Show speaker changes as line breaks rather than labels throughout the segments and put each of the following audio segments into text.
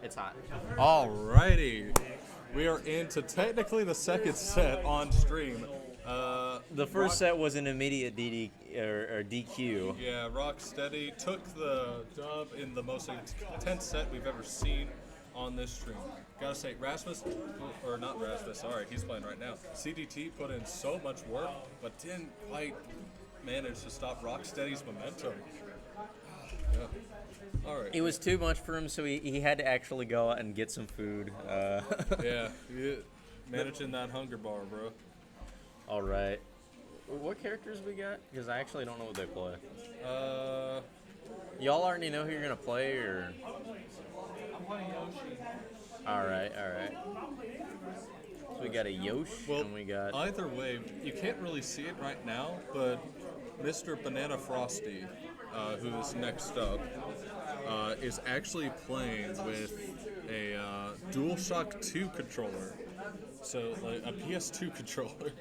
It's hot.
Alrighty. We are into technically the second set on stream.
The first set was an immediate or DQ.
Yeah, Rocksteady took the dub in the most intense set we've ever seen on this stream. Gotta say, Rasmus, or not Rasmus, sorry, he's playing right now. CDT put in so much work, but didn't quite manage to stop Rocksteady's momentum. Yeah. All right.
It was too much for him, so he had to actually go out and get some food.
Yeah, managing that hunger bar, bro.
All right. What characters we got? Because I actually don't know what they play. Y'all already know who you're gonna play, or?
I'm playing Yoshi.
All right. So we got a Yosh,
Well,
and we got.
either way, you can't really see it right now, but Mr. Banana Frosty, who is next up, is actually playing with a DualShock 2 controller. So, like, a PS2 controller.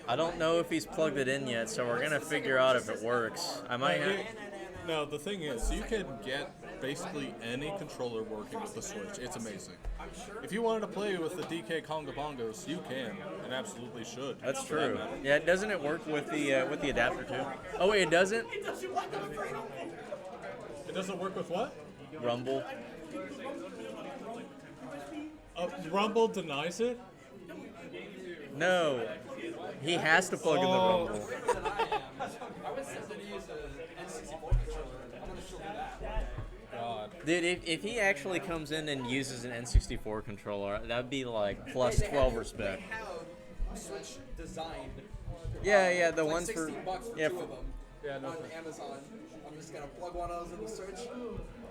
I don't know if he's plugged it in yet, so we're gonna figure out if it works. I might have.
No, the thing is, you can get basically any controller working with the Switch. It's amazing. If you wanted to play with the DK Conga Bongos, you can, and absolutely should.
That's
for that
true.
matter.
Yeah, doesn't it work with the adapter too? Oh wait, it doesn't.
It doesn't work with what?
Rumble.
Rumble denies it?
No, he has to plug in the Rumble.
I was tempted to use an N64 controller. I'm gonna still do that.
God.
Dude, if he actually comes in and uses an N64 controller, that'd be like plus 12 respect.
They have a Switch designed.
Yeah, the
It's like
ones for
16 bucks for
yeah.
two of them on Amazon. I'm just gonna plug one of those in the Switch.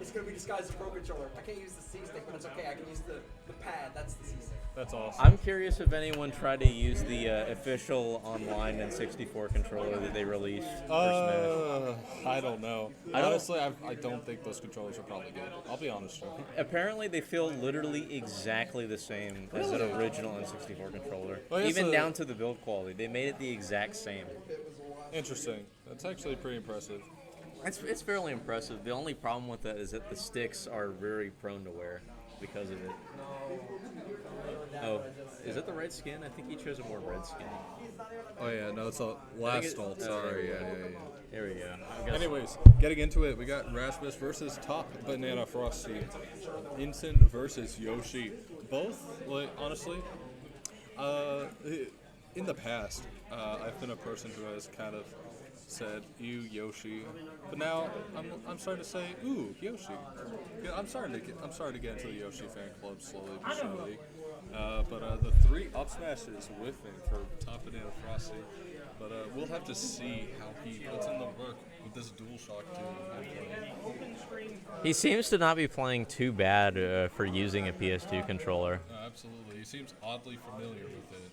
It's gonna be disguised as a Pro controller. I can't use the C stick, but it's okay. I can use the pad. That's the C stick.
That's awesome.
I'm curious if anyone tried to use the official online N64 controller that they released for Smash.
I don't know. Honestly, I don't think those controllers are probably good. I'll be honest with you.
Apparently, they feel literally exactly the same as an original N64 controller,
Well, it's
even
a-
down to the build quality. They made it the exact same.
Interesting. That's actually pretty impressive.
It's fairly impressive. The only problem with that is that the sticks are very prone to wear because of it. Oh, is it the red skin? I think he chose a more red skin.
Oh yeah, no, it's a
it-
last ult. Sorry, yeah.
There we go. I guess-
Anyways, getting into it, we got Rasmus versus Top Banana Frosty, Instant versus Yoshi. Both, like, honestly, in the past, I've been a person who has kind of said, "Ew, Yoshi," but now I'm starting to say, "Ooh, Yoshi." Yeah, I'm starting to get into the Yoshi fan club slowly but surely. But the three up smashes whiffing for Top Banana Frosty. But we'll have to see how he puts in the work with this DualShock 2.
He seems to not be playing too bad for using a PS2 controller.
Absolutely, he seems oddly familiar with it.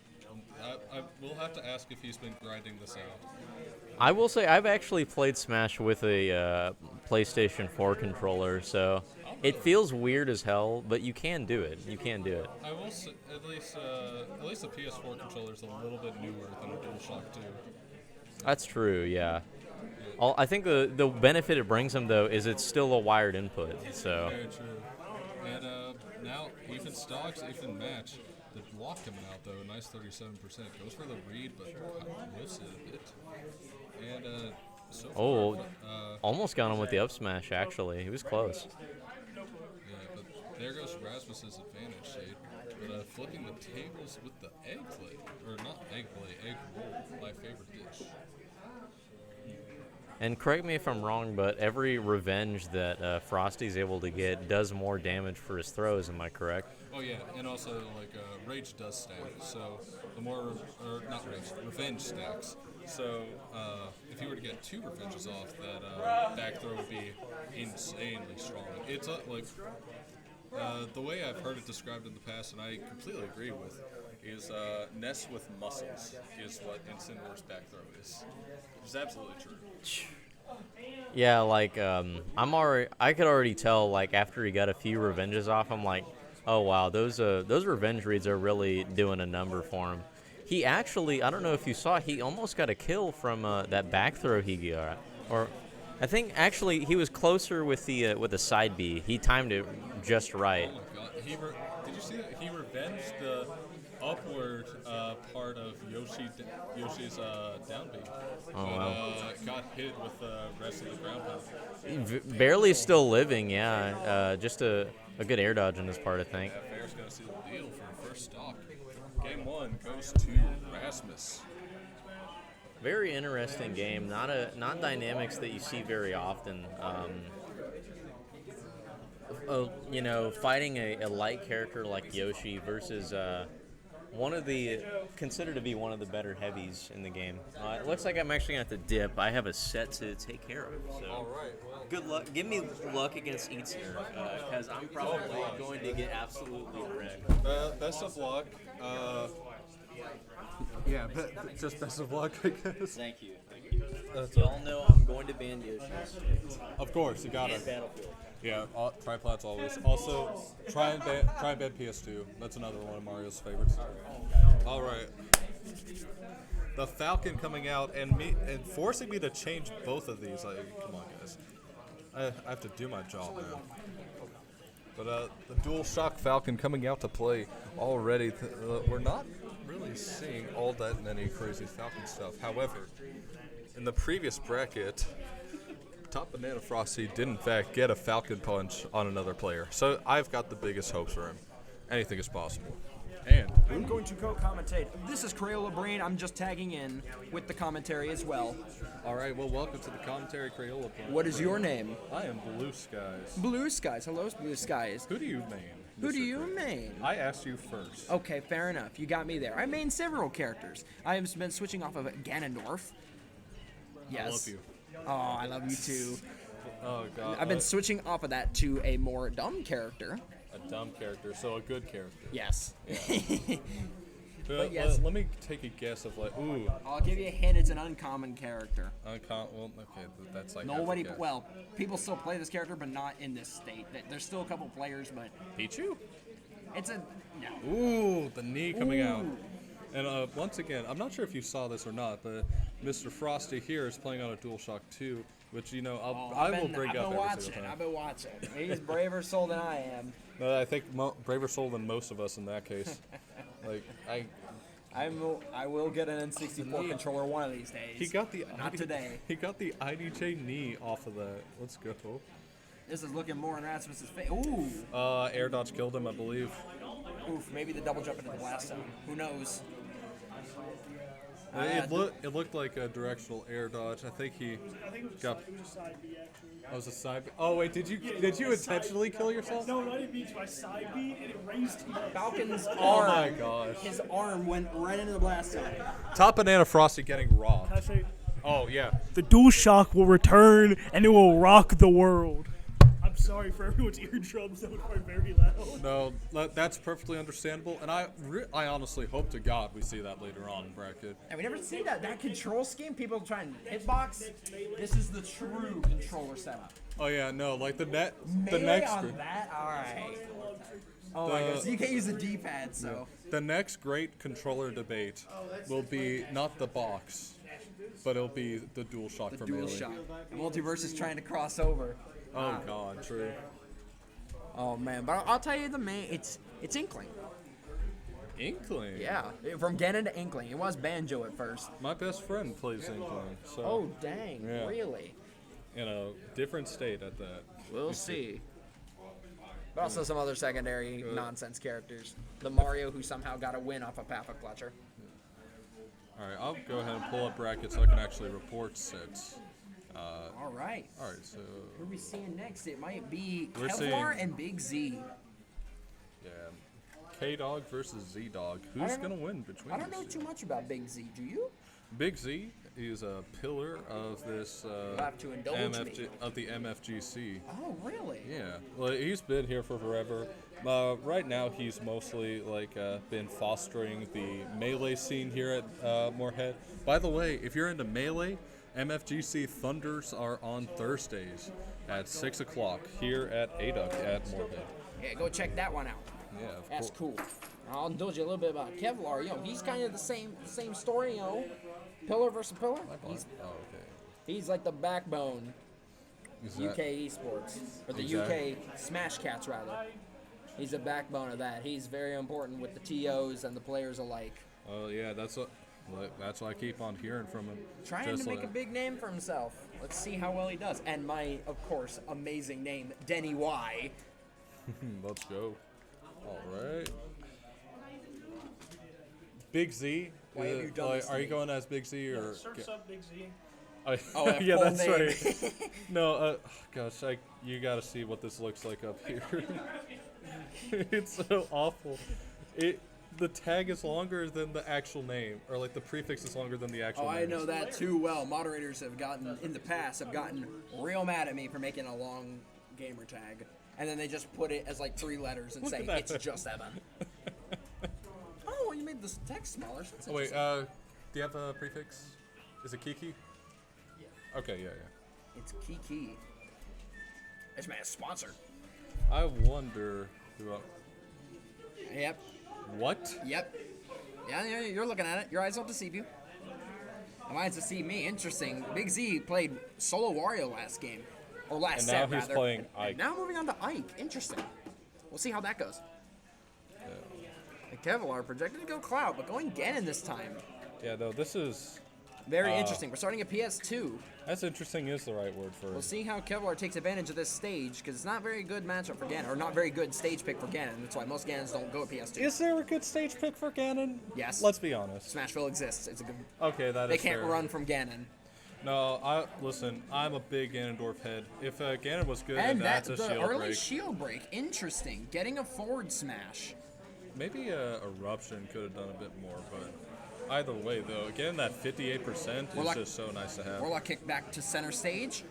I will have to ask if he's been grinding this out.
I will say I've actually played Smash with a PlayStation 4 controller, so it feels weird as hell, but you can do it. You can do it.
I will say, at least the PS4 controller is a little bit newer than a DualShock 2.
That's true, yeah. I think the benefit it brings him, though, is it's still a wired input, so...
Very true. And now, even stocks, even match. The block coming out, though, nice 37%. Goes for the read, but whiffs it a bit. And, so
Oh,
far,
almost got him with the up smash, actually. He was close.
yeah, but there goes Rasmus's advantage, Shade. But flipping the tables with the egg plate, or not egg plate, egg roll, my favorite dish.
And correct me if I'm wrong, but every revenge that Frosty's able to get does more damage for his throws, am I correct?
Oh yeah, and also like rage does stack. So the more, or not rage, revenge stacks. So if you were to get 2 revenges off, that back throw would be insanely strong. It's like the way I've heard it described in the past, and I completely agree with, is Ness with muscles is what instant worst back throw is. It's absolutely true.
Yeah, like I could already tell, like, after he got a few revenges off, I'm like, oh wow, those revenge reads are really doing a number for him. He actually, I don't know if you saw, he almost got a kill from that back throw he got, or I think actually he was closer with the side B. He timed it just right.
Oh my god. Did you see that? He revenged the upward part of Yoshi's down B.
Oh, wow.
Got hit with the rest of the ground pound.
Barely still living, yeah. Just a good air dodge on his part, I think.
Yeah, Fair's going to seal the deal for first stock. Game 1 goes to Rasmus.
Very interesting game. Not dynamics that you see very often. Fighting a light character like Yoshi versus considered to be one of the better heavies in the game. It looks like I'm actually going to have to dip. I have a set to take care of. So.
All right. Well,
Good luck. Give me luck against Eats here, because I'm probably going to get absolutely wrecked.
best of luck. Yeah, just best of luck, I guess.
Thank you. Y'all know I'm going to ban Yoshi's.
Of course, you got
And
it.
Battlefield.
Yeah, triplats always. Also, try and ban PS2. That's another one of Mario's favorites. All right. The Falcon coming out and forcing me to change both of these. Like, come on, guys. I have to do my job now. But the DualShock Falcon coming out to play already. We're not really seeing all that many crazy Falcon stuff. However, in the previous bracket, Top Banana Frosty did in fact get a Falcon punch on another player. So I've got the biggest hopes for him. Anything is possible. And
I'm going to co-commentate. This is Crayola Brain. I'm just tagging in with the commentary as well.
all right, well, welcome to the Commentary Crayola Planet.
What is your name?
I am Blue Skies.
Blue Skies. Hello, Blue Skies.
Who do you name?
Who do
Mr.
you
Gray?
main?
I asked you first.
Okay, fair enough. You got me there. I main several characters. I have been switching off of Ganondorf. Yes.
I love you.
Oh, I love you too.
Oh god.
I've been switching off of that to a more dumb character.
a dumb character, so a good character.
Yes.
But
yes.
let me take a guess of like, ooh,
I'll give you a hint. It's an uncommon character.
well, okay, that's like
Nobody.
half a guess.
Well, people still play this character, but not in this state. There's still a couple players, but
Pichu?
it's a no.
Ooh, the knee coming out.
Ooh.
And once again, I'm not sure if you saw this or not, but Mr. Frosty here is playing on a DualShock 2, which, you know, I will bring up every single time.
I've been watching. He's braver soul than I am.
No, I think braver soul than most of us in that case. Like,
I will get an N64 controller one of these days.
he got the
Not today.
He got the IDJ knee off of that. Let's go.
This is looking more in Rasmus's face. Ooh.
Air dodge killed him, I believe.
Oof. Maybe the double jump into the blast zone. Who knows?
It looked like a directional air dodge. I think he got.
It was a side B, actually.
I was a side. Oh wait, did you intentionally kill yourself?
No, not even beat, my side B, and it raised my
Falcon's arm.
Oh my gosh.
His arm went right into the blast zone.
Top Banana Frosty getting robbed.
Can I say,
Oh yeah.
the DualShock will return, and it will rock the world. I'm sorry for everyone's eardrums that were very loud.
No, that's perfectly understandable, and I honestly hope to God we see that later on in bracket.
And we never see that control scheme. People try and hitbox. This is the true controller setup.
Oh yeah, no, like the
Melee
next
on that. All right. Oh my god. So you can't use the D-pad. So
the next great controller debate will be not the box, but it'll be the DualShock
the
for Melee.
DualShock. The multiverse is trying to cross over.
Oh god, true.
Oh man, but I'll tell you the main. It's Inkling.
Inkling.
Yeah, from Ganon to Inkling. It was Banjo at first.
My best friend plays Inkling, so
Oh dang,
Yeah.
really?
in a different state at that.
We'll see. But also some other secondary nonsense characters. The Mario who somehow got a win off a Papa Clutcher.
All right, I'll go ahead and pull up brackets so I can actually report sets.
All right.
All right, so
Who are we seeing next? It might be
We're
Kevlar
seeing-
and Big Z.
yeah, K Dog versus Z Dog.
I
Who's
don't
gonna win between?
I don't know
these
too much about Big Z. Do you?
Big Z is a pillar of this
have to indulge me.
of the MFGC.
Oh, really?
Yeah, well, he's been here for forever. Right now, he's mostly like been fostering the melee scene here at Moorhead. By the way, if you're into melee, MFGC Thunders are on Thursdays at 6 o'clock here at ADUC at Moorhead.
Yeah, go check that one out.
Yeah, of
That's
course.
cool. I'll indulge you a little bit about Kevlar. You know, he's kind of the same story. You know, pillar versus pillar.
Oh, okay.
He's like the backbone UK esports, or the
Exactly.
UK Smash Cats rather. He's the backbone of that. He's very important with the TOs and the players alike.
Oh yeah, that's what I keep on hearing from him.
Trying
Just
to make
like-
a big name for himself. Let's see how well he does. And my, of course, amazing name, Denny Y.
Let's go. All right. Big Z.
Why have you done this to
Are you
me?
going as Big Z or?
Surf's up, Big Z.
Oh, a
yeah,
full
that's
name.
right. No, gosh, you got to see what this looks like up here. It's so awful. The tag is longer than the actual name, or like the prefix is longer than the actual
Oh,
name.
I know that too well. Moderators have gotten, in the past, have gotten real mad at me for making a long gamer tag. And then they just put it as like 3 letters and
Look
say,
at that.
it's just Evan. Oh, well, you made this text smaller. So that's
Oh wait,
interesting.
do you have a prefix? Is it Kiki? Yeah. Okay, yeah.
It's Kiki. This man's sponsored.
I wonder who.
Yep.
What?
Yep. Yeah, you're looking at it. Your eyes don't deceive you. And mine's deceive me. Interesting. Big Z played Solo Wario last game. Or last
And
set,
now he's
rather.
playing
And
Ike.
now moving on to Ike. Interesting. We'll see how that goes. And Kevlar projected to go Cloud, but going Ganon this time.
Yeah, though this is
Very interesting. We're starting a PS2.
that's interesting is the right word for
We'll
it.
see how Kevlar takes advantage of this stage, because it's not a very good matchup for Ganon, or not very good stage pick for Ganon. That's why most Ganons don't go PS2.
Is there a good stage pick for Ganon?
Yes.
Let's be honest.
Smashville exists. It's a good.
Okay, that
They
is
can't
fair.
run from Ganon.
No, listen. I'm a big Ganondorf head. If Ganon was good,
And
that's a
the
shield
early
break.
shield break, interesting. Getting a forward smash.
Maybe Eruption could have done a bit more, but either way, though, again, that 58% is
Warlock-
just so nice to have.
Warlock kicked back to center stage.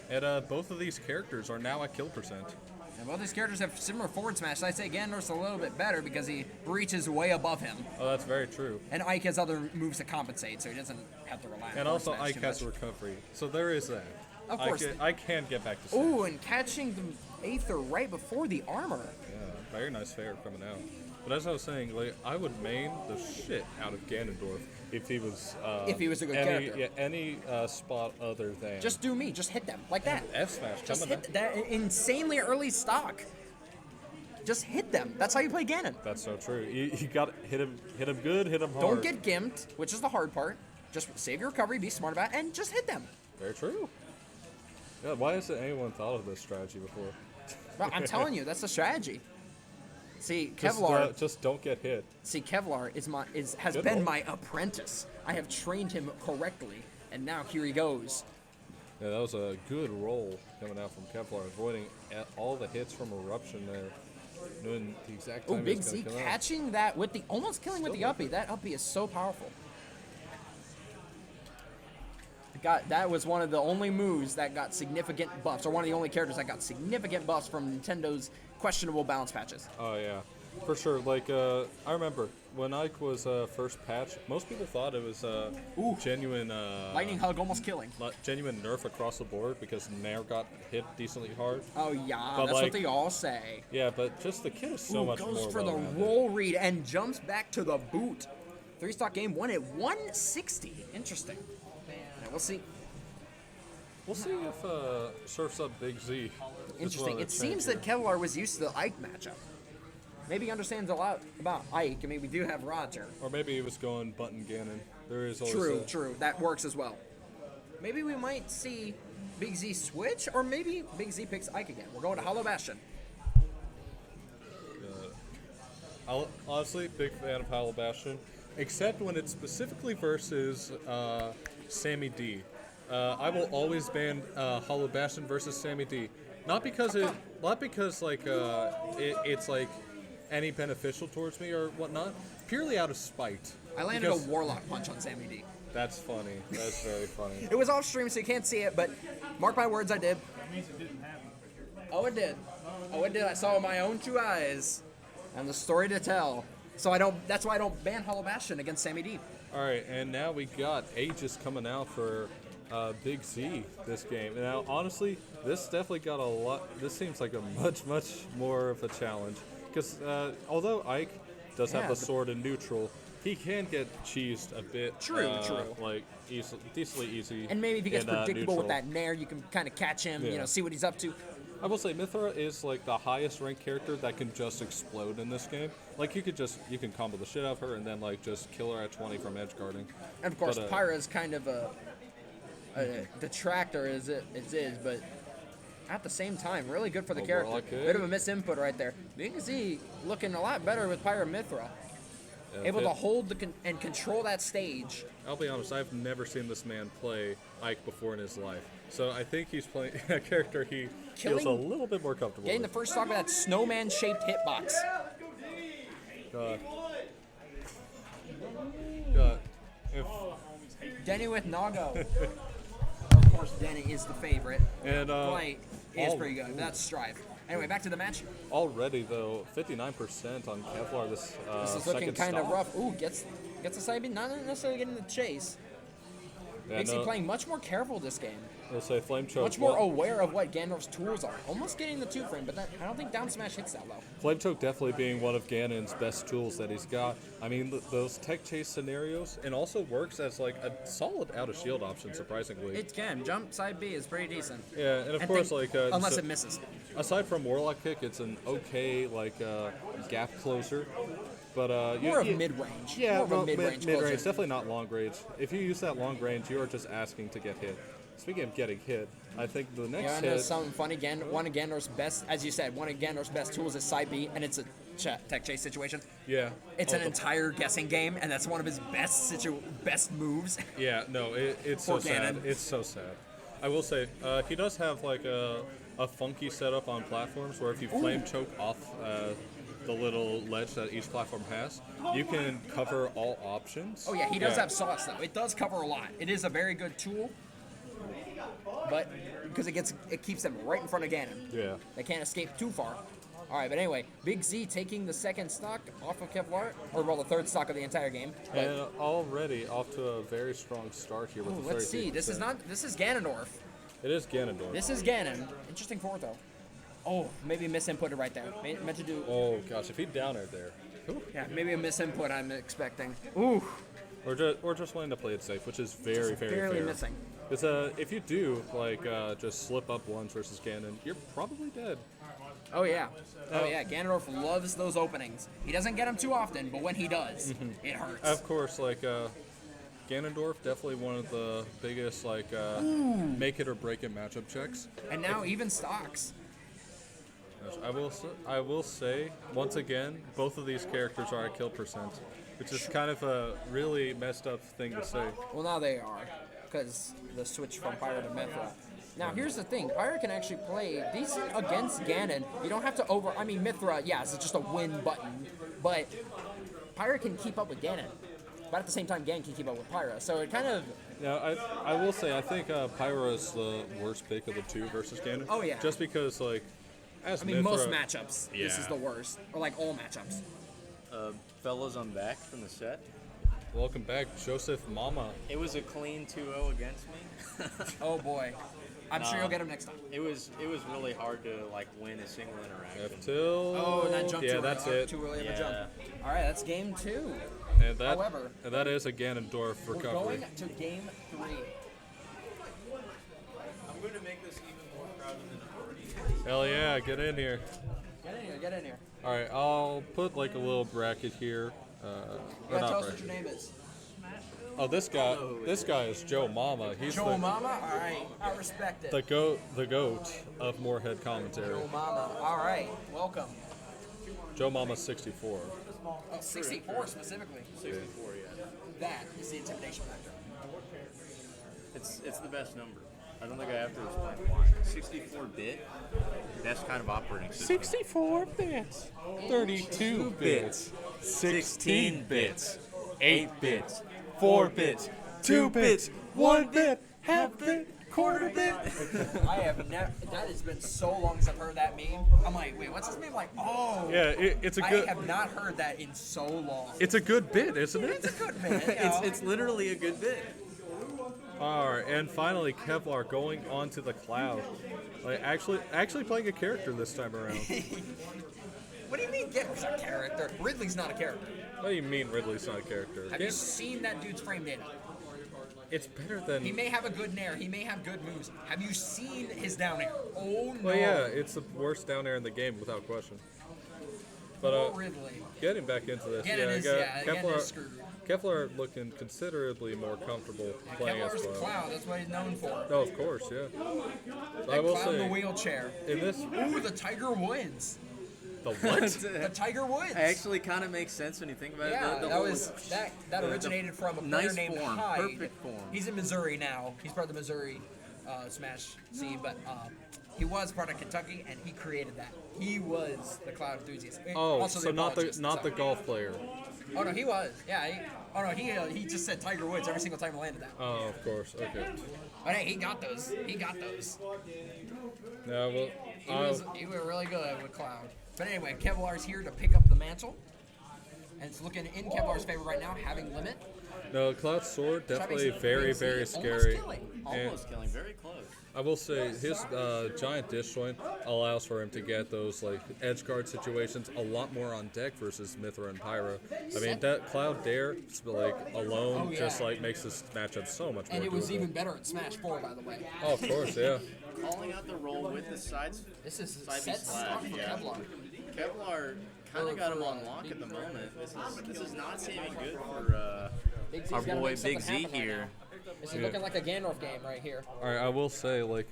And both of these characters are now at kill percent.
And both these characters have similar forward smash. I'd say Ganondorf's a little bit better because he reaches way above him.
Oh, that's very true.
And Ike has other moves to compensate, so he doesn't have to rely on
And
forward
also,
smash
Ike
too
has
much.
recovery, so there is that.
Of course.
I can get back to set.
Ooh, and catching the Aether right before the armor.
Yeah, very nice fair coming out. But as I was saying, like I would main the shit out of Ganondorf if he was
If he was a good
any,
character.
Yeah, any spot other than
Just do me. Just hit them. Like that.
F smash
Just
coming.
hit that insanely early stock. Just hit them. That's how you play Ganon.
That's so true. You got hit him good, hit him hard.
Don't get gimped, which is the hard part. Just save your recovery, be smart about it, and just hit them.
Very true. Yeah, why hasn't anyone thought of this strategy before?
Bro, I'm telling you, that's the strategy. See,
Just,
Kevlar.
just don't get hit.
See, Kevlar has
Good
been
roll.
my apprentice. I have trained him correctly, and now here he goes.
Yeah, that was a good roll coming out from Kevlar, avoiding all the hits from Eruption there. Knowing the exact
Oh,
time
Big
he's
Z
gonna come out.
catching that with the almost killing with the uppie. That uppie is so powerful. That was one of the only moves that got significant buffs, or one of the only characters that got significant buffs from Nintendo's questionable balance patches.
Oh yeah, for sure. Like I remember when Ike was first patched, most people thought it was genuine
Lightning Hug almost killing.
genuine nerf across the board because Nair got hit decently hard.
Oh yeah,
But
that's what
like-
they all say.
Yeah, but just the kid is so
Ooh,
much
goes
more
for the
well-rounded.
roll read and jumps back to the boot. 3-stock game won at 160. Interesting. Yeah, we'll see.
We'll see if Surf's Up Big Z. is one
Interesting.
of the
It seems
champions.
that Kevlar was used to the Ike matchup. Maybe he understands a lot about Ike. I mean, we do have Roger.
Or maybe he was going Button Ganon. There is always
True,
a-
true. That works as well. Maybe we might see Big Z switch, or maybe Big Z picks Ike again. We're going to Hollow Bastion.
Honestly, big fan of Hollow Bastion, except when it's specifically versus Sammy D. I will always ban Hollow Bastion versus Sammy D. Not because it's like any beneficial towards me or whatnot. Purely out of spite.
I landed
Because-
a Warlock punch on Sammy D.
That's funny. That's very funny.
It was off stream, so you can't see it, but mark my words, I did.
That means it didn't happen.
Oh, it did. Oh, it did. I saw with my own 2 eyes, and the story to tell. So I don't. That's why I don't ban Hollow Bastion against Sammy D.
All right, and now we got Aegis coming out for Big Z this game. Now, honestly, this definitely got a lot. This seems like a much more of a challenge because although Ike does
Yeah,
have the
but-
sword in neutral, he can get cheesed a bit.
True.
Like decently easy.
And maybe if he gets
in,
predictable with
neutral.
that nair, you can kind of catch him,
Yeah.
see what he's up to.
I will say Mythra is like the highest ranked character that can just explode in this game. Like you can combo the shit out of her and then like just kill her at 20 from edge guarding.
And of course,
But,
Pyra's kind of a detractor as it is, but at the same time, really good for the character.
Warlock kick.
Bit of a misinput right there. Big Z looking a lot better with Pyra Mythra.
Yeah,
Able to
Fit-
hold and control that stage.
I'll be honest, I've never seen this man play Ike before in his life. So I think he's playing a character he feels a
Killing-
little bit more comfortable
Getting the
with.
first stock of that snowman-shaped hitbox.
God. God. If,
Denny with Nago. Of course, Denny is the favorite.
and
Flight is
all-
pretty good. That's Strive. Anyway, back to the match.
already though, 59% on Kevlar this
This is looking
second
kind of
stock.
rough. Ooh, gets a side B, not necessarily getting the chase.
Yeah,
Makes
no,
him playing much more careful this game.
I'll say Flame Choke.
Much more aware of what Gandalf's tools are. Almost getting the 2-frame, but I don't think down smash hits that low.
Flame Choke definitely being one of Ganon's best tools that he's got. I mean, those tech chase scenarios, and also works as like a solid out of shield option, surprisingly.
It can. Jump side B is pretty decent.
Yeah, and of
I
course,
think-
like
unless
so-
it misses.
aside from Warlock Kick, it's an okay like gap closer. But
More of mid-range.
Yeah,
More of a
well,
mid-range
mid-range,
closer.
definitely not long range. If you use that long range, you are just asking to get hit. Speaking of getting hit, I think the next
Yeah, I know
hit.
something funny. One of Gandalf's best, as you said, one of Gandalf's best tools is side B, and it's a tech chase situation.
Yeah.
It's
Oh,
an entire guessing game, and that's one of his best moves.
Yeah, no, it's so
Poor
sad.
Ganon.
It's so sad. I will say, he does have like a funky setup on platforms where if you flame choke off the little ledge that each platform has, you can cover all options.
Oh yeah, he does have sauce though. It does cover a lot. It is a very good tool, but because it keeps them right in front of Ganon.
Yeah.
They can't escape too far. All right, but anyway, Big Z taking the second stock off of Kevlar, or well, the third stock of the entire game. But
And already off to a very strong start here with
ooh,
the 33%.
let's see. This is Ganondorf.
It is Ganondorf.
This is Ganon. Interesting forward though. Oh, maybe misinputted right there. Meant to do.
Oh gosh, if he down air there. Ooh.
Yeah, maybe a misinput I'm expecting. Ooh,
Or just wanting to play it safe, which is very, very
barely
fair.
missing.
It's if you do like just slip up once versus Ganon, you're probably dead.
Oh yeah. Oh yeah. Ganondorf loves those openings. He doesn't get them too often, but when he does, it hurts.
Of course, like Ganondorf, definitely one of the biggest like make it or break it matchup checks.
And now even stocks.
I will say once again, both of these characters are at kill percent, which is kind of a really messed up thing to say.
Well, now they are, because the switch from Pyra to Mythra. Now, here's the thing. Pyra can actually play decent against Ganon. You don't have to Mythra, yes, it's just a win button. But Pyra can keep up with Ganon. But at the same time, Ganon can keep up with Pyra. So it kind of...
Now, I will say, I think Pyra is the worst pick of the two versus Ganon.
Oh, yeah.
Just because, like, as
most
Mythra-
matchups, this is
Yeah.
the worst. Or like all matchups.
Fellas, I'm back from the set.
Welcome back, Joseph Mama.
It was a clean 2-0 against me.
Oh boy. I'm sure you'll get him next time.
It was really hard to like win a single interaction.
F-Till.
Oh, that jump
Yeah,
too
that's
early.
it.
Too early of a
Yeah.
jump. All right, that's game 2.
And
However,
that is a Ganondorf
We're
recovery.
going to game 3.
I'm going to make this even more crowded than it already is.
Hell yeah, get in here.
Get in here, get in here.
All right, I'll put like a little bracket here.
You
Or
gotta
not
tell us what
bracket.
your name is.
Oh, this guy is Joe Mama. He's
Joe Mama? Alright, I respect it.
the goat of Moorhead commentary.
Joe Mama. Alright, welcome.
Joe Mama 64.
Oh, 64 specifically.
64, yeah.
That is the intimidation factor.
It's the best number. I don't think I have to explain why. 64-bit, best kind of operating system.
64 bits, 32 bits,
16 bits, 8 bits, 4 bits, 2 bits, 1 bit, half bit, quarter bit.
I have never. That has been so long since I've heard that meme. I'm like, wait, what's his name? Like, oh.
Yeah, it's a
I
good.
have not heard that in so long.
It's a good bit, isn't
It's
it?
a good man. You know?
It's literally a good bit.
All right, and finally Kevlar going onto the cloud, like actually playing a character this time around.
What do you mean? Get a character? Ridley's not a character.
What do you mean Ridley's not a character?
Have you seen that dude's frame data?
It's better than.
He may have a good nair. He may have good moves. Have you seen his down air? Oh no.
Well, yeah, it's the worst down air in the game without question. But
Poor Ridley.
getting back into this,
Ganon is, Ganon is screwed.
Keflar looking considerably more comfortable playing as
Kevlar's
Cloud.
Cloud. That's what he's known for.
No, of course, yeah. So I
That
will
Cloud in the
say,
wheelchair.
in this,
Ooh, the Tiger Woods.
the what?
The Tiger Woods.
It actually kind of makes sense when you think about
Yeah,
it. The
that
whole-
was that
the
originated from a player
nice
named
form,
Hyde.
perfect form.
He's in Missouri now. He's part of the Missouri Smash scene, but he was part of Kentucky, and he created that. He was the Cloud enthusiast.
Oh,
Also
so not the
apologist,
not
so.
the golf player.
Oh no, he was. Yeah. He just said Tiger Woods every single time he landed that.
Oh, of course. Okay.
But hey, he got those. He got those.
Yeah, well,
He was really good with Cloud. But anyway, Kevlar's here to pick up the mantle. And it's looking in Kevlar's favor right now, having limit.
no, Cloud's sword definitely
Travis
very,
Lindsay
very
almost
scary.
killing.
And
Almost killing, very close.
I will say his giant disjoint allows for him to get those like edge guard situations a lot more on deck versus Mithra and Pyra. I mean that Cloud Dare like alone
Oh, yeah.
just like makes this matchup so much more
And it was
doable.
even better at Smash 4, by the way.
Oh, of course, yeah.
Calling out the roll with the sides.
This is
Side
set
slash,
stock for
yeah.
Kevlar.
Kevlar kind of got him on lock at the moment. This is not seeming good for
Big Z's
our
gotta
boy
make something
Big Z
happen right
here.
now. This is looking like a Ganondorf game right here.
All right, I will say like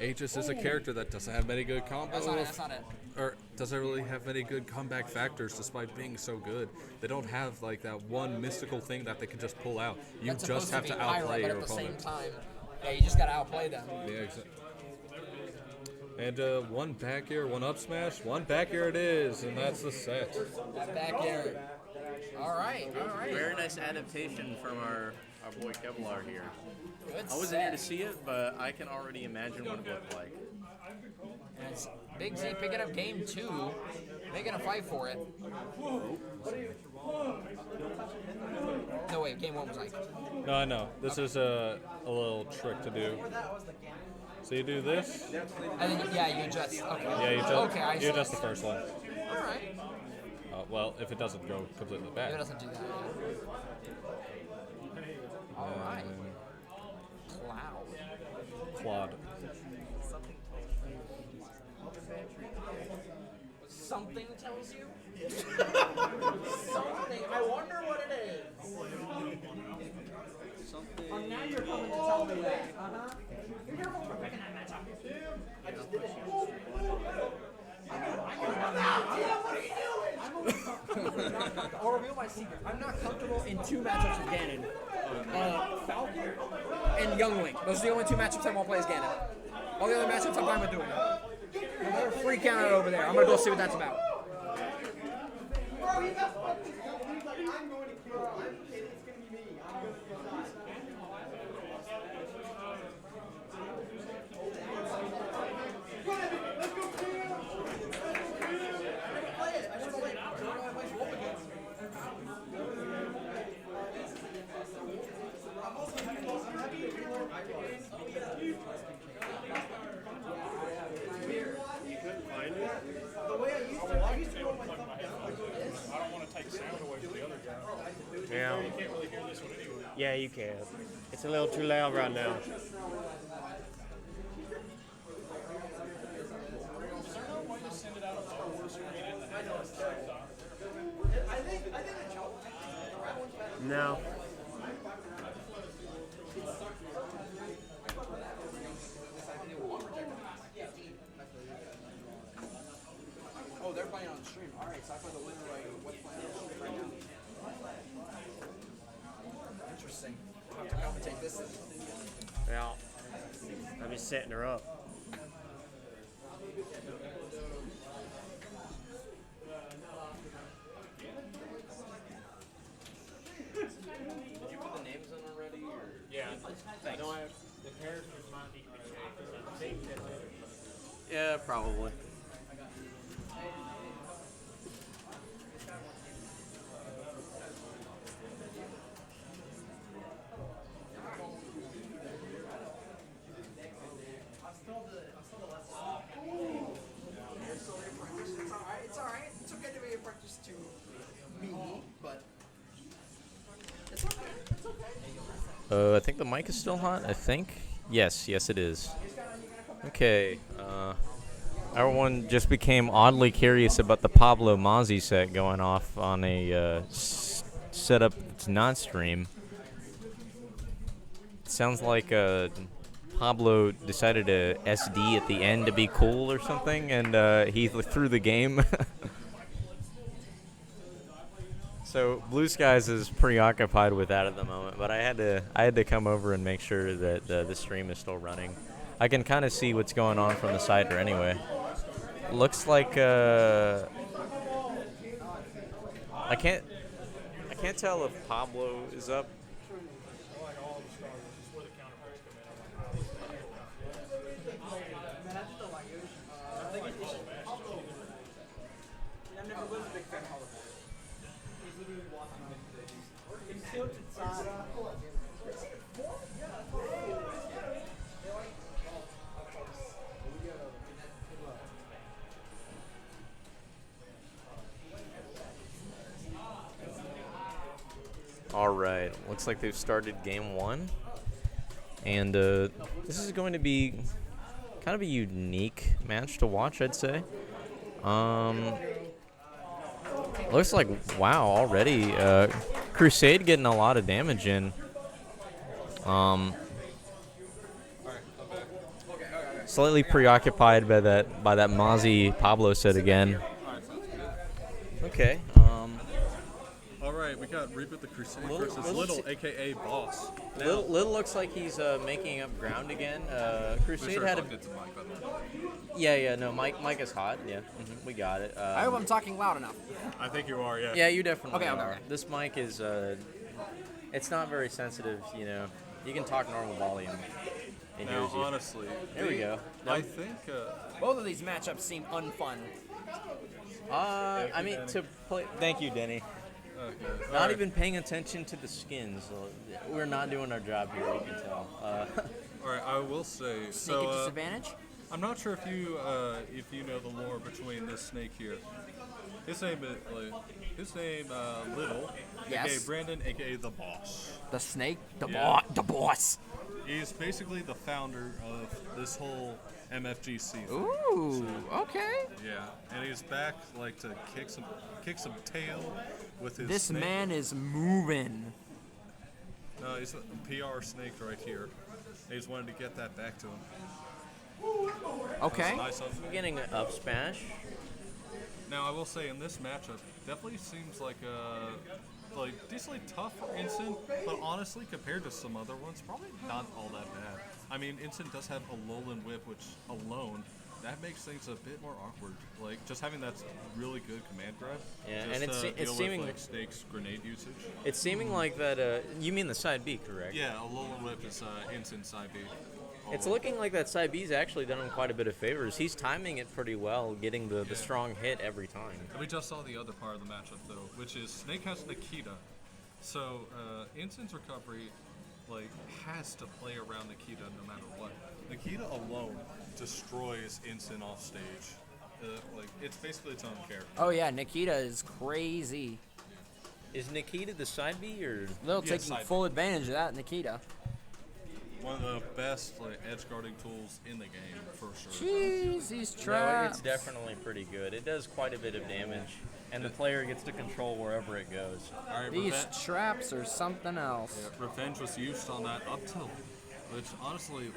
Aegis is a character that doesn't have many good
That's not it.
or doesn't really have any good comeback factors despite being so good. They don't have like that one mystical thing that they can just pull out. You
That's
just have
supposed
to
be Pyra,
outplay
but
your
at the same
opponent.
time, yeah, you just gotta outplay them.
Yeah, exactly. And one back air, one up smash, one back air it is, and that's the set.
That back air. All right.
Very nice adaptation from our boy Kevlar here.
Good
I wasn't
set.
here to see it, but I can already imagine what it looked like.
And it's Big Z picking up game 2, making a fight for it. No, wait, game 1 was like.
No, I know. This is a little trick to do. So you do this.
And then, yeah, you adjust. Okay.
Yeah, you just
Okay, I
you
see.
adjust the first one.
All right.
Well, if it doesn't go completely
It
bad.
doesn't do that. All right. Cloud.
Claude.
Something tells you? Something. I wonder what it is.
Something.
Oh, now you're coming to tell me that. Uh-huh. You're careful for picking that match up. I just did it. I'll reveal my secret. I'm not comfortable in 2 matchups with Ganon. Falcon and Youngling. Those are the only 2 matchups I won't play as Ganon. All the other matchups I'm fine with doing. They're freaking out over there. I'm gonna go see what that's about.
Yeah. Yeah, you can. It's a little too loud right now. No.
Oh, they're playing on the stream. All right, so I play the winner right. What's playing on the stream right now? Interesting. I'll have to commentate this.
Yeah. I'm just setting her up.
Did you put the names in already? Or?
Yeah.
Thanks.
The characters might need to be changed.
Yeah, probably.
It's all right. It's okay to be apprentice to me, but
I think the mic is still hot. I think. Yes, it is. Okay. Everyone just became oddly curious about the Pablo Mozzi set going off on a setup that's not stream. Sounds like Pablo decided to SD at the end to be cool or something, and he threw the game. So Blue Skies is preoccupied with that at the moment, but I had to come over and make sure that the stream is still running. I can kind of see what's going on from the cider anyway. Looks like I can't tell if Pablo is up. All right, looks like they've started game one, and this is going to be kind of a unique match to watch, I'd say. Looks like, wow, already Crusade getting a lot of damage in. Slightly preoccupied by that Mozzi Pablo set again. Okay.
All right, we got Reboot the Crusade
Little-
versus
little
Little,
si-
aka Boss. Now,
Little looks like he's making up ground again. Crusade
sure
had a
it's mic, by the way.
yeah no Mike is hot, yeah, we got it.
I hope I'm talking loud enough.
I think you are, yeah.
Yeah, you definitely
Okay,
are.
okay.
This mic is it's not very sensitive, you know. You can talk normal volume. It
Now,
hears you.
honestly,
There we go.
I think
Both of these matchups seem unfun.
I mean, to play. Thank you, Denny.
okay.
Not even paying attention to the skins. We're not doing our job here. You can tell.
All right, I will say.
Sneak
So
at disadvantage?
I'm not sure if you know the lore between this snake here. His name Little,
Yes.
aka Brandon, aka the Boss.
The snake? The
Yeah.
the boss.
He's basically the founder of this whole MFG scene.
Ooh, okay.
Yeah, and he's back like to kick some tail with his.
This
snake.
man is moving.
No, he's a PR snake right here. They just wanted to get that back to him.
Okay.
Nice of him.
Getting an up smash.
Now I will say in this matchup, definitely seems like decently tough for Instant, but honestly compared to some other ones, probably not all that bad. I mean, Instant does have a Alolan Whip, which alone that makes things a bit more awkward. Like just having that really good command grab.
Yeah,
just
and it's
to deal
seeming
with, like Snake's grenade usage.
it's seeming like that. You mean the side B, correct?
Yeah, Alolan Whip is Instant side B.
It's looking like that side B's actually done him quite a bit of favors. He's timing it pretty well, getting the strong hit every time.
And we just saw the other part of the matchup though, which is Snake has Nikita. So Instant's recovery has to play around Nikita no matter what. Nikita alone destroys Instant off stage. It's basically its own character.
Oh yeah, Nikita is crazy.
Is Nikita the side B or?
They'll
Yeah,
take
side
full advantage of that, Nikita.
One of the best edge guarding tools in the game for sure.
Jeez, these
No,
traps.
it's definitely pretty good. It does quite a bit of damage, and the player gets to control wherever it goes.
All right,
These traps are something else.
Revenge was used on that up tilt, which honestly,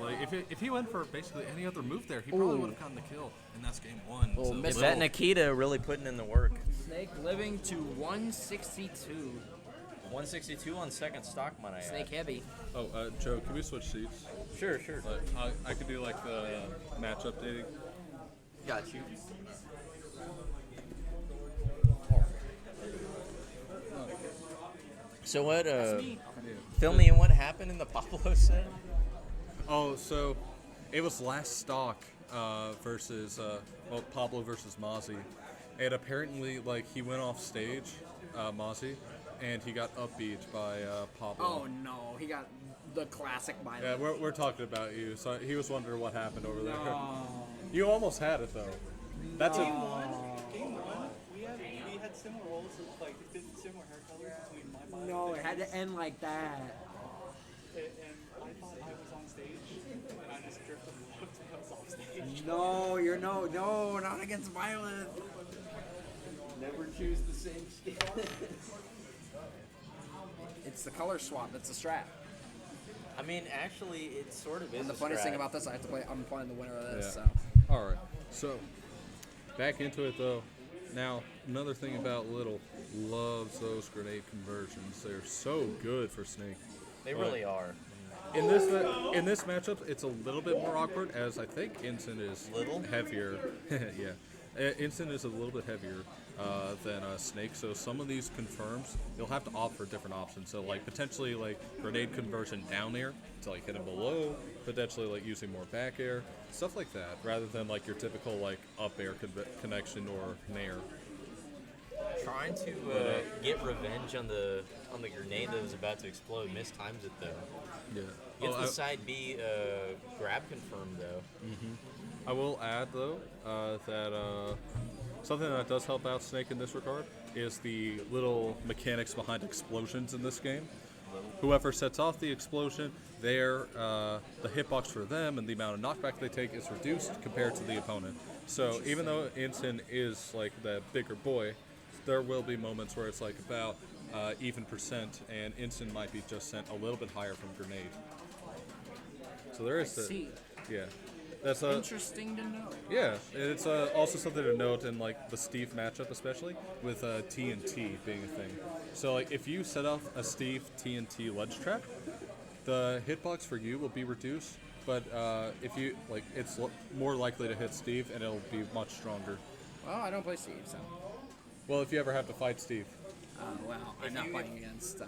if he went for basically any other move there, he probably would have gotten the kill, and that's game one.
Oh,
So
missed
Is
Little-
that Nikita really putting in the work?
Snake living to 162.
162 on second stock, might I add.
Snake heavy.
Oh, Joe, can we switch seats?
Sure.
I could do the match updating.
Got you. So what? Fill me in. What happened in the Pablo set?
Oh, so it was last stock versus Pablo versus Mozzie, and apparently he went off stage, Mozzie, and he got upbeat by Pablo.
Oh no, he got the classic by
Yeah, we're talking about you. So he was wondering what happened over there. You almost had it though. That's
Game one, we had similar roles, similar hair colors between my body.
No, it had to end like that.
pit, and I thought I was on stage, and I just drifted left and I was off stage.
No, no, not against Violet. Never choose the same skin. It's the color swap. That's the strat.
I mean, actually, it sort of is.
And the
a
funniest thing
strat.
about this, I'm playing the winner of this.
Yeah.
So
All right. So back into it though. Now another thing about Little loves those grenade conversions. They're so good for Snake.
They really are.
In this matchup, it's a little bit more awkward as I think Ensign is
Little?
heavier. Yeah, Ensign is a little bit heavier than Snake. So some of these confirms, you'll have to opt for different options. So like potentially like grenade conversion down air to like hit him below. Potentially like using more back air, stuff like that, rather than like your typical like up air connection or nair.
Trying to get revenge on the grenade that was about to explode. Mistimes it though.
Yeah.
Gets the side B grab confirmed though.
I will add though that something that does help out Snake in this regard is the little mechanics behind explosions in this game. Whoever sets off the explosion, the hitbox for them and the amount of knockback they take is reduced compared to the opponent. So even though Ensign is like the bigger boy, there will be moments where it's like about even percent, and Ensign might be just sent a little bit higher from grenade. So there is
see.
yeah. That's
Interesting to know.
yeah, it's also something to note in like the Steve matchup, especially with TNT being a thing. So like if you set off a Steve TNT ledge trap, the hitbox for you will be reduced, but if you like, it's more likely to hit Steve and it'll be much stronger.
Well, I don't play Steve, so.
Well, if you ever have to fight Steve.
Well, I'm not playing against.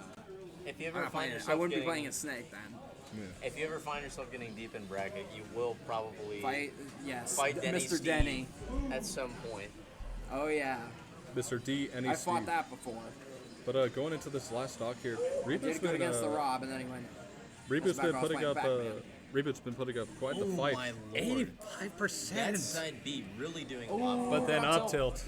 If you
I'm
ever
not
find
playing.
yourself
I wouldn't be
getting-
playing against Snake then.
If you ever find yourself getting deep in bracket, you will probably
Fight, yes,
fight Denny
Mr.
Steve
Denny.
at some point.
Oh yeah,
Mr. D, any
I
Steve.
fought that before.
But going into this last stock here,
Did
Reboot's
good
been
against the Rob, and then he went.
Reboot's
back
been
off
putting
like
up
Batman.
Reboot's been putting up quite the fight.
my lord.
85%.
That side B really doing a lot.
But then
Up
up tilt.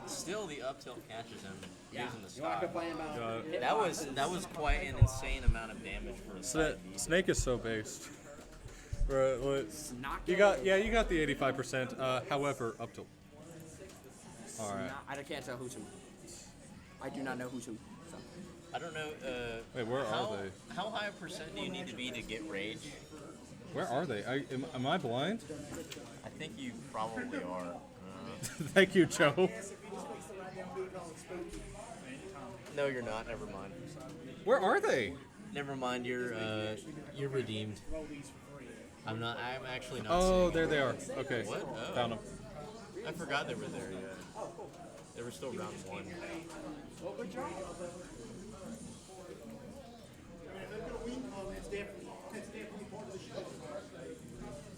Still, the up tilt catches him
Yeah,
using the
you want to
stock.
play him out?
That was quite an insane amount of damage for a side B.
Snake is so based. Right, you got the 85%. However, up tilt. All right.
I can't tell who's who. I do not know who's who. So.
I don't know.
Wait, where
how,
are they?
How high a percent do you need to be to get rage?
Where are they? Am I blind?
I think you probably are.
Thank you, Joe.
No, you're not. Never mind.
Where are they?
Never mind. You're redeemed. I'm not. I'm actually not.
Oh,
seeing
there
it.
they are. Okay.
What? Oh.
Found them.
I forgot they were there. Yeah. They were still round one.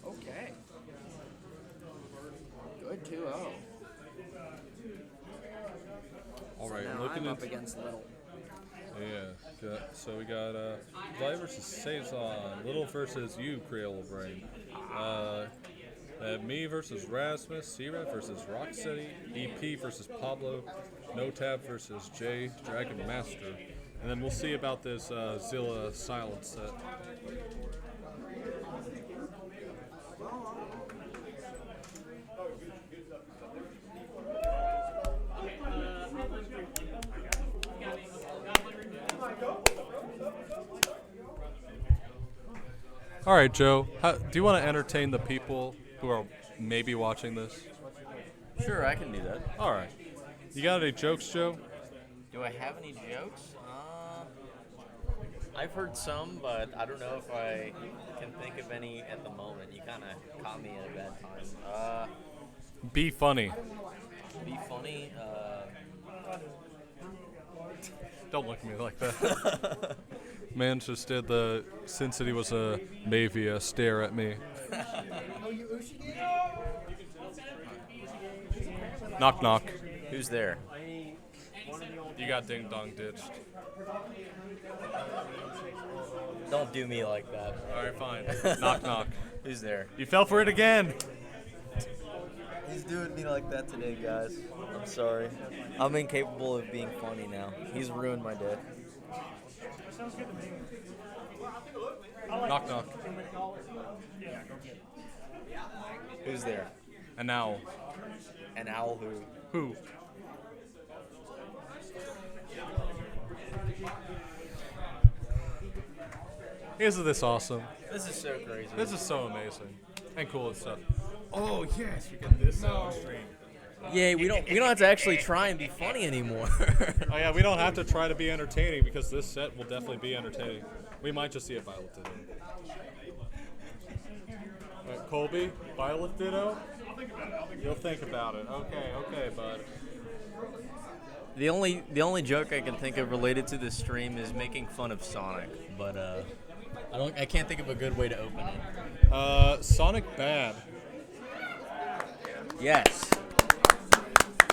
Okay. Good 2-0.
All right.
Now
Looking
I'm up
into
against Little.
yeah. So we got Fly versus Saison, Little versus you, Crayola Brain. Me versus Rasmus, C-Rat versus Rocksteady, EP versus Pablo, No Tab versus Jay, Dragon Master. And then we'll see about this Zilla Silence set. All right, Joe. Do you want to entertain the people who are maybe watching this?
Sure, I can do that.
All right. You got any jokes, Joe?
Do I have any jokes? I've heard some, but I don't know if I can think of any at the moment. You kind of caught me at a bad time.
Be funny.
Be funny.
Don't look at me like that. Man just did the Sin City was a Navy stare at me. Knock knock.
Who's there?
You got ding dong ditched.
Don't do me like that.
All right, fine. Knock knock.
Who's there?
You fell for it again.
He's doing me like that today, guys. I'm sorry. I'm incapable of being funny now. He's ruined my day.
Sounds good to me.
Knock knock.
Who's there?
An owl.
An owl who?
Who? Isn't this awesome?
This is so crazy.
This is so amazing and cool and stuff. Oh yes, you get this on stream.
Yeah, we don't have to actually try and be funny anymore.
Oh yeah, we don't have to try to be entertaining because this set will definitely be entertaining. We might just see a Violet Ditto. Colby, Violet Ditto? You'll think about it. Okay, bud.
The only joke I can think of related to this stream is making fun of Sonic, but I can't think of a good way to open it.
Sonic Bad.
Yes.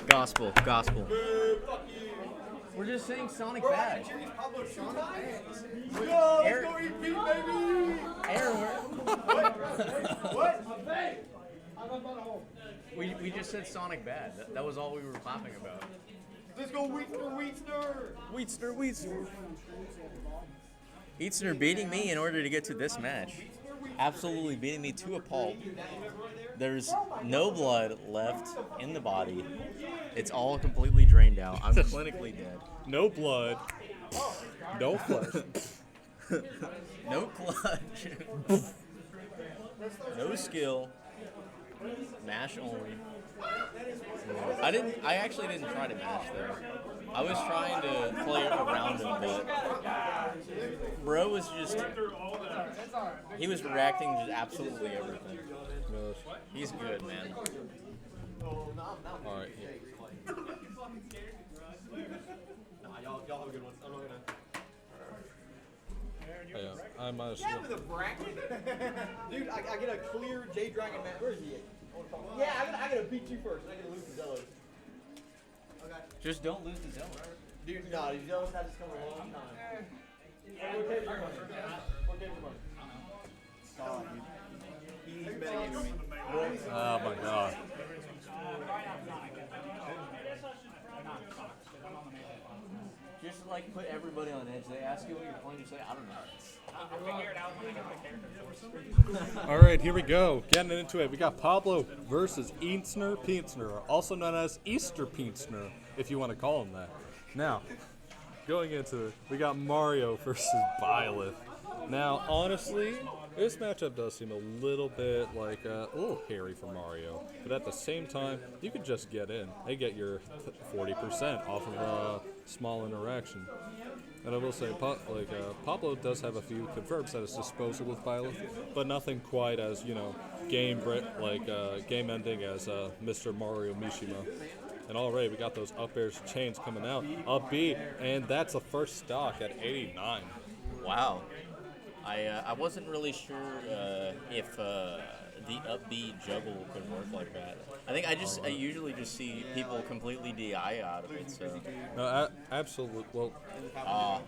Gospel. We're just saying Sonic bad. Aaron, we just said Sonic bad. That was all we were clapping about.
Let's go Wheatster.
Eatsner beating me in order to get to this match. Absolutely beating me to a pulp. There's no blood left in the body. It's all completely drained out. I'm clinically dead.
No blood. No flesh.
No clutch. No skill. Mash only. I actually didn't try to mash though. I was trying to play around him, but bro was he was reacting to absolutely everything. He's good, man.
Alright.
Y'all have a good one. I'm not gonna.
Yeah, I might as
Yeah,
well.
with a bracket? Dude, I get a clear J Dragon match. Where is he at? Yeah, I gotta beat you first. I gotta lose to Zello. Okay.
Just don't lose the zone.
Dude, no, these Zellos have just come a long time. What cave your money? What cave your money? Oh, dude. He's betting against me.
Oh my god.
Just like put everybody on edge. They ask you what you're playing, you say, I don't know.
Alright, here we go. Getting into it. We got Pablo versus Eatsner Peatsner, also known as Easter Peatsner, if you want to call him that. Now, going into it, we got Mario versus Byleth. Now, honestly, this matchup does seem a little bit like a little hairy for Mario, but at the same time, you could just get in and get your 40% off of a small interaction. And I will say, Pablo does have a few confirms at his disposal with Byleth, but nothing quite as game ending as Mr. Mario Mishima. And already we got those up airs chains coming out, up B, and that's the first stock at 89.
Wow. I wasn't really sure if the up B juggle could work like that. I usually just see people completely DI out of it. So
No, absolutely. Well,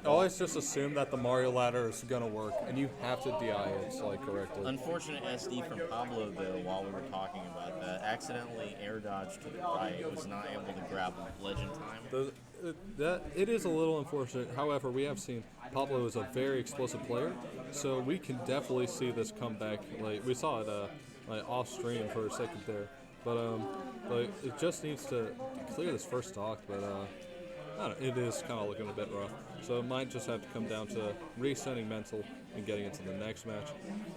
always just assume that the Mario ladder is gonna work, and you have to DI it correctly.
unfortunate SD from Pablo though. While we were talking about that, accidentally air dodged to the right. Was not able to grab legend time.
It is a little unfortunate. However, we have seen Pablo is a very explosive player, so we can definitely see this comeback. We saw it off stream for a second there, but it just needs to clear this first stock. But I don't know, it is kind of looking a bit rough. So it might just have to come down to resetting mental and getting into the next match.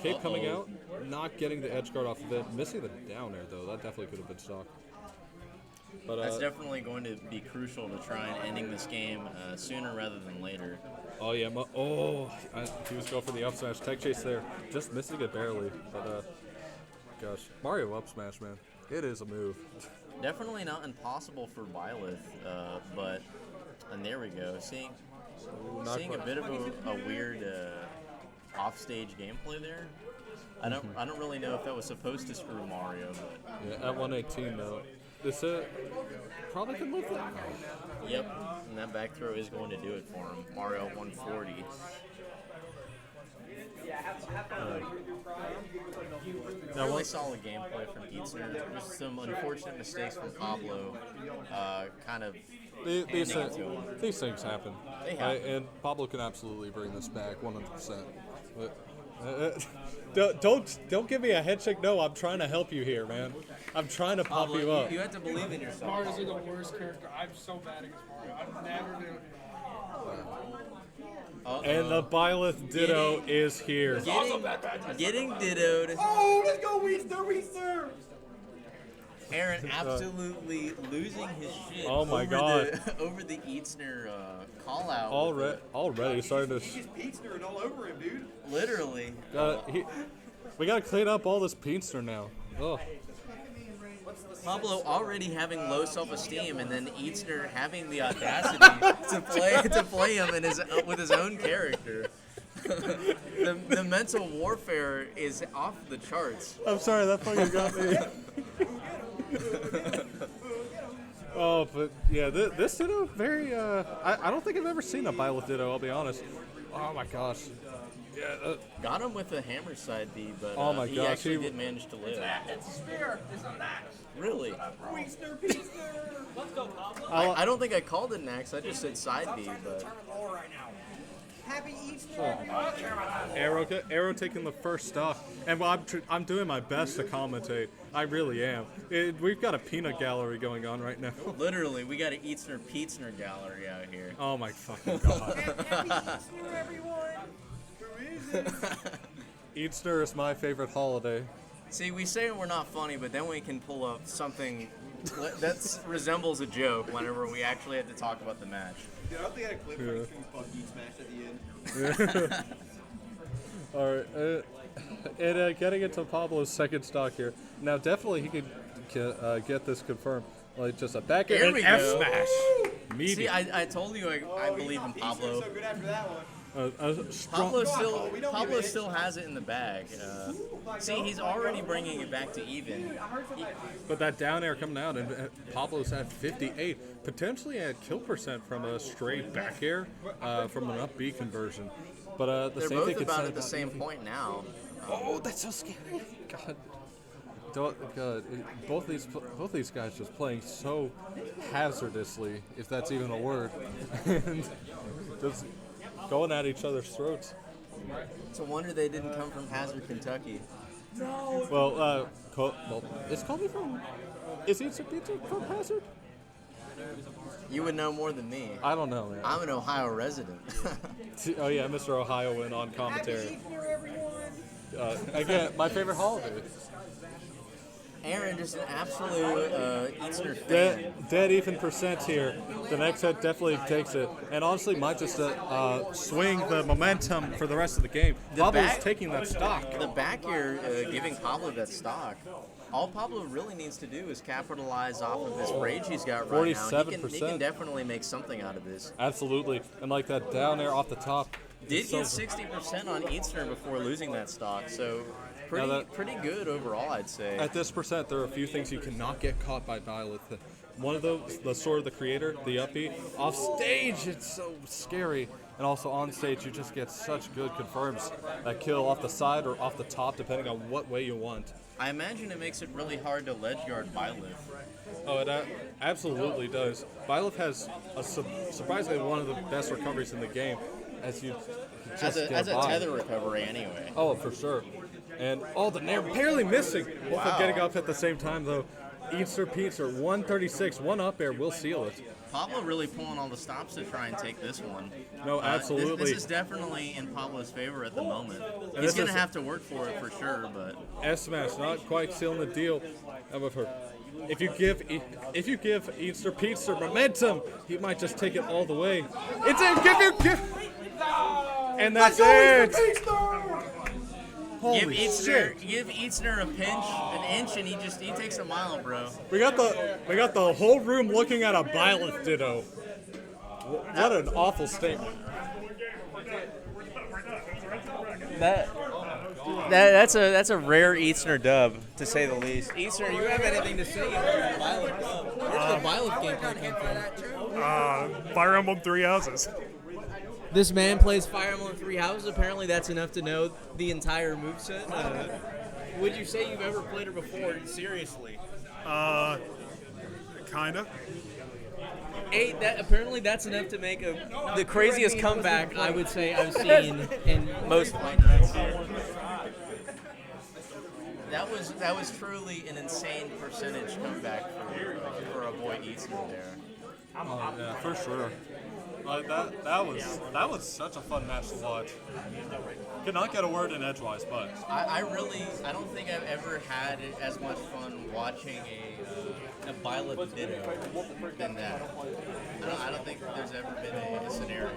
Cape coming out, not getting the edge guard off of it, missing the down air though. That definitely could have been stock. But,
That's definitely going to be crucial to try and ending this game sooner rather than later.
Oh yeah, he was going for the up smash. Tech chase there, just missing it barely. But gosh, Mario up smash, man, it is a move.
Definitely not impossible for Byleth, but and there we go. Seeing a bit of a weird offstage gameplay there. I don't really know if that was supposed to screw Mario, but
Yeah, at 118 though. This probably can live that.
yep, and that back throw is going to do it for him. Mario 140. Really solid gameplay from Eatsner. Just some unfortunate mistakes from Pablo. Kind of
These
handing it to him.
things happen.
They happen.
And Pablo can absolutely bring this back 100%. But
Don't give me a head shake. No, I'm trying to help you here, man. I'm trying to pop you up.
You have to believe in yourself.
Mars are the worst character. I'm so bad against Mario. I'm never doing it.
And the Byleth Ditto is here.
Getting dittoed.
Oh, let's go, Weezer!
Aaron absolutely losing his shit.
Oh my
over
God.
Over the Eatsner call out.
Already starting to.
He's just Pete'snering all over him, dude.
Literally.
We gotta clean up all this Pete'ster now. Oh.
Pablo already having low self-esteem, and then Eatsner having the audacity to play him with his own character. the mental warfare is off the charts.
I'm sorry, that fucking got me. Oh, but yeah, this Ditto very. I don't think I've ever seen a Byleth Ditto. I'll be honest. Oh my gosh. Yeah.
Got him with a hammer side B, but
Oh my
he
gosh,
actually
he-
did manage to live.
It's a spear. It's an axe.
Really?
Weezer, Pete'ster. Let's go, Pablo.
I don't think I called it an axe. I just said side B, but
All right now. Happy Easter, everyone.
Arrow taking the first stock, and I'm doing my best to commentate. I really am. We've got a peanut gallery going on right now.
literally, we got an Eatsner Peatsner gallery out here.
Oh my fucking god.
Happy Easter, everyone. Who is it?
Easter is my favorite holiday.
See, we say we're not funny, but then we can pull up something that resembles a joke whenever we actually have to talk about the match.
Dude, I don't think I had a clip where Fuck You smash at the end.
All right, and getting into Pablo's second stock here. Now, definitely he could get this confirmed. Like just a back
There
and
we
F
go.
smash.
See,
Meaty.
I told you I believe in Pablo.
So good after that one.
Strong.
Pablo still has it in the bag. See, he's already bringing it back to even.
But that down air coming out, and Pablo's at 58, potentially at kill percent from a straight back air from an up B conversion. But the
They're
same
both
thing could
about
say
at the
about
same
Eevee.
point now.
Oh, that's so scary. God. God, both these guys just playing so hazardously, if that's even a word, and just going at each other's throats.
It's a wonder they didn't come from Hazard, Kentucky.
Well, is Colby from? Is he from Hazard?
You would know more than me.
I don't know, man.
I'm an Ohio resident.
Oh yeah, Mr. Ohioan on commentary.
Easter, everyone.
Again, my favorite holiday.
Aaron, just an absolute Easter fan.
Dead even percent here. The next hit definitely takes it, and honestly might just swing the momentum for the rest of the game. Pablo's taking that stock.
The back here giving Pablo that stock. All Pablo really needs to do is capitalize off of this rage he's got right now. He
47%.
can definitely make something out of this.
Absolutely, and like that down air off the top.
Did get 60% on Easter before losing that stock, so pretty good overall, I'd say.
At this percent, there are a few things you cannot get caught by Byleth. One of those, the Sword of the Creator, the uppy. Off stage, it's so scary. And also on stage, you just get such good confirms. That kill off the side or off the top, depending on what way you want.
I imagine it makes it really hard to ledge guard Byleth.
Oh, it absolutely does. Byleth has surprisingly one of the best recoveries in the game. As a
tether recovery anyway.
Oh, for sure. And the nair barely missing. Both are getting up at the same time though. Easter Pete'ster 136, one up air will seal it.
Pablo really pulling all the stops to try and take this one.
No, absolutely.
This is definitely in Pablo's favor at the moment. He's going to have to work for it for sure, but
S-Smash not quite sealing the deal. However, if you give Easter Pete'ster momentum, he might just take it all the way. It's in. And that's it. Holy shit!
Give Eatsner a pinch, an inch, and he takes a mile, bro.
We got the whole room looking at a Byleth Ditto. What an awful statement.
That's a rare Eatsner dub, to say the least. Eatsner, you have anything to say about the Byleth dub? Where's the Byleth gameplay come from?
Fire Emblem Three Houses.
This man plays Fire Emblem Three Houses. Apparently, that's enough to know the entire moveset. Would you say you've ever played her before? Seriously?
Kinda.
Apparently, that's enough to make the craziest comeback I would say I've seen in most fight nights here. that was truly an insane percentage comeback for a boy Easter there.
Oh, yeah, for sure. Like that was such a fun match to watch. Could not get a word in edgewise, but
I don't think I've ever had as much fun watching a Byleth Ditto than that. I don't think there's ever been a scenario.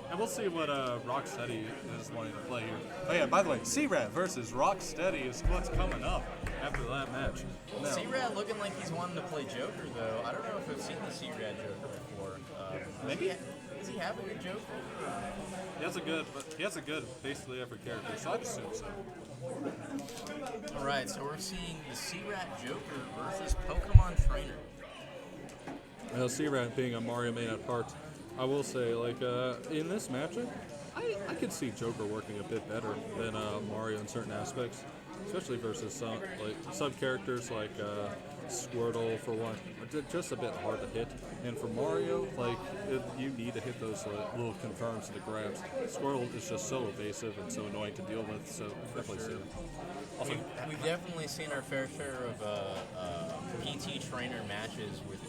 and we'll see what Rocksteady is wanting to play here. Oh yeah, by the way, C-Rat versus Rocksteady is what's coming up after that match. Now,
C-Rad looking like he's wanting to play Joker, though. I don't know if I've seen the C-Rad Joker before.
Maybe.
Does he have a good Joker?
he has a good basically every character, so I'd assume so.
Alright, so we're seeing the C-Rat Joker versus Pokemon Trainer.
C-Rat being a Mario main at heart, I will say, like, in this matchup, I could see Joker working a bit better than Mario in certain aspects, especially versus some like sub-characters like Squirtle, for one, are just a bit hard to hit. And for Mario, like, you need to hit those little confirms and the grabs. Squirtle is just so evasive and so annoying to deal with, so definitely see it. Also,
We've definitely seen our fair share of PT trainer matches with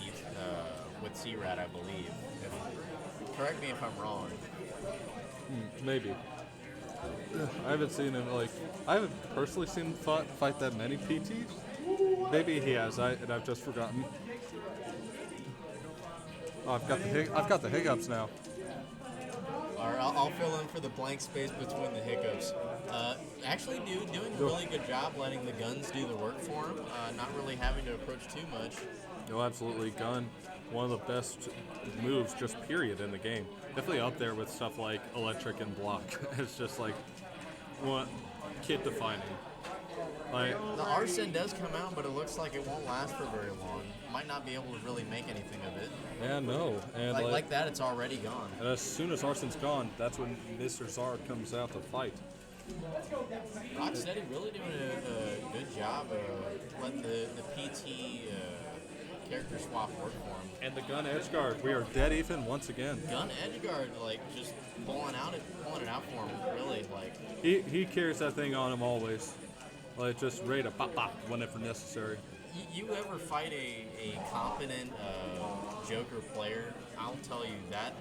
C-Rat, I believe. Correct me if I'm wrong.
maybe. I haven't seen him, like, I haven't personally seen him fight that many PTs. Maybe he has, and I've just forgotten. Oh, I've got the hiccups now.
Or I'll fill in for the blank space between the hiccups. Actually, doing a really good job letting the guns do the work for him, not really having to approach too much.
No, absolutely. Gun, one of the best moves, just period, in the game. Definitely up there with stuff like electric and block. It's just like, what, kid defining. Like,
The Arsene does come out, but it looks like it won't last for very long. Might not be able to really make anything of it.
yeah, no. And
Like that, it's already gone.
and as soon as Arsene's gone, that's when Mr. Zard comes out to fight.
Rocksteady really doing a good job letting the PT character swap work for him.
And the gun edge guard, we are dead even once again.
Gun Edgeguard, like, just pulling it out for him, really, like.
He carries that thing on him always. Like, just ready to pop whenever necessary.
You ever fight a competent Joker player, I'll tell you that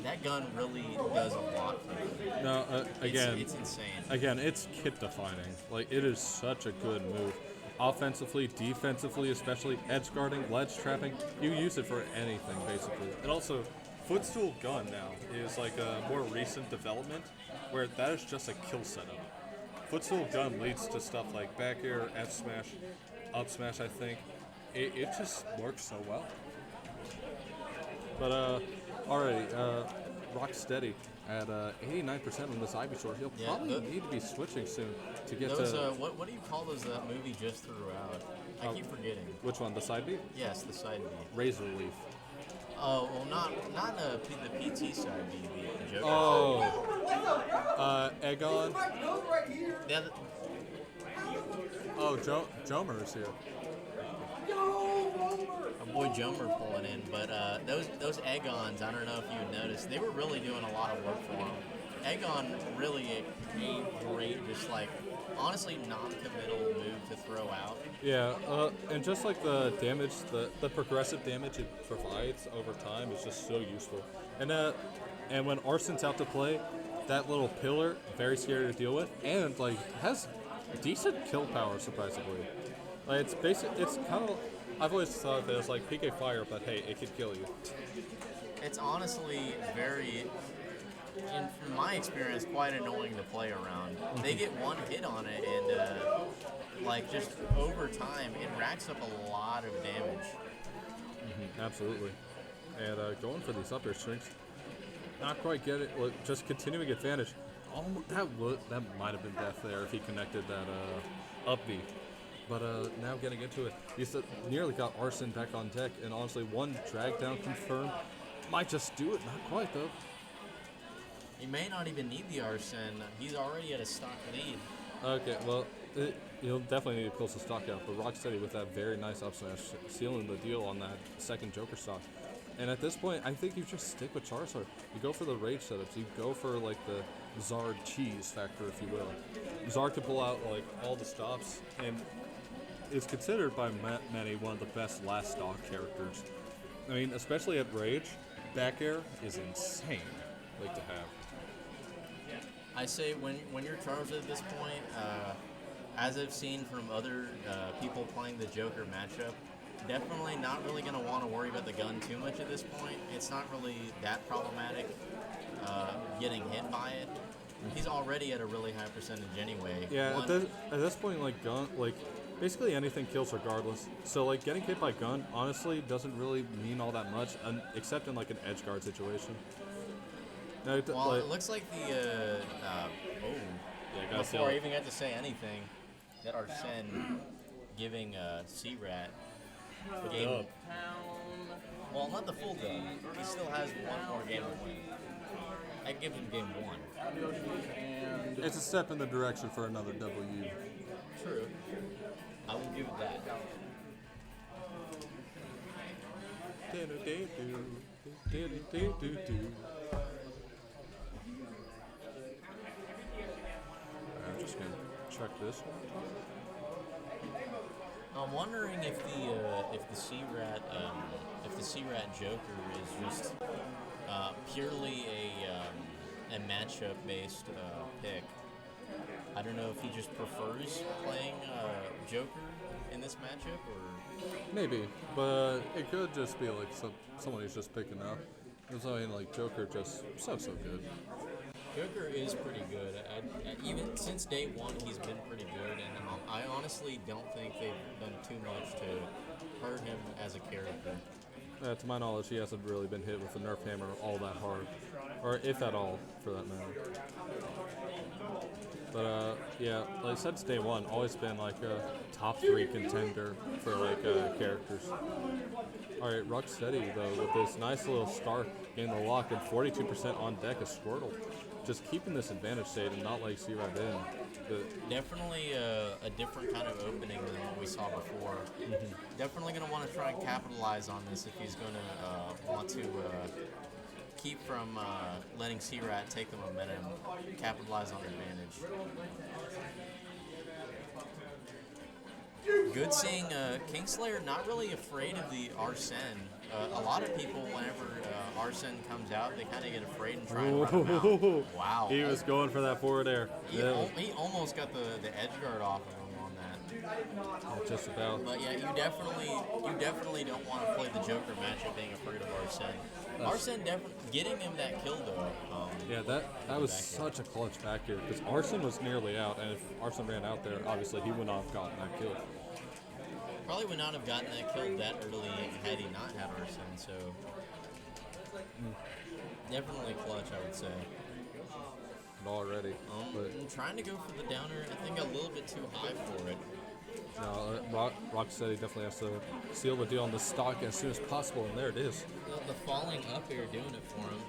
that gun really does a lot for you.
No, again,
It's insane.
Again, it's kit defining. Like, it is such a good move. Offensively, defensively, especially edge guarding, ledge trapping, you use it for anything basically. And also, footstool gun now is like a more recent development where that is just a kill setup. Footstool gun leads to stuff like back air, F smash, up smash, I think. It just works so well. But alrighty, Rocksteady at 89% on this Ivysaur. He'll
Yeah,
probably
the-
need to be switching soon to get
Those,
to
what do you call those that movie just threw out? I keep forgetting.
which one? The side beat?
Yes, the side B.
Razor Leaf.
Oh, well, not the PT side B, the Joker
Oh, Egon.
side. Yeah,
Oh, Jomer is here.
our boy Jomer pulling in, but those Egons, I don't know if you noticed, they were really doing a lot of work for him. Egon really a great, just like, honestly non-committal move to throw out.
Yeah, and just like the damage, the progressive damage it provides over time is just so useful. And when Arsene's out to play, that little pillar, very scary to deal with, and like has decent kill power surprisingly. Like it's kind of, I've always thought that it's like PK Fire, but hey, it could kill you.
It's honestly very, in my experience, quite annoying to play around. They get one hit on it, and like just over time, it racks up a lot of damage.
Absolutely. And going for these up air strings, not quite get it. Look, just continuing advantage. That might have been death there if he connected that up B. But now getting into it, he's nearly got Arsene back on deck, and honestly, one drag down confirmed might just do it. Not quite though.
He may not even need the Arsene. He's already at a stock lead.
Okay, well, you'll definitely need to close the stock out. But Rocksteady with that very nice up smash, sealing the deal on that second Joker stock. And at this point, I think you just stick with Charizard. You go for the rage setups. You go for like the Zard cheese factor, if you will. Zard can pull out like all the stops, and is considered by many one of the best last stock characters. I mean, especially at rage, back air is insane, like to have.
I say when you're Charizard at this point, as I've seen from other people playing the Joker matchup, definitely not really going to want to worry about the gun too much at this point. It's not really that problematic getting hit by it. He's already at a really high percentage anyway.
Yeah, at this point, like gun, like basically anything kills regardless. So like getting hit by gun, honestly, doesn't really mean all that much, except in like an edge guard situation. Now,
Well,
like,
it looks like the
yeah,
before I even got to say anything, that Arsene giving C-Rat game. Well, not the full game. He still has one more game to win. I give him game 1.
it's a step in the direction for another W.
True. I will give it that.
I'm just gonna check this one.
I'm wondering if the C-Rat Joker is just purely a matchup based pick. I don't know if he just prefers playing Joker in this matchup, or
Maybe, but it could just be like someone who's just picking up. Because I mean, like Joker just so good.
Joker is pretty good. Even since day one, he's been pretty good, and I honestly don't think they've done too much to hurt him as a character.
To my knowledge, he hasn't really been hit with a Nerf hammer all that hard, or if at all, for that matter. But yeah, like since day one, always been like a top 3 contender for like characters. All right, Rocksteady though with this nice little start in the lock and 42% on deck is Squirtle, just keeping this advantage state and not like C-Rat in.
Definitely a different kind of opening than what we saw before. Definitely going to want to try and capitalize on this if he's going to want to keep from letting C-Rat take the momentum, capitalize on the advantage. Good seeing Kingslayer not really afraid of the Arsene. A lot of people, whenever Arsene comes out, they kind of get afraid and try and run him out. Wow.
He was going for that forward air.
He almost got the edge guard off of him on that.
Just about.
But yeah, you definitely don't want to play the Joker matchup being afraid of Arsene. Arsene getting him that kill though.
Yeah, that was such a clutch back here because Arsene was nearly out, and if Arsene ran out there, obviously he would not have gotten that kill.
Probably would not have gotten that kill that early had he not had Arsene. So definitely clutch, I would say.
Already.
I'm trying to go for the downer. I think a little bit too high for it.
No, Rocksteady definitely has to seal the deal on the stock as soon as possible, and there it is.
The falling up here doing it for him.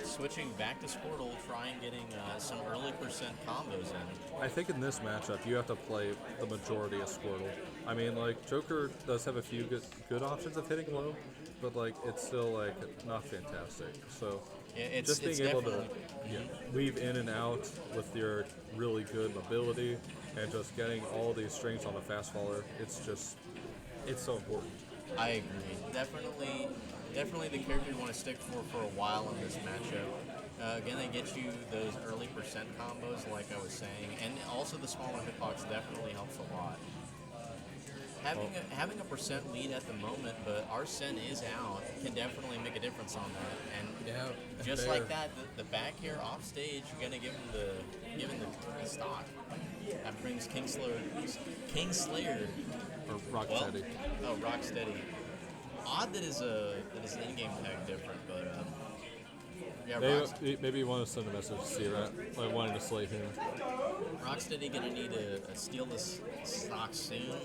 Switching back to Squirtle, trying getting some early percent combos in.
I think in this matchup, you have to play the majority of Squirtle. I mean, like, Joker does have a few good options of hitting low, but, like, it's still, like, not fantastic. So,
It's
just being able to
definitely-
weave in and out with your really good mobility and just getting all these strings on a fast faller, it's so important.
I agree. Definitely the character you want to stick for a while in this matchup. Gonna get you those early percent combos, like I was saying, and also the smaller hitbox definitely helps a lot. Having a percent lead at the moment, but Arsene is out, can definitely make a difference on that. And just like that, the back here off stage, you're gonna give him the stock. That brings Kingslayer
Or Rocksteady.
Rocksteady. Odd that his in-game tag different, but yeah,
Maybe you want to send a message to C-Rat, like wanting to slay him.
Rocksteady gonna need to steal this stock soon,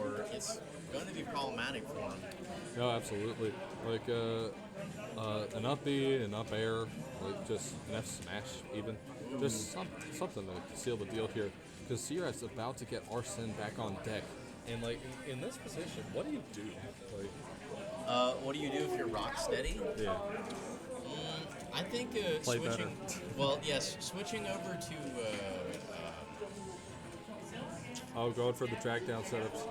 or it's going to be problematic for him.
No, absolutely. Like an up B, an up air, like just an F smash even. Just something to seal the deal here. Because C-Rat's about to get Arsene back on deck. And like in this position, what do you do? Like
What do you do if you're rock steady?
Yeah.
I think
Play better.
switching. Well, yes, switching over to.
Oh, going for the drag down setups.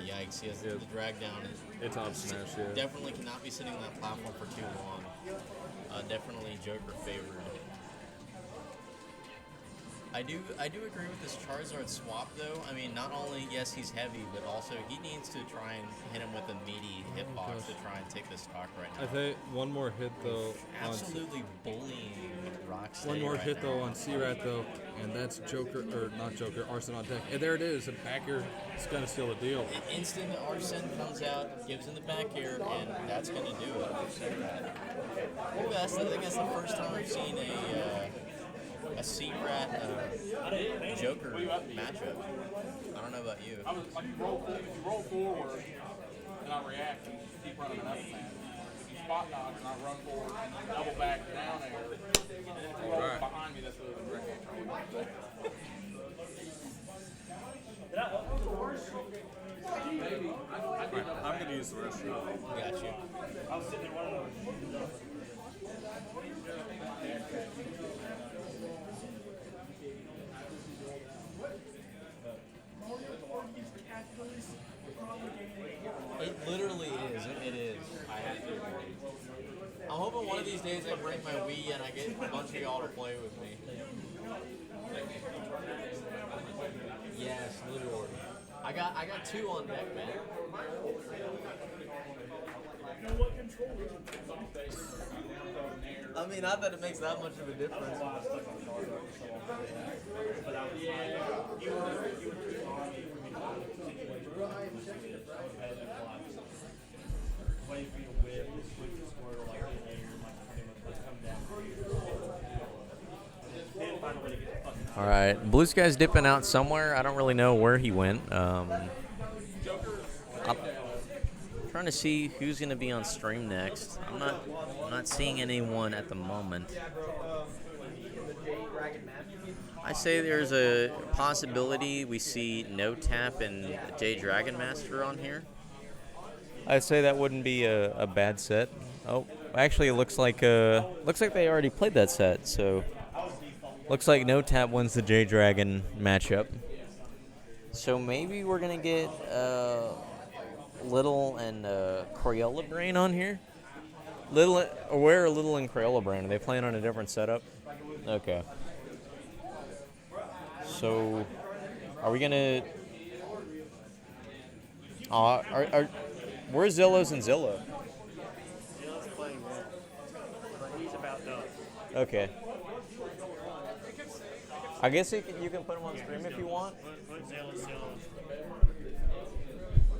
Yikes! Yes,
Yeah.
the drag down is.
It's up smash, yeah.
Definitely cannot be sitting on that platform for too long. Definitely Joker favored. I do agree with this Charizard swap though. I mean, not only yes he's heavy, but also he needs to try and hit him with a meaty hitbox to try and take the stock right
I
now.
think one more hit though.
Absolutely bullying Rocksteady.
One more
right
hit
now.
though on C-Rat though, and that's Joker, or not Joker, Arson on deck. And there it is, and back air is going to seal the deal.
Instant Arsene comes out, gives him the back air, and that's going to do it. Ooh, I think that's the first time I've seen a C-Rat Joker matchup. I don't know about you.
I was like, if you roll forward and I react and keep running an up smash. If you spot dodge and I run forward and then double back down air, and then if you roll behind me, that's really the direct answer.
I'm going to use the rest of it.
Got you. It literally is. It is. I have to agree. I'm hoping one of these days I break my Wii and I get a bunch of y'all to play with me. Yes, literally. I got two on deck, man. I mean, not that it makes that much of a difference. All right, Blue Sky's dipping out somewhere. I don't really know where he went. I'm trying to see who's going to be on stream next. I'm not seeing anyone at the moment. I say there's a possibility we see No Tap and Jay Dragon Master on here. I'd say that wouldn't be a bad set. Oh, actually, it looks like they already played that set. So looks like No Tap wins the Jay Dragon matchup. So maybe we're gonna get Little and Crayola Brain on here. Where are Little and Crayola Brain? Are they playing on a different setup? Okay. So, are we gonna? Where's Zillows and Zillow?
Zillow's playing well, but he's about done.
Okay. I guess you can put him on stream if you want.
Put Zillow.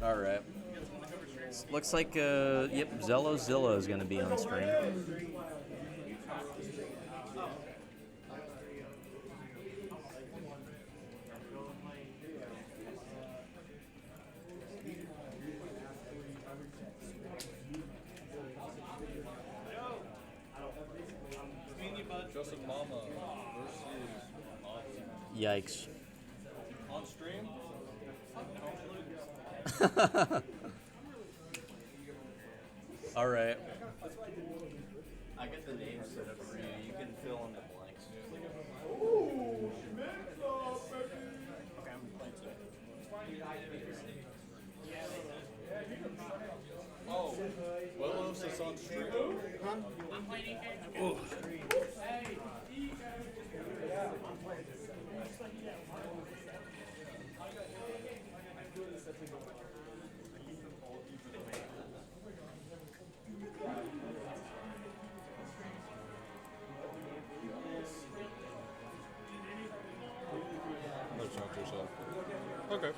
All right. Looks like yep, Zillow is gonna be on stream.
Joseph Mama versus
Yikes.
on stream.
All right. I got the names set up for you. You can fill in the blanks.
Oh, what else is on stream?
No chunk yourself. Okay.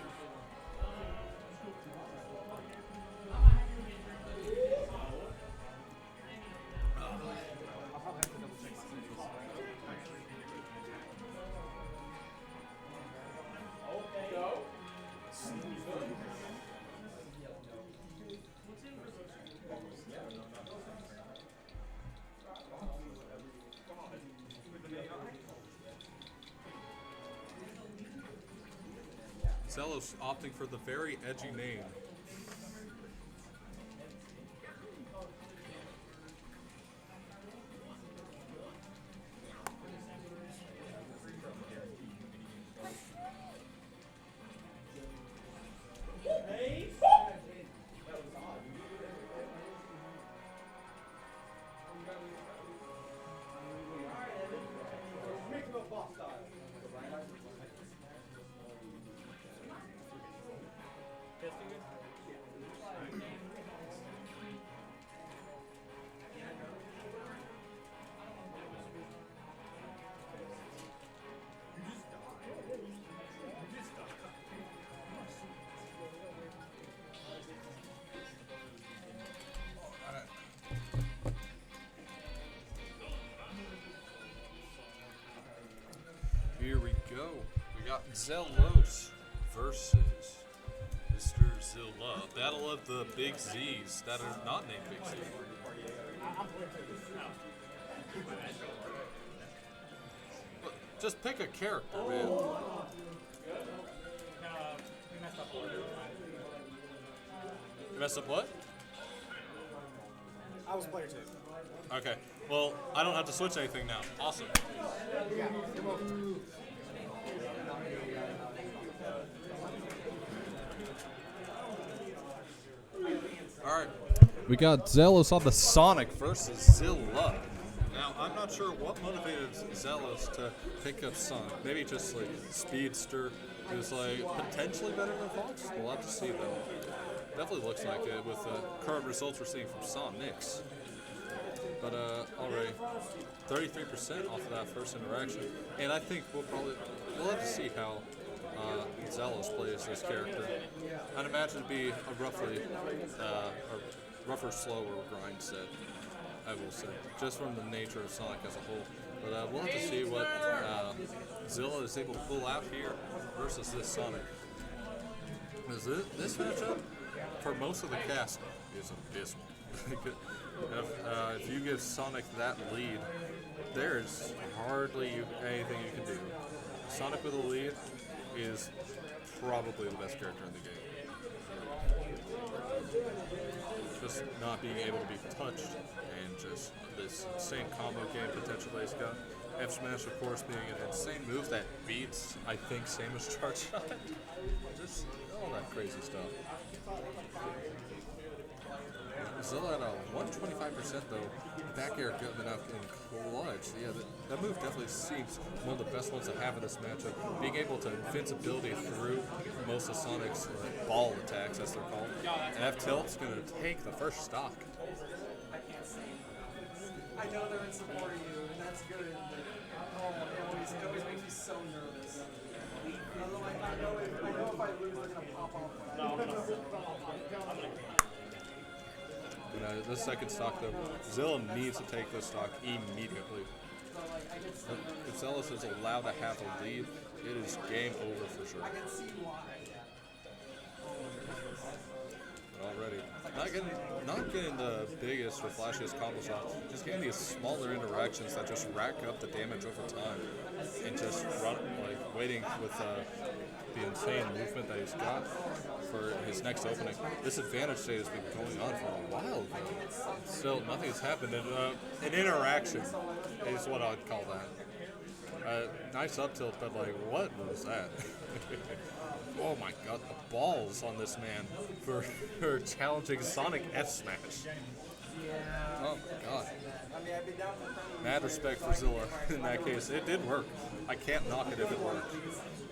Zelos opting for the very edgy name. here we go. We got Zelos versus Mr. Zilla. Battle of the Big Z's that are not named Big Z. Just pick a character, man. You messed up what?
I was player 2.
Okay. Well, I don't have to switch anything now. Awesome. Alright. We got Zelos on the Sonic versus Zilla. Now, I'm not sure what motivated Zelos to pick up Sonic. Maybe just like Speedster, who's like potentially better than Fox. We'll have to see though. Definitely looks like it with the current results we're seeing from Sonics. But already 33% off of that first interaction, and I think we'll have to see how Zelos plays this character. I'd imagine it'd be a rougher, slower grind set. I will say, just from the nature of Sonic as a whole. But we'll have to see what Zilla is able to pull out here versus this Sonic. Because this matchup, for most of the cast, is abysmal. If you give Sonic that lead, there's hardly anything you can do. Sonic with a lead is probably the best character in the game. Just not being able to be touched, and just this insane combo game potential that he's got. F Smash, of course, being an insane move that beats, I think, Samus Charge Shot. Just all that crazy stuff. Zilla at a 125% though. Back air coming out in clutch. Yeah, that move definitely seems one of the best ones to have in this matchup. Being able to invincibility through most of Sonic's ball attacks, as they're called. And F Tilt's going to take the first stock.
I know they're in support of you, and that's good. Oh, it always makes me so nervous. Otherwise, I know if I lose, they're going to pop off.
The second stock, though, Zilla needs to take this stock immediately. If Zelos is allowed to have a lead, it is game over for sure. But already, not getting the biggest or flashiest combos off, just getting these smaller interactions that just rack up the damage over time, and just run waiting with the insane movement that he's got for his next opening. This advantage state has been going on for a while, though. Still, nothing has happened. And, an interaction is what I'd call that. Nice up tilt, but what was that? Oh my god, the balls on this man for challenging Sonic F Smash. Oh my god. Mad respect for Zilla in that case. It did work. I can't knock it if it worked.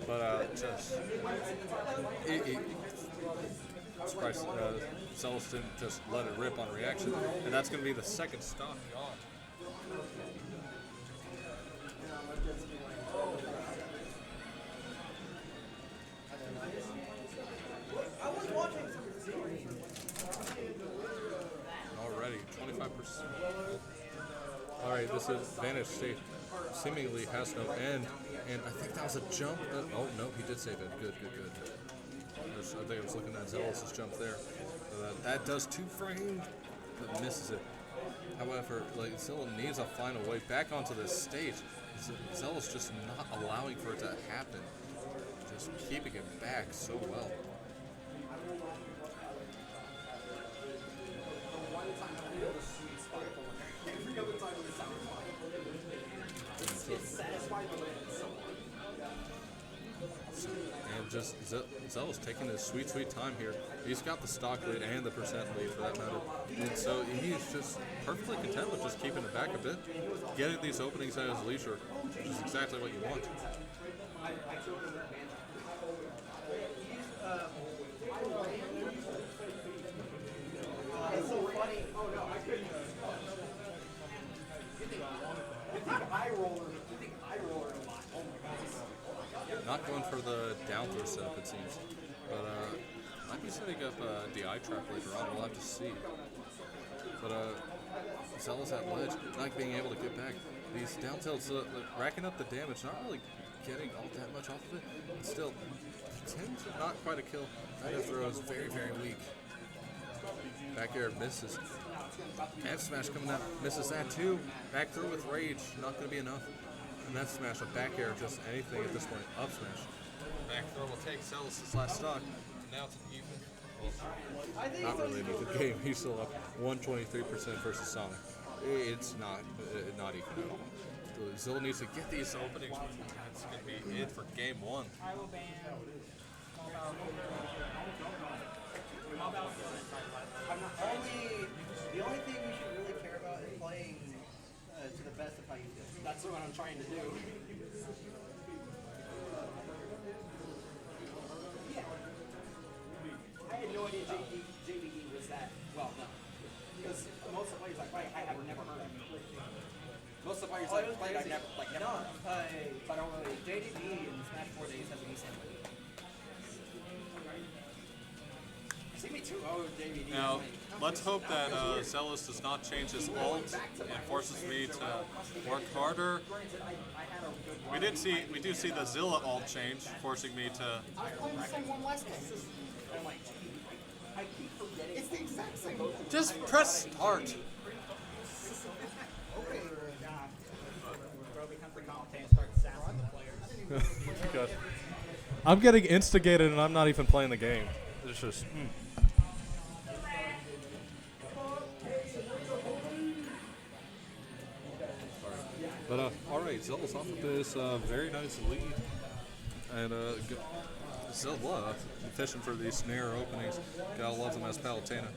But surprised Zelos didn't just let it rip on reaction. And that's going to be the second stock gone. Already, 25%. Alright, this advantage state seemingly has no end. And I think that was a jump. Oh, no, he did save it. Good. I think I was looking at Zelos' jump there. That does 2 frames, but misses it. However, Zilla needs to find a way back onto this stage. Zelos just not allowing for it to happen. Just keeping it back so well. And just Zelos taking his sweet time here. He's got the stock lead and the percent lead for that matter. And so he's just perfectly content with just keeping it back a bit. Getting these openings at his leisure, which is exactly what you want.
It's so funny. Oh no, I couldn't. You think eye roller a lot. Oh my god.
Not going for the down throw setup, it seems. But might be setting up a DI trap later on. We'll have to see. But Zella's at ledge, not being able to get back. These down tilts racking up the damage, not really
getting all that much off of it. But still, 10 to not quite a kill. That F throw is very, very weak. Back air misses. F smash coming out, misses that too. Back throw with rage, not going to be enough. And that smash, a back air, just anything at this point. Up smash. Back throw will take Zealous' last stock. Now it's an even. Well, not really an even game. He's still up 123% versus Sonic. It's not even at all. Zilla needs to get these openings. That's going to be it for game 1.
The only thing we should really care about is playing to the best of how you feel. That's what I'm trying to do. Yeah. I had no idea JVD was that well known. Because most of the players I play, I have never heard of. Most of the players I played, I've never heard of. So I don't really. JDB in Smash 4 days has a decent lead. See me too. Oh, JVD.
Now, let's hope that Zealous does not change his ult and forces me to work harder. We do see the Zilla ult change, forcing me to.
I was playing the same one last game. I'm like, I keep forgetting. It's the exact same.
Just press start.
Okay.
Bro becomes the commentator and starts sassing the players.
I'm getting instigated and I'm not even playing the game. It's just. But alright, Zilla's off of this very nice lead. And Zilla, efficient for these snare openings. Gotta love them as Palutena.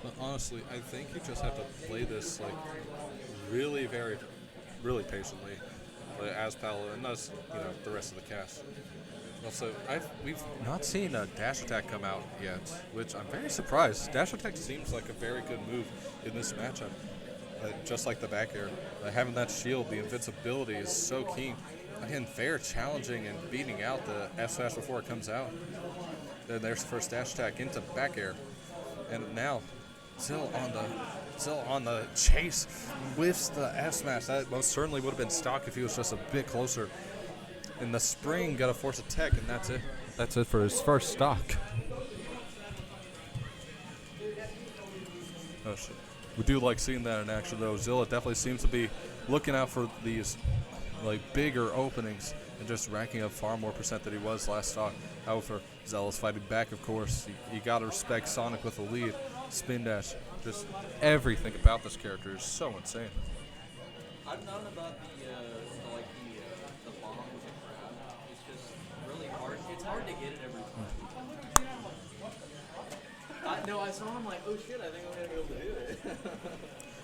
But honestly, I think you just have to play this like really patiently, as Palo and as the rest of the cast. Also, we've not seen a dash attack come out yet, which I'm very surprised. Dash attack seems like a very good move in this matchup, just like the back air. Having that shield, the invincibility is so key. Again, fair, challenging, and beating out the F smash before it comes out. Then there's the first dash attack into back air, and now Zill on the chase, whiffs the F smash. That most certainly would have been stock if he was just a bit closer. In the spring, got to force a tech, and that's it. That's it for his first stock. Oh shit. We do like seeing that in action, though. Zilla definitely seems to be looking out for these bigger openings and just racking up far more percent than he was last stock. However, Zella's fighting back, of course. You got to respect Sonic with the lead. Spin dash, just everything about this character is so insane.
I've known about the bomb with the crowd. It's just really hard. It's hard to get it every time. No, I saw him like, oh shit, I think I'm gonna be able to do it.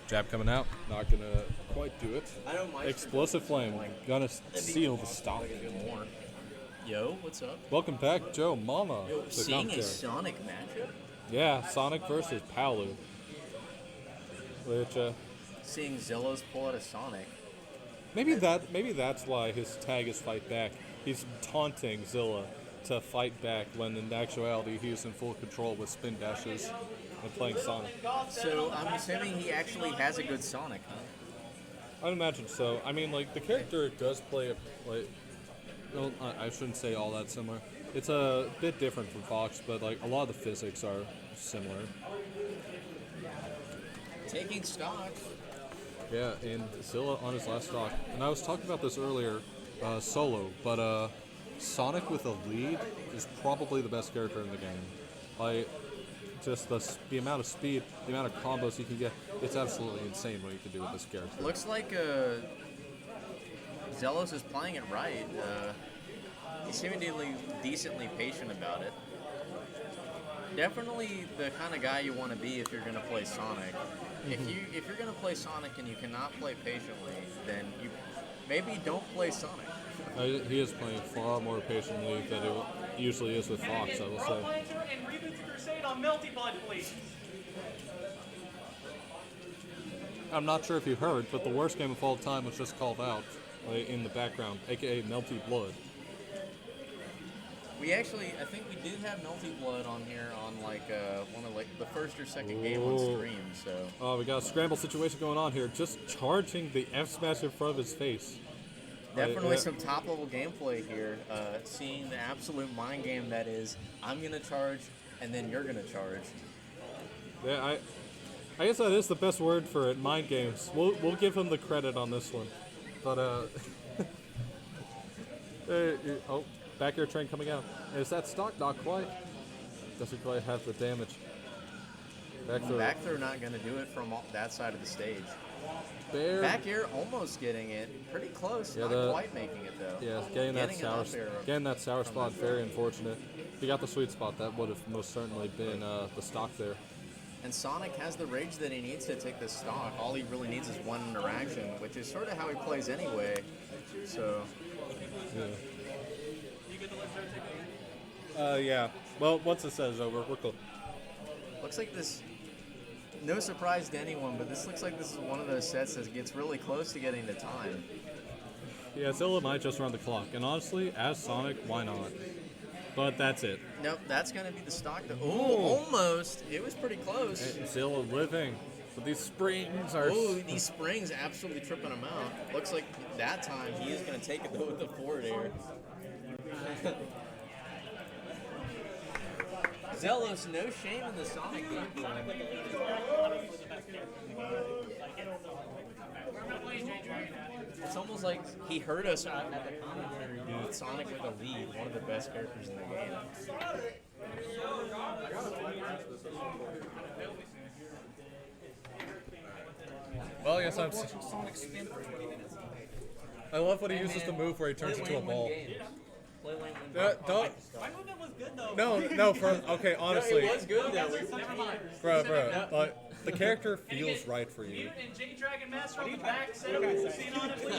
Jab coming out, not gonna quite do it.
I know my
Explosive flame, gonna seal the stop.
more. Yo, what's up?
Welcome back, Joe Mama.
Yo,
to
seeing a
commentary.
Sonic matchup?
Yeah, Sonic versus Palu. Which
Seeing Zillows pull out a Sonic.
maybe that's why his tag is fight back. He's taunting Zilla to fight back when in actuality he's in full control with spin dashes and playing Sonic.
So I'm assuming he actually has a good Sonic, huh?
I'd imagine so. I mean, the character does play no, I shouldn't say all that similar. It's a bit different from Fox, but a lot of the physics are similar.
Taking stock.
Yeah, and Zilla on his last stock. And I was talking about this earlier, solo, but Sonic with a lead is probably the best character in the game. Just the amount of speed, the amount of combos he can get, it's absolutely insane what he can do with this character.
Looks like Zelos is playing it right. He's seemingly decently patient about it. Definitely the kind of guy you want to be if you're going to play Sonic. If you're going to play Sonic and you cannot play patiently, then you maybe don't play Sonic.
He is playing far more patiently than it usually is with Fox, I will say.
And reboot the Crusade on Melty Blood, please.
I'm not sure if you heard, but the worst game of all time was just called out in the background, aka Melty Blood.
We actually, I think we do have Melty Blood on here on one of the first or second game on stream. So.
Oh, we got a scramble situation going on here. Just charging the F smash in front of his face.
Definitely
yeah.
some top-level gameplay here. Seeing the absolute mind game that is, I'm gonna charge, and then you're gonna charge.
Yeah, I guess that is the best word for it. Mind games. We'll give him the credit on this one, but oh, back air train coming out. Is that stock? Not quite. Doesn't quite have the damage. Back throw.
Back throw not gonna do it from that side of the stage.
Bear.
Back air almost getting it, pretty close.
Yeah,
Not quite making it though.
Yeah, getting that sour spot. Very unfortunate. If he got the sweet spot, that would have most certainly been the stock there.
And Sonic has the rage that he needs to take this stock. All he really needs is one interaction, which is sort of how he plays anyway. So.
Yeah. Yeah. Well, once the set is over, we're cool.
Looks like this. No surprise to anyone, but this looks like this is one of those sets that gets really close to getting the time.
Yeah, Zilla might just run the clock, and honestly, as Sonic, why not? But that's it.
Nope, that's gonna be the stock. Oh, almost. It was pretty close.
And Zilla living, but these springs are.
Oh, these springs absolutely tripping him out. Looks like that time he is gonna take it though with the forward air. Zealous, no shame in the Sonic gameplay. It's almost like he heard us at the commentary, dude. Sonic with a lead, one of the best characters in the game.
Well, yes, I love when he uses the move where he turns into a ball. Don't.
My movement was good though.
No, okay, honestly.
It was good though.
Bro, the character feels right for you.
And J-Dragon Master on the back, set up the scene on it, please.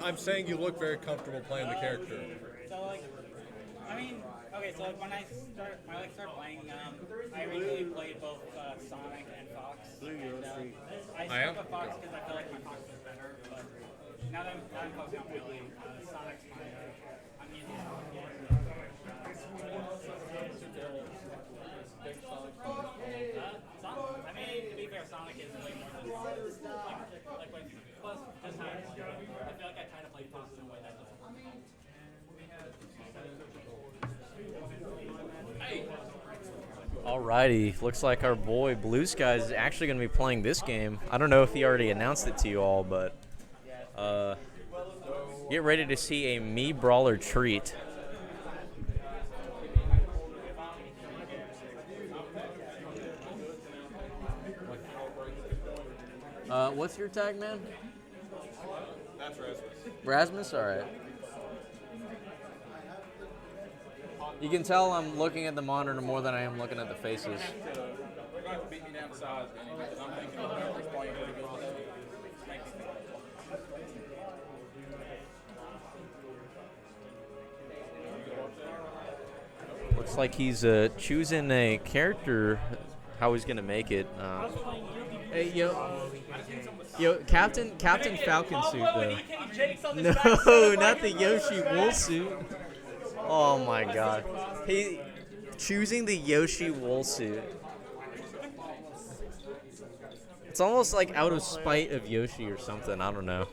I'm saying you look very comfortable playing the character.
So like, I mean, okay, so like when I started playing, I originally played both Sonic and Fox. And, I stuck with Fox because I feel like my Fox was better, but now that I'm focusing on playing Sonic's I'm using I mean, to be fair, Sonic is way more than plus just how I play. I feel like I try to play Fox in a way that doesn't work.
Alrighty, looks like our boy Blue Skies is actually going to be playing this game. I don't know if he already announced it to you all, but get ready to see a Mii Brawler treat. What's your tag, man?
That's Rasmus.
Rasmus? Alright. You can tell I'm looking at the monitor more than I am looking at the faces.
They're going to have to beat me down to size, Benny, because I'm thinking the numbers playing pretty good this week. Make me think.
Looks like he's choosing a character, how he's going to make it. Hey, yo, Captain Falcon suit, though. No, not the Yoshi wool suit. Oh my god. He choosing the Yoshi wool suit. It's almost like out of spite of Yoshi or something. I don't know.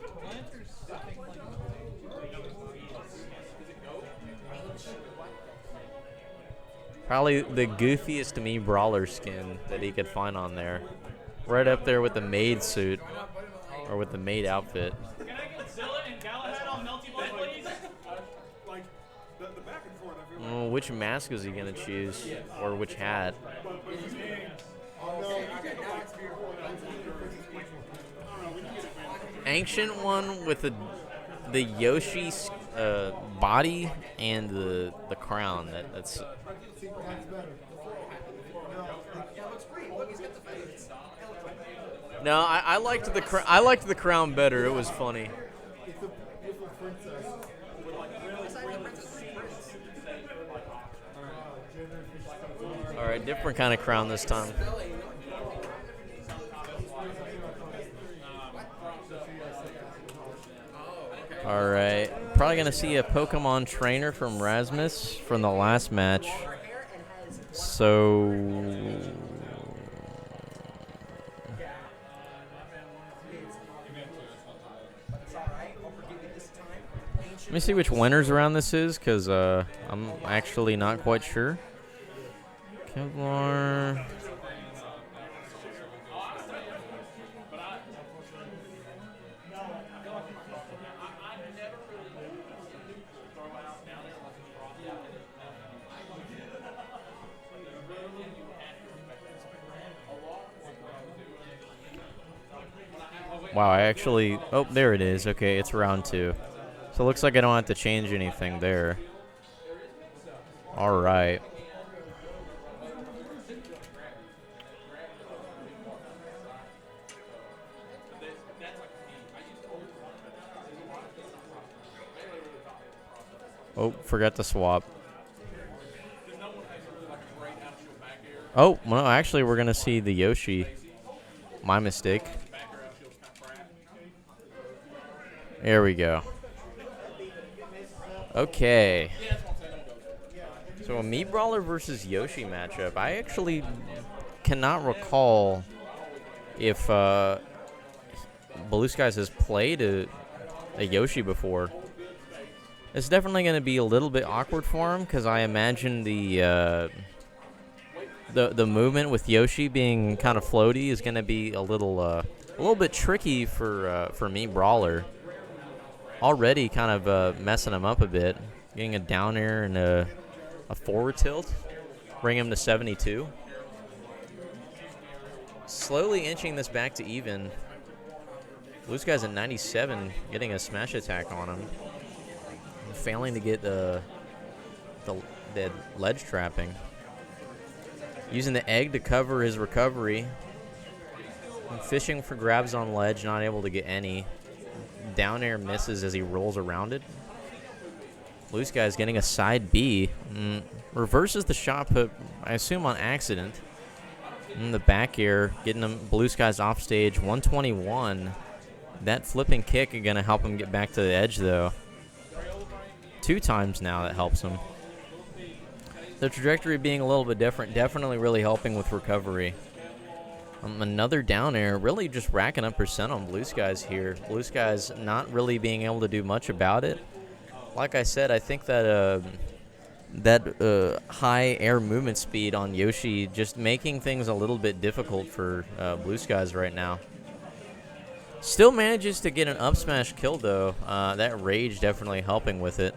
Probably the goofiest Mii Brawler skin that he could find on there. Right up there with the maid suit. Or with the maid outfit.
Can I get Zilla and Galahad on Melty Blood, please?
Oh, which mask is he going to choose? Or which hat? Ancient one with the Yoshi body and the crown. That's. No, I liked the crown better. It was funny. All right, different kind of crown this time. All right, probably gonna see a Pokemon trainer from Rasmus from the last match. So. Let me see which winners round this is, because I'm actually not quite sure. Kevlar. Wow, I actually... Oh, there it is. Okay, it's round 2. So it looks like I don't have to change anything there. All right. Oh, forgot to swap. Oh, well, actually, we're going to see the Yoshi. My mistake. There we go. Okay. So a Mii Brawler versus Yoshi matchup. I actually cannot recall if Blue Skies has played a Yoshi before. It's definitely going to be a little bit awkward for him, because I imagine the movement with Yoshi being kind of floaty is going to be a little bit tricky for Mii Brawler. Already kind of messing him up a bit, getting a down air and a forward tilt, bring him to 72. Slowly inching this back to even. Blue Skies at 97, getting a smash attack on him. Failing to get the ledge trapping. Using the egg to cover his recovery. Fishing for grabs on ledge, not able to get any. Down air misses as he rolls around it. Blue Skies getting a side B. Reverses the shot put, I assume, on accident. And the back air, getting him Blue Skies off stage, 121. That flipping kick is going to help him get back to the edge, though. 2 times now that helps him. The trajectory being a little bit different, definitely really helping with recovery. Another down air, really just racking up percent on Blue Skies here. Blue Skies not really being able to do much about it. Like I said, I think that high air movement speed on Yoshi just making things a little bit difficult for Blue Skies right now. Still manages to get an up smash kill, though. That rage definitely helping with it.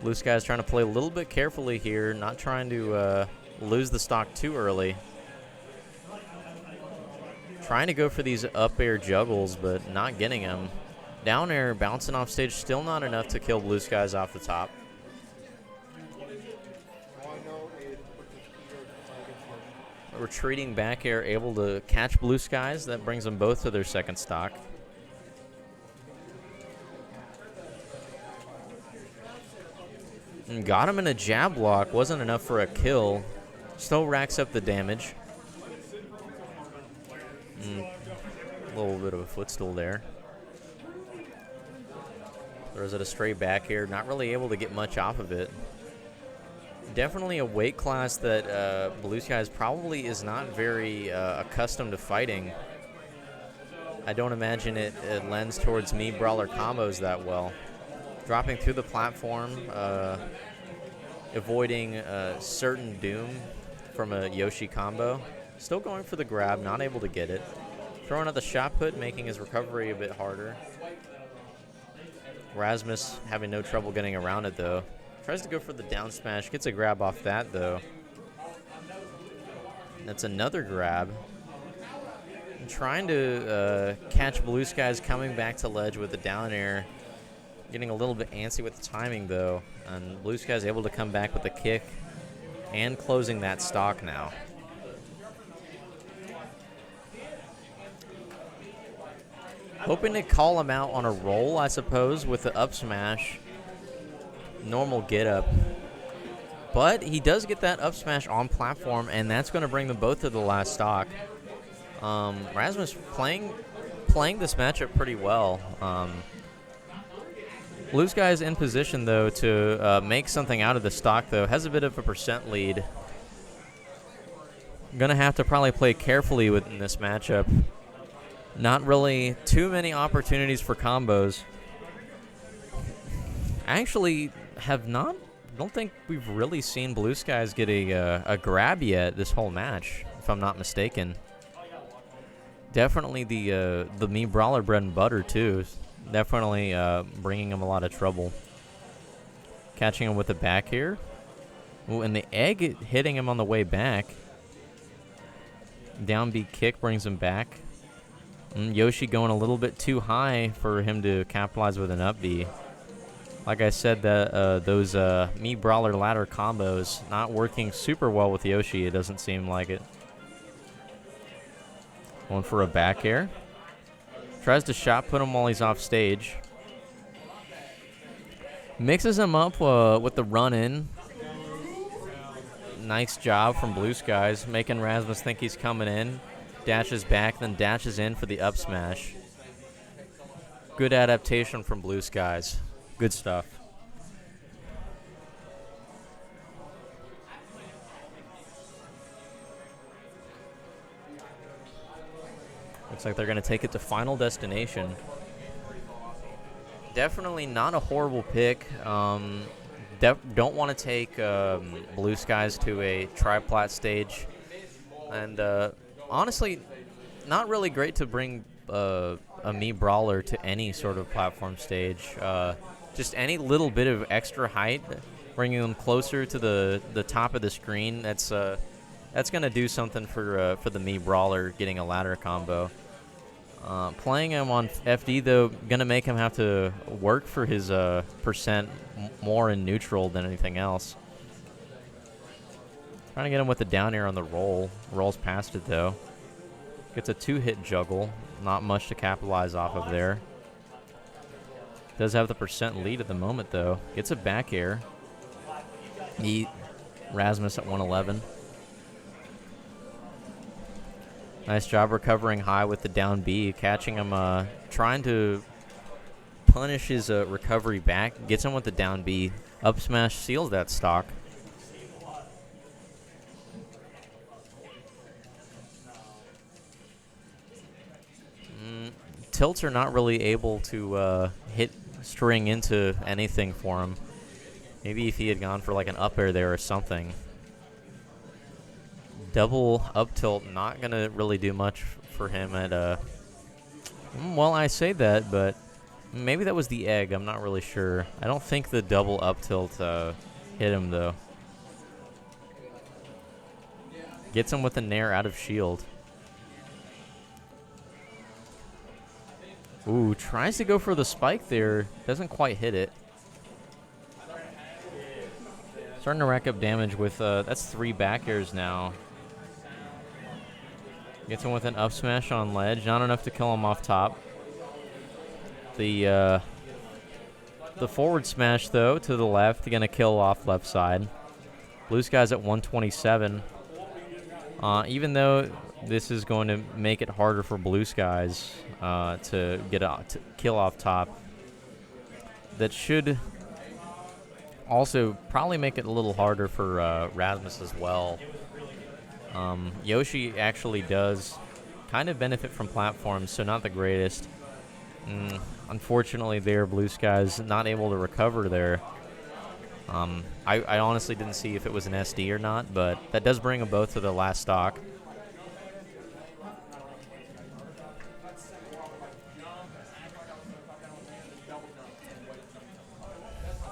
Blue Skies trying to play a little bit carefully here, not trying to lose the stock too early. Trying to go for these up air juggles, but not getting them. Down air bouncing off stage, still not enough to kill Blue Skies off the top. Retreating back air, able to catch Blue Skies. That brings them both to their second stock. And got him in a jab block. Wasn't enough for a kill. Still racks up the damage. A little bit of a footstool there. Throws it a straight back here. Not really able to get much off of it. Definitely a weight class that Blue Skies probably is not very accustomed to fighting. I don't imagine it lends towards Mii Brawler combos that well. Dropping through the platform, avoiding certain doom from a Yoshi combo. Still going for the grab, not able to get it. Throwing out the shot put, making his recovery a bit harder. Rasmus having no trouble getting around it, though. Tries to go for the down smash, gets a grab off that, though. That's another grab. And trying to catch Blue Skies coming back to ledge with the down air. Getting a little bit antsy with the timing, though. And Blue Skies able to come back with a kick and closing that stock now. Hoping to call him out on a roll, I suppose, with the up smash. Normal get up. But he does get that up smash on platform, and that's going to bring them both to the last stock. Rasmus playing this matchup pretty well. Blue Skies in position, though, to make something out of the stock, though. Has a bit of a percent lead. Going to have to probably play carefully within this matchup. Not really too many opportunities for combos. I actually don't think we've really seen Blue Skies get a grab yet this whole match, if I'm not mistaken. Definitely the Mii Brawler bread and butter too. Definitely bringing him a lot of trouble. Catching him with the back here. Ooh, and the egg hitting him on the way back. Down B kick brings him back. Yoshi going a little bit too high for him to capitalize with an up B. Like I said, those Mii Brawler ladder combos not working super well with Yoshi. It doesn't seem like it. Going for a back air. Tries to shot put him while he's off stage. Mixes him up with the run in. Nice job from Blue Skies, making Rasmus think he's coming in. Dashes back, then dashes in for the up smash. Good adaptation from Blue Skies. Good stuff. Looks like they're going to take it to Final Destination. Definitely not a horrible pick. Don't want to take Blue Skies to a tri-plat stage. And honestly, not really great to bring a Mii Brawler to any sort of platform stage. Just any little bit of extra height, bringing them closer to the top of the screen, that's going to do something for the Mii Brawler getting a ladder combo. Playing him on FD, though, going to make him have to work for his percent more in neutral than anything else. Trying to get him with the down air on the roll. Rolls past it, though. Gets a 2-hit juggle. Not much to capitalize off of there. Does have the percent lead at the moment, though. Gets a back air. Rasmus at 111. Nice job recovering high with the down B. Catching him, trying to punish his recovery back. Gets him with the down B. Up smash seals that stock. Tilts are not really able to hit string into anything for him. Maybe if he had gone for like an up air there or something. Double up tilt, not going to really do much for him at well, I say that, but maybe that was the egg. I'm not really sure. I don't think the double up tilt hit him, though. Gets him with a nair out of shield. Ooh, tries to go for the spike there. Doesn't quite hit it. Starting to rack up damage with, that's 3 back airs now. Gets him with an up smash on ledge. Not enough to kill him off top. The forward smash, though, to the left. Going to kill off left side. Blue Skies at 127. Even though this is going to make it harder for Blue Skies to kill off top, that should also probably make it a little harder for Rasmus as well. Yoshi actually does kind of benefit from platforms, so not the greatest. Unfortunately, there, Blue Skies not able to recover there. I honestly didn't see if it was an SD or not, but that does bring them both to the last stock.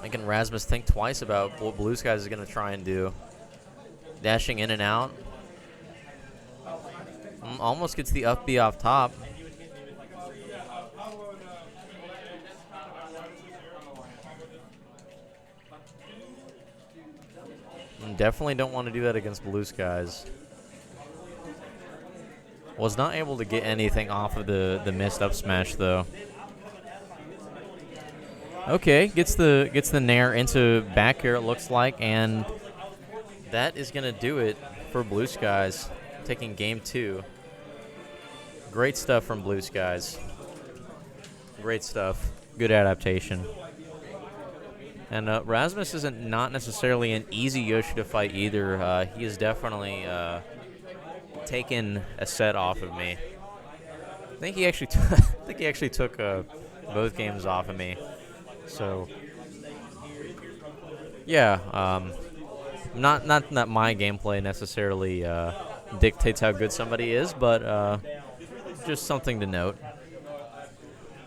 Making Rasmus think twice about what Blue Skies is going to try and do. Dashing in and out. Almost gets the up B off top. Definitely don't want to do that against Blue Skies. Was not able to get anything off of the missed up smash, though. Okay, gets the nair into back air, it looks like, and that is going to do it for Blue Skies, taking game 2. Great stuff from Blue Skies. Great stuff. Good adaptation. And Rasmus isn't not necessarily an easy Yoshi to fight either. He has definitely taken a set off of me. I think he actually, I think he actually took both games off of me. So, yeah, not that my gameplay necessarily dictates how good somebody is, but just something to note.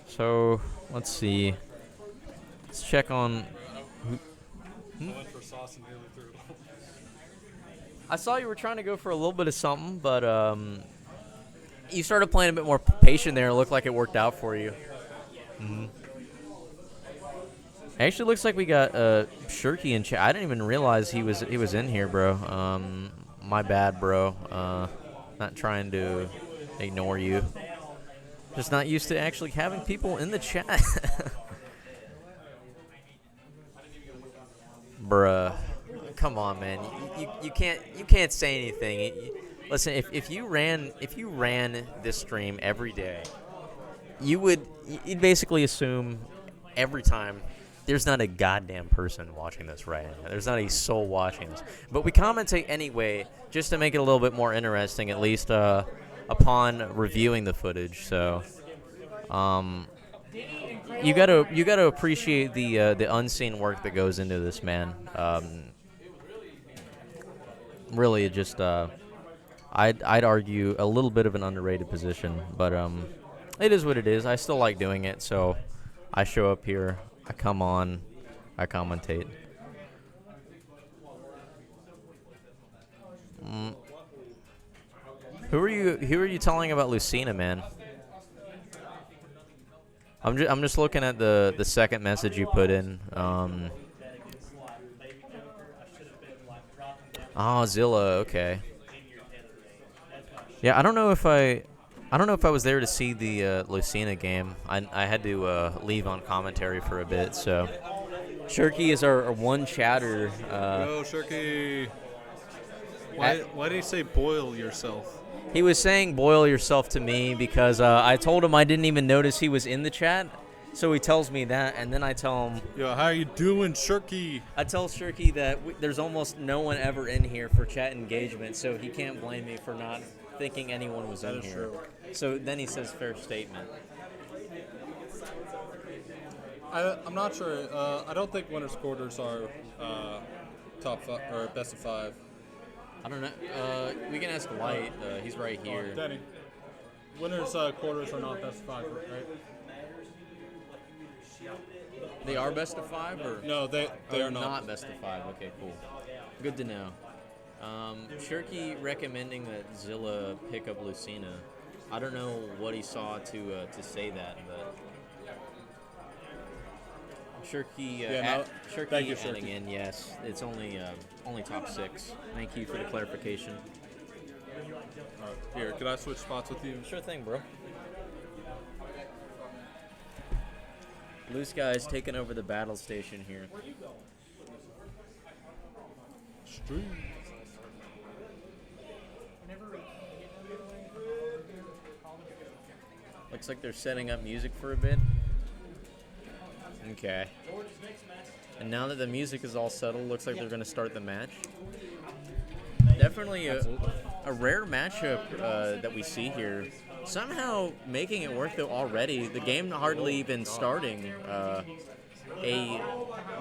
So let's see. Let's check on.
Went for sauce and nearly threw it.
I saw you were trying to go for a little bit of something, but you started playing a bit more patient there. It looked like it worked out for you. Actually, looks like we got Shirky in chat. I didn't even realize he was in here, bro. My bad, bro. Not trying to ignore you. Just not used to actually having people in the chat. Bruh. Come on, man. You can't say anything. Listen, if you ran this stream every day, you'd basically assume every time there's not a goddamn person watching this right now. There's not a soul watching this. But we commentate anyway, just to make it a little bit more interesting, at least upon reviewing the footage. So, you gotta appreciate the unseen work that goes into this, man. Really, it just I'd argue a little bit of an underrated position, but it is what it is. I still like doing it, so I show up here, I come on, I commentate. Who are you telling about Lucina, man? I'm just looking at the second message you put in. Zilla, okay. Yeah, I don't know if I was there to see the Lucina game. I had to leave on commentary for a bit, so. Shirky is our one chatter.
Go, Shirky. Why did he say boil yourself?
He was saying boil yourself to me because I told him I didn't even notice he was in the chat. So he tells me that, and then I tell him...
Yo, how are you doing, Shirky?
I tell Shirky that there's almost no one ever in here for chat engagement, so he can't blame me for not thinking anyone was in here.
True.
So then he says fair statement.
I'm not sure. I don't think winners' quarters are top five, or best of five.
I don't know. We can ask Light. He's right here.
Danny, winners' quarters are not best of five, right?
They are best of five, or
no? They are not
best of five. Okay, cool. Good to know. Shirky recommending that Zilla pick up Lucina. I don't know what he saw to say that, but Shirky. Shirky
thank you,
adding
Shirky.
in. Yes, it's only top 6. Thank you for the clarification.
All right, here, can I switch spots with you?
Sure thing, bro. Loose guy's taking over the battle station here.
Street.
Looks like they're setting up music for a bit. Okay. And now that the music is all settled, looks like they're going to start the match. Definitely a rare matchup that we see here. Somehow making it work, though, already. The game hardly even starting. A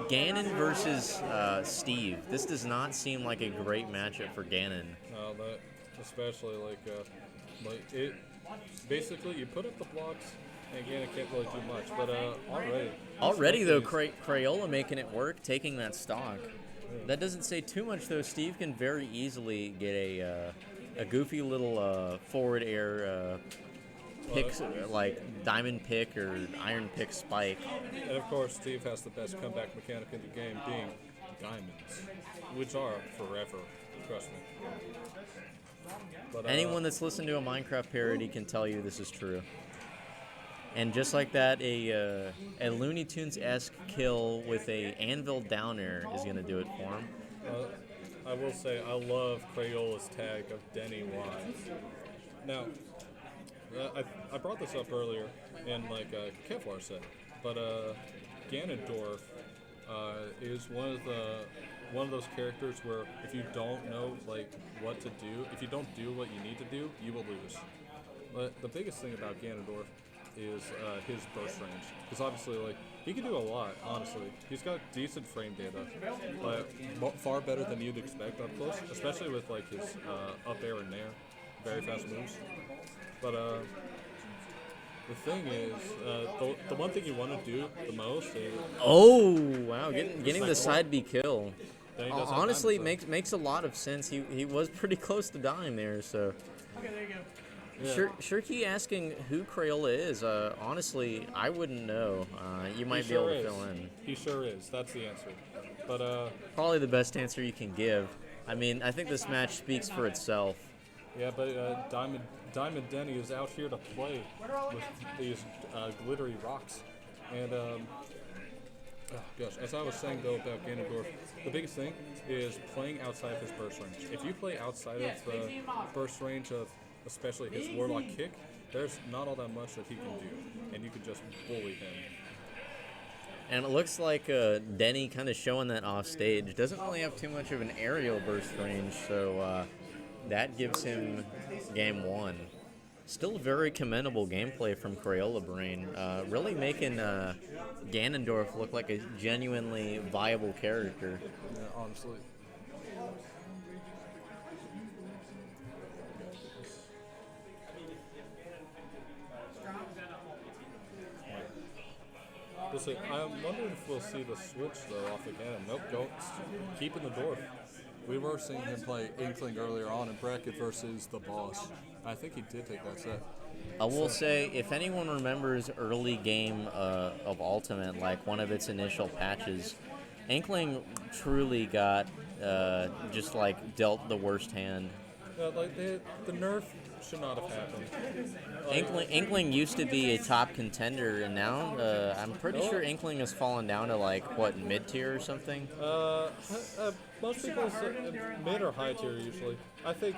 Ganon versus Steve. This does not seem like a great matchup for Ganon.
No, that especially like it. Basically, you put up the blocks, and Ganon can't really do much. But
already though, Crayola making it work, taking that stock. That doesn't say too much, though. Steve can very easily get a goofy little forward air pick, like diamond pick or iron pick spike.
And of course, Steve has the best comeback mechanic in the game, being diamonds, which are forever. Trust me. But,
anyone that's listened to a Minecraft parody can tell you this is true. And just like that, a Looney Tunes-esque kill with a anvil down air is going to do it for him.
I will say I love Crayola's tag of Denny Wise. Now, I brought this up earlier in like a Kevlar set, but Ganondorf is one of those characters where if you don't know like what to do, if you don't do what you need to do, you will lose. But the biggest thing about Ganondorf is his burst range. Because obviously, like, he can do a lot, honestly. He's got decent frame data, but far better than you'd expect up close, especially with, like, his up air and nair. Very fast moves. But, the thing is, the one thing you want to do the most is...
Oh, wow, getting the side B kill.
Then he does have
Honestly,
diamond,
makes a lot of sense. He was pretty close to dying there, so...
Okay, there you go.
Yeah.
Shirky asking who Crayola is. Honestly, I wouldn't know. You might
He
be able
sure
to
is.
fill in.
He sure is. That's the answer. But,
Probably the best answer you can give. I mean, I think this match speaks for itself.
yeah, but Diamond Denny is out here to play with these glittery rocks. And, oh gosh, as I was saying though about Ganondorf, the biggest thing is playing outside of his burst range. If you play outside of the burst range of especially his Warlock kick, there's not all that much that he can do, and you can just bully him.
And it looks like Denny kind of showing that off stage. Doesn't really have too much of an aerial burst range, so that gives him game one. Still very commendable gameplay from Crayola Brain. Really making Ganondorf look like a genuinely viable character.
Yeah, honestly. Listen, I'm wondering if we'll see the switch though off again. Nope, don't. Keeping the Dwarf. We were seeing him play Inkling earlier on in bracket versus the boss. I think he did take that set.
I will say, if anyone remembers early game of Ultimate, like one of its initial patches, Inkling truly got just like dealt the worst hand.
Like the nerf should not have happened.
Inkling used to be a top contender, and now I'm pretty sure Inkling has fallen down to like what, mid tier or something.
Most people say mid or high tier usually. I think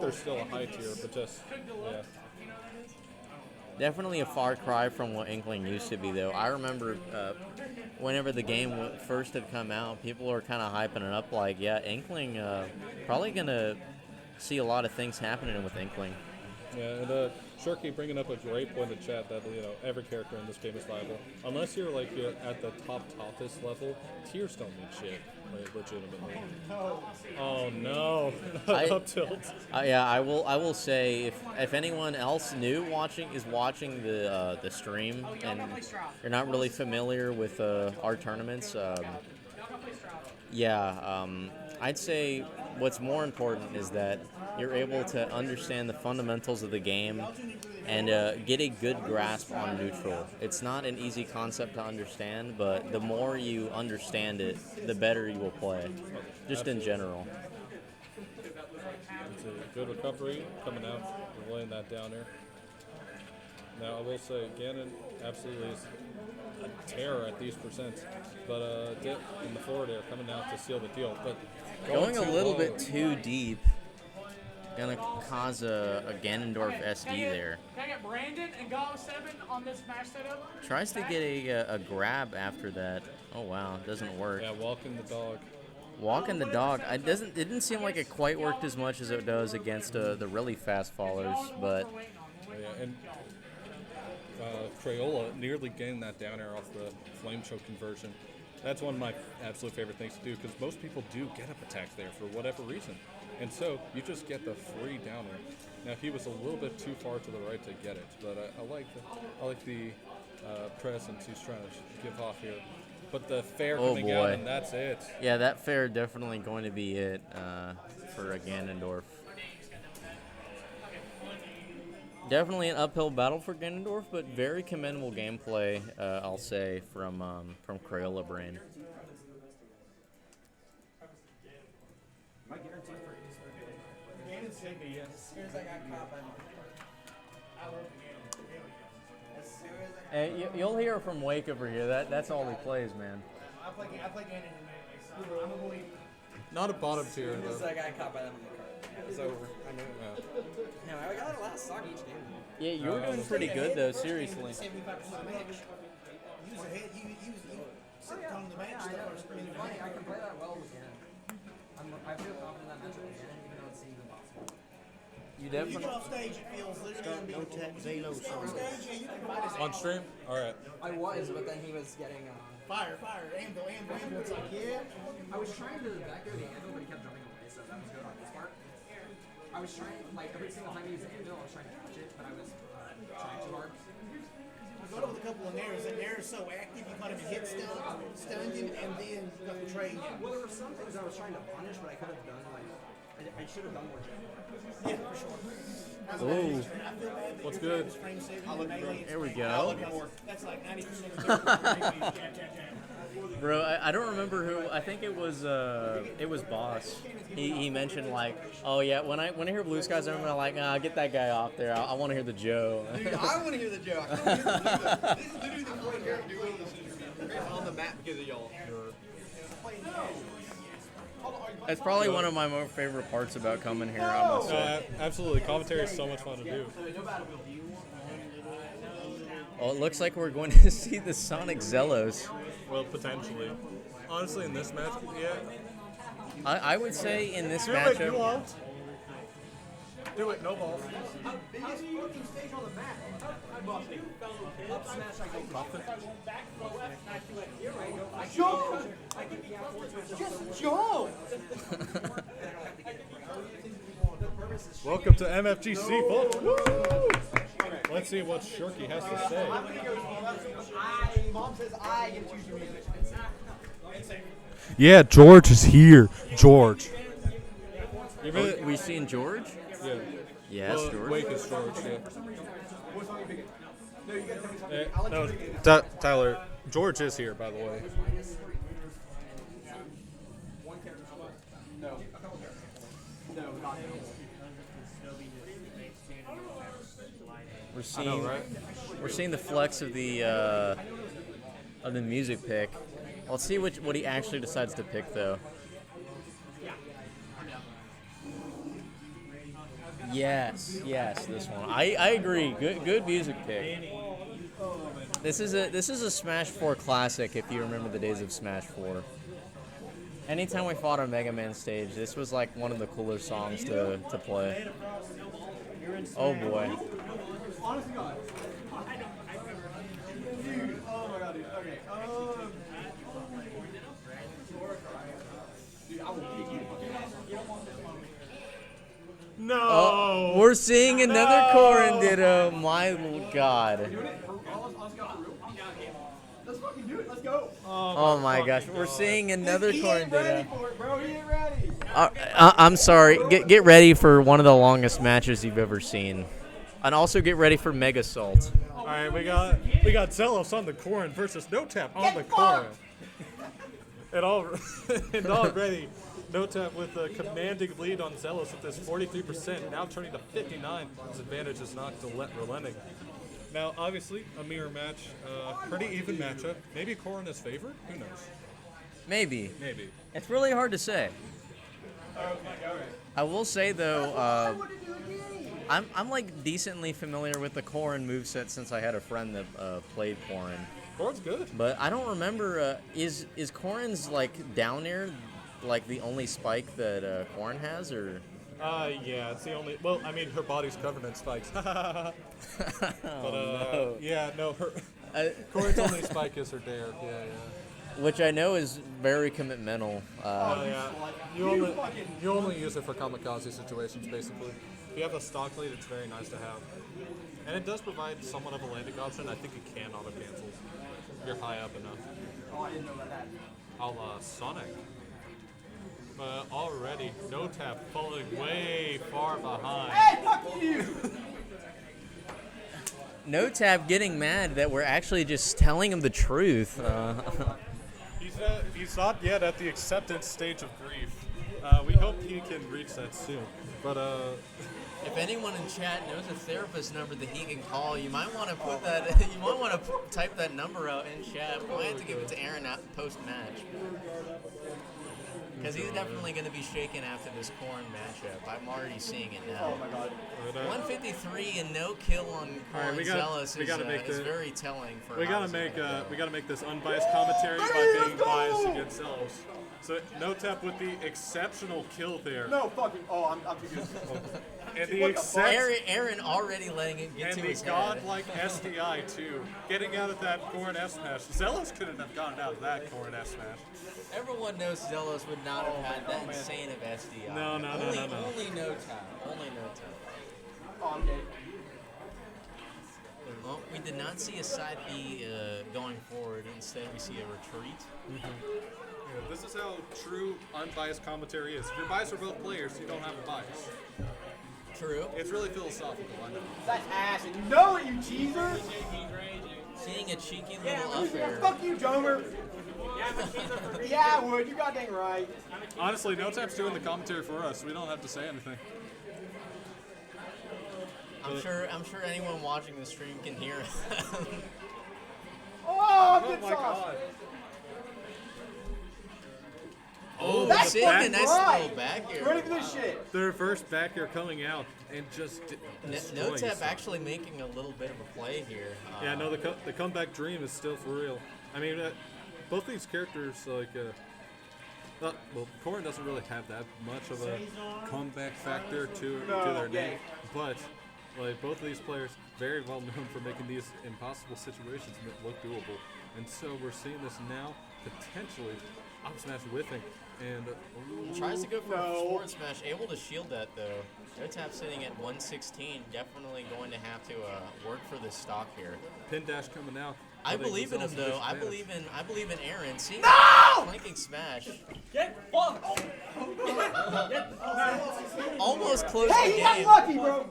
there's still a high tier, but just yeah.
Definitely a far cry from what Inkling used to be, though. I remember whenever the game first had come out, people were kind of hyping it up like, yeah, Inkling probably gonna see a lot of things happening with Inkling.
Yeah, and Shirky bringing up a great point in chat that every character in this game is viable, unless you're like at the toppest level. Tiers don't mean shit, like, legitimately. Oh no, up tilt.
Yeah, I will say if anyone else new is watching the stream and you're not really familiar with our tournaments, I'd say what's more important is that you're able to understand the fundamentals of the game and get a good grasp on neutral. It's not an easy concept to understand, but the more you understand it, the better you will play, just in general.
It's a good recovery coming out and laying that down there. Now I will say Ganon absolutely is a terror at these percents, but Dip in the forward air coming out to seal the deal. But
going a little bit too deep, gonna cause a Ganondorf SD there.
Can I get Brandon and Galo 7 on this match setup?
Tries to get a grab after that. Oh wow, doesn't work.
Yeah, walking the dog.
Walking the dog. It didn't seem like it quite worked as much as it does against the really fast fallers, but.
Yeah, and Crayola nearly getting that down air off the flame choke conversion. That's one of my absolute favorite things to do because most people do get up attack there for whatever reason. And so you just get the free down air. Now he was a little bit too far to the right to get it, but I like the presence he's trying to give off here. But the fair coming out, and that's it.
Yeah, that fair definitely going to be it for a Ganondorf. Definitely an uphill battle for Ganondorf, but very commendable gameplay, I'll say, from Crayola Brain. Hey, you'll hear from Wake over here. That's all he plays, man.
I play Ganon. I'm a believer.
Not a bottom tier,
As soon as
though.
I got caught by them in the cart, it was over. I knew it. No, I got a last stock each game.
Yeah, you were doing pretty good, though, seriously.
75% match. You was ahead. You set the tone of the match.
Funny, I can play that well with Ganon. I feel confident in that matchup with Ganon, even though it seems impossible.
You
When you
definitely.
get off stage, it feels literally
No tech, Zalo
on
song.
stage. Yeah, you can fight his
On stream? All right.
I was, but then he was getting.
fire, anvil. It's like, yeah.
I was trying to back there the anvil, but he kept jumping away, so that was good on his part. I was trying, like, every single time he used the anvil, I was trying to catch it, but I was trying too hard.
I got it with a couple of nairs, and Nair's so active, you caught him in hit stunned him, and then got the trade.
Well, there were some things I was trying to punish, but I could have done, like, I should have done more jumping.
Yeah, for sure.
Ooh.
What's good?
There we go.
That's like 90% of the
Bro, I don't remember who. I think it was Boss. He mentioned like, oh yeah, when I hear Blue Skies, I'm gonna like, get that guy off there. I want to hear the Joe.
Dude, I want to hear the joke. I don't hear the joke. This is literally the only character doing this on the map because of y'all.
That's probably one of my more favorite parts about coming here. I must say.
Absolutely. Commentary is so much fun to do.
Well, it looks like we're going to see the Sonic Zelos.
Well, potentially. Honestly, in this match, yeah.
I would say in this
Do it, you
matchup.
won't. Do it, no balls.
Biggest fucking stage on the map. Up smash, I go
Nothing.
Just jump!
Welcome to MFGC, folks. Woo! Let's see what Shirky has to say.
Mom says I get to choose your music.
Yeah, George is here. George.
We seen George?
Yeah.
Yes,
Well,
George.
Wake is George, yeah. No, Tyler, George is here, by the way.
We're seeing,
I know, right?
we're seeing the flex of the music pick. Let's see what he actually decides to pick though. Yes, this one. I agree. Good music pick. This is a Smash 4 classic if you remember the days of Smash 4. Anytime we fought on Mega Man stage, this was like one of the coolest songs to play. Oh boy.
Honestly, God. Dude, oh my god, dude. Okay. Dude, I will kick you.
No.
Oh, we're seeing another Corrin Ditto. My god.
Let's fucking do it. Let's go.
Oh my gosh, we're seeing another Corrin Ditto.
Bro, he ain't ready.
I'm sorry. Get ready for one of the longest matches you've ever seen, and also get ready for Mega Salt.
All right, we got Zelos on the Corrin versus No Tap on the Corrin. And already, No Tap with a commanding lead on Zelos with this 43%, now turning to 59. His advantage is not relenting. Now, obviously, a mirror match, pretty even matchup. Maybe Corrin is favored. Who knows?
Maybe.
Maybe.
It's really hard to say. I will say though, I'm like decently familiar with the Corrin moveset since I had a friend that played Corrin.
Corrin's good.
But I don't remember. Is Corrin's like down air like the only spike that Corrin has, or?
Yeah, it's the only. Well, I mean, her body's covered in spikes. But
no.
yeah, no, her. Corrin's only spike is her dare. Yeah, yeah.
Which I know is very commitmental.
Oh yeah, you only use it for kamikaze situations, basically. If you have a stock lead, it's very nice to have, and it does provide somewhat of a landing option. I think it can auto cancel. If you're high up enough.
Oh, I didn't know that.
A la Sonic. But already, No Tap falling way far behind.
Hey, fuck you!
No Tap getting mad that we're actually just telling him the truth.
He's not yet at the acceptance stage of grief. We hope he can reach that soon. But
if anyone in chat knows a therapist number that he can call, you might want to put that. You might want to type that number out in chat. We might have to give it to Aaron post match. Because he's definitely going to be shaken after this Corrin matchup. I'm already seeing it now.
Oh my god.
153 and no kill on Corrin Zealous is very telling for.
We gotta make this unbiased commentary by being biased against Zealous. So No Tap with the exceptional kill there.
No fucking. Oh, I'm too good.
And the exact
Aaron already letting it get
and
to
the
his head.
godlike SDI too. Getting out of that Corrin S smash. Zealous couldn't have gotten out of that Corrin S smash.
Everyone knows Zealous would not have had that insane of SDI.
No.
Only no time. Only no time.
Oh, I'm dead.
Well, we did not see a side B going forward. Instead, we see a retreat.
Yeah, this is how true unbiased commentary is. If you're biased for both players, you don't have a bias.
True.
It's really philosophical, I know.
That's ass, and you know it, you cheeser.
Seeing a cheeky
Yeah,
little up air.
fuck you, Jomer. Yeah, I would. You got dang right.
Honestly, No Tap's doing the commentary for us. We don't have to say anything.
I'm sure anyone watching the stream can hear him.
Oh,
Oh
good
my
sauce.
god.
Oh,
That's
seeing a
fucking
nice
right.
little back air.
Ready for this shit.
Their first back air coming out and just
No
destroys.
Tap actually making a little bit of a play here.
Yeah, no, the comeback dream is still for real. I mean, both these characters, like, well, Corrin doesn't really have that much of a comeback factor to their name, but like both of these players, very well known for making these impossible situations look doable, and so we're seeing this now potentially up smash whiffing, and
Tries to go for a forward smash, able to shield that though. No Tap sitting at 116, definitely going to have to work for this stock here.
pin dash coming out.
I
but it
believe in him
was
though.
also
I
disadvantage.
believe in Aaron. Seeing
No!
flanking smash,
Get fucked!
almost close
Hey,
the
he got
game.
lucky, bro.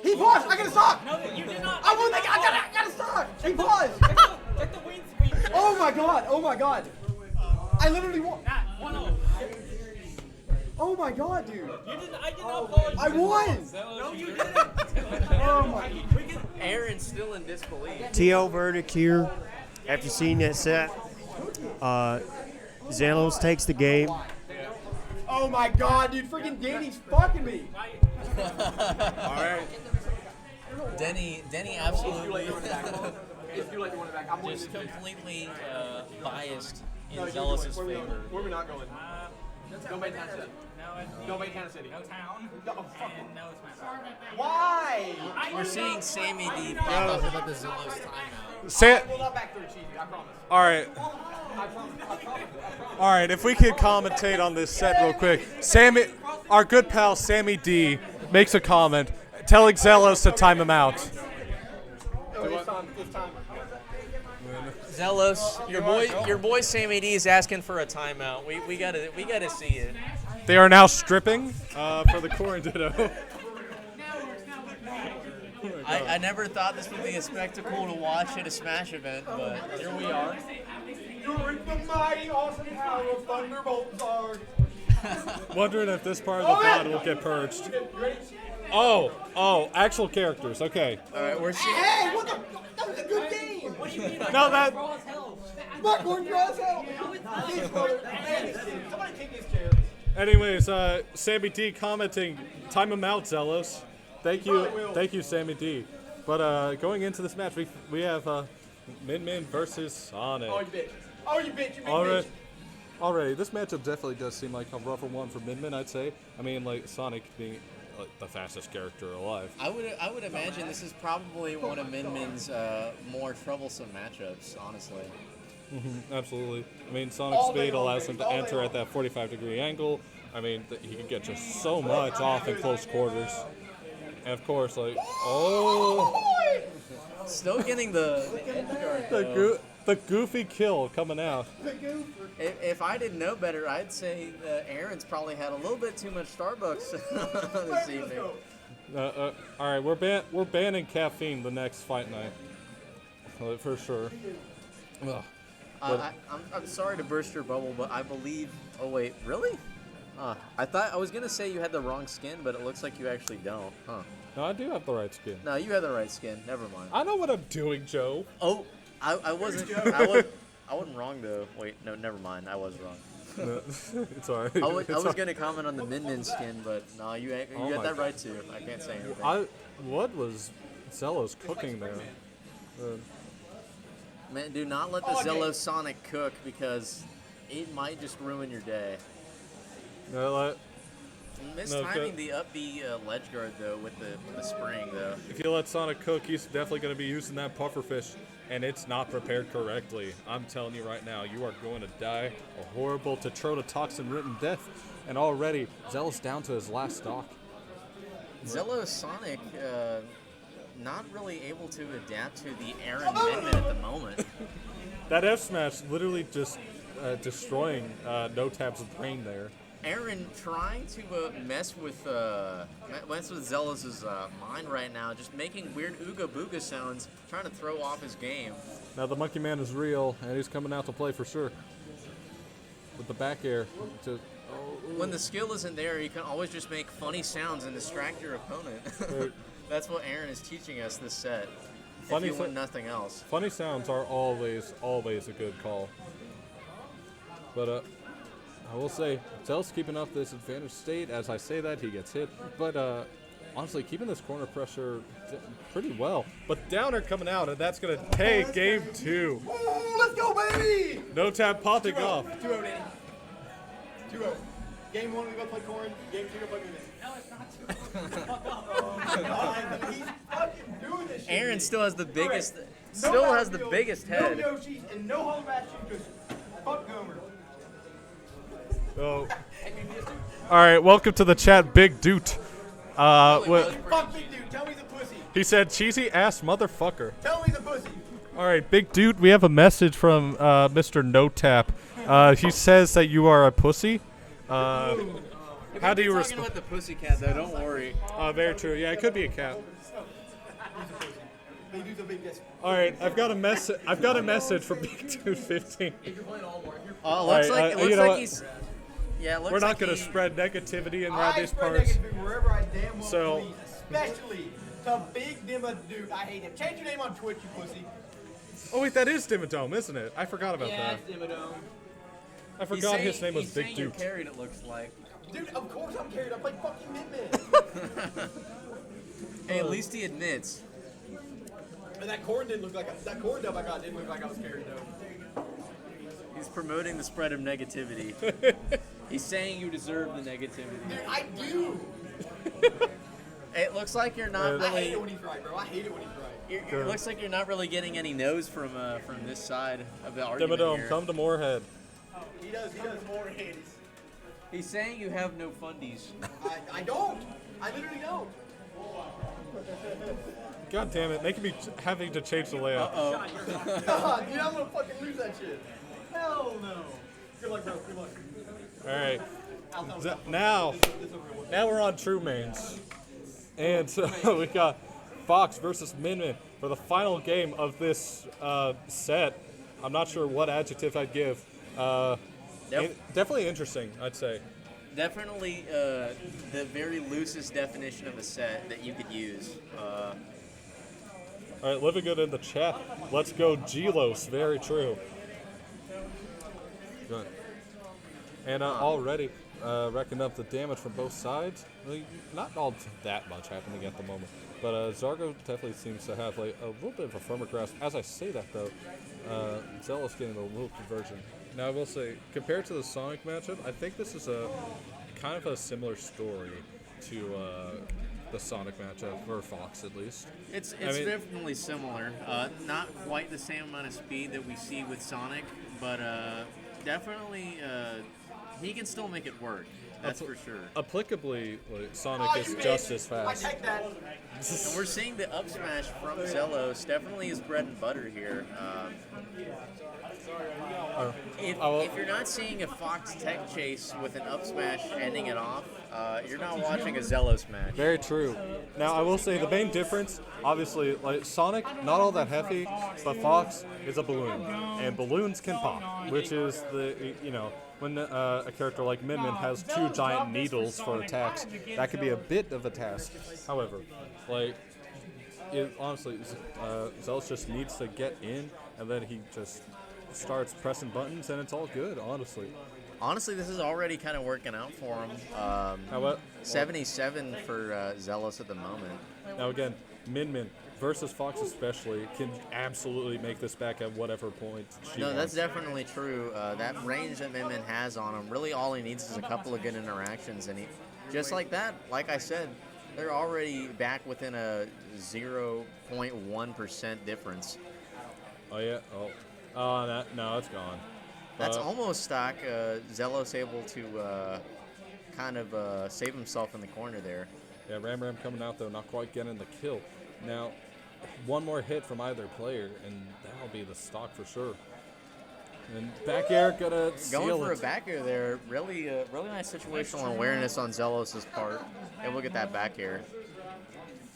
He paused. I got a sock.
No, you did not.
I got a sock. He paused.
Get the win screen.
Oh my god. Oh my god. I literally won.
Nah, 1-0.
Oh my god, dude.
I did not apologize.
I won.
No, you didn't.
Oh my.
Aaron's still in disbelief.
TL verdict here. After seeing that set, Zealous takes the game.
Oh my god, dude. Freaking Danny's fucking me.
All right.
Denny absolutely
If you like to win it back, I'm winning
just
this.
completely biased in Zealous's favor.
Where are we not going? Don't make Kansas City. Don't make Kansas City.
No town.
No, fuck.
And no smash.
Why?
We're seeing Sammy D pop up about the Zealous timeout.
I will not back through cheesy, I promise.
All right.
I promise.
All right, if we could commentate on this set real quick. Sammy, our good pal Sammy D makes a comment telling Zealous to time him out.
Oh, it's time.
Zealous, your boy Sammy D is asking for a timeout. We gotta see it.
They are now stripping for the Corrin Ditto.
I never thought this would be a spectacle to watch at a Smash event, but here we are.
You're in the mighty awesome power of Thunderbolt are.
Wondering if this part of the pod will get purged. Oh, actual characters. Okay.
All right, we're seeing.
Hey, what the? That was a good game.
No, that.
Buckhorn draws help. Somebody take his chair.
Anyways, Sammy D commenting, time him out, Zealous. Thank you, Sammy D. But going into this match, we have Min Min versus Sonic.
Oh, you bitch. Oh, you bitch. You big
Alright.
bitch.
Already, this matchup definitely does seem like a rougher one for Min Min, I'd say. I mean, like Sonic being like the fastest character alive.
I would imagine this is probably one of Min Min's more troublesome matchups, honestly.
Absolutely. I mean, Sonic's speed allows him to enter at that 45-degree angle. I mean, he can get just so much off in close quarters. And of course, like,
Still getting the
the goofy kill coming out.
If I didn't know better, I'd say Aaron's probably had a little bit too much Starbucks this evening.
All right, we're banning caffeine the next fight night, for sure. Ugh.
I'm sorry to burst your bubble, but I believe. Oh wait, really? I was gonna say you had the wrong skin, but it looks like you actually don't. Huh?
No, I do have the right skin.
No, you have the right skin. Never mind.
I know what I'm doing, Joe.
Oh, I wasn't. I wasn't wrong though. Wait, no, never mind. I was wrong.
No, it's alright.
I was gonna comment on the Min Min skin, but no, you
Oh
got
my
that right too. I can't say anything.
What was Zealous cooking there?
Man, do not let the Zealous Sonic cook because it might just ruin your day.
No,
Mistiming the up B ledge guard though with the spring though.
If you let Sonic cook, he's definitely going to be using that pufferfish, and it's not prepared correctly. I'm telling you right now, you are going to die a horrible Tetroda toxin-ridden death, and already Zealous down to his last stock.
Zello Sonic not really able to adapt to the Aaron Minmin at the moment.
That F smash literally just destroying No Tab's brain there.
Aaron trying to mess with Zealous' mind right now, just making weird ooga booga sounds, trying to throw off his game.
Now the Monkey Man is real, and he's coming out to play for sure. With the back air.
When the skill isn't there, you can always just make funny sounds and distract your opponent. That's what Aaron is teaching us this set. If you win nothing else.
Funny sounds are always a good call. But I will say, Zell's keeping up this advantage state. As I say that, he gets hit. But honestly, keeping this corner pressure pretty well. But Downer coming out, and that's going to take game 2.
Ooh, let's go, baby!
No Tab popping
2-0.
off.
2-0, Danny. 2-0. Game 1, we go play Corn. Game 2, we play Minute.
No, it's not 2.
He's fucking doing this shit.
Aaron still has the biggest,
No
has the
backfield,
biggest head.
No Yoshis and no home match because fuck Gomer.
Oh. All right, welcome to the chat, Big Dude.
Fuck Big Dude, tell me the pussy.
He said, cheesy ass motherfucker.
Tell me the pussy.
All right, Big Dude, we have a message from Mr. No Tap. He says that you are a pussy. How do you
respond?
respond?
With the pussycat though, don't worry.
Very true. Yeah, it could be a cat.
Big Dude's a big diss.
All right, I've got a message from Big Dude 15.
Looks like he's. Yeah, it looks
We're not
like
going to
he-
spread negativity around
I
these
spread
parts.
negativity wherever I damn well
So-
please, especially to Big Dimma Dude. I hate him. Change your name on Twitch, you pussy.
Oh wait, that is Dimmadome, isn't it? I forgot about
Yeah,
that.
it's Dimmadome.
I forgot his name was Big
Dude.
Dude.
Carried, it looks like.
Dude, of course I'm carried. I play fucking Min-Min.
Hey, at least he admits.
And that corn dub I got didn't look like I was carried though.
He's promoting the spread of negativity. He's saying you deserve the negativity.
Dude, I do.
It looks like you're not
I hate
really.
it when he's right, bro. I hate it when he's right.
It looks like you're not really getting any no's from this side of the argument
Dimmadome,
here.
come to Moorhead.
He does more hits.
He's saying you have no fundies.
I don't. I literally don't.
God damn it, making me having to change the layout.
God, dude, I'm gonna fucking lose that shit. Hell no. Good luck, bro. Good luck.
All right. Now we're on True Mains. And so we got Fox versus Min for the final game of this set. I'm not sure what adjective I'd give. Definitely interesting, I'd say.
Definitely the very loosest definition of a set that you could use.
All right, living good in the chat. Let's go, Gelos. Very true. Good. And already racking up the damage from both sides. Like, not all that much happening at the moment, but Zargo definitely seems to have like a little bit of a firmer grasp. As I say that though, Zealous getting a little conversion. Now I will say, compared to the Sonic matchup, I think this is a kind of a similar story to the Sonic matchup, for Fox at least.
It's
I mean,
definitely similar. Not quite the same amount of speed that we see with Sonic, but definitely he can still make it work. That's for sure.
Applicably, like, Sonic is just as
I
fast.
take that.
And we're seeing the up smash from Zelos. Definitely his bread and butter here. If you're not seeing a Fox tech chase with an up smash ending it off, you're not watching a Zelos match.
Very true. Now, I will say the main difference, obviously, like Sonic, not all that heavy, but Fox is a balloon, and balloons can pop, which is when a character like Min has two giant needles for attacks, that could be a bit of a task. However, honestly, Zealous just needs to get in, and then he just starts pressing buttons, and it's all good, honestly.
Honestly, this is already kind of working out for him. 77 for Zealous at the moment.
Now again, Min versus Fox especially can absolutely make this back at whatever point she
No,
wants.
that's definitely true. That range that Min has on him, really all he needs is a couple of good interactions, and Just like that, like I said, they're already back within a 0.1% difference.
Oh yeah. Oh, no, it's gone.
That's almost stock. Zelos able to kind of save himself in the corner there.
Yeah, Ram coming out though, not quite getting the kill. Now, one more hit from either player, and that'll be the stock for sure. And back air gonna seal
Going for
it.
a back air there. Really nice situational awareness on Zelos' part. And look at that back air.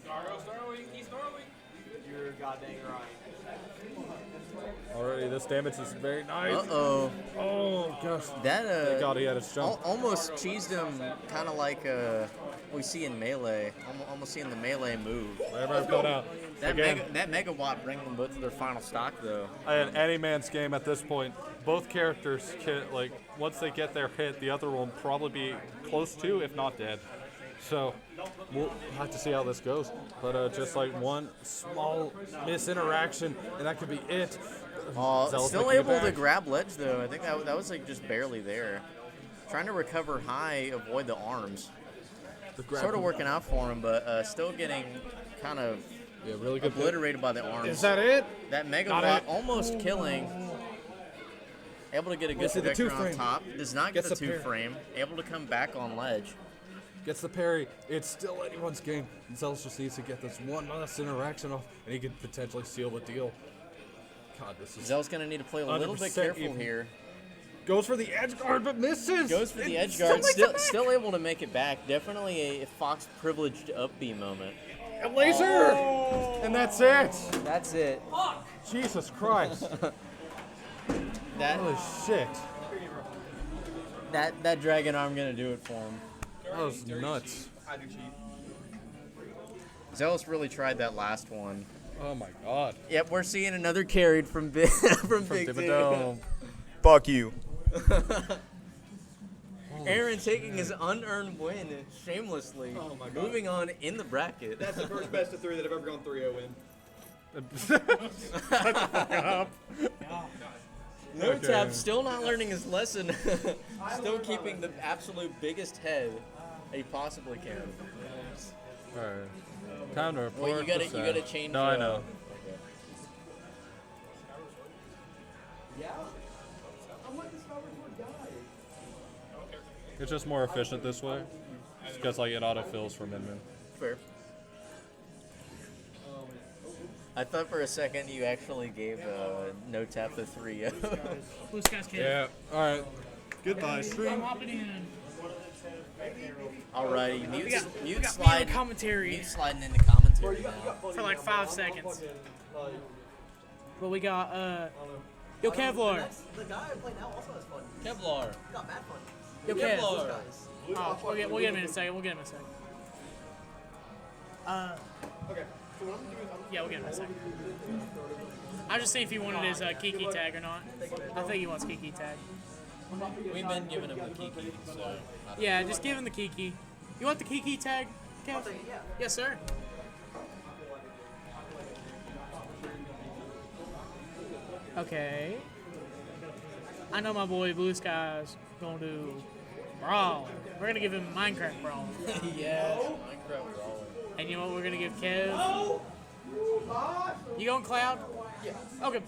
Stargo's throwing. He's throwing.
You're goddamn right.
Already, this damage is very nice.
Uh-oh.
Oh, gosh.
That,
Thank God he had his jump.
almost cheesed him kind of like we see in Melee. Almost seeing the Melee move.
Ram got out.
That
Again,
Megawatt bringing them both to their final stock, though.
in any man's game at this point, both characters can, like, once they get their hit, the other will probably be close to, if not dead. So we'll have to see how this goes. But just like one small misinteraction, and that could be it. Zealous
Still
making it
able to
back.
grab ledge, though. I think that was like just barely there. Trying to recover high, avoid the arms. Sort of working out for him, but still getting kind of
really good
obliterated by the arms.
Is that it?
That Mega
Not
Bot
it.
almost killing. Able to get a good
Gets the
trajectory on
two-frame.
top. Does not get
Gets
the
the parry.
two-frame. Able to come back on ledge.
Gets the parry. It's still anyone's game. Zealous just needs to get this one last interaction off, and he could potentially seal the deal. God, this is...
Zell's going to need to play a little bit
100%
careful
even.
here.
Goes for the edge guard, but misses.
Goes for the edge
Still
guard.
makes it back.
Still able to make it back. Definitely a Fox privileged up B moment.
A laser! And that's it.
That's it.
Jesus Christ.
That
Holy shit.
that dragon arm going to do it for him.
That was nuts.
I do cheat.
Zealous really tried that last one.
Oh my God.
Yep, we're seeing another carried from Big from Big Dude.
Dimmadome.
Fuck you.
Aaron taking his unearned win shamelessly.
Oh my God.
Moving on in the bracket.
That's the first best of three that I've ever gone 3-0 in.
No
Okay.
Tap still not learning his lesson. Still keeping the absolute biggest head that he possibly can.
Alright. Time to report.
Wait, you gotta
the set.
change.
No, I know.
Okay.
It's just more efficient this way. Because like it autofills for Min.
Fair. I thought for a second you actually gave No Tap the 3-0.
Blue Skies kid.
Yeah. Alright. Goodbye,
I'm
stream.
hopping in.
Alrighty,
We
mute
got me
slide.
on commentary
Mute sliding into commentary now.
for like 5 seconds. But we got yo Kevlar.
The guy I play now also has fun.
Kevlar.
Got mad fun.
Yo
Kevlar.
Kev. Oh, we'll get him in a second.
Okay. So what I'm doing is
Yeah, we'll get him in a second. I was just seeing if he wanted his Kiki tag or not. I think he wants Kiki tag.
We've been giving him the Kiki, so.
Yeah, just give him the Kiki. You want the Kiki tag, Kev? Yes, sir. Okay. I know my boy Blue Skies gonna do Brawl. We're gonna give him Minecraft Brawl.
Yes, Minecraft Brawler.
And you know what we're gonna give Kev? You going Cloud? Yeah. Okay.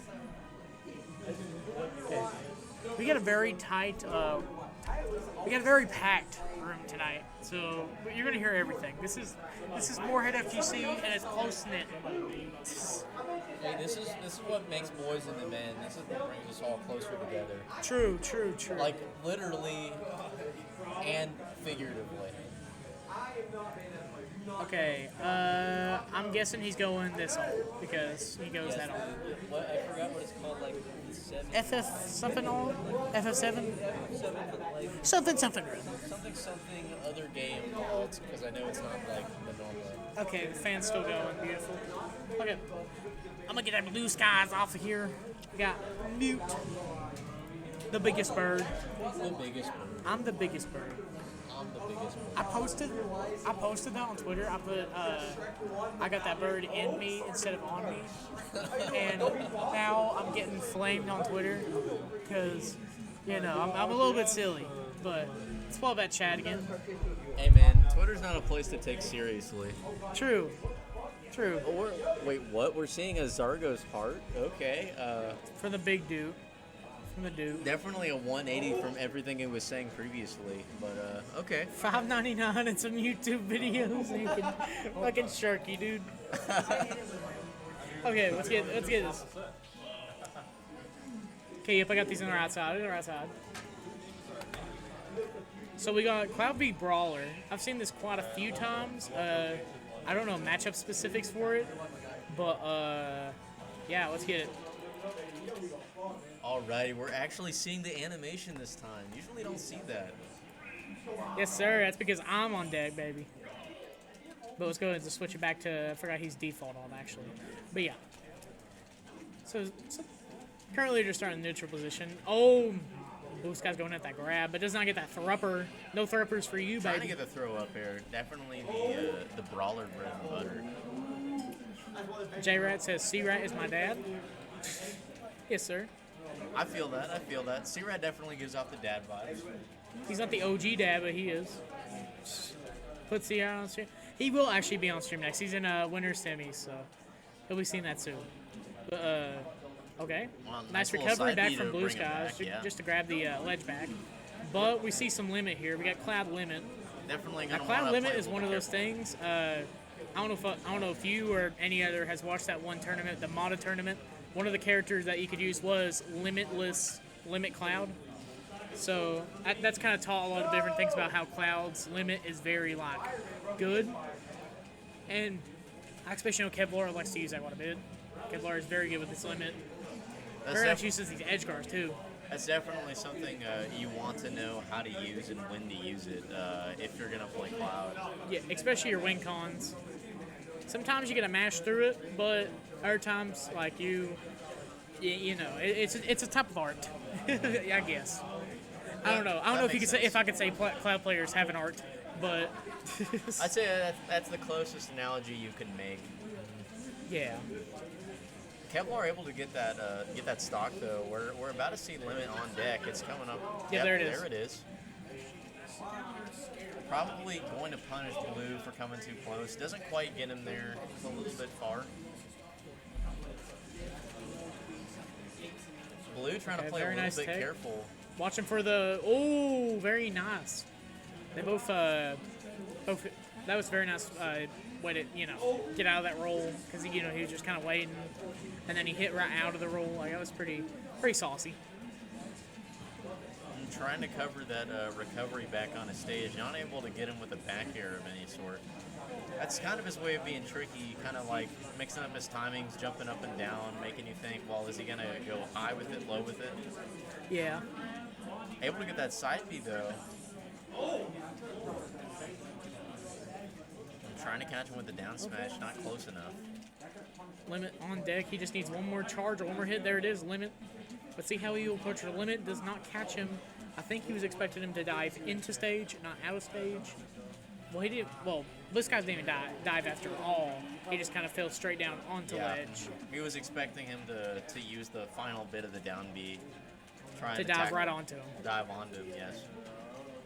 We got a very tight, we got a very packed room tonight, so you're gonna hear everything. This is more head FGC and it's close knit.
Hey, this is what makes Boys in the Men. This is what brings us all closer together.
True.
Like literally and figuratively.
Okay, I'm guessing he's going this on because he goes that on.
What I forgot what it's called, like 7.
FF something on? FF7? Something.
Something other game called, because I know it's not like the normal.
Okay, the fan's still going. Beautiful. Okay. I'm gonna get that Blue Skies off of here. We got Mute. The biggest bird.
The biggest bird.
I'm the biggest bird.
I'm the biggest bird.
I posted that on Twitter. I put I got that bird in me instead of on me. And now I'm getting flamed on Twitter because, I'm a little bit silly. But let's follow that chat again.
Hey man, Twitter's not a place to take seriously.
True. True.
Oh, wait, what? We're seeing a Zargo's heart? Okay.
For the big dude. From the dude.
Definitely a 180 from everything it was saying previously, but okay.
$5.99 and some YouTube videos. So you can fucking Sharky, dude. Okay, let's get this. Okay, yep, I got these on our outside. So we got Cloud v Brawler. I've seen this quite a few times. I don't know matchup specifics for it, but yeah, let's get it.
Alrighty, we're actually seeing the animation this time. Usually don't see that.
Yes, sir. That's because I'm on deck, baby. But let's go ahead and switch it back to, I forgot he's default on, actually. But yeah. So currently just starting neutral position. Oh, this guy's going at that grab, but does not get that thrupper. No thruppers for you,
Trying
baby.
to get the throw up here. Definitely the brawler bread and butter.
J-Rat says, C-Rat is my dad. Yes, sir.
I feel that. C-Rat definitely gives off the dad vibes.
He's not the OG dad, but he is. Put C-Rat on stream. He will actually be on stream next. He's in winter semis, so he'll be seeing that soon. But, okay.
Well,
Nice
little
recovery
side
back
B
from
to
Blue
bring him
Skies
back, yeah.
just to grab the ledge back. But we see some limit here. We got Cloud Limit.
Definitely
Now,
gonna
Cloud
wanna
Limit
play
is
a
one of
little
those things. I don't know if you or any other has watched that one tournament, the Mata tournament. One of the characters that you could use was Limitless Limit Cloud. So that's kind of taught a lot of different things about how Cloud's limit is very like good. And I especially know Kevlar likes to use that quite a bit. Kevlar is very good with this limit. Very much uses these edge guards too.
That's definitely something you want to know how to use and when to use it if you're gonna play Cloud.
Yeah, especially your win cons. Sometimes you gotta mash through it, but other times, like you know, it's a type of art. I guess. I don't know if you could say if I could say Cloud players have an art, but
I'd say that's the closest analogy you can make.
yeah.
Kevlar able to get that stock though. We're about to see limit on deck. It's coming up.
Yeah,
Yep,
there it is.
There it is. Probably going to punish Blue for coming too close. Doesn't quite get him there. It's a little bit far. Blue trying to play a little bit careful.
Watching for the very nice. They both that was very nice way to get out of that roll because he was just kind of waiting, and then he hit right out of the roll. Like that was pretty saucy.
And trying to cover that recovery back on his stage, not able to get him with a back air of any sort. That's kind of his way of being tricky, kind of like mixing up his timings, jumping up and down, making you think, well, is he going to go high with it, low with it?
Yeah.
Able to get that side B, though. I'm trying to catch him with the down smash, not close enough.
Limit on deck. He just needs one more charge or one more hit. There it is, Limit. Let's see how he will approach the Limit. Does not catch him. I think he was expecting him to dive into stage, not out of stage. Well, he didn't. Well, this guy didn't even dive after all. He just kind of fell straight down onto ledge.
He was expecting him to use the final bit of the down B.
To dive right onto him.
Dive onto him, yes.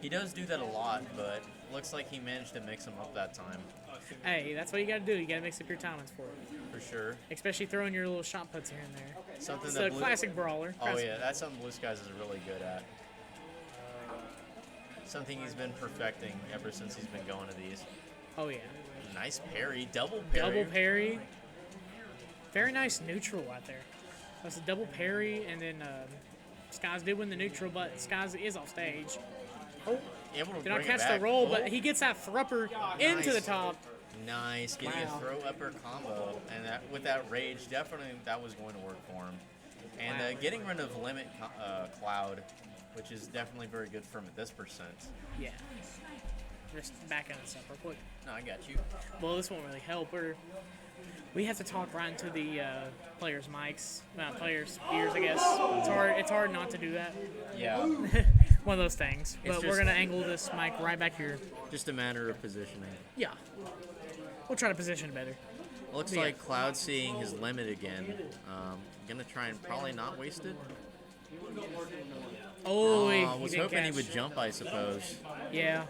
He does do that a lot, but looks like he managed to mix him up that time.
Hey, that's what you got to do. You got to mix up your timings for it.
For sure.
Especially throwing your little shot puts here and there.
Something
it's
that
a classic brawler.
Oh yeah, that's something Blue Skies is really good at. Something he's been perfecting ever since he's been going to these.
Oh yeah.
Nice parry, double parry.
Double parry. Very nice neutral out there. That's a double parry, and then Skies did win the neutral, but Skies is off stage. Oh, did not catch the roll, but he gets that thrupper into the top.
Nice, getting a throw upper combo, and with that rage, definitely that was going to work for him. And getting rid of Limit Cloud, which is definitely very good for him at this percent.
Yeah. Just backing us up real quick.
No, I got you.
Well, this won't really help. We have to talk right into the players' mics, players' ears, I guess. It's hard not to do that.
Yeah.
One of those things. But we're going to angle this mic right back here.
Just a matter of positioning.
Yeah. We'll try to position it better.
Looks like Cloud seeing his limit again. Gonna try and probably not waste it.
Oh,
I was hoping he would jump, I suppose.
Yeah.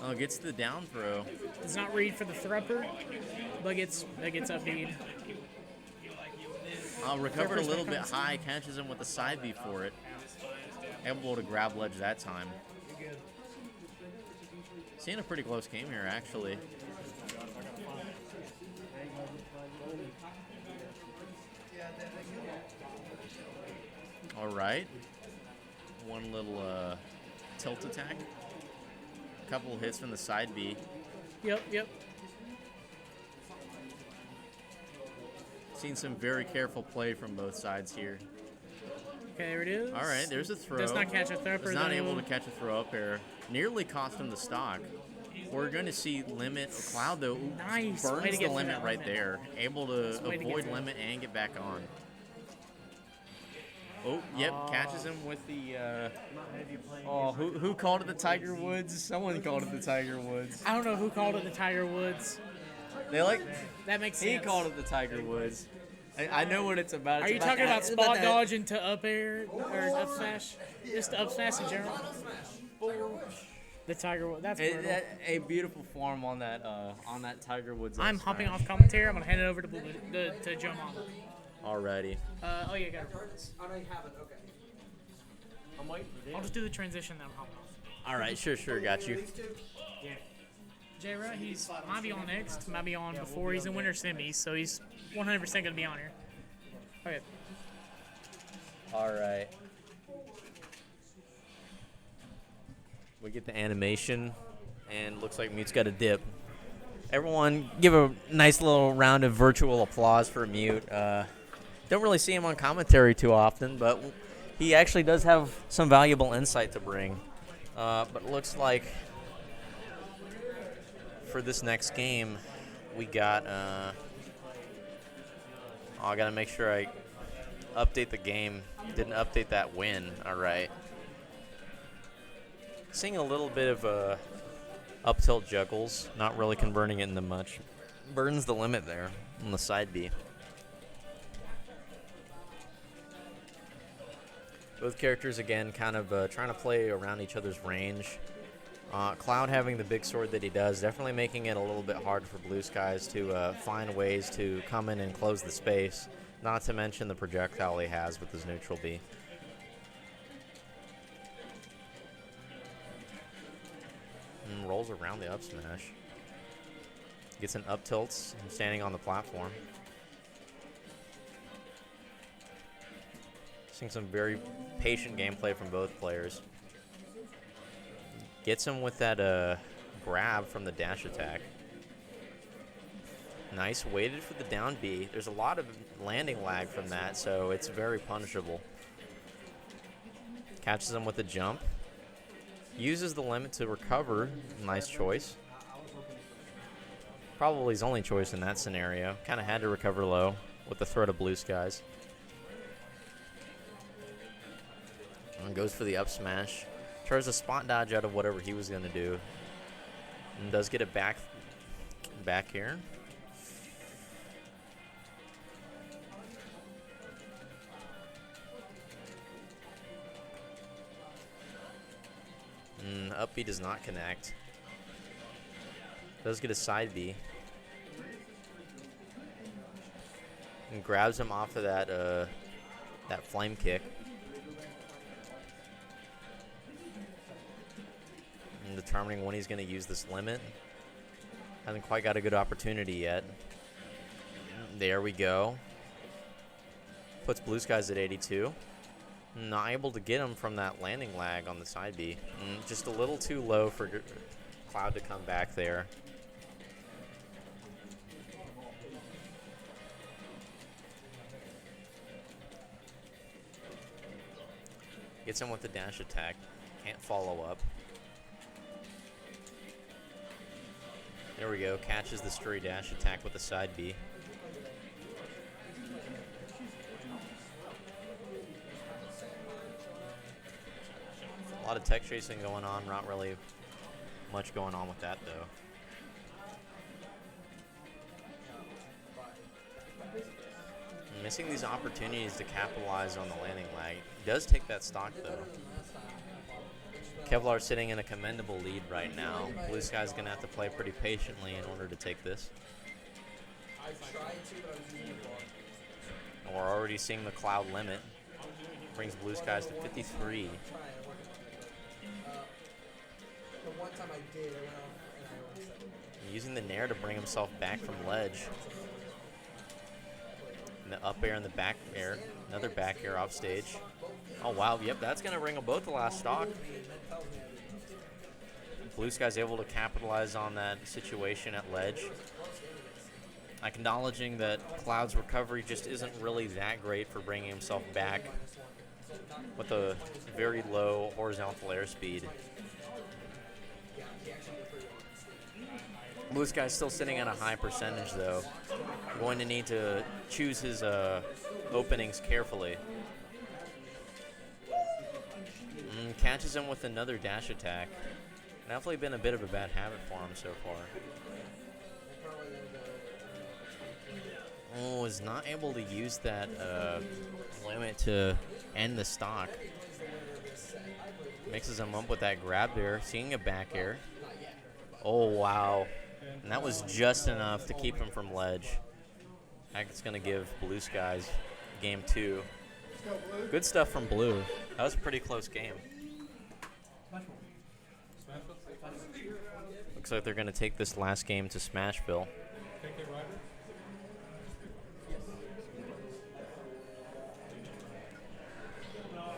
Oh, gets the down throw.
Does not read for the thrupper, but gets upbeat.
Recovered a little bit high, catches him with the side B for it. Able to grab ledge that time. Seeing a pretty close game here, actually. All right. One little tilt attack. Couple hits from the side B.
Yep.
Seen some very careful play from both sides here.
Okay, there it is.
All right, there's a throw.
Does not catch a throw.
Was not able to catch a throw up air. Nearly cost him the stock. We're going to see limit. Cloud, though,
Nice.
burns the limit right there. Able to avoid limit and get back on. Oh, yep, catches him with the. Who called it the Tiger Woods? Someone called it the Tiger Woods.
I don't know who called it the Tiger Woods. That makes sense.
He called it the Tiger Woods. I know what it's about.
Are you talking about spot dodge into up air or up smash? Just up smash in general. The Tiger Woods. That's brutal.
A beautiful form on that Tiger Woods.
I'm hopping off commentary. I'm gonna hand it over to Joe Mama.
Alrighty.
Oh yeah, got it.
I know you haven't. Okay.
I'm waiting. I'll just do the transition then I'm hopping off.
All right, sure, got you.
Yeah. J-Ra, he's might be on next, might be on before. He's in winter semis, so he's 100% gonna be on here. Okay.
All right. We get the animation, and looks like Mute's got a dip. Everyone, give a nice little round of virtual applause for Mute. Don't really see him on commentary too often, but he actually does have some valuable insight to bring. But it looks like for this next game, we got. I gotta make sure I update the game. Didn't update that win. All right. Seeing a little bit of up tilt juggles, not really converting it into much. Burns the limit there on the side B. Both characters, again, kind of trying to play around each other's range. Cloud having the big sword that he does, definitely making it a little bit hard for Blue Skies to find ways to come in and close the space, not to mention the projectile he has with his neutral B. And rolls around the up smash. Gets an up tilt, standing on the platform. Seeing some very patient gameplay from both players. Gets him with that grab from the dash attack. Nice, waited for the down B. There's a lot of landing lag from that, so it's very punishable. Catches him with a jump. Uses the limit to recover. Nice choice. Probably his only choice in that scenario. Kind of had to recover low with the threat of Blue Skies. And goes for the up smash. Tries to spot dodge out of whatever he was going to do. And does get it back here. Up B does not connect. Does get a side B. And grabs him off of that flame kick. And determining when he's going to use this limit. Hasn't quite got a good opportunity yet. There we go. Puts Blue Skies at 82. Not able to get him from that landing lag on the side B. Just a little too low for Cloud to come back there. Gets him with the dash attack. Can't follow up. There we go. Catches the stray dash attack with the side B. A lot of tech chasing going on. Not really much going on with that, though. Missing these opportunities to capitalize on the landing lag. He does take that stock, though. Kevlar sitting in a commendable lead right now. Blue Sky's going to have to play pretty patiently in order to take this. And we're already seeing the Cloud limit. Brings Blue Skies to 53. Using the Nair to bring himself back from ledge. And the up air and the back air. Another back air off stage. Oh, wow. Yep, that's going to bring them both the last stock. Blue Sky's able to capitalize on that situation at ledge. Acknowledging that Cloud's recovery just isn't really that great for bringing himself back with a very low horizontal airspeed. Blue Sky's still sitting at a high percentage, though. Going to need to choose his openings carefully. Catches him with another dash attack. Definitely been a bit of a bad habit for him so far. Oh, is not able to use that limit to end the stock. Mixes him up with that grab there, seeing a back air. Oh, wow. And that was just enough to keep him from ledge. That's going to give Blue Skies game 2. Good stuff from Blue. That was a pretty close game. Looks like they're going to take this last game to Smashville.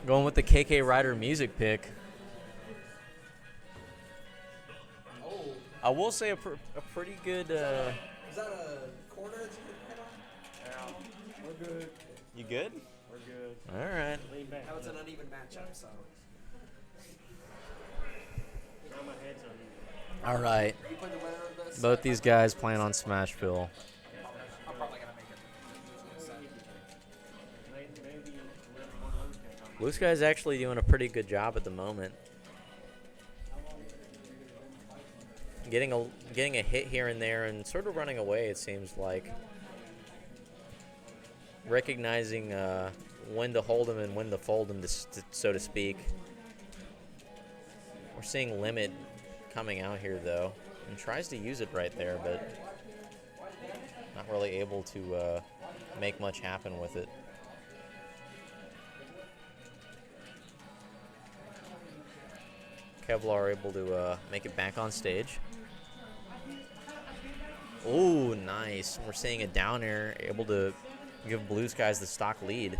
Going with the KK Rider music pick. I will say a pretty good...
Is that a corner that you can hit on?
Yeah. We're good.
You good?
We're good.
All right.
Lean back.
That was an uneven matchup, so.
Now my head's uneven.
All right.
You play the winner of this?
Both these guys playing on Smashville.
I'm probably going to make it.
Blue Sky's actually doing a pretty good job at the moment. Getting a hit here and there and sort of running away, it seems like. Recognizing when to hold him and when to fold him, so to speak. We're seeing Limit coming out here, though, and tries to use it right there, but not really able to make much happen with it. Kevlar able to make it back on stage. Oh, nice. We're seeing a down air, able to give Blue Skies the stock lead.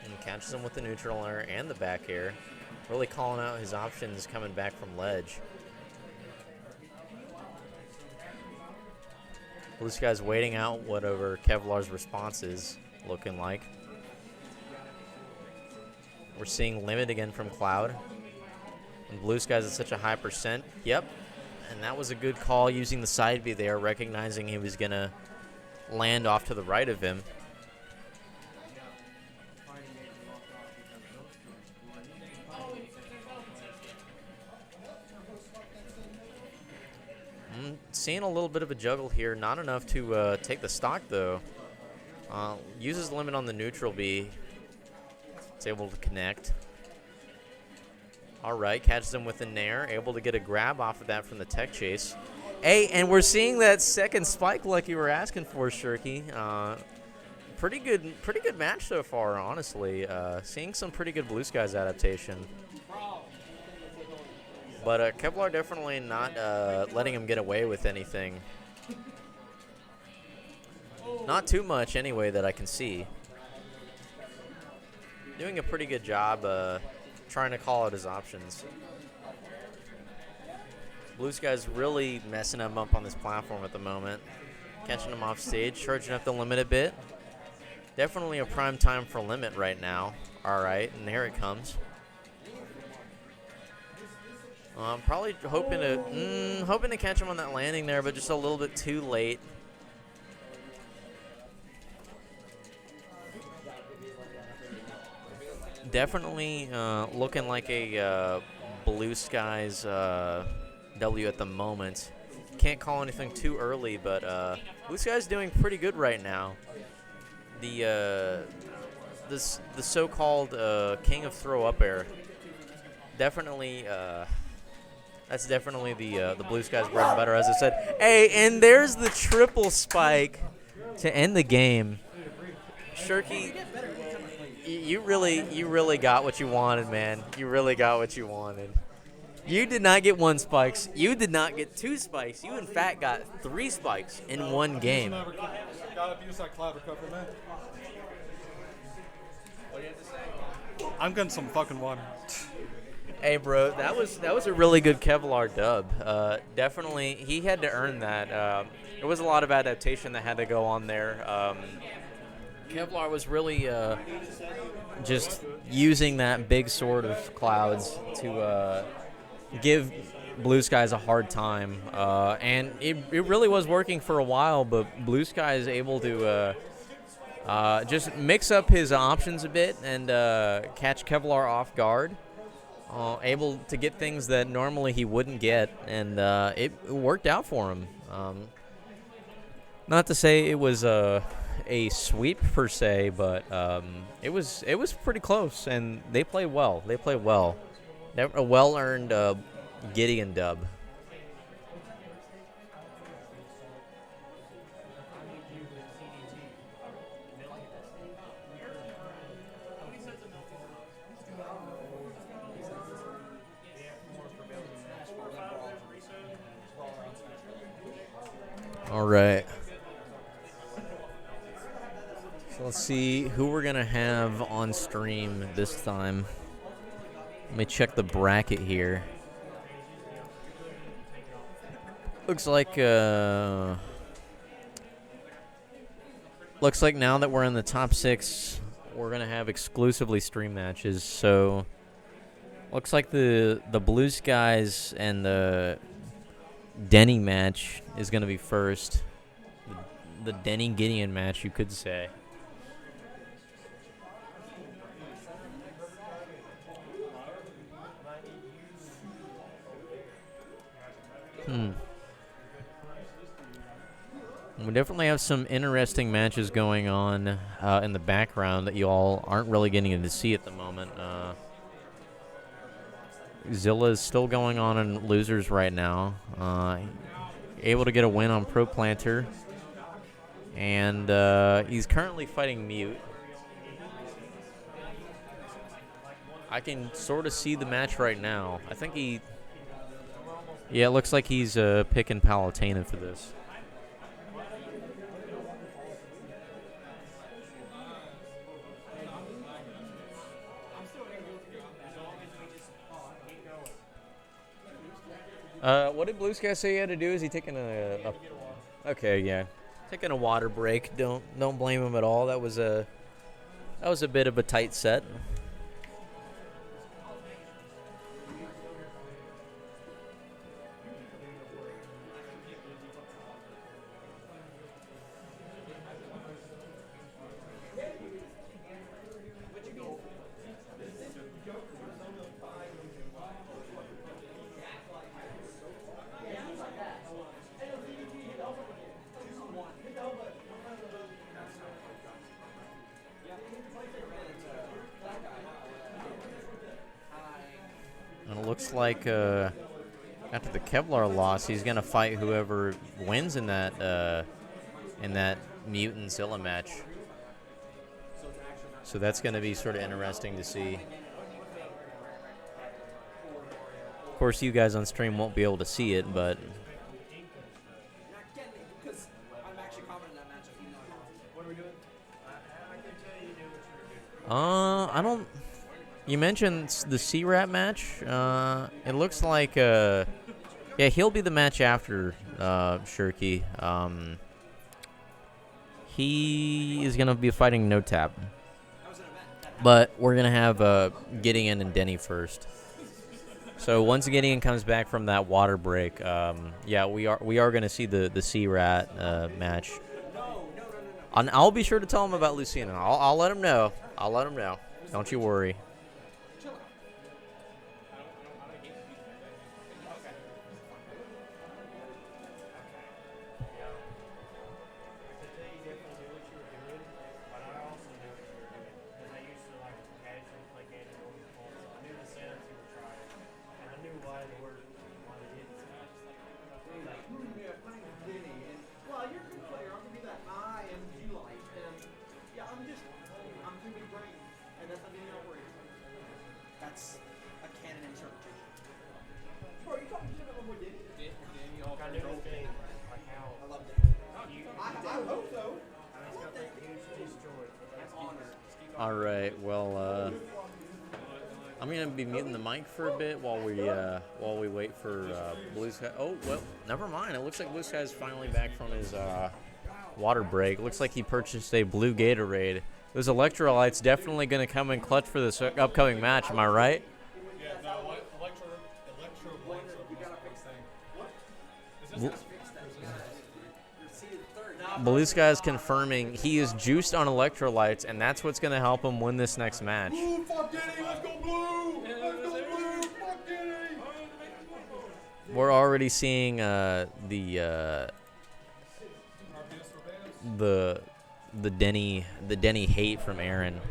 And catches him with the neutral air and the back air. Really calling out his options coming back from ledge. Blue Sky's waiting out whatever Kevlar's response is looking like. We're seeing Limit again from Cloud. And Blue Skies at such a high percent. Yep. And that was a good call using the side B there, recognizing he was going to land off to the right of him. Seeing a little bit of a juggle here, not enough to take the stock though. Uses Limit on the neutral B. It's able to connect. All right, catches him with the Nair, able to get a grab off of that from the tech chase. Hey, and we're seeing that second spike like you were asking for, Shirky. Pretty good match so far, honestly. Seeing some pretty good Blue Skies adaptation. But Kevlar definitely not letting him get away with anything. Not too much, anyway, that I can see. Doing a pretty good job trying to call out his options. Blue Sky's really messing him up on this platform at the moment. Catching him off stage, charging up the Limit a bit. Definitely a prime time for Limit right now. All right, and there it comes. Probably hoping to catch him on that landing there, but just a little bit too late. Definitely looking like a Blue Skies W at the moment. Can't call anything too early, but Blue Sky's doing pretty good right now. The so-called King of Throw Up Air, definitely that's definitely the Blue Sky's bread and butter, as I said. Hey, and there's the triple spike to end the game. Shirky, you really got what you wanted, man. You really got what you wanted. You did not get 1 spikes. You did not get 2 spikes. You, in fact, got 3 spikes in one game.
Gotta use that cloud recovery, man. I'm getting some fucking water.
Hey, bro, that was a really good Kevlar dub. Definitely, he had to earn that. There was a lot of adaptation that had to go on there. Kevlar was really just using that big sword of clouds to give Blue Skies a hard time, and it really was working for a while. But Blue Sky is able to just mix up his options a bit and catch Kevlar off guard. Able to get things that normally he wouldn't get, and it worked out for him. Not to say it was a sweep per se, but it was pretty close, and they played well. They played well. A well-earned Gideon dub. All right. So let's see who we're going to have on stream this time. Let me check the bracket here. Looks like now that we're in the top 6, we're going to have exclusively stream matches. So looks like the Blue Skies and the Denny match is going to be first. The Denny Gideon match, you could say. We definitely have some interesting matches going on in the background that you all aren't really getting to see at the moment. Zilla is still going on in losers right now. Able to get a win on Pro Planter. And he's currently fighting Mute. I can sort of see the match right now. I think he... Yeah, it looks like he's picking Palutena for this. What did Blue Sky say he had to do? Is he taking a okay, yeah, taking a water break? Don't blame him at all. That was a bit of a tight set. Looks like after the Kevlar loss, he's gonna fight whoever wins in that Mutant Zilla match. So that's gonna be sort of interesting to see. Of course, you guys on stream won't be able to see it, but I don't. You mentioned the C-Rat match. It looks like, yeah, he'll be the match after Shirky. He is going to be fighting No Tap. But we're going to have Gideon and Denny first. So once Gideon comes back from that water break, yeah, we are going to see the C-Rat match. And I'll be sure to tell him about Lucina. I'll let him know. I'll let him know. Don't you worry.
That's a canon interpretation. I loved it. I hope so.
All right. Well, I'm gonna be muting the mic for a bit while we wait for Blue Sky. Oh well, never mind. It looks like Blue Sky's finally back from his water break. Looks like he purchased a blue Gatorade. Those electrolytes definitely gonna come in clutch for this upcoming match. Am I right?
Yeah, no, electrolytes are the most big thing.
Blue Sky's confirming he is juiced on electrolytes, and that's what's gonna help him win this next match.
Blue, fuck Denny, let's go blue! Let's go blue, fuck Denny!
We're already seeing the Denny hate from Aaron.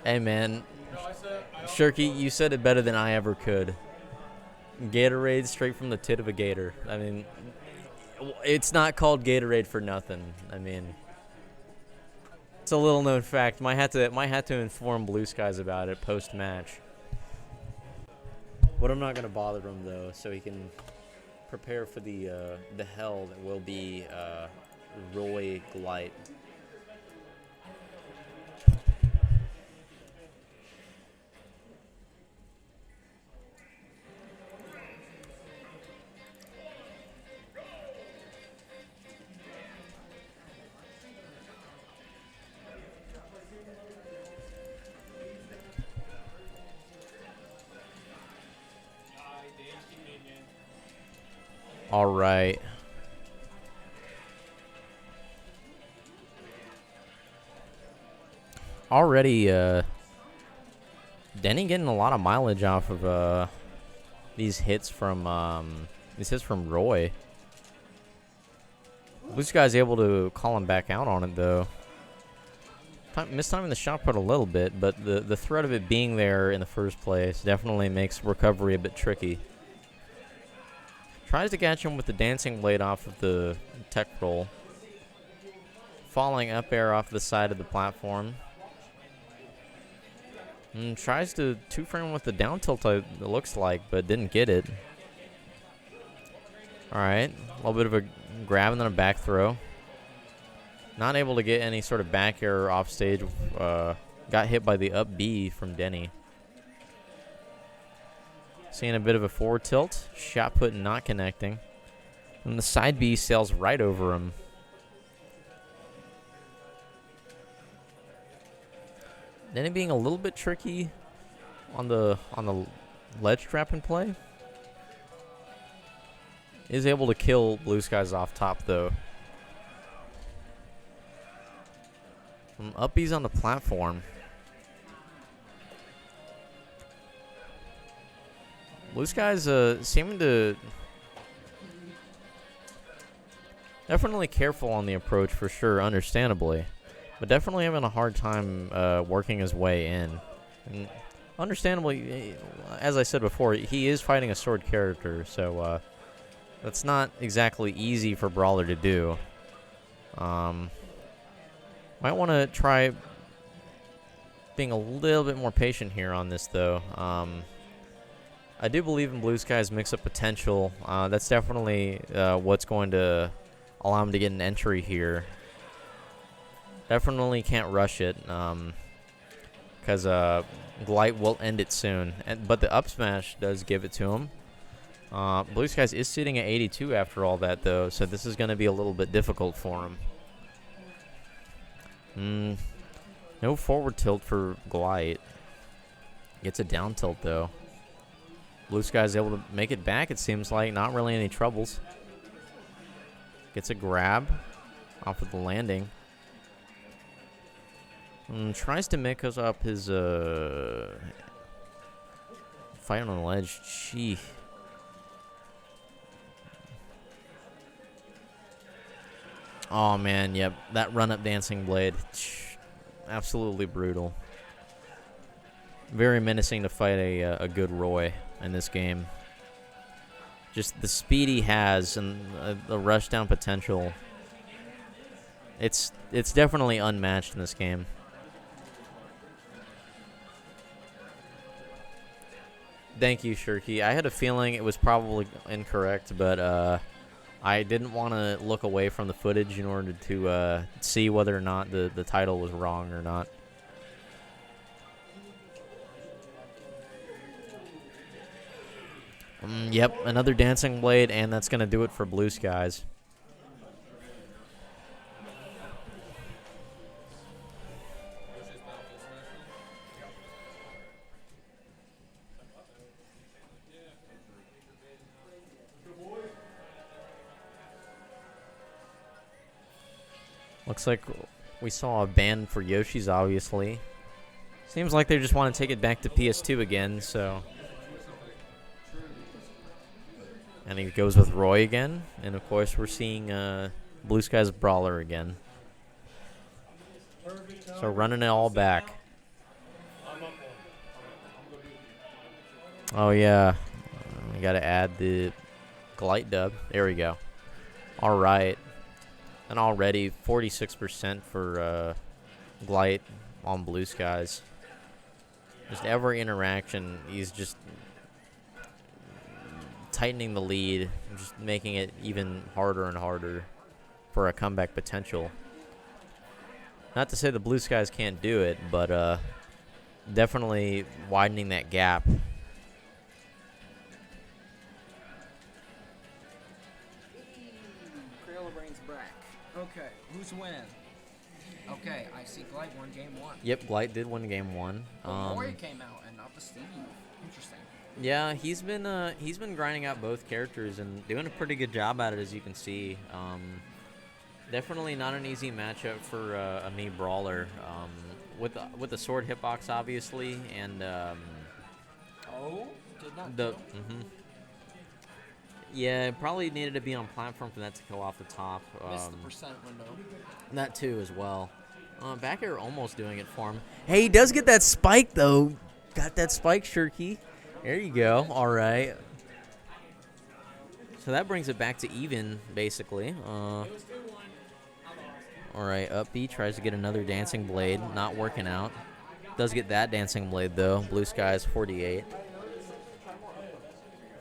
Hey man, Shirky, you said it better than I ever could. Gatorade straight from the tit of a gator. I mean, it's not called Gatorade for nothing. I mean, it's a little known fact. Might have to inform Blue Skies about it post match. But I'm not gonna bother him though, so he can prepare for the hell that will be Roy Glite. All right. Already, Denny getting a lot of mileage off of these hits from Roy. This guy's able to call him back out on it though. Mistiming the shot put a little bit, but the threat of it being there in the first place definitely makes recovery a bit tricky. Tries to catch him with the dancing blade off of the tech roll. Falling up air off the side of the platform. And tries to two-frame with the down tilt, it looks like, but didn't get it. Alright, a little bit of a grab and then a back throw. Not able to get any sort of back air off stage. Got hit by the up B from Denny. Seeing a bit of a forward tilt. Shot put not connecting. And the side B sails right over him. Denny being a little bit tricky on the ledge trap in play. Is able to kill Blue Skies off top though. From up B's on the platform. Blue Skies seeming to definitely careful on the approach for sure, understandably, but definitely having a hard time working his way in. And understandably, as I said before, he is fighting a sword character, so that's not exactly easy for Brawler to do. Might want to try being a little bit more patient here on this, though. I do believe in Blue Sky's mix-up potential. That's definitely what's going to allow him to get an entry here. Definitely can't rush it, because Glite will end it soon. But the up smash does give it to him. Blue Skies is sitting at 82 after all that, though, so this is going to be a little bit difficult for him. No forward tilt for Glite. Gets a down tilt, though. Blue Sky's able to make it back, it seems like. Not really any troubles. Gets a grab off of the landing. Tries to make us up his fight on the ledge. Gee. Oh, man, yep. That run-up dancing blade. Absolutely brutal. Very menacing to fight a good Roy in this game. Just the speed he has and the rush down potential It's definitely unmatched in this game. Thank you, Shirky. I had a feeling it was probably incorrect, but I didn't want to look away from the footage in order to see whether or not the title was wrong or not. Yep, another Dancing Blade, and that's going to do it for Blue Skies. Looks like we saw a ban for Yoshi's, obviously. Seems like they just want to take it back to PS2 again, so... And he goes with Roy again. And, of course, we're seeing Blue Skies Brawler again. So running it all back. Oh, yeah. We got to add the Glite dub. There we go. All right. And already 46% for Glite on Blue Skies. Just every interaction, he's just tightening the lead, just making it even harder and harder for a comeback potential. Not to say the Blue Skies can't do it, but definitely widening that gap.
Crayola Brain's back. Okay, who's winning? Okay, I see Glite won game 1.
Yep, Glite did win game 1.
Roy came out and not the Steve. Interesting.
Yeah, he's been grinding out both characters and doing a pretty good job at it, as you can see. Definitely not an easy matchup for a Mii Brawler. With the sword hitbox, obviously, and
Oh, did not
the
kill?
yeah, it probably needed to be on platform for that to go off the top.
Missed the percent window.
That too, as well. Back air almost doing it for him. Hey, he does get that spike though. Got that spike, Shirky. There you go. All right. So that brings it back to even, basically. All right, up B tries to get another Dancing Blade. Not working out. Does get that Dancing Blade, though. Blue Skies 48.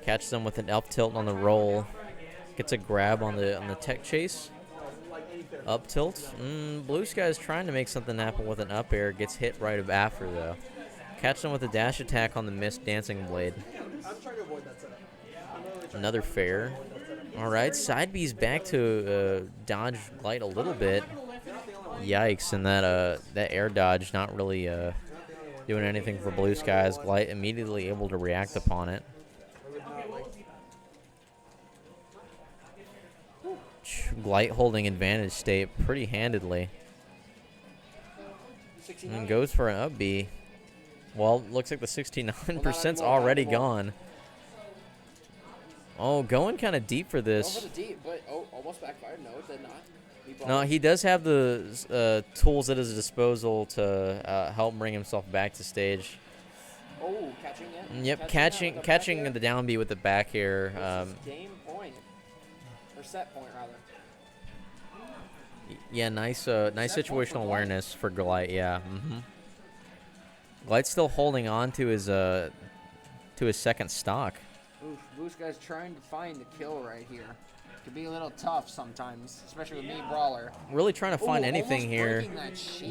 Catches them with an up tilt on the roll. Gets a grab on the tech chase. Up tilt. Blue Skies trying to make something happen with an up air. Gets hit right after, though. Catch them with a dash attack on the missed Dancing Blade. Another fair. All right, side B's back to dodge Glite a little bit. Yikes, and that air dodge not really doing anything for Blue Skies. Glite immediately able to react upon it. Glite holding advantage state pretty handedly. And goes for an up B. Well, looks like the 69%'s already gone. Oh, going kind of deep for this.
Over the deep, but almost backfired. No, it did not.
No, he does have the tools at his disposal to help bring himself back to stage.
Oh, catching it.
Yep, catching the down B with the back air.
Game point. Or set point, rather.
Yeah, nice situational awareness for Glite. Yeah. Glite's still holding on to his second stock.
Oof, Blue Skies trying to find the kill right here. Could be a little tough sometimes, especially with Mii Brawler.
Really trying to find anything here.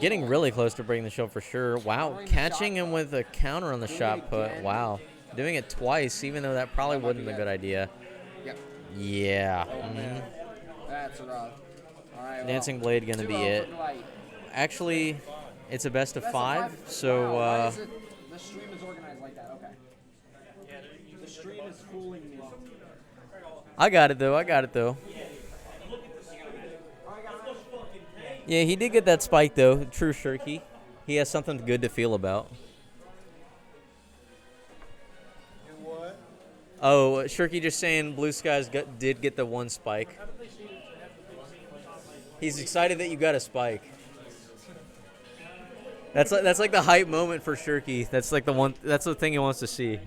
Getting really close to breaking the shield for sure. Wow, catching him with a counter on the shot put. Wow. Doing it twice, even though that probably wasn't a good idea.
Yep.
Yeah.
That's rough. All right,
Dancing Blade gonna be it. Actually, it's a best of 5, so
why is it the stream is organized like that? Okay. The stream is fooling me.
I got it though. Yeah, he did get that spike though. True Shirky. He has something good to feel about.
What?
Oh, Shirky just saying Blue Skies did get the one spike. He's excited that you got a spike. That's like the hype moment for Shirky. That's like that's the thing he wants to see.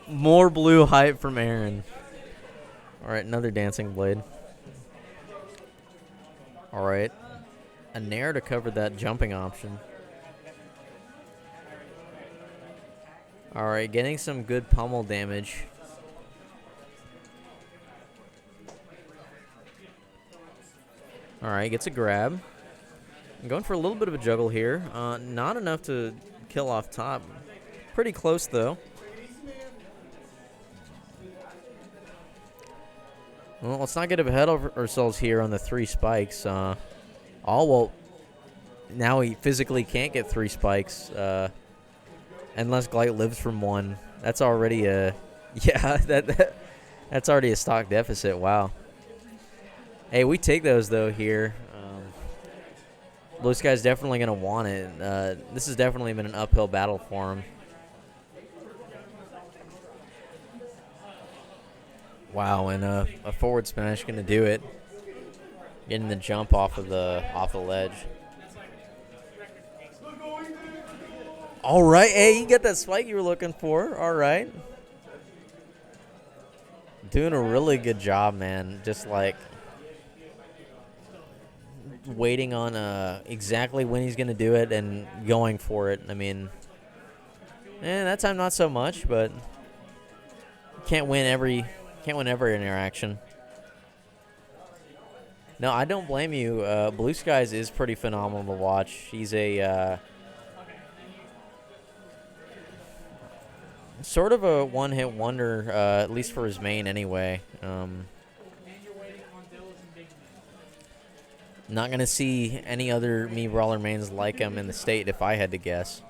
More blue hype from Aaron. All right, another Dancing Blade. All right. A Nair to cover that jumping option. All right, getting some good pummel damage. All right, gets a grab. I'm going for a little bit of a juggle here. Not enough to kill off top. Pretty close, though. Well, let's not get ahead of ourselves here on the 3 spikes. Well, now he physically can't get 3 spikes unless Glite lives from 1. That's already a that's already a stock deficit. Wow. Hey, we take those though here. Blue Sky's definitely gonna want it. This has definitely been an uphill battle for him. Wow, and a forward smash gonna do it. Getting the jump off the ledge. All right, hey, you got that spike you were looking for. All right, doing a really good job, man. Just like waiting on exactly when he's gonna do it and going for it. I mean, that time not so much, but can't win every interaction. No, I don't blame you. Blue Skies is pretty phenomenal to watch. He's a sort of a one-hit wonder, at least for his main anyway. Not going to see any other Mii Brawler mains like him in the state if I had to guess.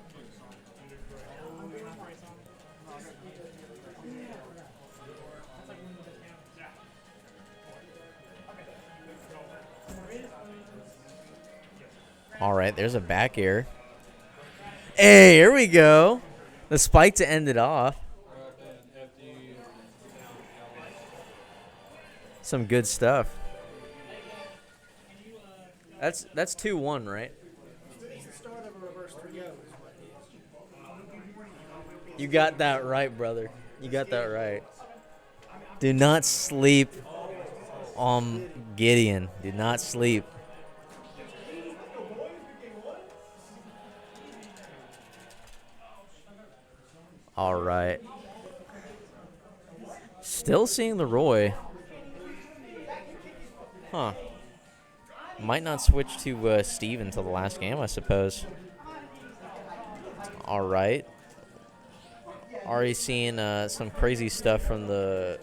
All right, there's a back air. Hey, here we go. The spike to end it off. Some good stuff. That's 2-1, right?
It's the start of a reverse 3-0.
You got that right, brother. You got that right. Do not sleep on Gideon. Do not sleep. All right. Still seeing the Roy. Huh. Might not switch to Steve until the last game, I suppose. All right. Already seeing some crazy stuff from the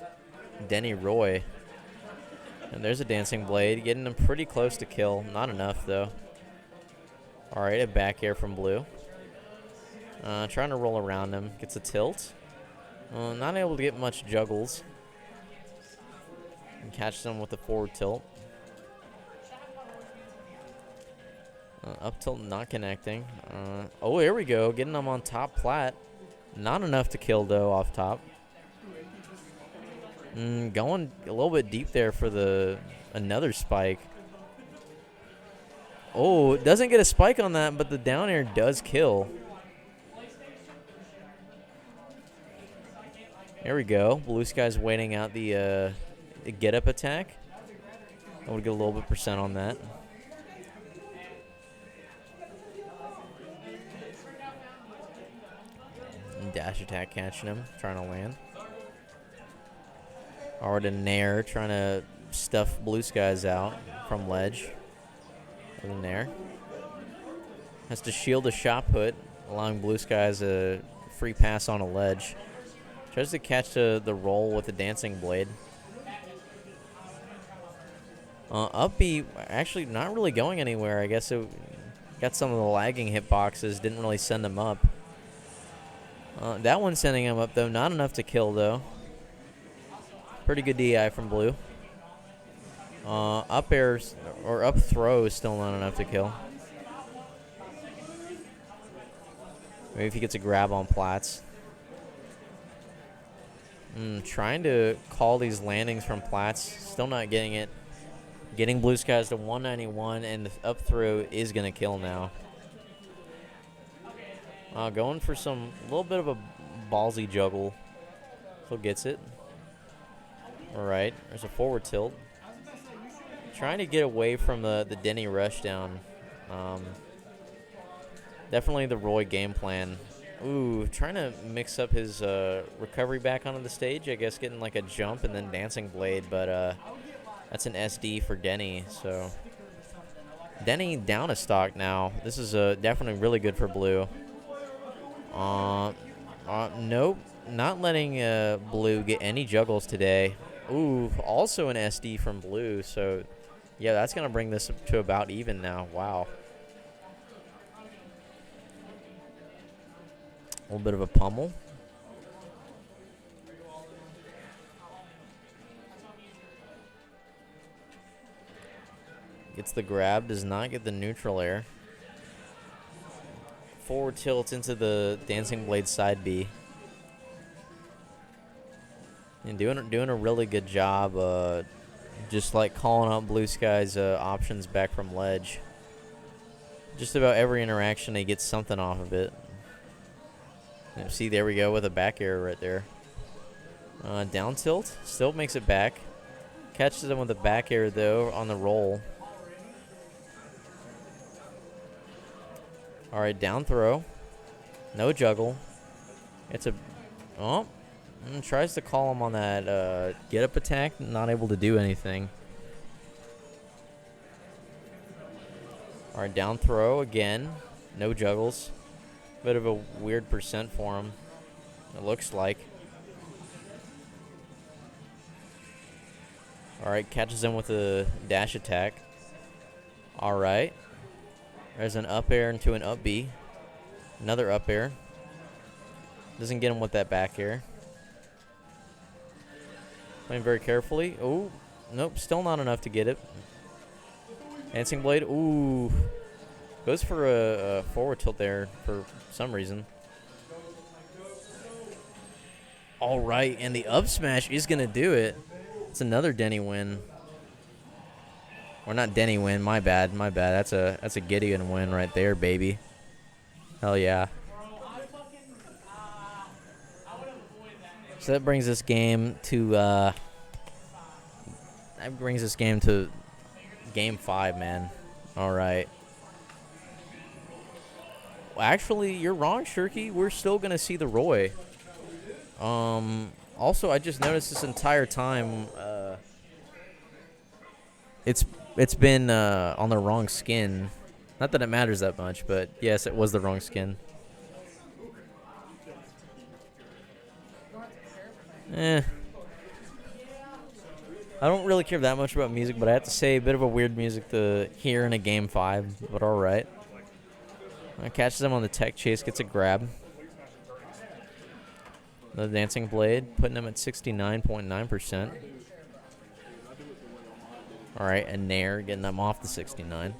Denny Roy. And there's a Dancing Blade, getting him pretty close to kill. Not enough, though. All right, a back air from Blue. Trying to roll around him. Gets a tilt. Not able to get much juggles. And catch them with the forward tilt. Up tilt not connecting. Oh, here we go. Getting them on top plat. Not enough to kill, though, off top. Going a little bit deep there for another spike. Oh, doesn't get a spike on that, but the down air does kill. There we go. Blue Sky's waiting out the get-up attack. I would get a little bit percent on that. And dash attack catching him, trying to land. Already Nair trying to stuff Blue Skies out from ledge. With a Nair. Has to shield a shot put, allowing Blue Skies a free pass on a ledge. Tries to catch the roll with the Dancing Blade. Up B actually not really going anywhere. I guess it got some of the lagging hitboxes. Didn't really send him up. That one's sending him up, though. Not enough to kill, though. Pretty good DI from Blue. Up airs or up throw is still not enough to kill. Maybe if he gets a grab on plats. Trying to call these landings from plats. Still not getting it. Getting Blue Skies to 191, and the up throw is going to kill now. Going for a little bit of a ballsy juggle. Still gets it. All right, there's a forward tilt. Trying to get away from the Denny rush down. Definitely the Roy game plan. Ooh, trying to mix up his recovery back onto the stage. I guess getting like a jump and then dancing blade, but that's an SD for Denny. So Denny down a stock now. This is definitely really good for Blue. Nope, not letting Blue get any juggles today. Ooh, also an SD from Blue. So yeah, that's gonna bring this to about even now. Wow. A little bit of a pummel. Gets the grab, does not get the neutral air. Forward tilts into the Dancing Blade side B. And doing a really good job just like calling out Blue Sky's options back from ledge. Just about every interaction he gets something off of it. See, there we go with a back air right there. Down tilt, still makes it back. Catches him with a back air, though, on the roll. All right, down throw. No juggle. It's a... Oh, tries to call him on that get-up attack. Not able to do anything. All right, down throw again. No juggles. Bit of a weird percent for him, it looks like. All right, catches him with a dash attack. All right, there's an up air into an up B. Another up air. Doesn't get him with that back air. Playing very carefully. Oh, nope, still not enough to get it. Dancing Blade, ooh. Goes for a forward tilt there for some reason. All right, and the up smash is going to do it. It's another Denny win. Or not Denny win, my bad. That's a Gideon win right there, baby. Hell yeah. So that brings this game to game 5, man. All right. Actually, you're wrong, Shirky. We're still going to see the Roy. Also, I just noticed this entire time it's been on the wrong skin. Not that it matters that much, but yes, it was the wrong skin. I don't really care that much about music, but I have to say, a bit of a weird music to hear in a game 5, but all right. Catches him on the tech chase, gets a grab. The Dancing Blade, putting him at 69.9%. All right, and Nair getting them off the 69.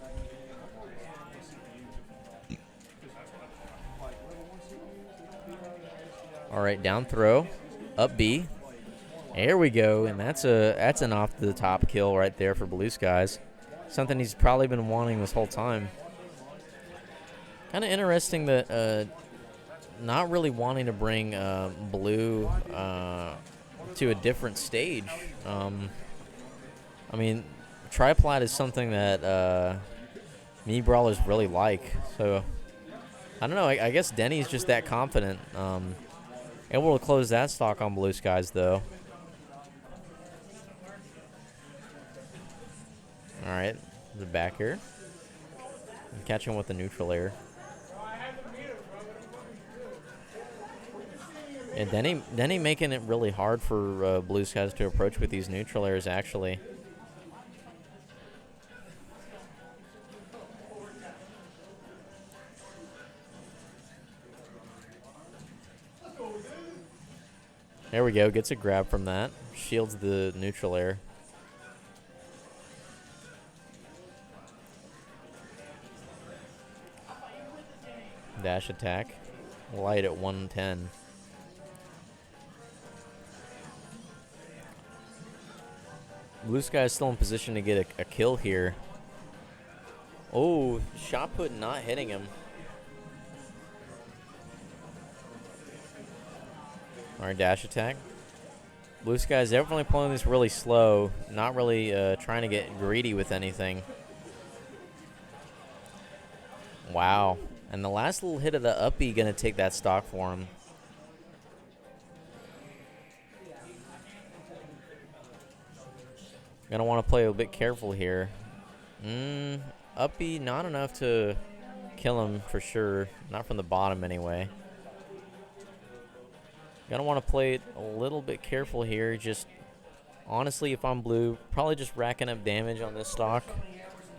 All right, down throw, up B. There we go, and that's an off the top kill right there for Blue Skies. Something he's probably been wanting this whole time. Kind of interesting that not really wanting to bring Blue to a different stage. I mean, Triplat is something that Mii Brawlers really like. So, I don't know. I guess Denny's just that confident. Able to close that stock on Blue Skies, though. All right, the back air. Catch him with the neutral air. And Denny making it really hard for Blue Skies to approach with these neutral airs, actually. There we go, gets a grab from that. Shields the neutral air. Dash attack. Light at 110. Blue Sky is still in position to get a kill here. Oh, shot put not hitting him. Alright, dash attack. Blue Sky's definitely playing this really slow, not really trying to get greedy with anything. Wow. And the last little hit of the uppy going to take that stock for him. Going to want to play a bit careful here. Uppy, not enough to kill him for sure. Not from the bottom anyway. Gonna want to play it a little bit careful here. Just honestly, if I'm blue, probably just racking up damage on this stock.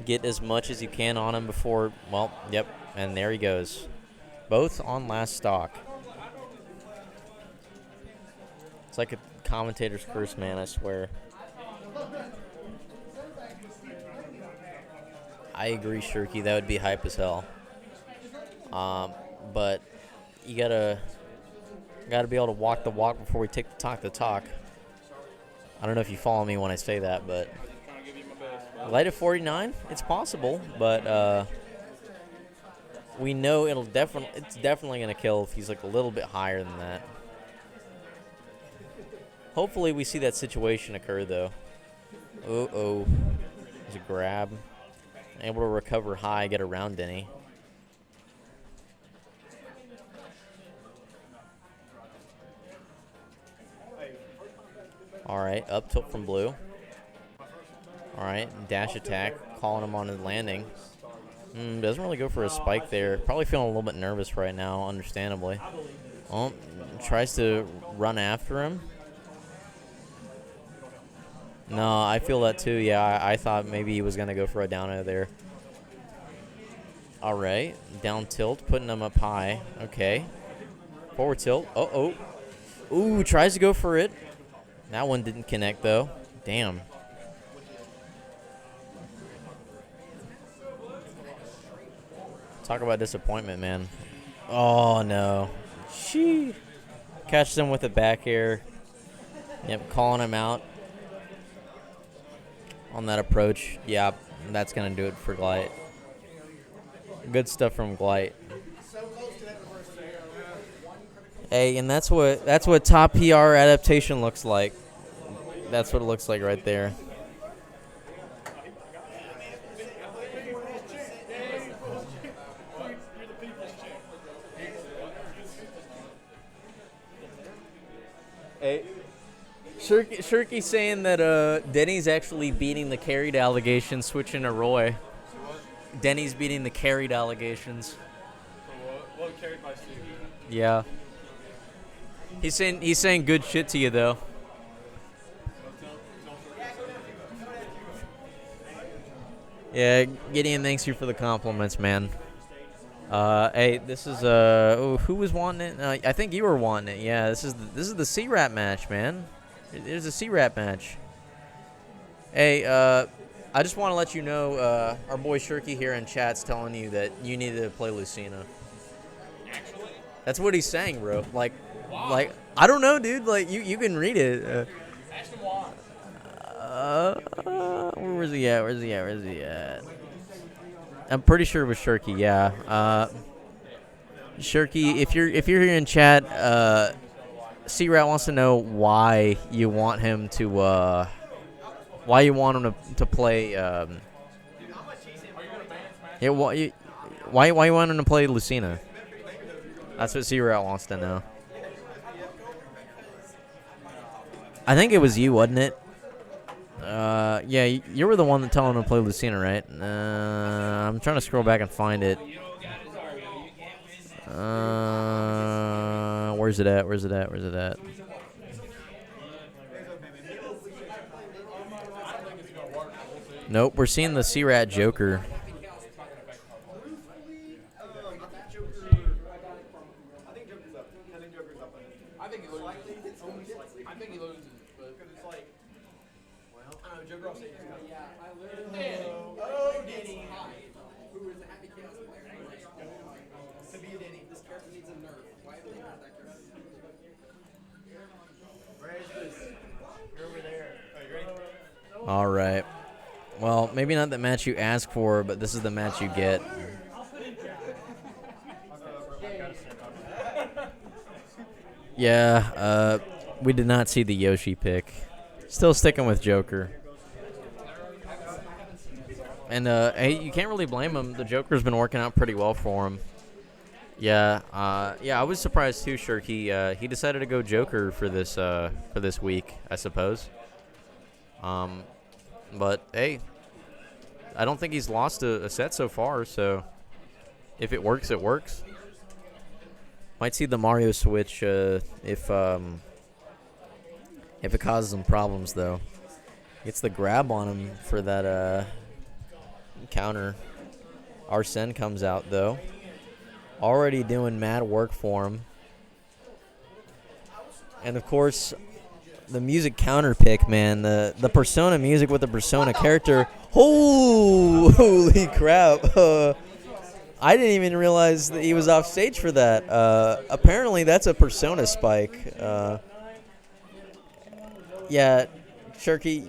Get as much as you can on him before, well, yep, and there he goes. Both on last stock. It's like a commentator's curse, man, I swear. I agree, Shirky, that would be hype as hell. But you gotta be able to walk the walk before we take the talk. I don't know if you follow me when I say that, but light at 49, it's possible, but we know it's definitely gonna kill if he's like a little bit higher than that. Hopefully we see that situation occur though. Uh-oh. There's a grab. Able to recover high, get around Denny. All right, up tilt from blue. All right, dash attack, calling him on his landing. Doesn't really go for a spike there. Probably feeling a little bit nervous right now, understandably. Oh, tries to run after him. No, I feel that too. Yeah, I thought maybe he was going to go for a down air there. All right, down tilt, putting him up high. Okay. Forward tilt. Uh-oh. Ooh, tries to go for it. That one didn't connect, though. Damn. Talk about disappointment, man. Oh, no. Shee. Catches him with a back air. Yep, calling him out on that approach. Yeah, that's going to do it for Glight. Good stuff from Glight. Hey, and that's what top PR adaptation looks like. That's what it looks like right there. Hey, Shirky saying that Denny's actually beating the carried allegations, switching to Roy. Denny's beating the carried allegations.
What carried by Steve?
Yeah. He's saying good shit to you though. Yeah, Gideon, thanks you for the compliments, man. Hey, this is who was wanting it? I think you were wanting it. Yeah, this is the C-Rap match, man. There's a C-Rap match. Hey, I just want to let you know, our boy Shirky here in chat's telling you that you need to play Lucina.
Actually?
That's what he's saying, bro. Like, I don't know, dude. Like, you can read it.
Ask him why.
Where's he at? I'm pretty sure it was Shirky, yeah. Shirky, if you're here in chat, C-Rat wants to know why you want him to play. Yeah, why you want him to play Lucina? That's what C-Rat wants to know. I think it was you, wasn't it? Yeah, you were the one that told him to play Lucina, right? I'm trying to scroll back and find it. Where's it at? Nope, we're seeing the C-Rat Joker.
I think he loses, but it's like, well, I don't know, Joe Gross said he's got Danny. Oh, Danny. Who is a happy chaos player. To be a Danny, this character needs a nerf. Why have they got that character? Where is this? You're over there. Are you ready?
All right. Well, maybe not the match you asked for, but this is the match you get. Yeah, We did not see the Yoshi pick. Still sticking with Joker. And hey, you can't really blame him. The Joker's been working out pretty well for him. Yeah, I was surprised too, Shirky. He decided to go Joker for this week, I suppose. But hey, I don't think he's lost a set so far. So if it works, it works. Might see the Mario switch if it causes him problems though. Gets the grab on him for that counter. Arsene comes out though. Already doing mad work for him. And of course, the music counter pick, man. The Persona music with the Persona character. Oh, holy crap. I didn't even realize that he was off stage for that. Apparently, that's a Persona spike. Yeah, Shirky,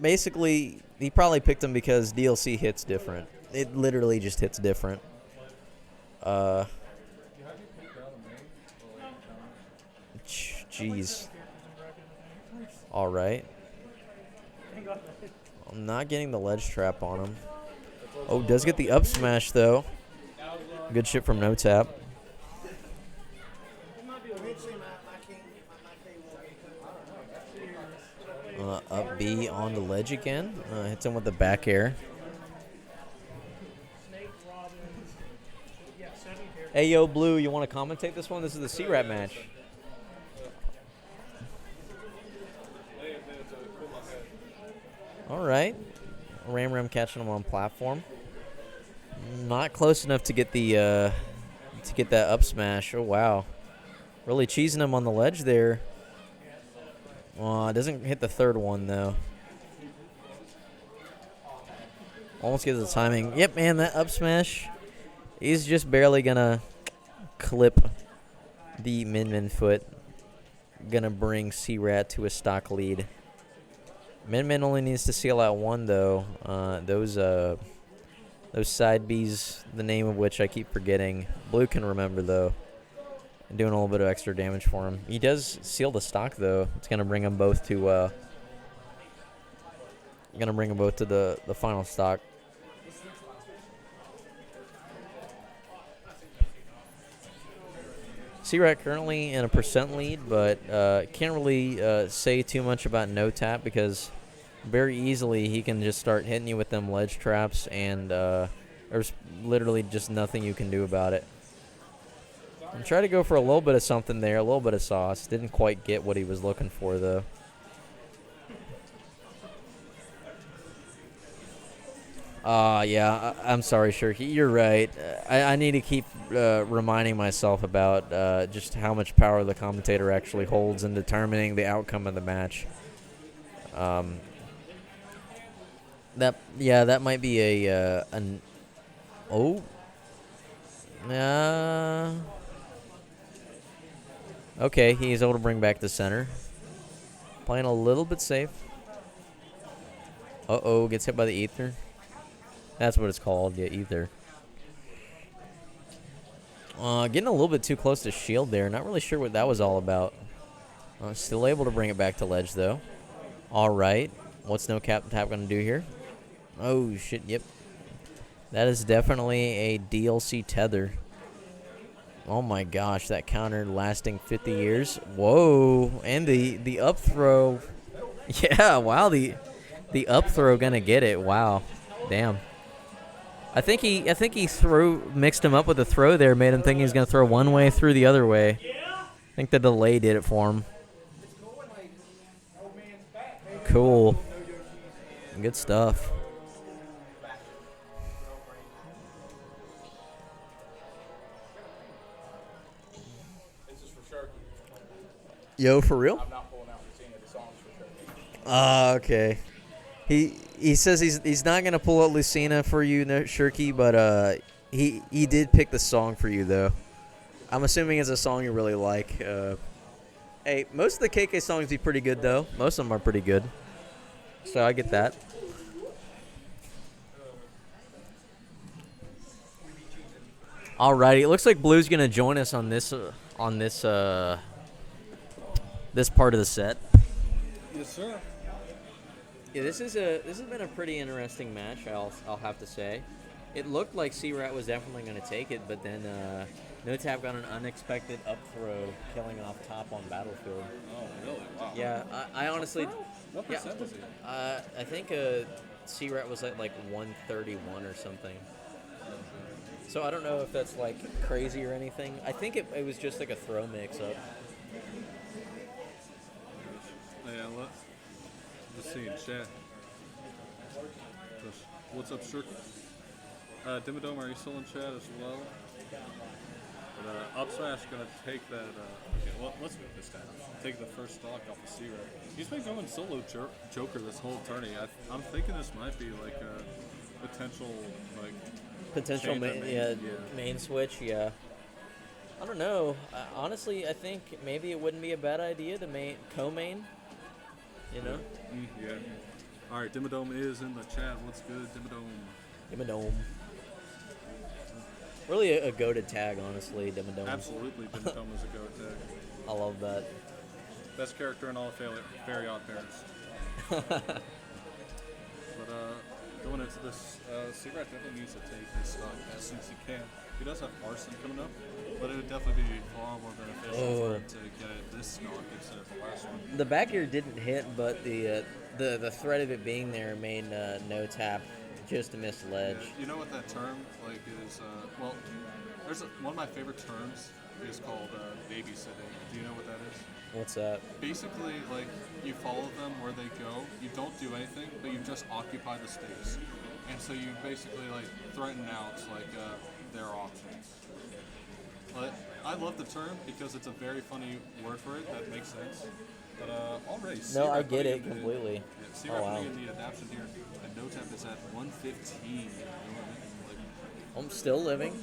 basically, he probably picked him because DLC hits different. It literally just hits different. Jeez. All right. I'm not getting the ledge trap on him. Oh, does get the up smash though. Good shit from No Tap. Up B on the ledge again. Hits him with the back air. Hey, yo, Blue, you want to commentate this one? This is the C-Rat match. All right. Ram catching him on platform. Not close enough to get the that up smash. Oh, wow. Really cheesing him on the ledge there. It doesn't hit the third one, though. Almost gets the timing. Yep, man, that up smash. He's just barely going to clip the Min foot. Going to bring C-Rat to a stock lead. Min only needs to seal out one, though. Those side Bs, the name of which I keep forgetting. Blue can remember, though. Doing a little bit of extra damage for him. He does seal the stock, though. It's going to bring them both to the final stock. C-Rat currently in a percent lead, but can't really say too much about No Tap because very easily he can just start hitting you with them ledge traps, and there's literally just nothing you can do about it. And try to go for a little bit of something there, a little bit of sauce. Didn't quite get what he was looking for, though. Yeah, I'm sorry, Shirky. You're right. I need to keep reminding myself about just how much power the commentator actually holds in determining the outcome of the match. That might be okay, he's able to bring back the center. Playing a little bit safe. Gets hit by the ether. That's what it's called, yeah, ether. Getting a little bit too close to shield there. Not really sure what that was all about. Still able to bring it back to ledge, though. All right. What's No Tap going to do here? Oh, shit, yep. That is definitely a DLC tether. Oh, my gosh, that counter lasting 50 years. Whoa, and the up throw. Yeah, wow, the up throw going to get it. Wow, damn. I think he mixed him up with the throw there, made him think he was going to throw one way through the other way. I think the delay did it for him. Cool. Good stuff. Yo, for real?
I'm not pulling out Lucina. The song's for sure.
Okay. He says he's not gonna pull out Lucina for you, Shirky, but he did pick the song for you though. I'm assuming it's a song you really like. Hey, most of the KK songs be pretty good though. Most of them are pretty good, so I get that. Alrighty, it looks like Blue's gonna join us on this this part of the set.
Yes, sir.
Yeah, this has been a pretty interesting match. I'll have to say, it looked like C-Rat was definitely going to take it, but then No Tap got an unexpected up throw, killing off top on Battlefield.
Oh, really? Wow.
Yeah, I honestly.
What percent was he?
I think C-Rat was at like 131 or something. So I don't know if that's like crazy or anything. I think it was just like a throw mix-up.
Yeah, let's see in chat. What's up, Shirk? Dimmadome, are you still in chat as well? But Up Smash gonna take that. Okay, well, let's move this down. Take the first stock off of C-Rat. He's been going solo Joker this whole tourney. I'm thinking this might be like a potential
Potential main switch, yeah. I don't know. Honestly, I think maybe it wouldn't be a bad idea to co-main. You know?
Yeah. All right, Dimmadome is in the chat. What's good,
Dimmadome? Really a goated tag, honestly, Dimmadome.
Absolutely, Dimmadome is a goat tag.
I love that.
Best character in all of Fairy Odd Parents. But going into this, C-Rat definitely needs to take his stock as soon as he can. He does have Arson coming up, but it would definitely be far more beneficial for him to get this stock instead of the last one.
The back air didn't hit, but the threat of it being there made No Tap just a miss ledge.
Yeah, you know what that term is? Well, there's one of my favorite terms is called babysitting. Do you know what that is?
What's that?
Basically, you follow them where they go. You don't do anything, but you just occupy the space. And so you basically threaten out their options. But I love the term because it's a very funny word for it that makes sense. But already,
no, I get it completely.
Yeah, C-Rat putting in the adaptation here, and No Tap is at 115. You know what I mean?
I'm still living.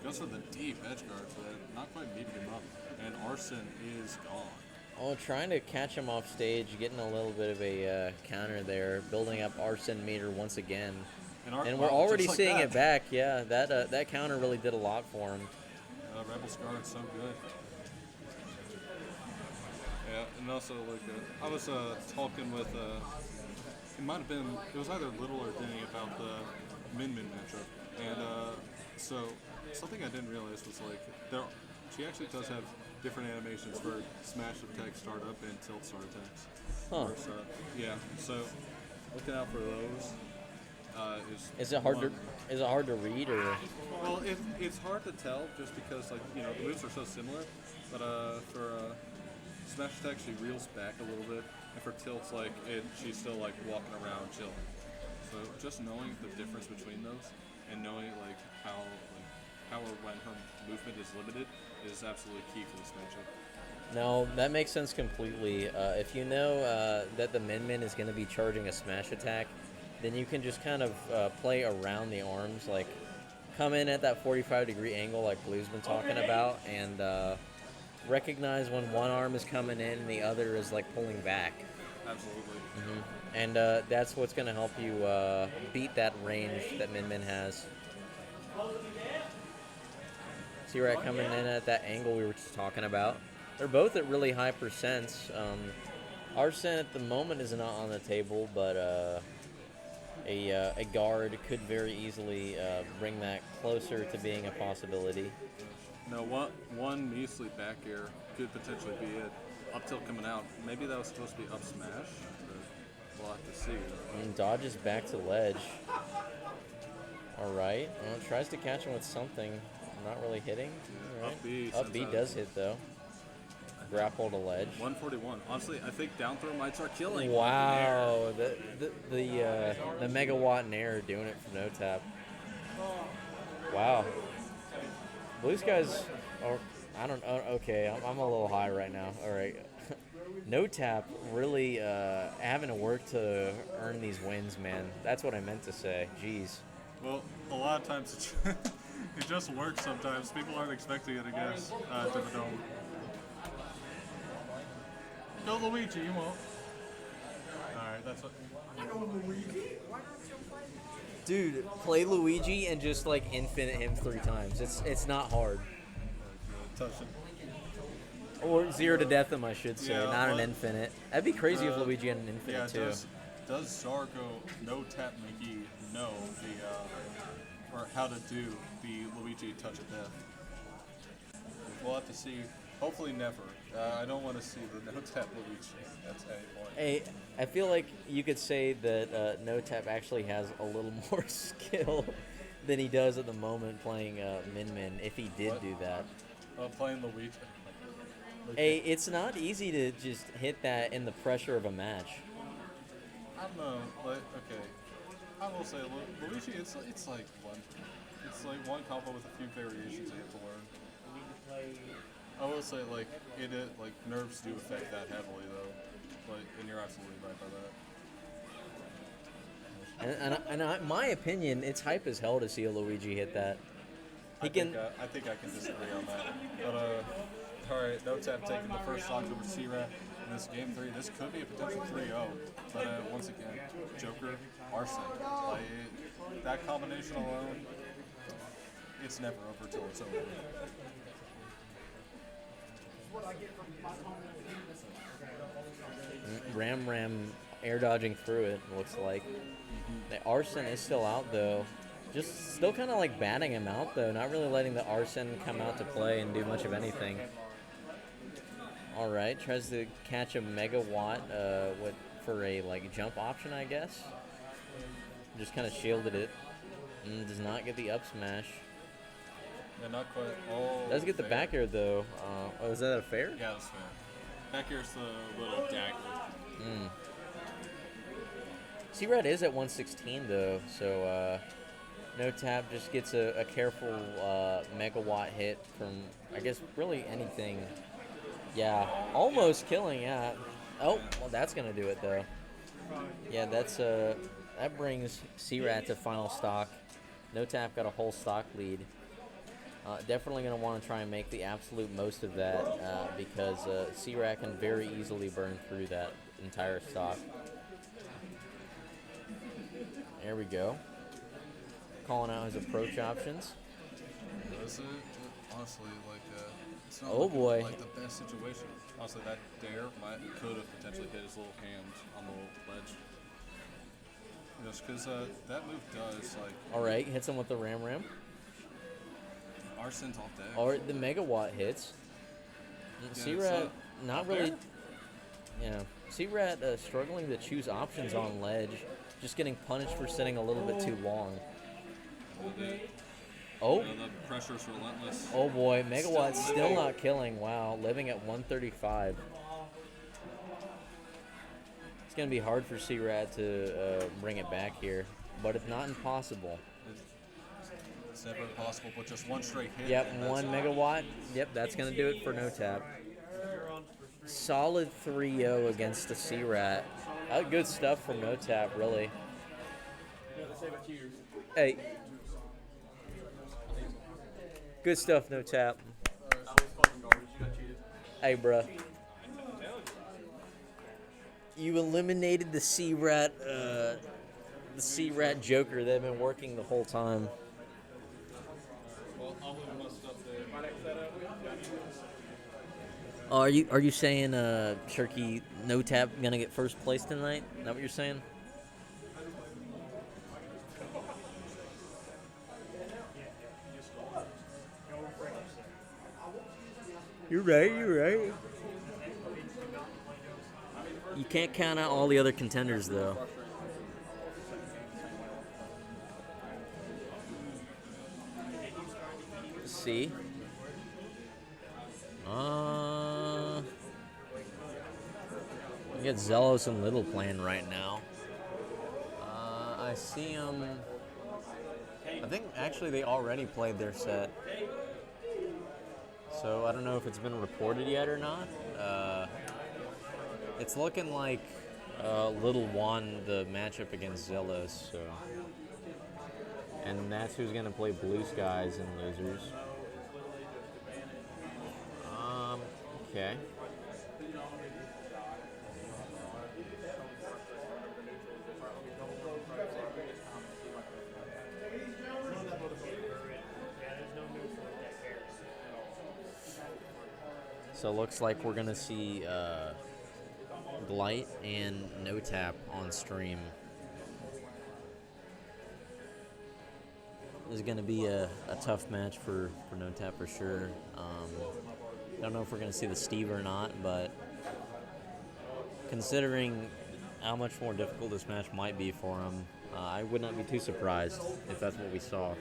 Goes for the deep edge guard, but not quite meeting him up. And Arson is gone.
Oh, trying to catch him off stage, getting a little bit of a counter there, building up Arson meter once again. And we're already seeing it back. Yeah, that counter really did a lot for him.
Rebel Scar is so good. Yeah, and also I was talking with it was either Little or Denny about the Min Min matchup, and so something I didn't realize was she actually does have different animations for smash attack startup and tilt start attacks.
Huh.
Yeah, so looking out for those.
Is it hard to read or?
Well, it's hard to tell just because the moves are so similar, but for smash attack she reels back a little bit, and for tilts she's still walking around chilling. So just knowing the difference between those and knowing how or when her movement is limited is absolutely key for this matchup.
No, that makes sense completely. If you know that the Min Min is going to be charging a smash attack, then you can just kind of play around the arms, come in at that 45-degree angle like Blue's been talking about, and recognize when one arm is coming in and the other is pulling back.
Absolutely.
Mm-hmm. And that's what's going to help you beat that range that Min Min has. C-Rat coming in at that angle we were just talking about. They're both at really high percents. Arson at the moment is not on the table, but a guard could very easily bring that closer to being a possibility.
No, one measly back air could potentially be it. Up tilt coming out. Maybe that was supposed to be up smash, but we'll have to see.
And dodges back to ledge. All right. Well, tries to catch him with something. Not really hitting. All right. Up B does hit though. Grapple to ledge.
141. Honestly, I think down throw might start killing.
Wow, the megawatt Nair doing it for No Tap. Wow. Blue Skies are, I don't know. Okay, I'm a little high right now. All right. No Tap really having to work to earn these wins, man. That's what I meant to say. Jeez.
Well, a lot of times it just works sometimes. People aren't expecting it, I guess, to the dome. Go Luigi, you won't. Alright, that's what.
Dude, play Luigi and just infinite him 3 times. It's not hard.
Touch him.
Or Zero to Death him, I should say,
Yeah,
not an
but-
infinite. That'd be crazy if Luigi had an infinite,
Yeah,
too.
does Zarko no tap McGee know the or how to do the Luigi touch of death? We'll have to see. Hopefully never. I don't want to see the no tap Luigi at any point.
Hey, I feel like you could say that No Tap actually has a little more skill than he does at the moment playing Min Min, if he did do that.
Playing Luigi.
Hey, it's not easy to just hit that in the pressure of a match.
I don't know. Like, okay, I will say Luigi. It's like one combo with a few variations you have to learn. I will say like like nerves do affect that heavily though. Like, and you're absolutely right by that.
And my opinion, it's hype as hell to see a Luigi hit that.
I think I can disagree on that. But all right, No Tap taking the first stock over C-Rat in this game 3. This could be a potential 3-0. But once again, Joker, Arson. Like that combination alone, it's never over till it's over.
Ram air dodging through it, looks like. The Arson is still out though. Just still kind of like batting him out though, not really letting the Arson come out to play and do much of anything. All right, tries to catch a Megawatt for a like jump option, I guess. Just kind of shielded it. And does not get the up smash.
Yeah, not quite all.
Does get the back air though. Oh, is that a fair?
Yeah, that's fair. Back here's the little dagger.
C-Rat is at 116 though, so No Tap just gets a careful Megawatt hit from, I guess, really anything. Yeah, almost killing, yeah. Oh, well, that's going to do it though. Yeah, that brings C-Rat to final stock. No Tap got a whole stock lead. Definitely going to want to try and make the absolute most of that because C-Rat can very easily burn through that entire stock. There we go. Calling out his approach options.
This is honestly like it's not
Oh,
looking
boy.
like the best situation. Honestly, that dare could have potentially hit his little hand on the little ledge. Just because that move does like.
All right, hits him with the Ram.
Arson's off deck.
Or the Megawatt hits. C-Rat not really. Yeah, C-Rat struggling to choose options on ledge. Just getting punished for sitting a little bit too long. Oh.
The pressure's relentless.
Oh boy, Megawatt's still not killing. Wow, living at 135. It's going to be hard for C-Rat to bring it back here, but it's not impossible.
It's never impossible, but just one straight hit.
Yep, 1 Megawatt. Yep, that's going to do it for No Tap. Solid 3-0 against the C-Rat. Good stuff from No Tap, really. Hey. Good stuff, No Tap. Hey, bruh. You eliminated the C-Rat Joker that had been working the whole time.
Well, I'll move my stuff there. My next setup.
Are you saying Shirky No Tap gonna get first place tonight? Is that what you're saying? You're right. You can't count out all the other contenders though. See? We got Zelos and Little playing right now. I see them. I think actually they already played their set. So I don't know if it's been reported yet or not. It's looking like Little won the matchup against Zelos, so. And that's who's gonna play Blue Skies and Losers. Okay. So it looks like we're gonna see Blight and No Tap on stream. This is gonna be a tough match for No Tap for sure. Don't know if we're gonna see the Steve or not, but considering how much more difficult this match might be for him, I would not be too surprised if that's what we saw.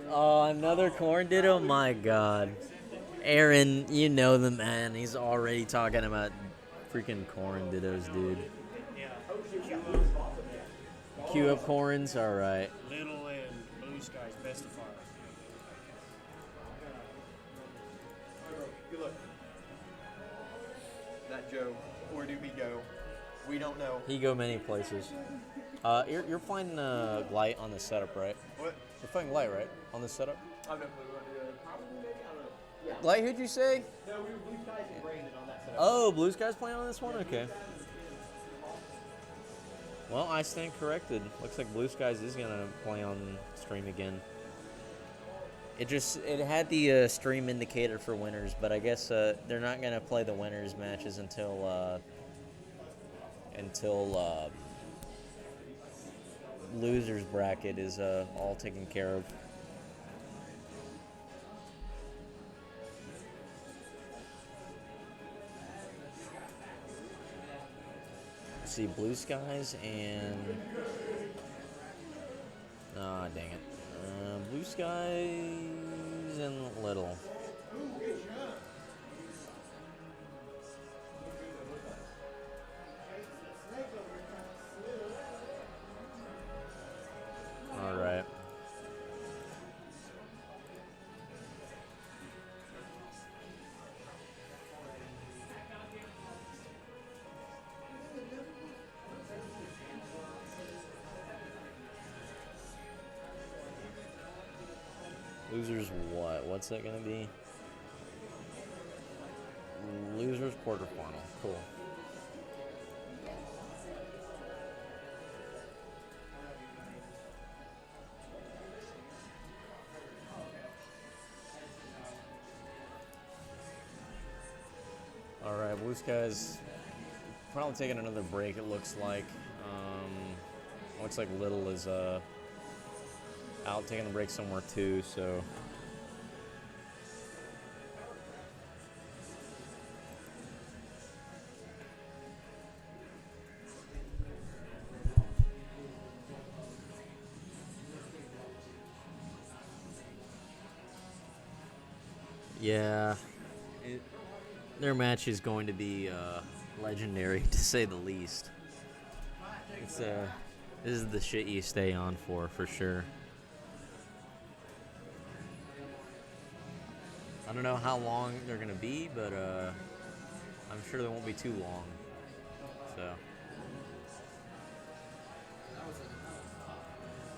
Oh, another corn ditto? My God. Aaron, you know the man. He's already talking about freaking corn dittos, dude. Queue up corns? Alright.
Little and Blue Skies, best of 5.
Good luck. That Joe, where do we go? We don't know.
He go many places. You're playing Blight on the setup, right?
What?
You're playing Blight, right? On the setup?
I have no clue what to do. Probably maybe, I don't know. Yeah.
Blight, who'd you say?
No, we were Blue Skies and Brandon on that setup.
Oh, Blue Sky's playing on this one? Okay. Well, I stand corrected. Looks like Blue Skies is going to play on stream again. It had the stream indicator for winners, but I guess they're not going to play the winners matches until losers bracket is all taken care of. Let's see, Blue Skies and dang it, Blue Skies and Little. All right. Losers what? What's that gonna be? Losers quarterfinal. Cool. Alright, Blue Skies probably taking another break, it looks like. Looks like Little is out taking a break somewhere too, so. Yeah. Their match is going to be legendary, to say the least. It's this is the shit you stay on for sure. I don't know how long they're gonna be, but I'm sure they won't be too long. So.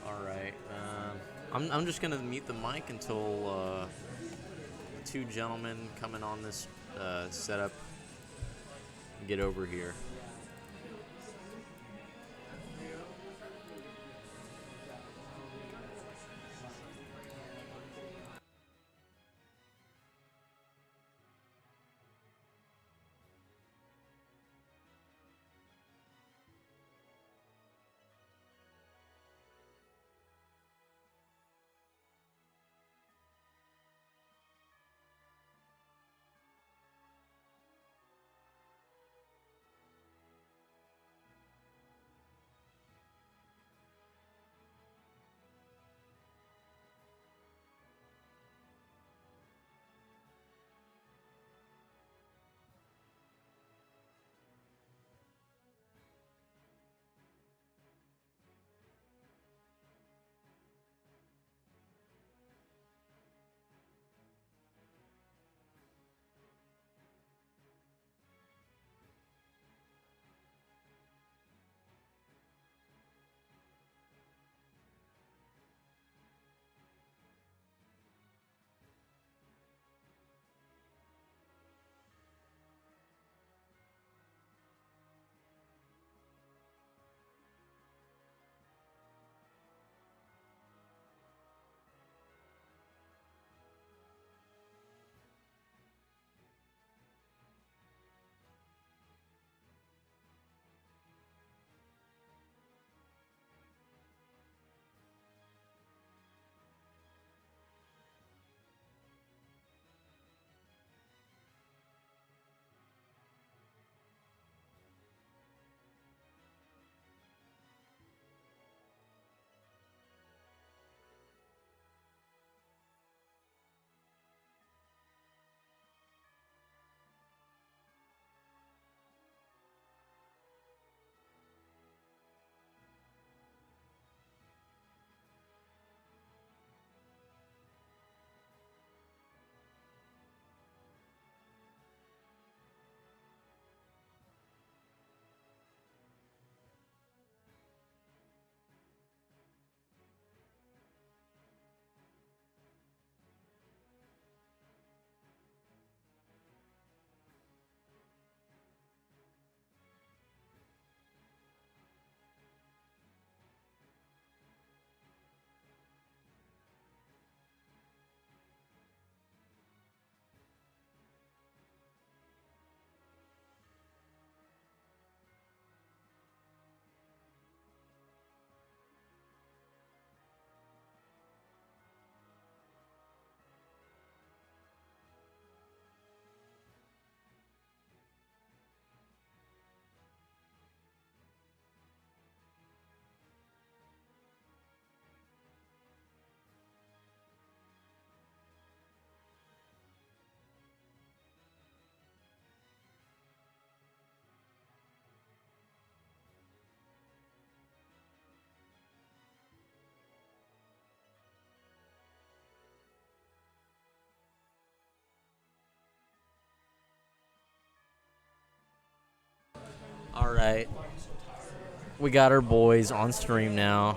All right. I'm just gonna mute the mic until the two gentlemen coming on this setup get over here. All right. We got our boys on stream now.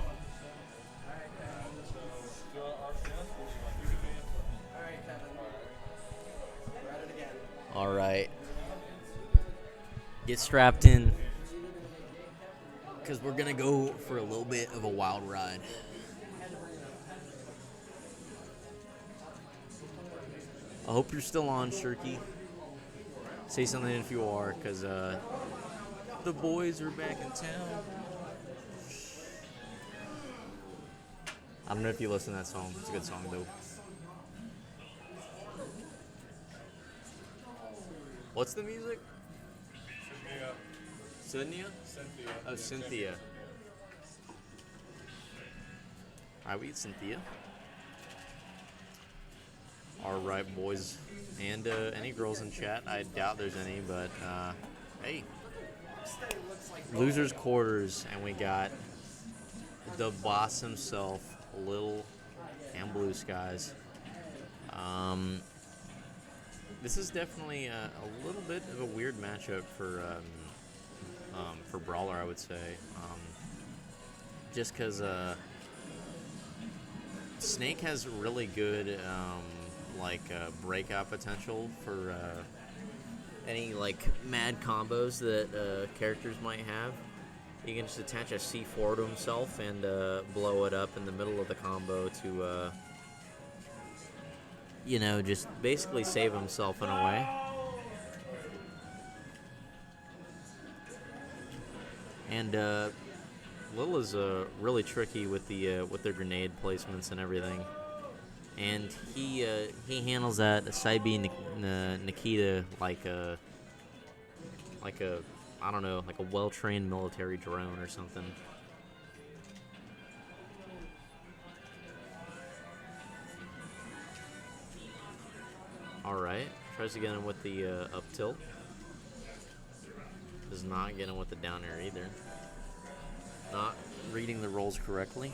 All right. Get strapped in because we're going to go for a little bit of a wild ride. I hope you're still on, Shirky. Say something if you are, because the boys are back in town. I don't know if you listen to that song. It's a good song, though. What's the music? Cynthia? Oh, Cynthia. Alright, we get Cynthia. Alright, boys. And any girls in chat. I doubt there's any, but hey. Losers quarters, and we got the boss himself, Lil and Blue Skies. This is definitely a little bit of a weird matchup for Brawler, I would say. Just because Snake has really good breakout potential for any mad combos that characters might have. He can just attach a C4 to himself and blow it up in the middle of the combo to just basically save himself in a way. And Lil is really tricky with their grenade placements and everything. And he handles that side B Nikita like a I don't know, like a well-trained military drone or something. All right, tries to get him with the up tilt. Does not get him with the down air either. Not reading the rolls correctly.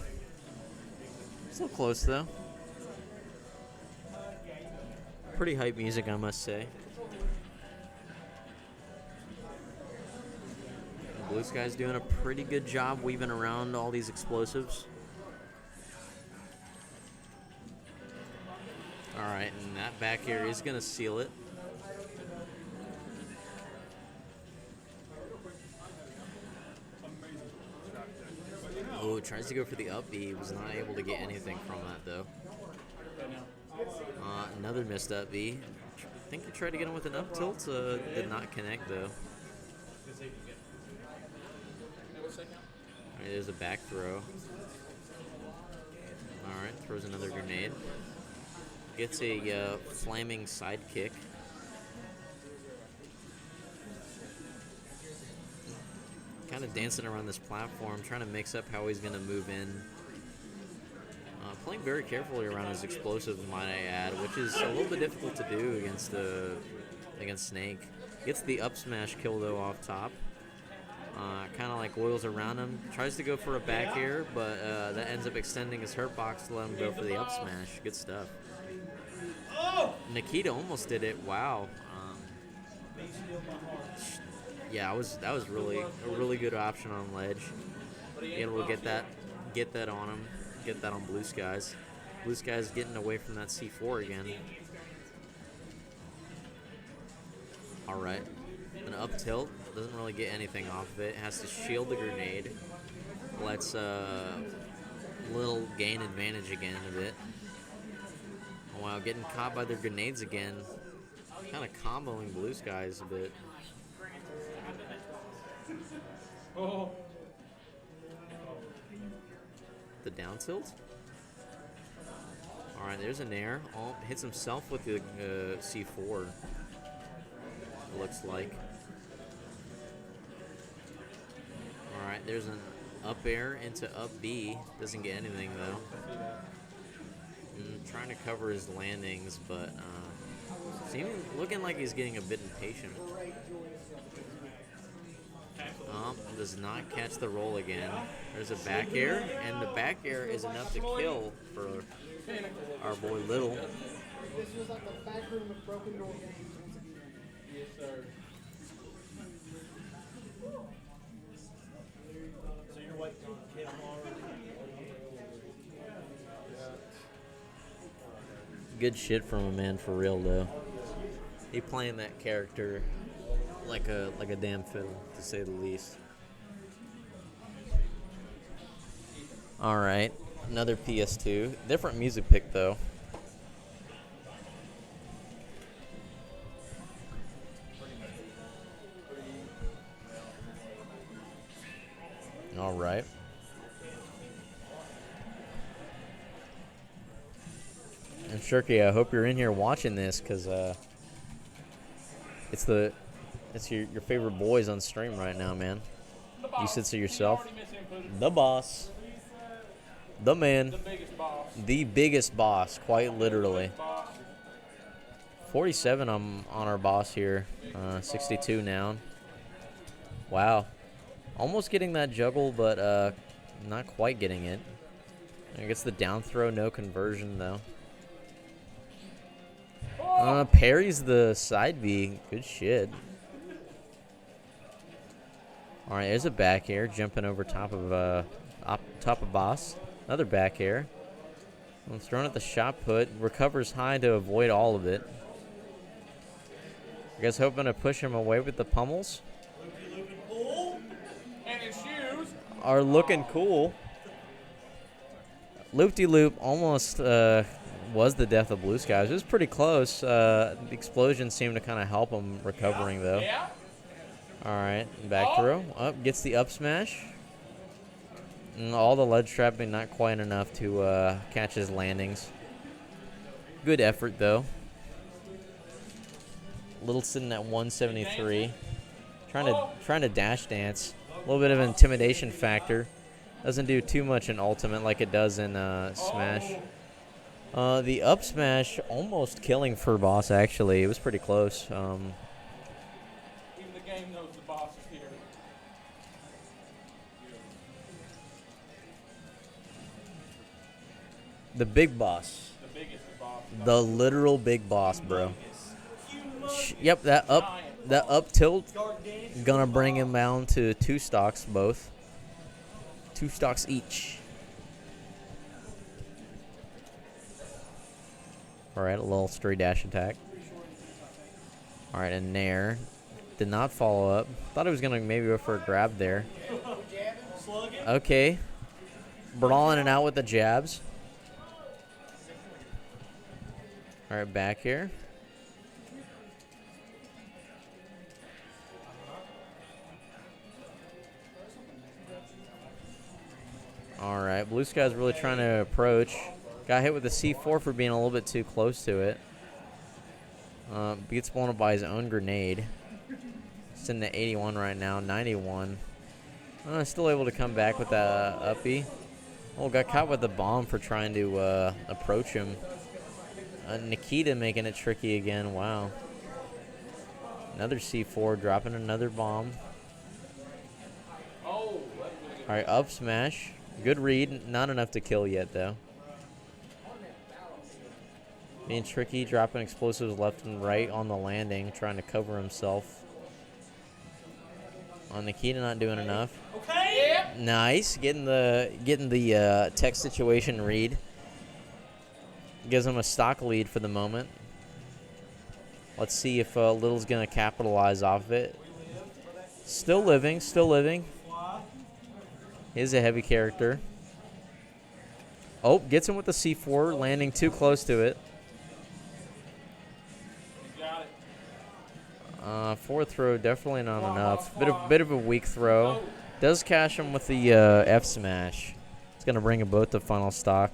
Still close though. Pretty hype music, I must say. Blue Sky's doing a pretty good job weaving around all these explosives. Alright, and that back air is going to seal it. Oh, tries to go for the up B. Was not able to get anything from that, though. Another missed up B. I think he tried to get him with an up tilt. Did not connect, though. Alright, there's a back throw. Alright, throws another grenade. Gets a flaming sidekick. Kind of dancing around this platform, trying to mix up how he's going to move in. Playing very carefully around his explosives, might I add, which is a little bit difficult to do against Snake. Gets the up smash kill, though, off top. Kind of oils around him. Tries to go for a back air, but that ends up extending his hurt box to let him go for the up smash. Good stuff. Nikita almost did it. Wow. Yeah, that was really a really good option on ledge. Being able to get that on him, get that on Blue Skies. Blue Skies getting away from that C4 again. All right, an up tilt doesn't really get anything off of it. Has to shield the grenade. Lets Lil gain advantage again a bit. Wow, getting caught by their grenades again. Kind of comboing Blue Skies a bit.
Oh.
The down tilt. All right, there's a nair. Oh, hits himself with the C4. It looks like. All right, there's an up air into up B. Doesn't get anything though. Trying to cover his landings, but looking like he's getting a bit impatient. Does not catch the roll again. There's a back air, and the back air is enough to kill for our boy Little.
This was like the back room of Broken Door games once again.
Yes, sir.
Good shit from him, man, for real though. He playing that character like a damn fiddle, to say the least. All right, another PS2, different music pick though. All right. And Shirky, I hope you're in here watching this, because it's your favorite boys on stream right now, man. You said so yourself. The boss. The man. The biggest boss, quite literally. 47 on our boss here. 62 now. Wow. Almost getting that juggle, but not quite getting it. I guess the down throw, no conversion, though. Parries the side B. Good shit. All right, there's a back air jumping over top of boss. Another back air. It's thrown at the shot put. Recovers high to avoid all of it. You guys hoping to push him away with the pummels?
And his shoes
are looking cool. Loop-de-loop almost was the death of Blue Skies. It was pretty close. The explosion seemed to kind of help him recovering, though.
Yeah.
All right, back throw. Up, gets the up smash. And all the ledge trapping, not quite enough to catch his landings. Good effort, though. Little sitting at 173. Trying to dash dance. A little bit of an intimidation factor. Doesn't do too much in Ultimate like it does in Smash. The up smash almost killing for boss, actually. It was pretty close.
Even the game knows the boss is here.
The big boss.
The biggest boss.
The literal big boss, bro. Yep, that up tilt gonna bring him down to 2 stocks both. 2 stocks each. Alright, a little stray dash attack. Alright, and Nair did not follow up. Thought he was gonna maybe go for a grab there. Okay. Brawling it out with the jabs. Alright, back here. Alright, Blue Sky's really trying to approach. Got hit with the C4 for being a little bit too close to it. Gets blown up by his own grenade. Sitting at 81 right now, 91. Still able to come back with that uppy. Oh, got caught with the bomb for trying to approach him. Nikita making it tricky again, wow. Another C4, dropping another bomb. Alright, up smash. Good read, not enough to kill yet, though. Being tricky, dropping explosives left and right on the landing, trying to cover himself. On Nikita, not doing enough.
Okay.
Nice, getting the tech situation read. Gives him a stock lead for the moment. Let's see if Little's gonna capitalize off of it. Still living, still living. He's a heavy character. Oh, gets him with the C4, landing too close to it. Fourth throw, definitely not enough. Bit of a weak throw. Does cash him with the F smash. It's gonna bring them both to final stock.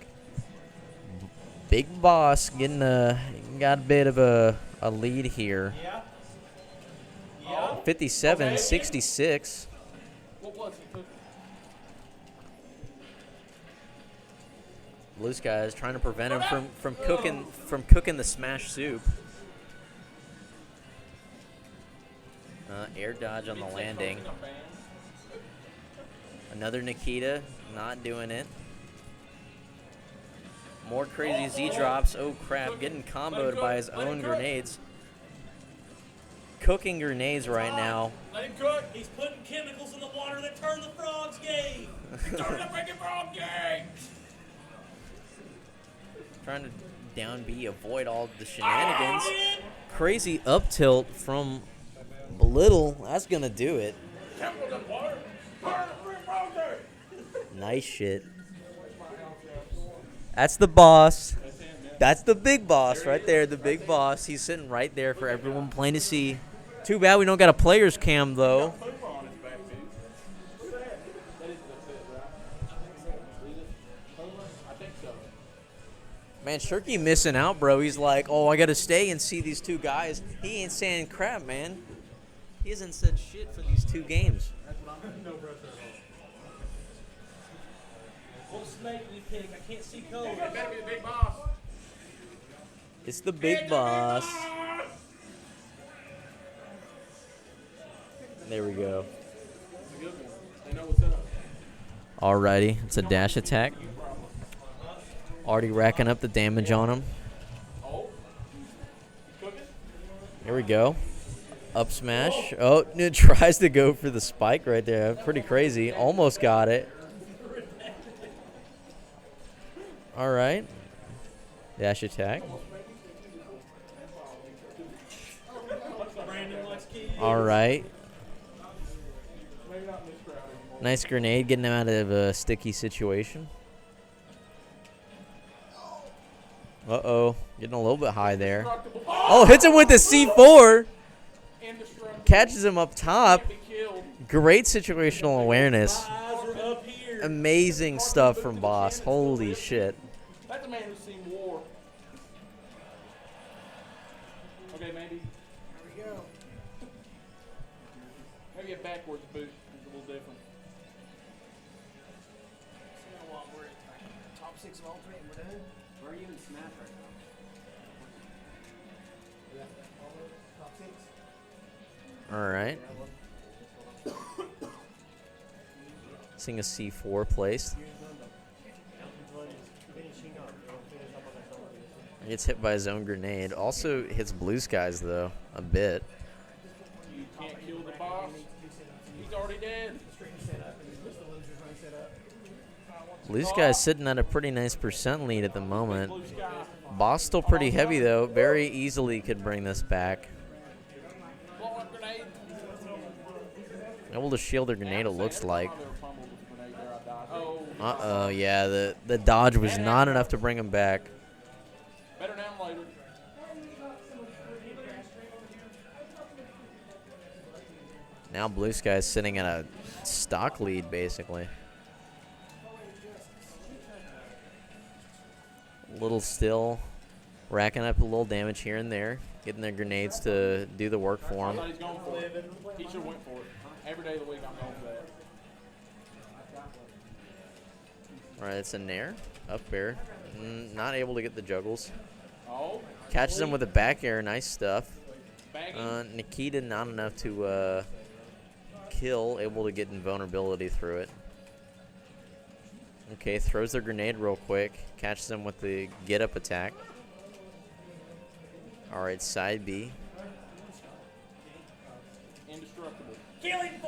Big boss got a bit of a lead here. 57, 66.
What was he cooking?
Blue Skies trying to prevent him from cooking the smash soup. Air dodge on the landing. Another Nikita, not doing it. More crazy Z drops. Oh crap, getting comboed by his own grenades. cooking grenades right now.
Let him cook. He's putting chemicals in the water that turn the frogs gay. Turn the freaking frog gay.
Trying to down B, avoid all the shenanigans. Crazy up tilt from Belittle. That's going to do it. Nice shit. That's the boss. That's the big boss right there, the big boss. He's sitting right there for everyone plain to see. Too bad we don't got a player's cam, though. Man, Shirky missing out, bro. He's like, oh, I got to stay and see these two guys. He ain't saying crap, man. He hasn't said shit for these 2 games.
No pressure at all. What snake we pick? I can't see code. It better be the big boss.
It's the big boss. There we go. Alrighty, it's a dash attack. Already racking up the damage on him. Here we go. Up smash. Oh, it tries to go for the spike right there. Pretty crazy. Almost got it. All right. Dash attack. All right. Nice grenade getting him out of a sticky situation. Uh-oh. Getting a little bit high there. Oh, hits him with the C4. Catches him up top. Great situational awareness. Amazing stuff from Boss. Holy shit.
That's a man who's seen war. Okay, maybe.
There we go.
Maybe a backwards boot is a little different.
We're in top 6 of all 3 and we're done.
Where are you in Smash right now?
Yeah. Top 6.
All right. Seeing a C4 placed. Gets hit by his own grenade. Also hits Blue Skies, though, a bit.
You can't kill the boss. He's already dead.
Blue Skies sitting at a pretty nice percent lead at the moment. Boss still pretty heavy, though. Very easily could bring this back. Able to shield their grenade, it looks like. Uh-oh, yeah, the dodge was not enough to bring him back.
Better now later.
Now Blue Sky's sitting at a stock lead, basically. Little still, racking up a little damage here and there, getting their grenades to do the work for him.
I thought he's going for it. He should have went for it. Every day of the week I'm going for that.
All right, it's a nair up air. Not able to get the juggles.
Oh.
Catches him with a back air. Nice stuff. Nikita not enough to kill. Able to get invulnerability through it. Okay, throws their grenade real quick. Catches him with the get up attack. All right, side B.
Indestructible.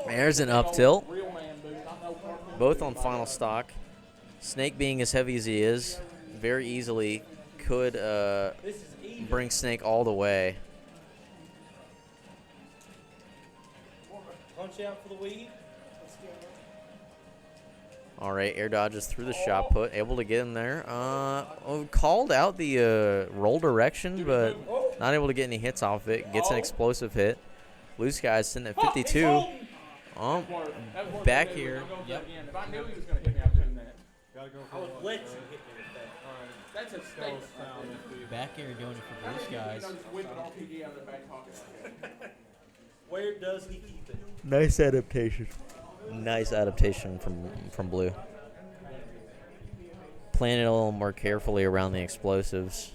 There's an up tilt. Both on final stock. Snake being as heavy as he is, very easily could bring Snake all the way.
Punch out for the weed.
All right, air dodges through the shot put, able to get in there. Called out the roll direction, but not able to get any hits off it. Gets an explosive hit. Blue Sky's sitting at 52. Back here. Yep.
If I knew he was going to hit me, I was doing that.
I would let you hit me with that.
That's a statement.
Back here doing it for Blue Skies.
Whip it off PG out of the back pocket.
Where does he keep it?
Nice adaptation. Nice adaptation from Blue. Playing it a little more carefully around the explosives.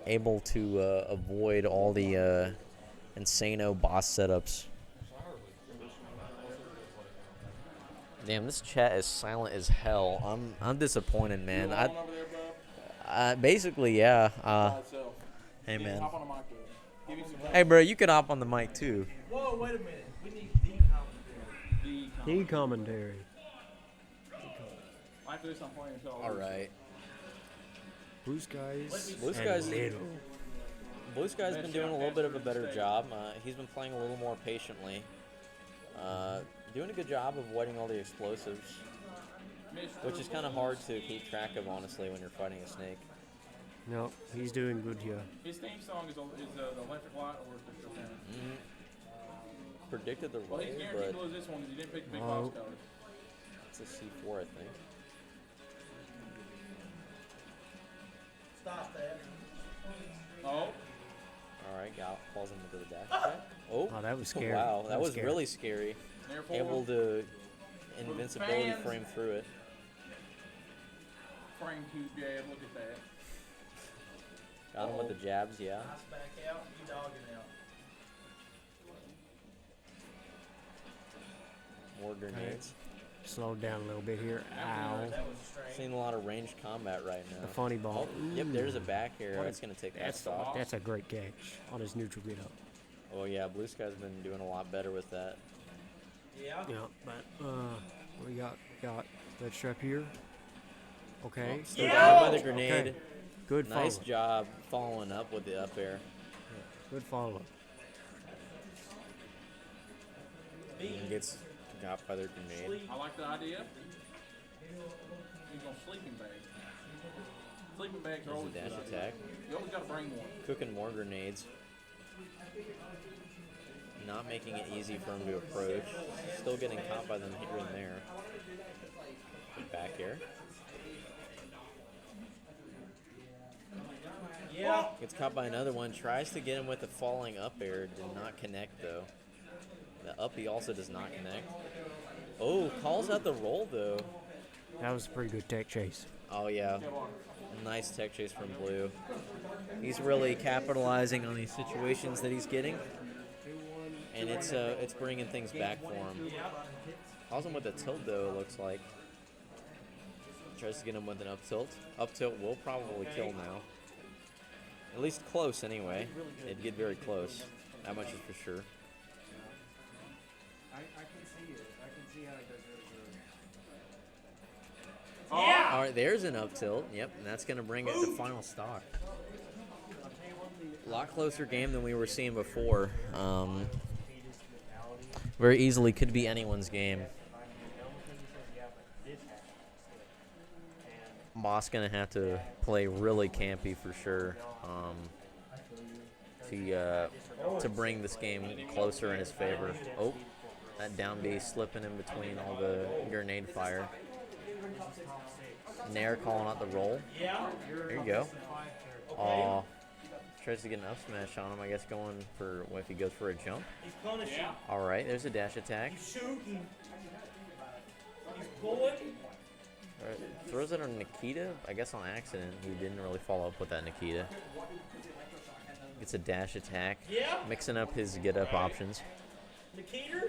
Able to avoid all the Insano boss setups. Damn, this chat is silent as hell. I'm disappointed, man. Basically, yeah. Hey, man. Hey, bro, you could hop on the mic too.
Whoa, wait a minute. We need the commentary.
The commentary.
I have to do something for you until
All right.
Blue skies.
Blue
and
Skies.
little.
Blue Sky's been doing a little bit of a better job. He's been playing a little more patiently. Doing a good job of avoiding all the explosives, which is kind of hard to keep track of, honestly, when you're fighting a snake.
No, he's doing good here.
His theme song is the electric light or is it the
Predicted the
Well, he's
roll,
guaranteed
but
to lose this one if you didn't pick the big
Oh.
box color.
it's a C4, I think.
Stop that.
Oh.
All right, Gal falls into the dash attack. Oh,
Oh, that was scary.
wow, that was
scary.
really scary.
Therefore,
Able to invincibility
fans.
frame through it.
frame 2 jab, look at that.
Got him with the jabs, yeah.
Nice back out. You dogging out.
More grenades.
Slowed down a little bit here. Ow.
That was strange.
Seeing a lot of ranged combat right now.
The funny ball.
Oh, yep, there's a
Ooh.
back arrow. That's going to take that
That's
stock.
that's a great catch on his neutral get up.
Oh, yeah, Blue Sky's been doing a lot better with that.
Yeah.
Yeah, but we got that strap here. Okay.
Still down by the
Okay.
grenade.
Good follow.
Nice job following up with the up air.
Good follow.
And gets got by their grenade.
I like the idea. He's going to sleeping bag. Sleeping bags are
There's a
always a
dash
good idea.
attack.
You always got to bring one.
Cooking more grenades. Not making it easy for him to approach. Still getting caught by them here and there. Good back air.
Yeah.
Gets caught by another one. Tries to get him with the falling up air. Did not connect though. The uppy also does not connect. Oh, calls out the roll though.
That was a pretty good tech chase.
Oh yeah. Nice tech chase from Blue. He's really capitalizing on these situations that he's getting. And it's bringing things back for him. Calls him with a tilt though, it looks like. Tries to get him with an up tilt. Up tilt will probably kill now. At least close anyway. It'd get very close. That much is for sure.
I can see it. I can see how it does really good.
Yeah.
All right, there's an up tilt. Yep, and that's going to bring it to final stock. A lot closer game than we were seeing before. Very easily could be anyone's game. Boss going to have to play really campy for sure to bring this game closer in his favor. Oh, that down B slipping in between all the grenade fire. Nair calling out the roll. There you go. Aw. Tries to get an up smash on him, I guess going for, what if he goes for a jump?
He's punishing.
Alright, there's a dash attack.
He's shooting. He's pulling.
Alright, throws it on Nikita, I guess on accident. He didn't really follow up with that Nikita. Gets a dash attack.
Yeah.
Mixing up his get up options.
Nikita.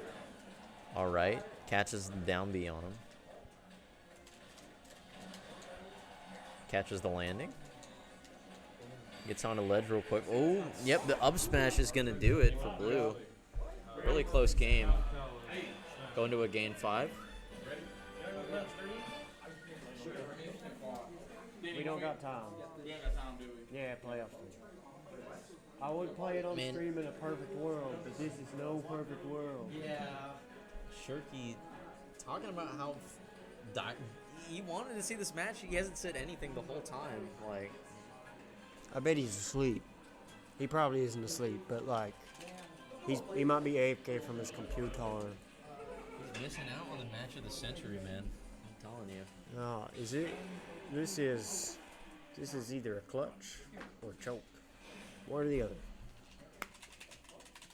Alright, catches the down B on him. Catches the landing. Gets on a ledge real quick. Oh, yep, the up smash is going to do it for Blue. Really close game. Going to a game 5.
We don't got time.
We ain't got time, do we?
Yeah, playoff. I would play it on
Man.
stream in a perfect world, but this is no perfect world.
Yeah.
Shirky talking about how he wanted to see this match. He hasn't said anything the whole time. Like,
I bet he's asleep. He probably isn't asleep, but like, he might be AFK from his computer.
he's missing out on the match of the century, man. I'm telling you.
No, is it? This is either a clutch or a choke. One or the other.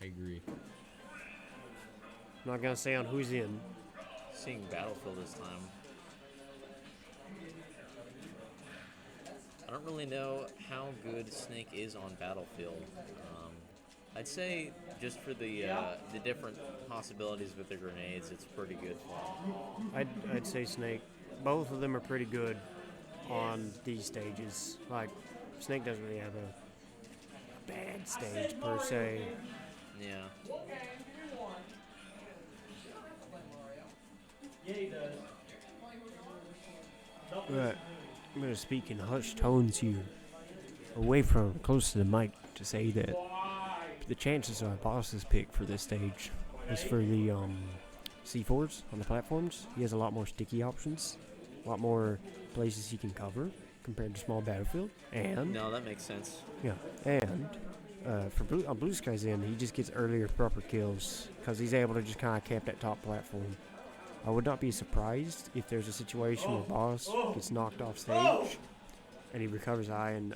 I agree.
I'm not gonna say on who's in.
Seeing Battlefield this time. I don't really know how good Snake is on Battlefield. I'd say just for the different possibilities with the grenades, it's pretty good for him.
I'd say Snake. Both of them are pretty good on these stages. Like, Snake doesn't really have a bad stage per se.
Yeah.
Right. I'm gonna speak in hushed tones here, away from close to the mic, to say that the chances our boss's pick for this stage is for the C4s on the platforms. He has a lot more sticky options, a lot more places he can cover compared to small battlefield, and
No, that makes sense.
yeah, and for Blue Sky's end, he just gets earlier proper kills because he's able to just kind of camp that top platform. I would not be surprised if there's a situation where boss gets knocked off stage and he recovers high, and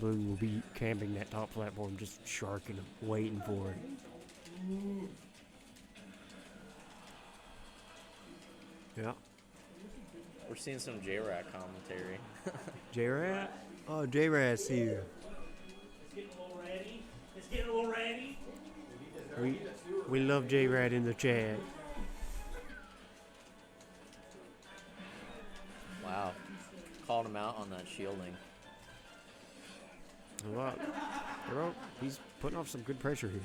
Blue will be camping that top platform, just sharking him, waiting for it. Yeah.
We're seeing some J-Rat commentary.
J-Rat? Oh, J-Rat's here.
It's getting a little ratty. It's getting a little ratty.
We love J-Rat in the chat.
Wow. Called him out on that shielding.
Well, he's putting off some good pressure here.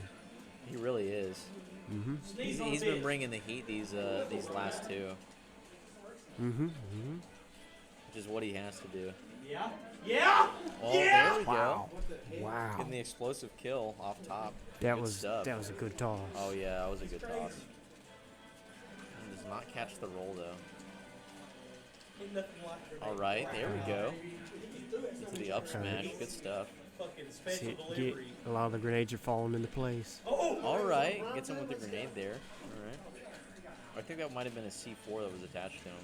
He really is.
Mm-hmm.
He's been bringing the heat these last two.
Mm-hmm.
Which is what he has to do.
Yeah. Yeah.
Oh,
Yeah.
there we
Wow.
go.
Wow.
Getting the explosive kill off top.
That
Good
was
stuff.
that was a good toss.
Oh yeah, that was a good toss. And does not catch the roll though.
Ain't nothing like her.
All right, there we go. Into the up smash. Good stuff.
Fucking special
See,
delivery.
a lot of the grenades are falling into place.
Oh.
All right, gets him with the grenade there. All right. I think that might have been a C4 that was attached to him.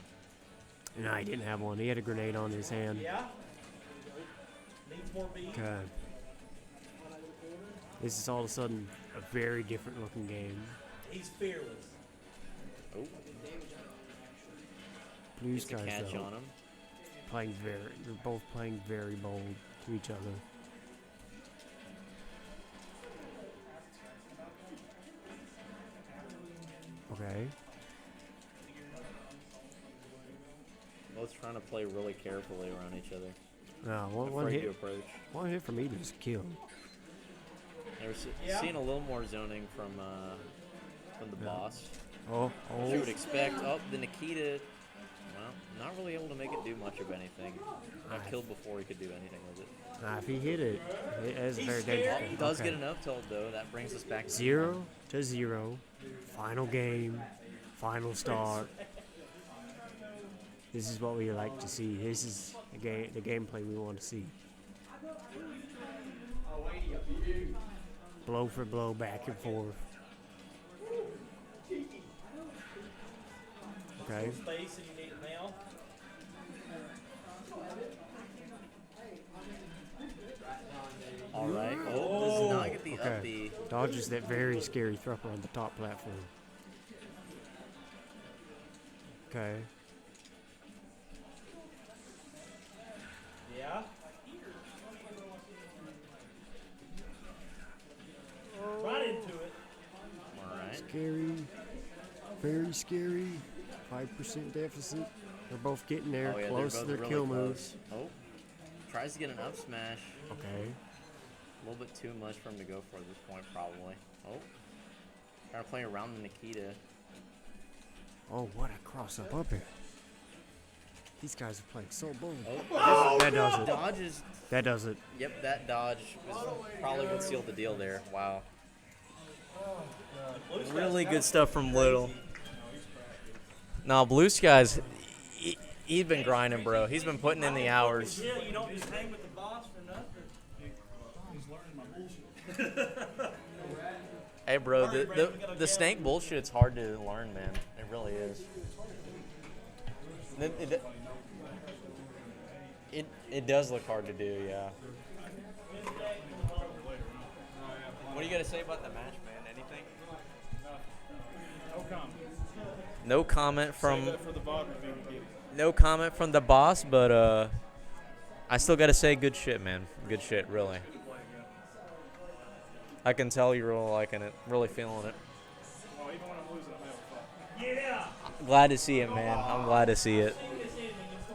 No, he didn't have one. He had a grenade on his hand.
Yeah. Needs more beef.
Okay. This is all of a sudden a very different looking game.
He's fearless.
Oh.
Blue
Gets a
Skies
catch
though,
on him.
they're both playing very bold to each other. Okay.
Both trying to play really carefully around each other.
No, one
Afraid to
hit.
approach.
One hit from either is a kill.
They're seeing a little more zoning from the boss.
Oh,
As you would expect. Oh, the Nikita, well, not really able to make it do much of anything. Got killed before he could do anything with it.
If he hit it, it is a very dangerous game.
He does
Okay.
get an up tilt though. That brings us back to
0-0. Final game. Final start. This is what we like to see. This is the gameplay we want to see. Blow for blow, back and forth. Okay.
Space and you need it now.
All right. Oh, does not get the up
Okay.
B.
Dodges that very scary thruple on the top platform. Okay.
Yeah. Right into it.
All right.
Scary. Very scary. 5% deficit. They're both getting there.
Oh yeah,
close
they're
to
both
their
really
kill
close.
moves.
Oh, tries to get an up smash.
Okay.
A little bit too much for him to go for at this point, probably. Oh, trying to play around the Nikita.
Oh, what a cross up here. These guys are playing so bold.
Oh,
That does it.
Dodges.
That does it.
Yep, that dodge was probably what sealed the deal there. Wow. Really good stuff from Little. Now, Blue Skies, he's been grinding, bro. He's been putting in the hours.
Yeah, you don't just hang with the boss for nothing. He's learning my bullshit.
Hey, bro, the snake bullshit's hard to learn, man. It really is. It does look hard to do, yeah. What do you got to say about the match, man? Anything?
No comment.
No comment from
Save that for the VOD review we give.
no comment from the boss, but I still got to say good shit, man. Good shit, really. I can tell you're really liking it, really feeling it.
Oh, even when I'm losing, I'm having fun.
Yeah.
Glad to see it, man. I'm glad to see it.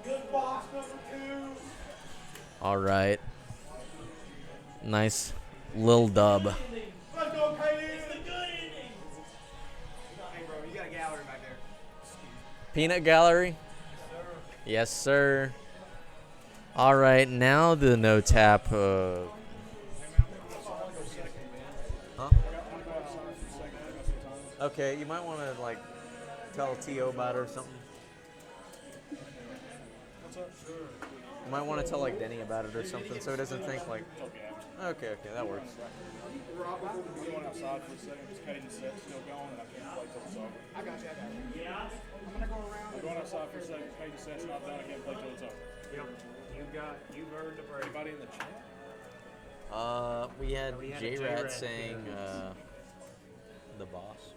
Good boss number 2.
All right. Nice little dub.
Let's go, Katie. It's the good ending.
Hey, bro, you got a gallery back there.
Peanut Gallery? Yes, sir. All right, now the no tap. Huh? Okay, you might want to like tell T.O. about it or something. You might want to tell like Denny about it or something, so he doesn't think like. Okay, that works.
I'm going outside for a second. This cadence set's still going, and I can't play till it's over.
I got you.
Yeah.
I'm gonna go around.
I'm going outside for a second. Cadence set's not done. I can't play till it's over.
You've earned a break.
Anybody in the chat?
We had
We had a
J-Rad
J-Rad
saying the boss.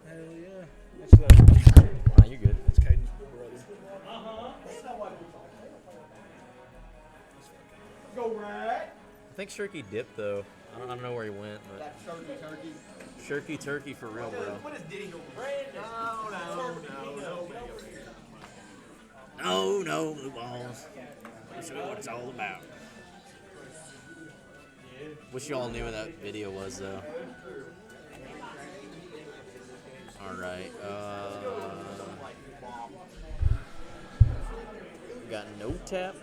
Hell yeah. That's that.
Nah, you're good.
That's Caden's brother.
Go right.
I think Shirky dipped though. I don't know where he went, but
That turkey.
Shirky turkey for real, bro.
What is Diddy going to
No, blue balls. Let's show you what it's all about. Wish y'all knew what that video was though. All right. Got no tap.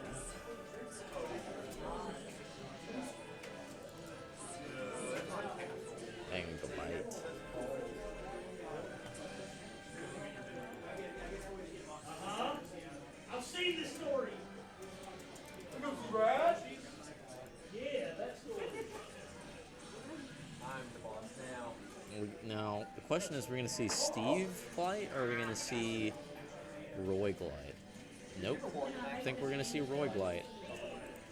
Megabyte.
I've seen this story. Yeah, that story.
Now, the question is, we're going to see Steve Blight or are we going to see Roy Blight? Nope. I think we're going to see Roy Blight.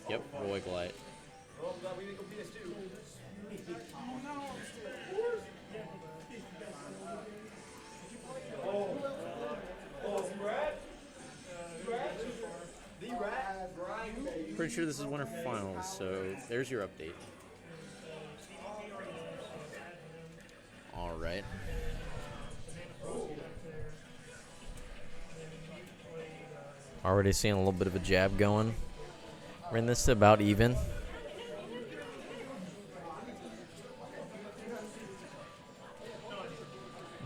Yep, Roy Blight. Pretty sure this is winter finals, so there's your update. All right. Already seeing a little bit of a jab going. We're in this to about even.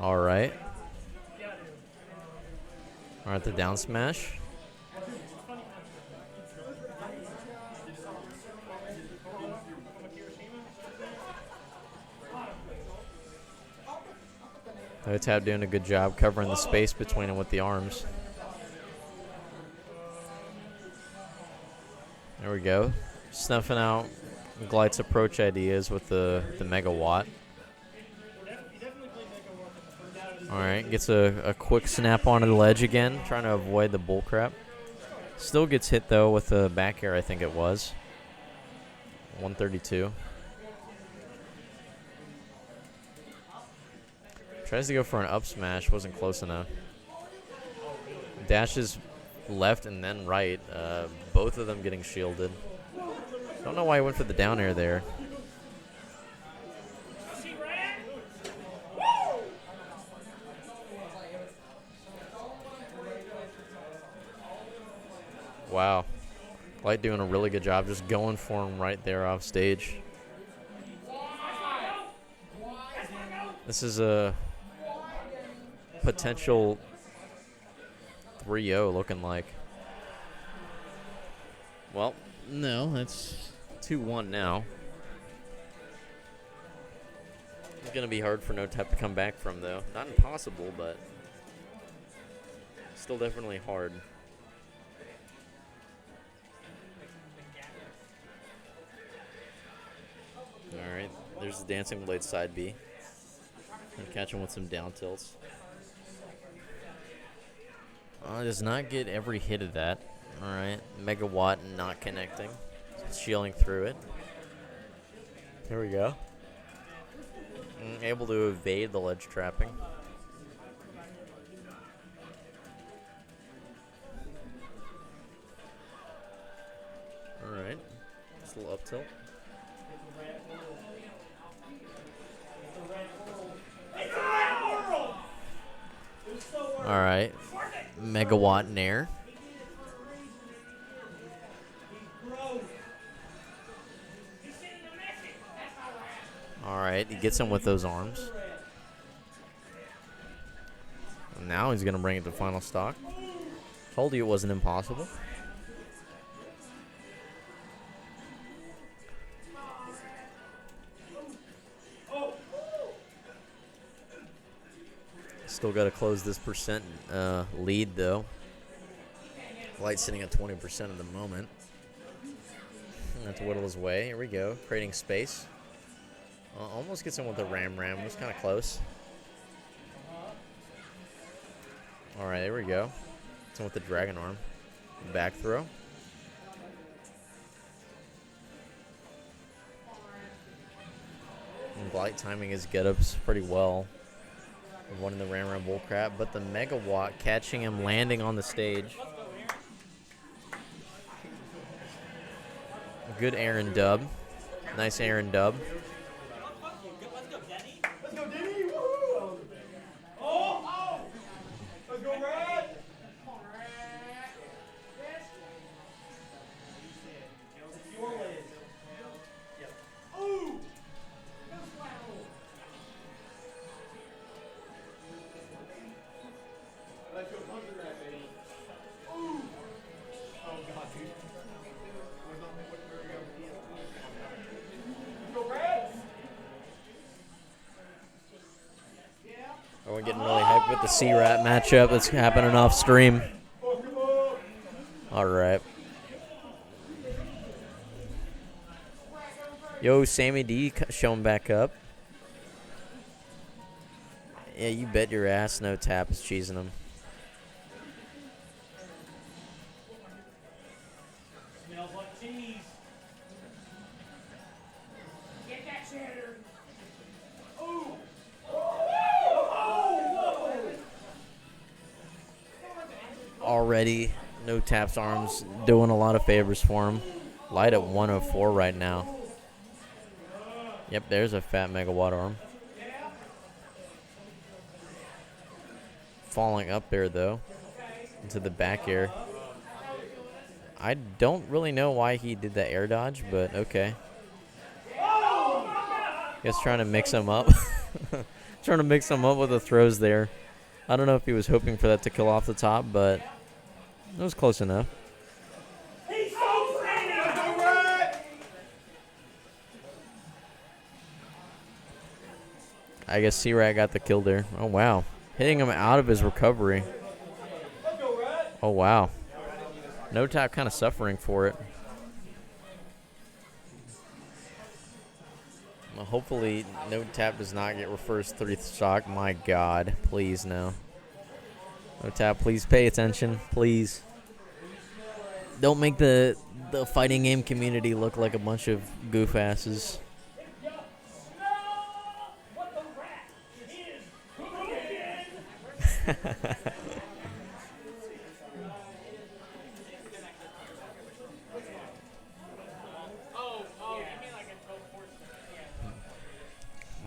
All right. All right, the down smash. Tab doing a good job covering the space between them with the arms. There we go. Snuffing out Glight's approach ideas with the megawatt. Alright, gets a quick snap onto the ledge again, trying to avoid the bullcrap. Still gets hit though with the back air, I think it was. 132. Tries to go for an up smash, wasn't close enough. Dashes left and then right, both of them getting shielded. Don't know why he went for the down air there. Wow. Light doing a really good job just going for him right there off stage. This is a potential 3-0 looking like. Well, no, that's 2-1 now. It's going to be hard for No Tap to come back from, though. Not impossible, but still definitely hard. Alright, there's the Dancing Blade side B. And catch him with some down tilts. Does not get every hit of that. Alright, Megawatt not connecting. Shielding through it. Here we go. Able to evade the ledge trapping. Alright. Just a little up tilt. Alright. Megawatt Nair. right, he gets him with those arms. And now he's going to bring it to final stock. Told you it wasn't impossible. Still got to close this percent lead, though. Light's sitting at 20% at the moment. That's whittle his way. Here we go. Creating space. Almost gets in with the Ram. It was kind of close. All right, there we go. Gets in with the Dragon Arm. Back throw. And Blight timing his get-ups pretty well. One in the Ram Bullcrap, but the Megawatt catching him, landing on the stage. Good Aaron dub. Nice Aaron dub.
Let's go, Denny! Woo! Oh! Let's go, Red! Your way. Ooh! Let's go, punch the rat, baby. Ooh! Oh, God, dude.
Oh, we're getting really hyped with the C-Rat matchup that's happening off stream. All right. Yo, Sammy D showing back up. Yeah, you bet your ass No Tap is cheesing him.
Smells like cheese. Get that cheddar. Ooh.
Already, No Tap's arms doing a lot of favors for him. Light at 104 right now. Yep, there's a fat Megawatt arm. Falling up there, though, into the back air. I don't really know why he did that air dodge, but okay. Guess trying to mix him up. Trying to mix him up with the throws there. I don't know if he was hoping for that to kill off the top, but it was close enough.
He's so pretty!
I guess C-Rat got the kill there. Oh, wow. Hitting him out of his recovery. Oh, wow. No Tap kind of suffering for it. Well, hopefully, No Tap does not get reversed 3 stock. My God. Please, no. No Tap, please pay attention. Please. Don't make the fighting game community look like a bunch of goof asses.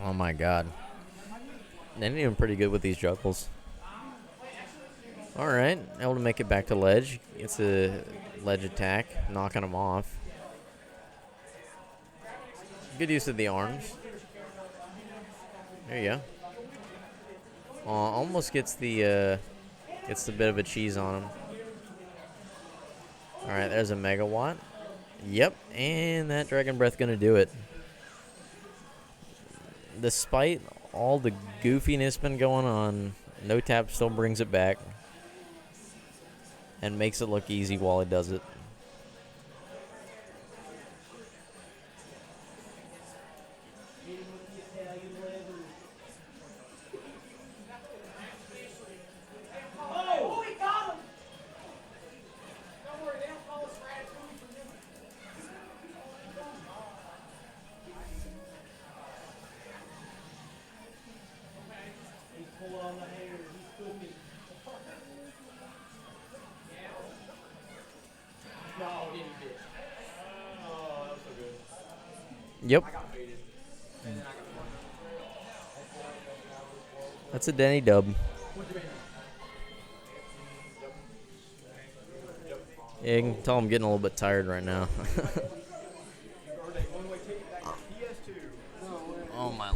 Oh my God. They're doing pretty good with these juggles. Alright, able to make it back to ledge. It's a ledge attack, knocking him off. Good use of the arms. There you go. Almost gets the bit of a cheese on him. Alright, there's a Megawatt. Yep, and that Dragon Breath gonna do it. Despite all the goofiness been going on, No Tap still brings it back and makes it look easy while he does it.
Oh, he got him! Don't worry, they don't call us Ratatouille for nothing. He's pulling on the hair. He's cooking. No, didn't he, bitch? Oh, that was so good.
Yep. That's a Denny dub. Yeah, you can tell I'm getting a little bit tired right now. Oh my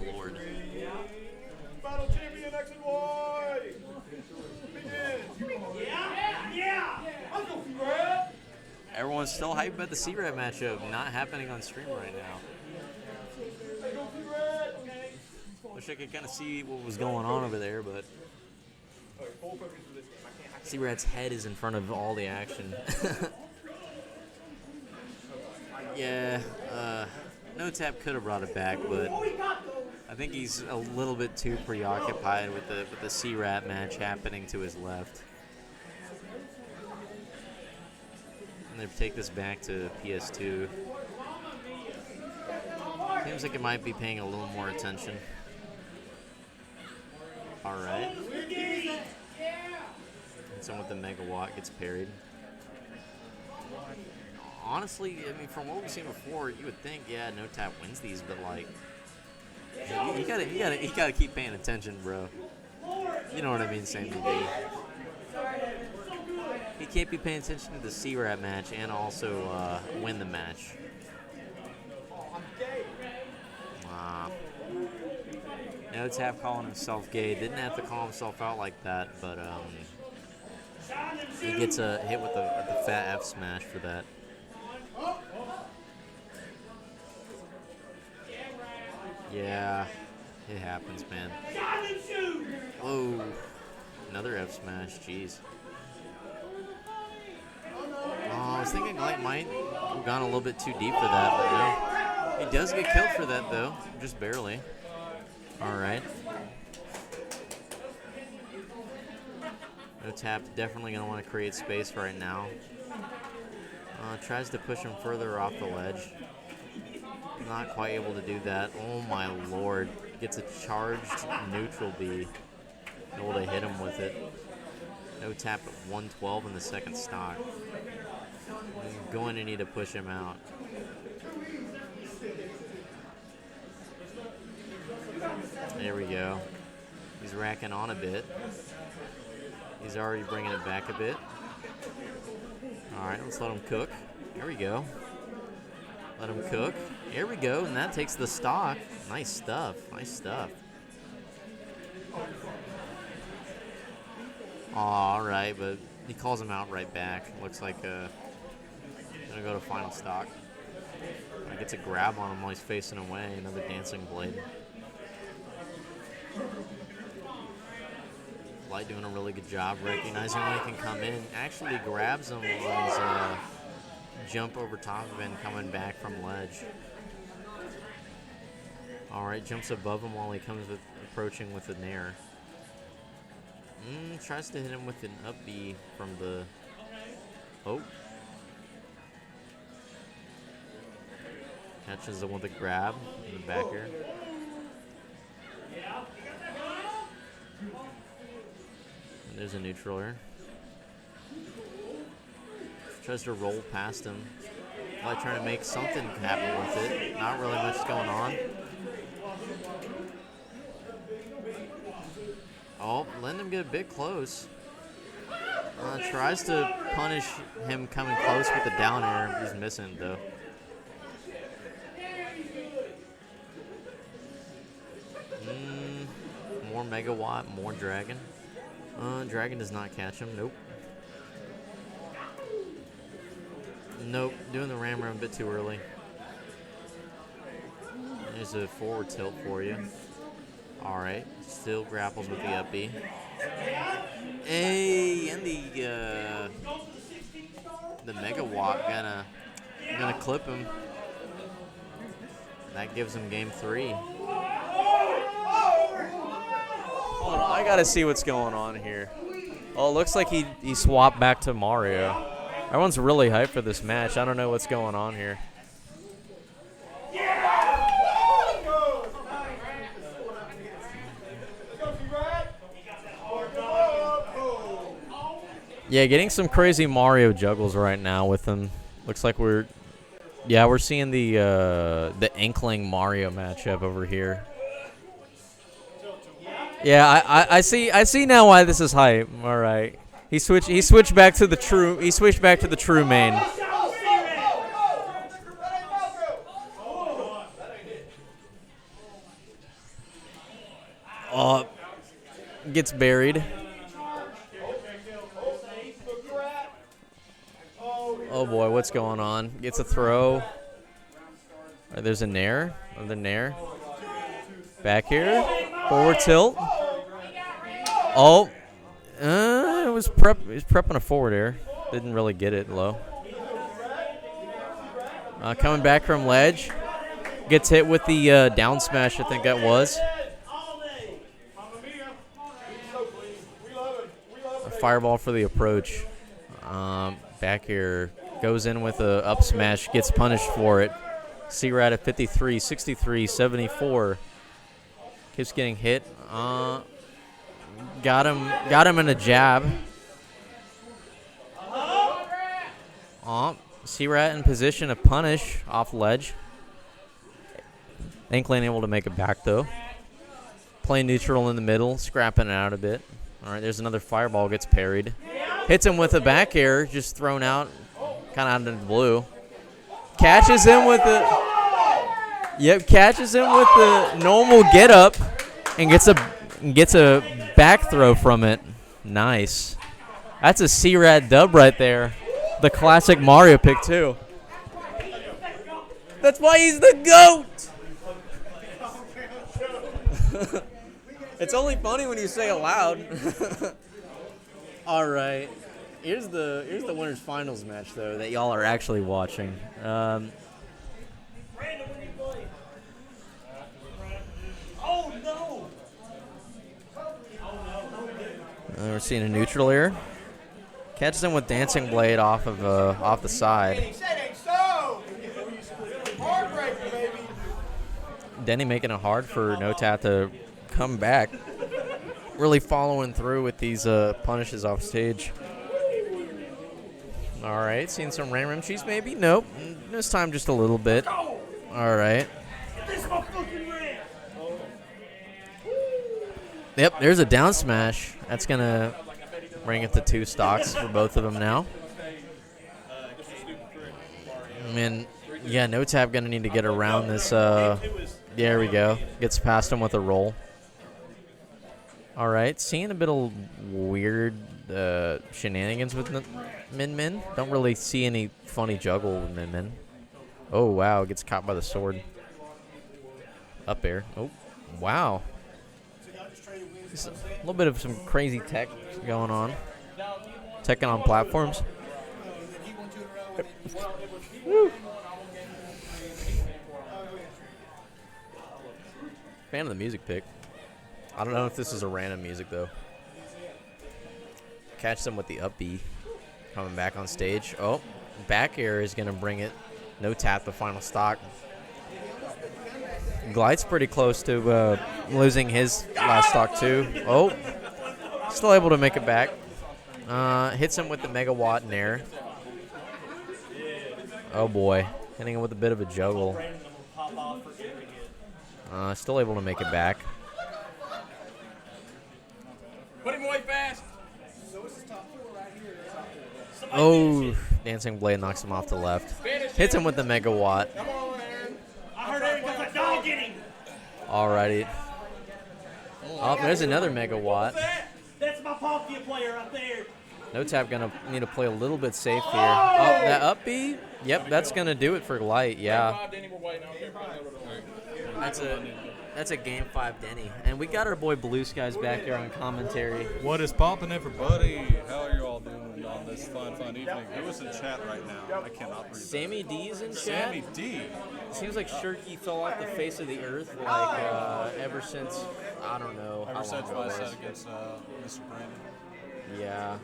Everyone's still hyped about the C-Rat matchup, not happening on stream right now. Wish I could kind of see what was going on over there, but C-Rat's head is in front of all the action. Yeah, No Tap could have brought it back, but I think he's a little bit too preoccupied with the C-Rat match happening to his left. And they take this back to PS2. Seems like it might be paying a little more attention. All right. And someone with the Megawatt gets parried. Honestly, I mean, from what we've seen before, you would think, yeah, No Tap wins these, but like, you gotta keep paying attention, bro. You know what I mean, Sam DB. He can't be paying attention to the C-Rat match and also win the match. No Tap calling himself gay. Didn't have to call himself out like that, but he gets a hit with the fat F smash for that. Yeah, it happens, man. Whoa, another F smash, jeez. Oh, I was thinking Light might have gone a little bit too deep for that, but no. He does get killed for that, though, just barely. All right. No Tap definitely going to want to create space right now. Tries to push him further off the ledge. Not quite able to do that. Oh my lord. Gets a charged neutral B. Able to hit him with it. No Tap at 112 in the second stock. He's going to need to push him out. There we go. He's racking on a bit. He's already bringing it back a bit. All right, let's let him cook. There we go. Let him cook. There we go, and that takes the stock. Nice stuff. Nice stuff. All right, but he calls him out right back. Looks like gonna go to final stock. He gets a grab on him while he's facing away. Another dancing blade. Light doing a really good job recognizing when he can come in. Actually grabs him on his jump over top of it and coming back from ledge. All right, jumps above him while he comes with, approaching with a nair. Tries to hit him with an up B from the... Oh. Catches him with a grab in the back here. And there's a neutral here. Tries to roll past him. Like trying to make something happen with it. Not really much going on. Oh, letting him get a bit close. Tries to punish him coming close with the down air. He's missing though. More Megawatt, more Dragon. Dragon does not catch him. Nope. Nope. Doing the ram a bit too early. There's a forward tilt for you. All right. Still grapples with the up B. Hey, and the Megawatt gonna clip him. That gives him game 3. Hold on, I gotta see what's going on here. Oh, it looks like he swapped back to Mario. Everyone's really hyped for this match. I don't know what's going on here. Yeah, getting some crazy Mario juggles right now with him. Looks like we're seeing the Inkling Mario matchup over here. Yeah, I see now why this is hype. All right, he switched back to the true main. Gets buried. Oh boy, what's going on? Gets a throw. There's a nair. Another nair. Back here. Forward tilt. Oh. It was prepping a forward air. Didn't really get it low. Coming back from ledge. Gets hit with the down smash, I think that was. A fireball for the approach. Back here. Goes in with a up smash. Gets punished for it. C-Rat at 53, 63, 74. Keeps getting hit. Got him in a jab. C-Rat in position to punish off ledge. Inkling able to make it back though. Playing neutral in the middle, scrapping it out a bit. All right, there's another fireball, gets parried. Hits him with a back air, just thrown out, kind of out of the blue. Catches him with the, catches him with the normal get up, and gets a back throw from it. Nice. That's a C-Rat dub right there. The classic Mario pick too. That's why he's the GOAT. It's only funny when you say it loud. All right. Here's the winners finals match though that y'all are actually watching. We're seeing a neutral here. Catches him with Dancing Blade off the side. Denny making it hard for NoTap to come back. Really following through with these punishes off stage. All right, seeing some Ram cheese maybe? Nope. This time just a little bit. All right. Yep, there's a down smash. That's going to bring it to 2 stocks for both of them now. I mean, yeah, NoTap going to need to get around this. There we go. Gets past him with a roll. All right, seeing a bit of weird shenanigans with Min Min. Don't really see any funny juggle with Min Min. Oh, wow, gets caught by the sword. Up air. Oh, wow. A little bit of some crazy tech going on. Teching on platforms. Woo. Fan of the music pick. I don't know if this is a random music though. Catch them with the up B. Coming back on stage. Oh, back air is going to bring it. NoTap the final stock. Glide's pretty close to losing his last stock too. Oh, still able to make it back. Hits him with the Megawatt Nair. Oh boy, hitting him with a bit of a juggle. Still able to make it back.
Put him away fast.
Oh, Dancing Blade knocks him off the left. Hits him with the Megawatt.
I heard Eric got a dog in him.
Alrighty. Oh, there's another Megawatt.
That's my Palkia player right there.
NoTap gonna need to play a little bit safe here. Oh, that up B? Yep, that's gonna do it for Light. Yeah. That's a Game 5 Denny. And we got our boy Blue Skies back here on commentary.
What is poppin', everybody? How are you all doing on this fine evening? Who is in chat right now? I cannot read.
Sammy D's in chat?
Sammy D.
It seems like Shirky fell off the face of the earth like ever since, I don't know.
Ever since I said against Mr. Brandon.
Yeah.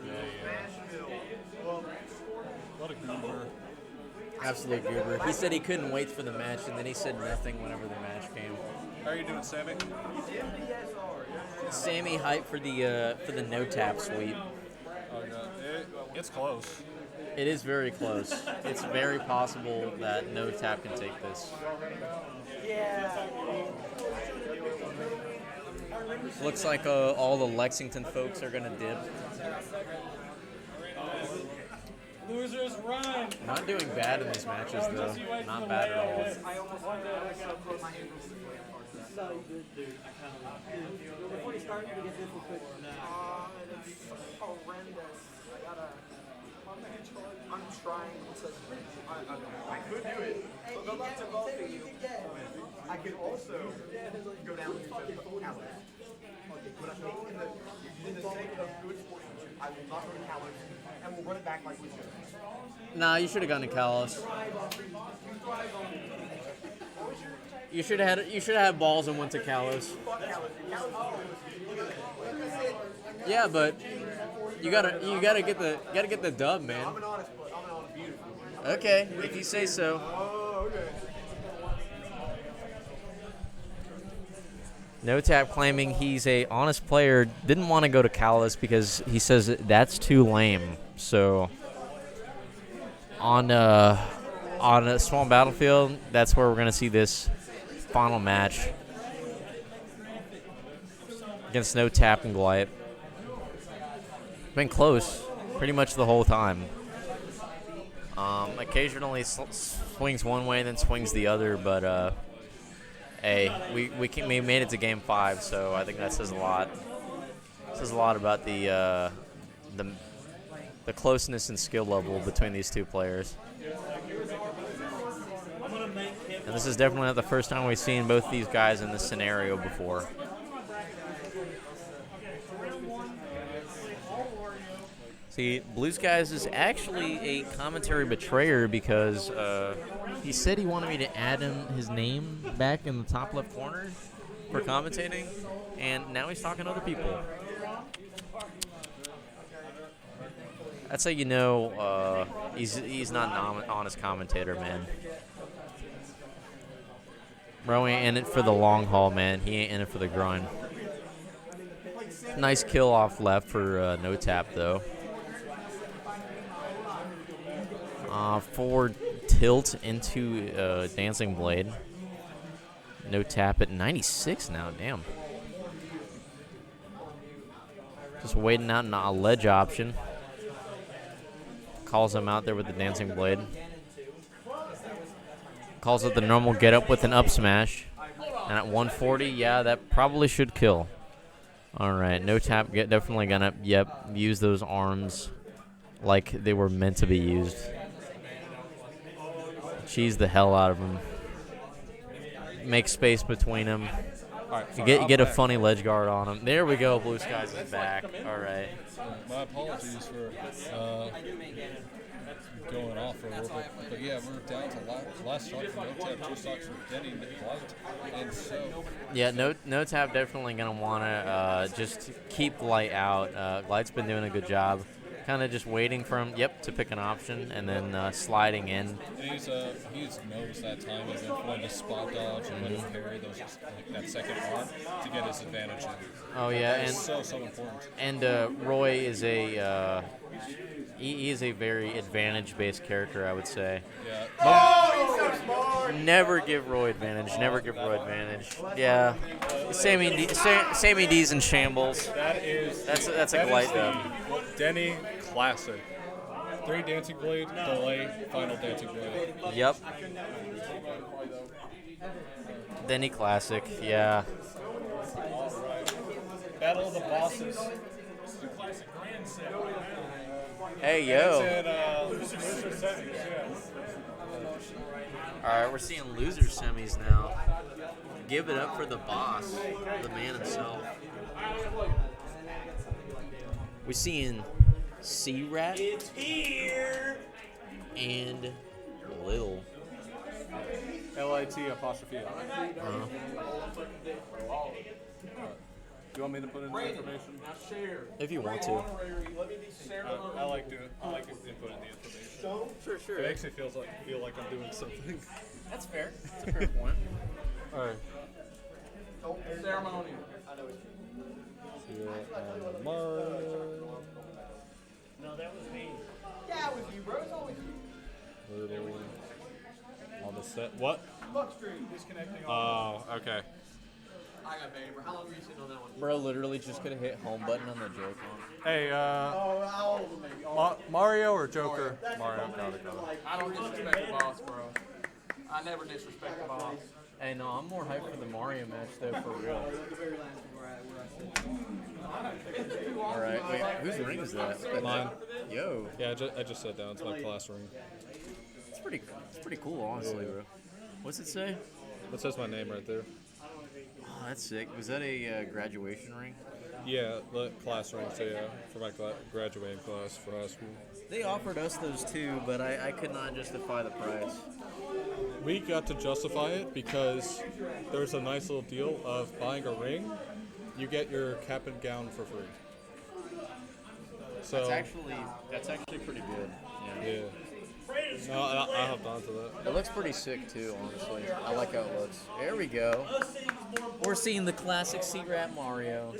What a goober.
Absolute goober. He said he couldn't wait for the match, and then he said nothing whenever the match came.
How are you doing, Sammy?
Sammy hyped for the NoTap sweep.
Oh, God. It's close.
It is very close. It's very possible that NoTap can take this. Looks like all the Lexington folks are gonna dip.
Losers run.
Not doing bad in these matches though. Not bad at all.
Before you start, you get this real quick. It's horrendous. I gotta. I'm trying to. I could do it. But go back to both of you. I could also go down to Callus. But I think in the sake of good sportsmanship, I will not go to Callus, and we'll run it back like we should.
Nah, you should have gone to Kalos. You should have had balls and went to Kalos. Yeah, but you gotta get the dub, man. Okay, if you say so. No Tap claiming he's a honest player, didn't want to go to Kalos because he says that's too lame. So on a small battlefield, that's where we're gonna see this final match against No Tap and Glype. Been close pretty much the whole time. Occasionally swings one way and then swings the other, but hey, we made it to game 5, so I think that says a lot. It says a lot about the closeness and skill level between these two players. And this is definitely not the first time we've seen both these guys in this scenario before. See, Blue Skies is actually a commentary betrayer because he said he wanted me to add his name back in the top left corner for commentating, and now he's talking to other people. That's how you know he's not an honest commentator, man. Bro ain't in it for the long haul, man. He ain't in it for the grind. Nice kill off left for No Tap, though. Forward tilt into Dancing Blade. No Tap at 96 now, damn. Just waiting out a ledge option. Calls him out there with the Dancing Blade. Calls it the normal get up with an up smash. And at 140, yeah, that probably should kill. Alright, No Tap definitely gonna, use those arms like they were meant to be used. Cheese the hell out of him. Make space between them. You get a funny ledge guard on him. There we go. Blue Skies is back. All right.
My apologies for going off for a little bit. But yeah, we're down to last stock for No Tap, 2 stocks for Denny and Glype. And so.
Yeah, No Tap definitely going to want to just keep Glype out. Glype's been doing a good job. Kind of just waiting for him, to pick an option, and then sliding in.
And he's knows that time and when to spot dodge and when to parry those, that second arm to get his advantage in.
Oh, yeah.
That
and
is so important.
And Roy is he is a very advantage-based character, I would say.
Yeah.
Oh, so smart. Never give Roy advantage. Never give Roy advantage. Yeah. Sammy D's in shambles. That's a Glype dub.
Denny classic. 3 Dancing Blade, delay, final Dancing Blade.
Yep. Denny classic, yeah.
Battle of the Bosses.
Hey, yo.
Loser semis,
All right, we're seeing loser semis now. Give it up for the boss, the man himself. We're seeing C-Rat.
It's here.
And Lil.
LIT apostrophe. Do you want me to put in the information?
If you want to.
I like inputting the information.
Sure.
It makes me feel like I'm doing something.
That's fair. That's a fair point.
All right.
Ceremonial.
No, that was me.
Yeah, it was you, bro. It's always you.
On the set. What?
Buckstream disconnecting.
Oh, okay.
I got Baber. How long were you sitting on that one?
Bro literally just could have hit home button on the joke.
Hey,
how old was he?
Mario or Joker? Mario. Got it.
I don't disrespect the boss, bro. I never disrespect the boss.
Hey, no, I'm more hyped for the Mario match though, for real. All right, wait, whose ring is that?
Mine.
Yo,
Yeah, I just sat down. It's my class ring.
it's pretty cool, honestly, bro. What's it say?
That says my name right there.
Oh, that's sick. Was that a graduation ring?
Yeah, the class ring. So yeah, for my graduating class for high school.
They offered us those too, but I could not justify the price.
We got to justify it because there's a nice little deal of buying a ring, you get your cap and gown for free. So
That's actually pretty good.
yeah. No, I hopped onto that.
It looks pretty sick too, honestly. I like how it looks. There we go. We're seeing the classic C-Rat Mario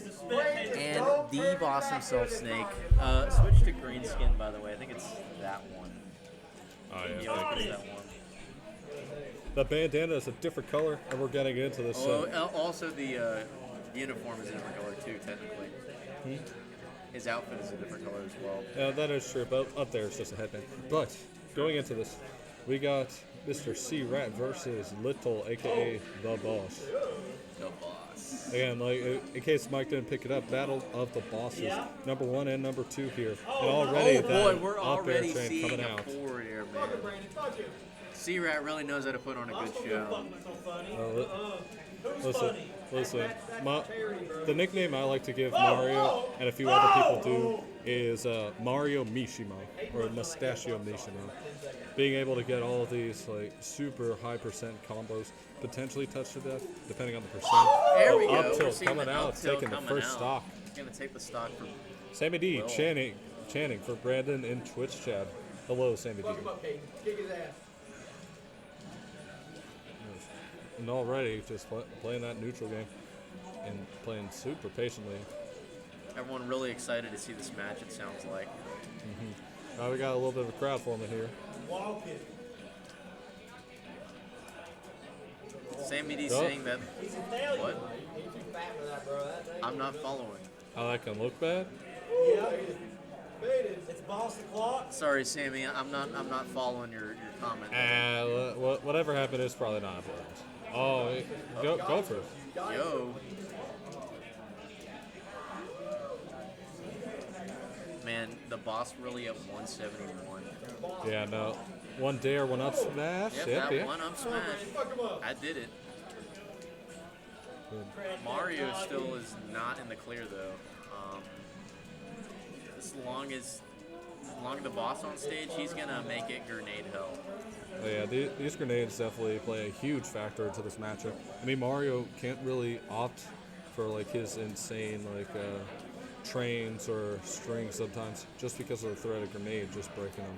and the boss himself, Snake. Switch to green skin, by the way. I think it's that one.
Oh
Yeah,
yeah.
I think it's that one.
The bandana is a different color, and we're getting into this.
Also, the uniform is a different color too, technically. His outfit is a different color as well.
Yeah, that is true, but up there it's just a headband. But going into this, we got Mr. C-Rat versus Little, aka The Boss.
The boss.
Again, like in case Mike didn't pick it up, Battle of the Bosses, number 1 and number 2 here, and already
Oh
that
boy, we're
up air
already
train
seeing
coming
a
out.
forward air, man. C-Rat really knows how to put on a good show.
Listen. The nickname I like to give Mario, and a few other people do, is Mario Mishima, or Mustachio Mishima. Being able to get all of these like super high percent combos, potentially touch to death, depending on the percent.
There we go.
Up
We're
tilt
seeing
coming
the
out,
up tilt
taking the
coming
first
out.
stock.
He's gonna take the stock for
Sammy D
Will.
chanting for Brandon in Twitch chat. Hello, Sammy D. And already just playing that neutral game and playing super patiently.
everyone really excited to see this match. It sounds like.
Now we got a little bit of a crowd forming here.
Sammy D
Oh.
saying that. What? I'm not following.
How that can look bad?
It's boss o'clock.
Sorry, Sammy. I'm not following your comment.
Whatever happened is probably not important. Oh, go for it.
Yo. Man, the boss really at 171.
Yeah, no. One dare, one up smash.
Yep, that one up smash. I did it. Mario still is not in the clear though. As long as the boss on stage, he's gonna make it grenade hell.
Oh, yeah, these grenades definitely play a huge factor into this matchup. I mean, Mario can't really opt for like his insane trains or strings sometimes, just because of the threat of grenade just breaking them.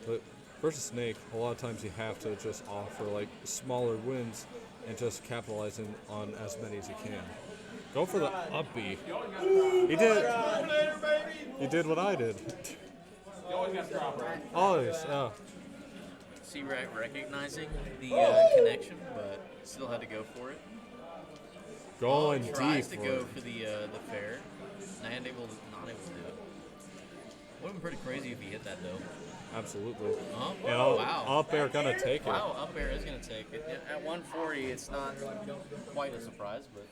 But versus Snake, a lot of times you have to just offer like smaller wins and just capitalizing on as many as you can. Go for the up B. He did what I did. Always, yeah.
C-Rat recognizing the connection, but still had to go for it.
Going
Tries
deep
to
for
go
it.
for the fair. Not able to do it. Would have been pretty crazy if he hit that though.
Absolutely.
Oh,
And
wow.
up air gonna take it.
Wow, up air is gonna take it. At 140, it's not quite a surprise, but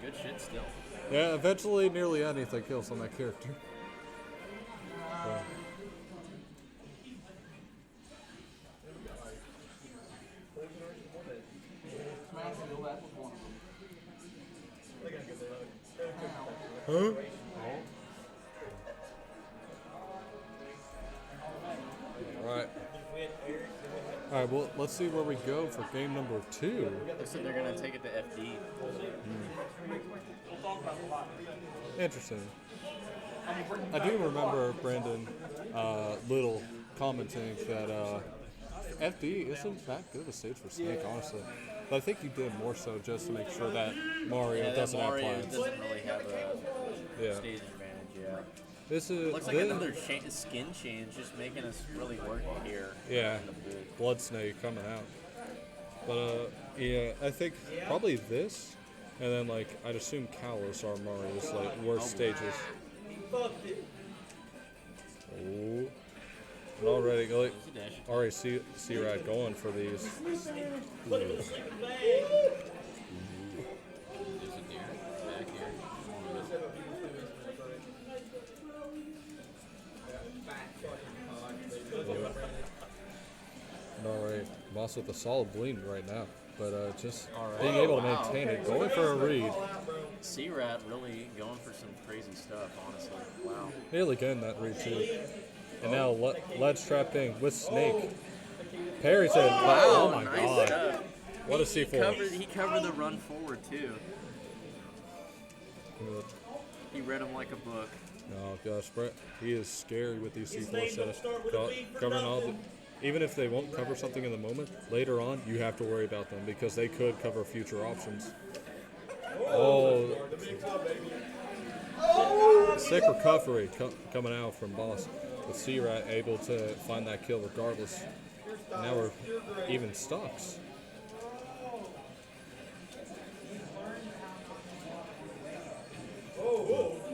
good shit still.
Yeah, eventually nearly anything kills on that character. So. Huh? Alright. Alright, well, let's see where we go for game number 2.
Looks like they're gonna take it to FD.
Interesting. I do remember Brandon Little commenting that FD isn't that good of a stage for Snake, honestly. But I think he did more so just to make sure that Mario doesn't have
Mario
plans.
doesn't really have a stage advantage, yeah.
This is
Looks like another skin change, just making us really work here.
Yeah,
in the booth.
Blood Snake coming out. But yeah, I think probably this, and then like I'd assume Kalos are Mario's like worst stages. Oh. And already see Rat going for these.
Put him in the sleeping bag.
There's a deer back here.
Alright, Moss with a solid bleed right now, but just
Alright.
being able to
Wow.
maintain it, going for a read.
C-Rat really going for some crazy stuff, honestly. Wow.
Nearly getting that read too. And now Ledge trapped in with Snake. Parries it.
Wow,
Oh my
nice
god.
stuff.
What a
He
C4.
he covered the run forward, too. He read him like a book.
Oh gosh, Brett, he is scary with these C4 setups. Covering all the, even if they won't cover something in the moment, later on you have to worry about them because they could cover future options. Oh, sick recovery coming out from Boss. With C-Rat able to find that kill regardless. Now we're even stocks.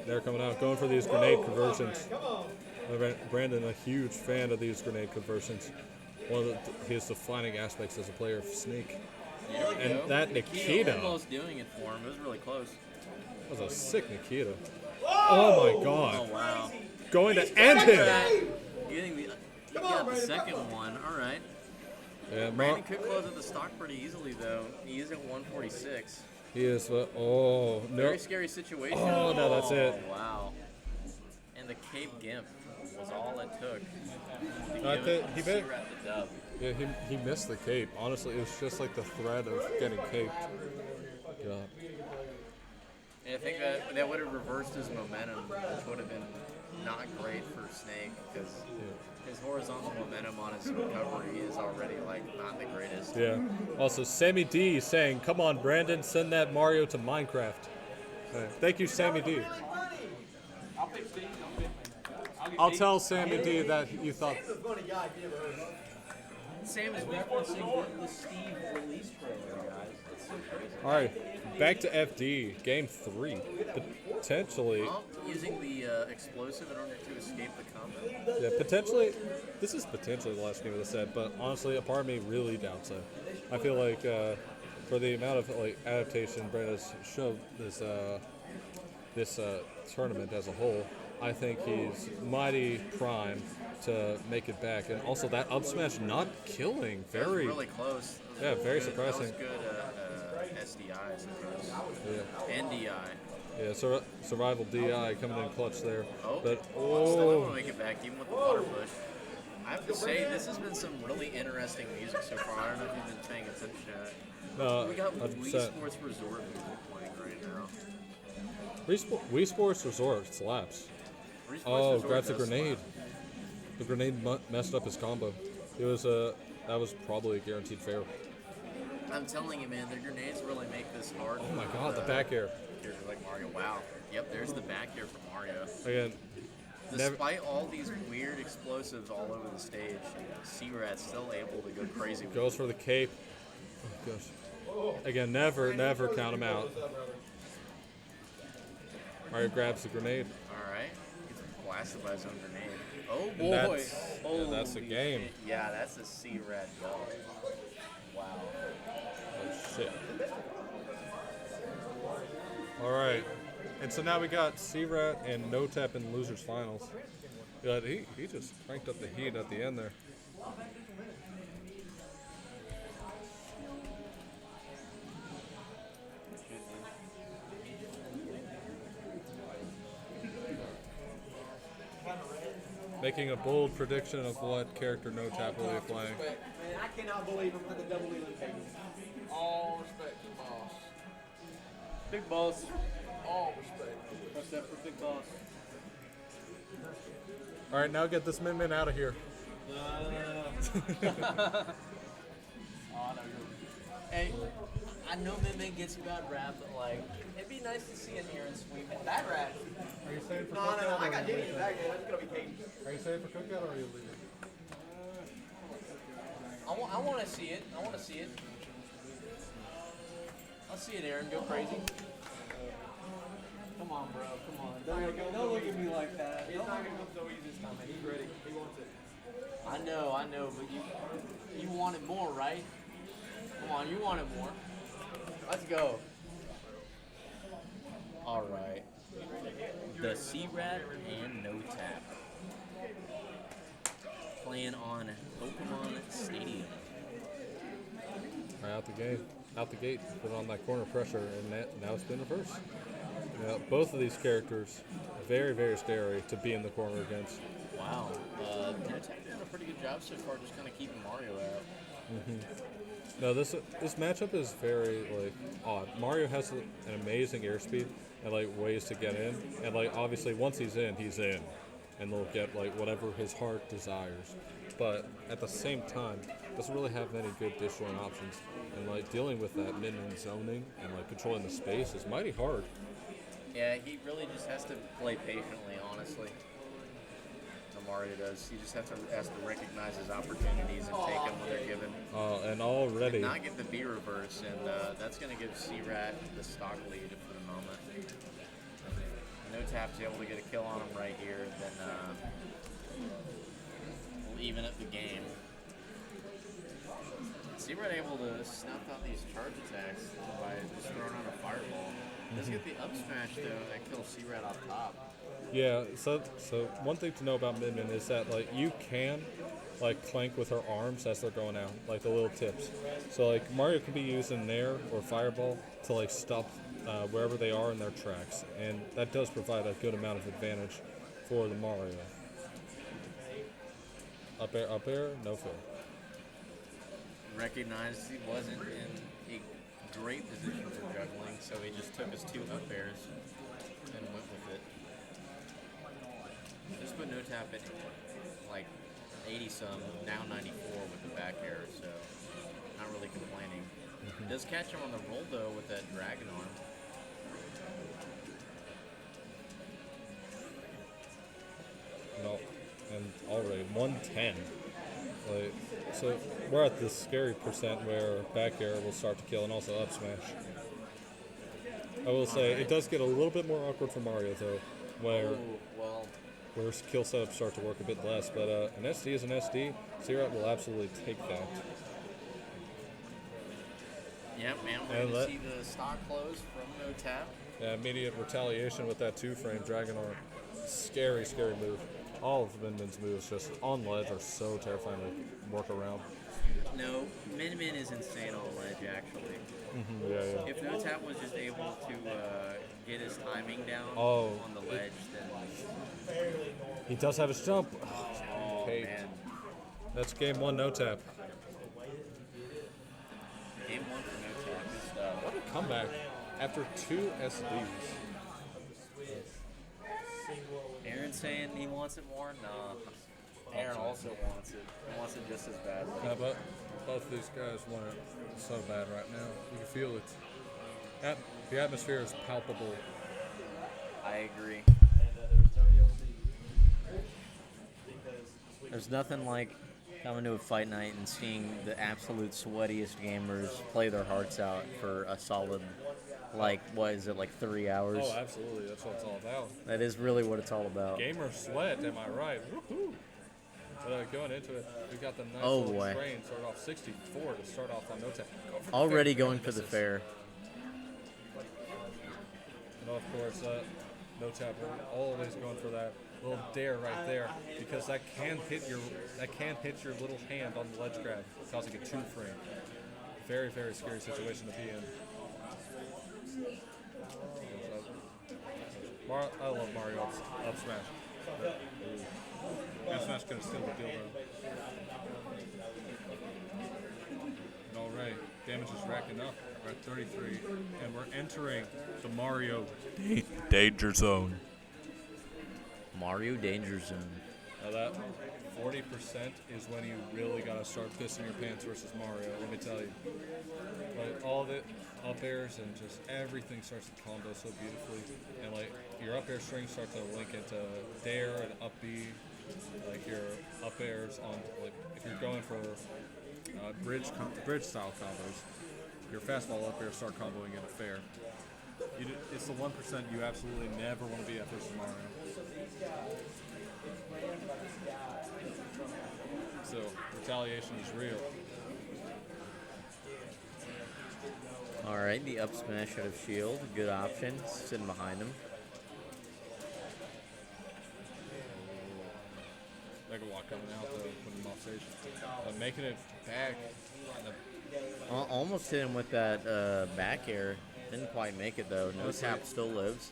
They're coming out, going for these grenade conversions. Brandon, a huge fan of these grenade conversions. One of his defining aspects as a player of Snake. And that Nikita.
Almost doing it for him. It was really close.
That was a sick Nikita. Oh my god.
Oh, wow.
Going to end him.
Getting the, he got the second one. All right.
Yeah,
Brandon could close at the stock pretty easily, though. He is at 146.
he is, oh, no.
Very scary situation.
Oh, no, that's it.
Wow. And the Cape Gimp was all it took.
I think he bet.
C-Rat the dub.
Yeah, he missed the cape. Honestly, it was just like the threat of getting caped. God.
And I think that would have reversed his momentum, which would have been not great for Snake because his horizontal momentum on his recovery is already like not the greatest.
Yeah. Also, Sammy D saying, "Come on, Brandon, send that Mario to Minecraft." Thank you, Sammy D.
I'll pick Steve.
I'll tell Sammy D that you thought.
Sam is referencing the Steve release trailer, guys. It's so crazy.
All right, back to FD, game 3. Potentially.
Well, using the explosive in order to escape the combat.
Yeah, potentially. This is potentially the last game of the set, but honestly, a part of me really doubts it. I feel like for the amount of like adaptation Brandon's showed this tournament as a whole, I think he's mighty primed to make it back. And also that up smash not killing, very
really close.
Yeah, very
good,
surprising.
That was good SDI, I suppose.
Yeah.
NDI.
Yeah, survival DI coming in clutch there. But
Still able to make it back, even with the water push. I have to say, this has been some really interesting music so far. I don't know if you've been paying attention to it. We got
100%.
Wii Sports Resort music playing right now.
Wii Sports Resort slaps.
Wii Sports
Oh,
Resort
grabs a
does
grenade. The grenade messed up his combo. It was that was probably a guaranteed fail.
I'm telling you, man, the grenades really make this hard.
Oh my god, the back air.
Characters like Mario. Wow. Yep, there's the back air from Mario.
Again,
Despite all these weird explosives all over the stage, C-Rat's still able to go crazy with
goes for the cape. Oh gosh. Again, never count him out. Mario grabs the grenade.
Alright. Gets blasted by his own grenade. Oh
And
boy.
that's the
Holy
game.
shit. Yeah, that's a C-Rat dub. Wow.
Oh shit. Alright. And so now we got C-Rat and NoTap in losers finals. Yeah, he just cranked up the heat at the end there. Making a bold prediction of what character NoTap will be playing.
Man, I cannot believe him for the double wheel table.
All respect to Boss.
Big boss.
All respect.
Except for Big Boss.
Alright, now get this Min out of here.
Hey, I know Min gets a bad rap, but like, it'd be nice to see an Aaron sweep. Bad rap.
Are you saying for
No, I got Diddy in the bag, man. It's gonna be Katie.
Are you saying for cookout or are you leaving?
I want to see it. I want to see it. I'll see it, Aaron. Go crazy.
Come on, bro. Come on. Don't look at me like that. It's not gonna come so easy this time, man. He's ready. He wants it.
I know, but you wanted more, right? Come on, you wanted more. Let's go. All right. The C-Rat and No Tap. Playing on Pokemon Stadium.
Right out the gate, put on that corner pressure, and now it's been reversed. Both of these characters, very, very scary to be in the corner against.
Wow. No Tap doing a pretty good job so far, just kind of keeping Mario out.
No, this matchup is very odd. Mario has an amazing airspeed and ways to get in, and obviously once he's in, and they'll get whatever his heart desires. But at the same time, doesn't really have many good disjoint options, and dealing with that minion zoning and controlling the space is mighty hard.
Yeah, he really just has to play patiently, honestly. Mario does. You just has to recognize his opportunities and take them when they're given.
And already.
Did not get the B reverse, and that's going to give C-Rat the stock lead for the moment. No Tap's able to get a kill on him right here, then we'll even up the game. C-Rat able to snuff out these charge attacks by just throwing on a fireball. Does get the up smash though that kills C-Rat off top.
Yeah, so one thing to know about Min Min is that you can clank with her arms as they're going out, the little tips. So Mario can be using Nair or Fireball to stop wherever they are in their tracks, and that does provide a good amount of advantage for the Mario. Up air, no fair.
Recognized he wasn't in a great position for juggling, so he just took his 2 up airs and went with it. Just put No Tap at 80-some, now 94 with the back air, so not really complaining. Does catch him on the roll though with that Dragon Arm.
No, and already 110. So we're at this scary percent where back air will start to kill and also up smash. I will say it does get a little bit more awkward for Mario though, where kill setups start to work a bit less. But an SD is an SD. C-Rat will absolutely take that.
Yep, man, we're going to see the stock close from No Tap.
Yeah, immediate retaliation with that 2-frame Dragon Arm. Scary, scary move. All of Min Min's moves just on ledge are so terrifying to work around.
No, Min Min is insane on ledge, actually.
Yeah.
If No Tap was just able to get his timing down
on
the ledge, then...
He does have his jump.
Oh, man.
That's game 1, No Tap.
Game 1 for No Tap. Good stuff.
What a comeback after 2 SDs.
Aaron saying he wants it more? No. Aaron also wants it. He wants it just as badly.
Yeah, but both of these guys want it so bad right now. You can feel it. The atmosphere is palpable.
I agree. There's nothing like coming to a fight night and seeing the absolute sweatiest gamers play their hearts out for a solid, 3 hours?
Oh, absolutely. That's what it's all about.
That is really what it's all about.
Gamer sweat, am I right? Woohoo! But going into it, we got the nice little train, started off 64 to start off on No Tap.
Already going for the fair.
And of course, No Tap always going for that little dare right there, because that can hit your little hand on the ledge grab, causing a 2-frame. Very, very scary situation to be in. I love Mario up smash. Up smash gonna steal the deal though. And alright, damage is racking up. We're at 33, and we're entering the Mario danger zone.
Mario Danger Zone.
Now that 40% is when you really gotta start pissing your pants versus Mario, let me tell you. All of it, up airs and just everything starts to combo so beautifully. And your up air strings start to link into dare and up B. Your up airs on, if you're going for bridge style combos, your fastball up airs start comboing into fair. It's the 1% you absolutely never want to be at versus Mario.
still. Retaliation is real.
All right, the up smash out of shield, good option. Sitting behind him.
Megawatt coming out though, putting him off stage. Making it back.
Almost hit him with that back air. Didn't quite make it though. No tap still lives.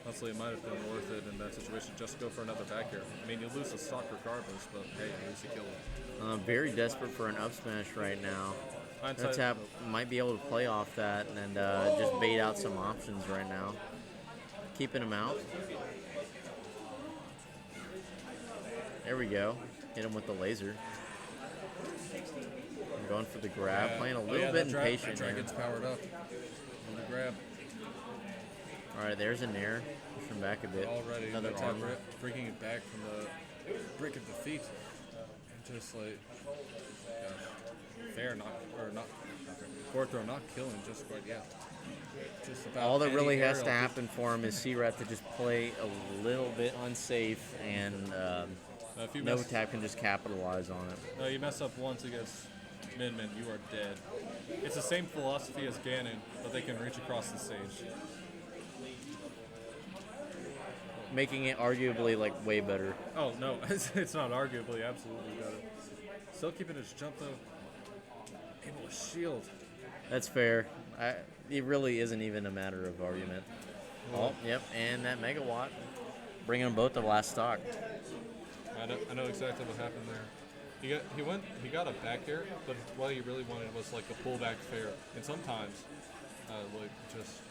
Honestly, it might have been worth it in that situation just to go for another back air. I mean, you lose the stock regardless, but hey, at least you kill it.
Very desperate for an up smash right now.
Hindsight,
No tap might be able to play off that and just bait out some options right now. Keeping him out. There we go. Hit him with the laser. I'm going for the grab. Playing a little bit impatient
That
here.
gets powered up. On the grab.
All right, there's a nair. Push him back a bit.
Already.
Another
No tap
arm.
bringing it back from the brick of defeat. And just like, gosh, fair not, or not, forward throw not killing just quite yet. Just about
All that
any
really has
aerial
to happen for him is C-Rat to just play a little bit unsafe, and
if you
no
miss-
tap can just capitalize on it.
No, you mess up once against Min Min, you are dead. It's the same philosophy as Ganon, but they can reach across the stage.
Making it arguably like way better.
Oh no, it's not arguably absolutely better. Still keeping his jump though. Able to shield.
That's fair. It really isn't even a matter of argument. Oh, yep, and that megawatt, bringing them both to last stock.
I know exactly what happened there. He got a back air, but what he really wanted was like a pullback fair. And sometimes, like just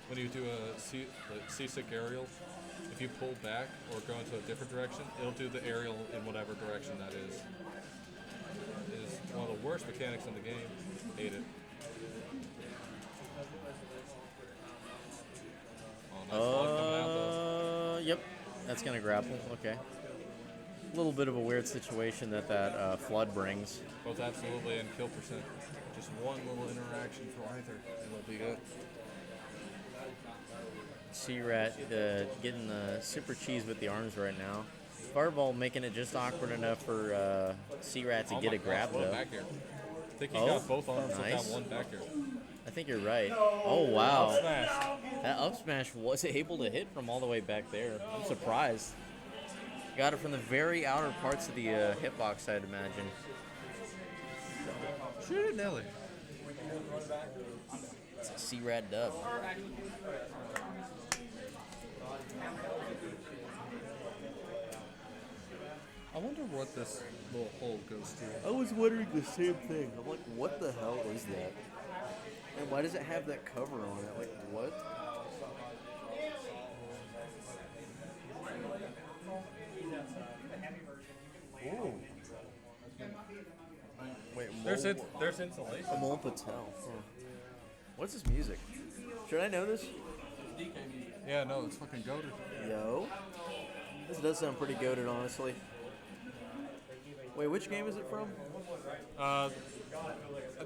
when you do a C6 aerial, if you pull back or go into a different direction, it'll do the aerial in whatever direction that is. It is one of the worst mechanics in the game. Hate it. Oh, nice block coming out though.
Yep, that's gonna grapple. Okay. A little bit of a weird situation that flood brings.
Both absolutely and kill percent. Just one little interaction for either, and it'll be good.
C-Rat getting the super cheese with the arms right now. Fireball making it just awkward enough for C-Rat to get a grab
What a
though.
back air. I think he got both arms with
nice.
that one back air.
I think you're right. Oh wow.
Up smash.
That up smash was able to hit from all the way back there. I'm surprised. Got it from the very outer parts of the hitbox, I'd imagine.
Shoot it, Nelly.
It's a C-Rat dub.
I wonder what this little hole goes to.
I was wondering the same thing. I'm like, what the hell is that? And why does it have that cover on it? Like, what? Ooh. Wait,
There's insulation.
Amol Patel. What's this music? Should I know this?
Yeah, no, it's fucking goated.
Yo. This does sound pretty goated, honestly. Wait, which game is it from?
I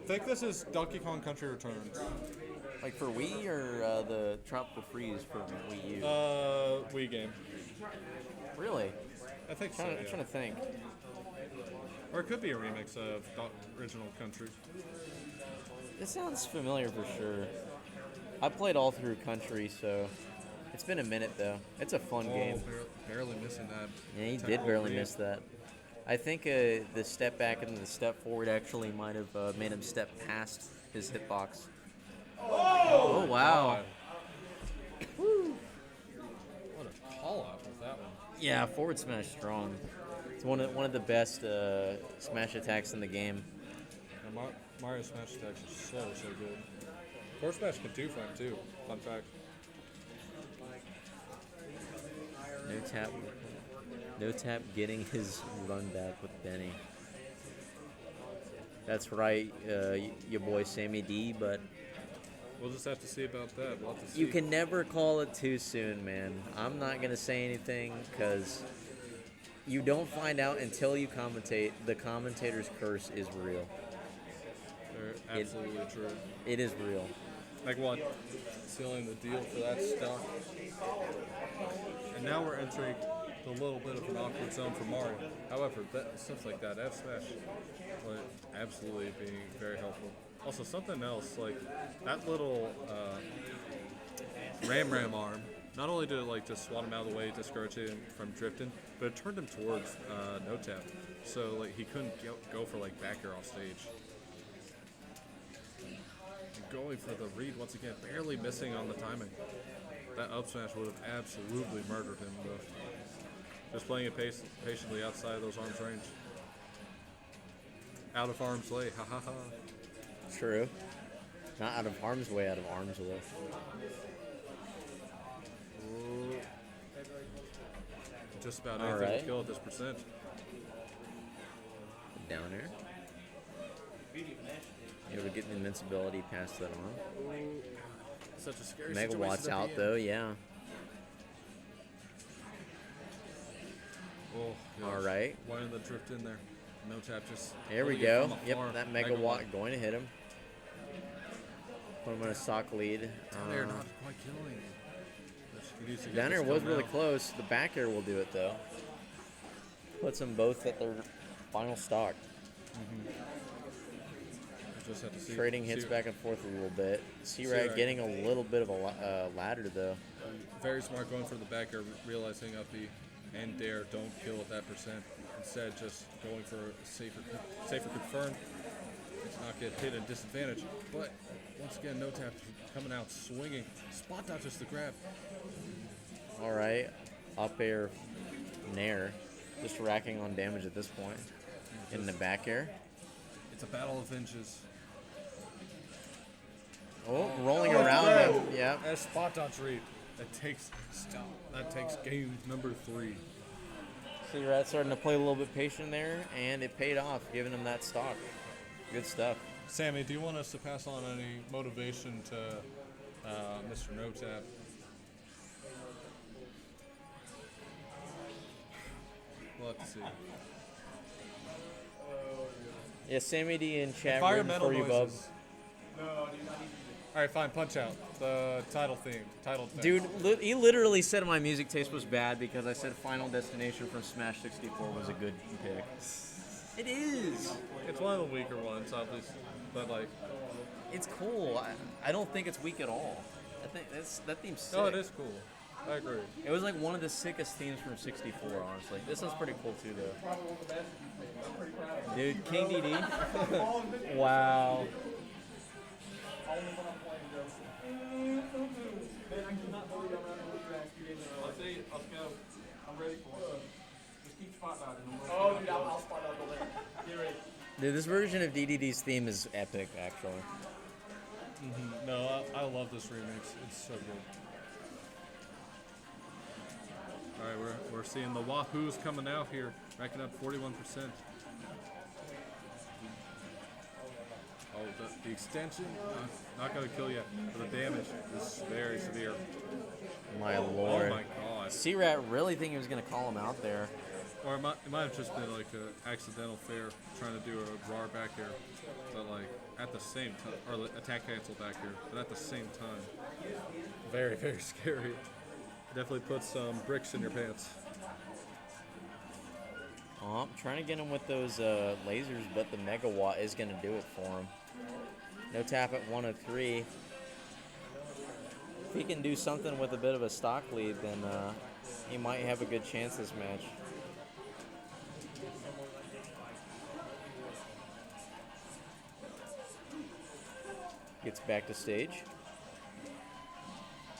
think this is Donkey Kong Country Returns.
Like for Wii or the Tropical Freeze for Wii U?
Wii game.
Really?
I think so.
I'm trying to think.
Or it could be a remix of original Country.
This sounds familiar for sure. I played all through Country, so it's been a minute though. It's a fun game.
Barely missing that.
Yeah, he did
technical
barely
read.
miss that. I think the step back and the step forward actually might have made him step past his hitbox. Oh wow.
What a call out with that one.
Yeah, forward smash strong. It's one of the best smash attacks in the game.
Yeah, Mario Smash attacks are so good. Forward Smash can do frame too. Fun fact.
No tap getting his run back with Benny. That's right, your boy Sammy D, but
We'll just have to see about that. We'll have to see.
you can never call it too soon, man. I'm not going to say anything because you don't find out until you commentate. The commentator's curse is real.
They're absolutely true.
It is real.
Like what? Sealing the deal for that stuff. And now we're entering
the little bit of an awkward zone for Mario. However, stuff like that, F smash, would absolutely be very helpful. Also, something else like that little Ram arm. Not only did it like just swat him out of the way, discourage him from drifting, but it turned him towards no tap. So like he couldn't go for like back air off stage. Going for the read once again, barely missing on the timing. That up smash would have absolutely murdered him, though. Just playing it patiently outside of those arms range. Out of arm's way, ha ha ha.
True. Not out of harm's way, out of arm's way.
Ooh. Just about
All
anything
right.
to kill at this percent.
Down air. Able to get the invincibility, pass that on.
Such a scary
Megawatts
situation
out
to be in.
though, yeah.
Oh, gosh.
All right.
Why didn't the drift in there? No tap, just.
There we
holding it
go.
from
Yep,
afar.
that megawatt going to hit him. Put him in a stock lead.
Down there, not quite killing. He needs to get
Down
this
air was
kill
really
now.
close. The back air will do it though. Puts them both at their final stock.
Just have to see.
Trading hits
see-
back and forth a little bit.
C-Rag.
C-Rag getting a little bit of a ladder though.
Very smart going for the back air, realizing up the and dare don't kill at that percent. Instead, just going for a safer confirm. It's not get hit at disadvantage. But once again, no tap coming out swinging. Spot dodges the grab.
All right, up air, nair, just racking on damage at this point. In the back air.
It's a battle of inches.
Oh, rolling around him. Yep.
As spot dodge read. That takes game number 3.
C-Rat starting to play a little bit patient there, and it paid off, giving him that stock. Good stuff.
Sammy, do you want us to pass on any motivation to Mr. No Tap? We'll have to see.
Yeah, Sammy D in chat rooting
Environmental
for you, bub.
noises. All right, fine. Punch out the title theme.
Dude, he literally said my music taste was bad because I said Final Destination from Smash 64 was a good pick. It is.
It's one of the weaker ones, obviously, but like.
It's cool. I don't think it's weak at all. I think that theme's sick.
No, it is cool. I agree.
It was like one of the sickest themes from 64, honestly. This one's pretty cool too, though. Dude, King DD. Wow.
Let's go. I'm ready for it. Just keep spot dodging.
Oh, dude, I'll spot dodge all day. Get ready.
Dude, this version of DDD's theme is epic, actually.
No, I love this remix. It's so good. All right, we're seeing the Wahoos coming out here, racking up 41%. Oh, the extension, not going to kill yet, but the damage is very severe.
My lord.
Oh my god.
C-Rat really think he was going to call him out there.
Or it might have just been like an accidental fair trying to do a raw back air, but like at the same time, or the attack cancel back air, but at the same time. Very, very scary. Definitely put some bricks in your pants.
Oh, I'm trying to get him with those lasers, but the Megawatt is going to do it for him. No tap at 103. If he can do something with a bit of a stock lead, then he might have a good chance this match. Gets back to stage.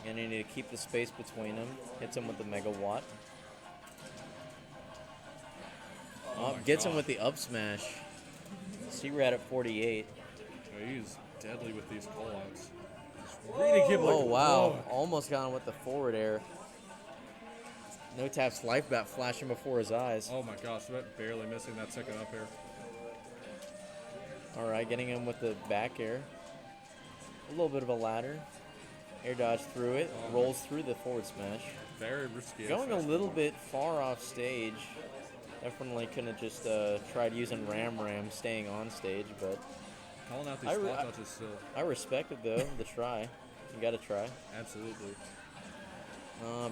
And you need to keep the space between them. Hits him with the Megawatt. Oh, gets him with the up smash. C-Rat at 48.
Yeah, he's deadly with these callouts.
Oh, wow. Almost got him with the forward air. No tap's life bat flashing before his eyes.
Oh my gosh, barely missing that second up air.
All right, getting him with the back air. A little bit of a ladder. Air dodge through it. Rolls through the forward smash.
Very risky.
Going a little bit far off stage. Definitely couldn't have just tried using Ram staying on stage, but
Calling out these spot dodges still.
I respect it though, the try. You gotta try.
Absolutely.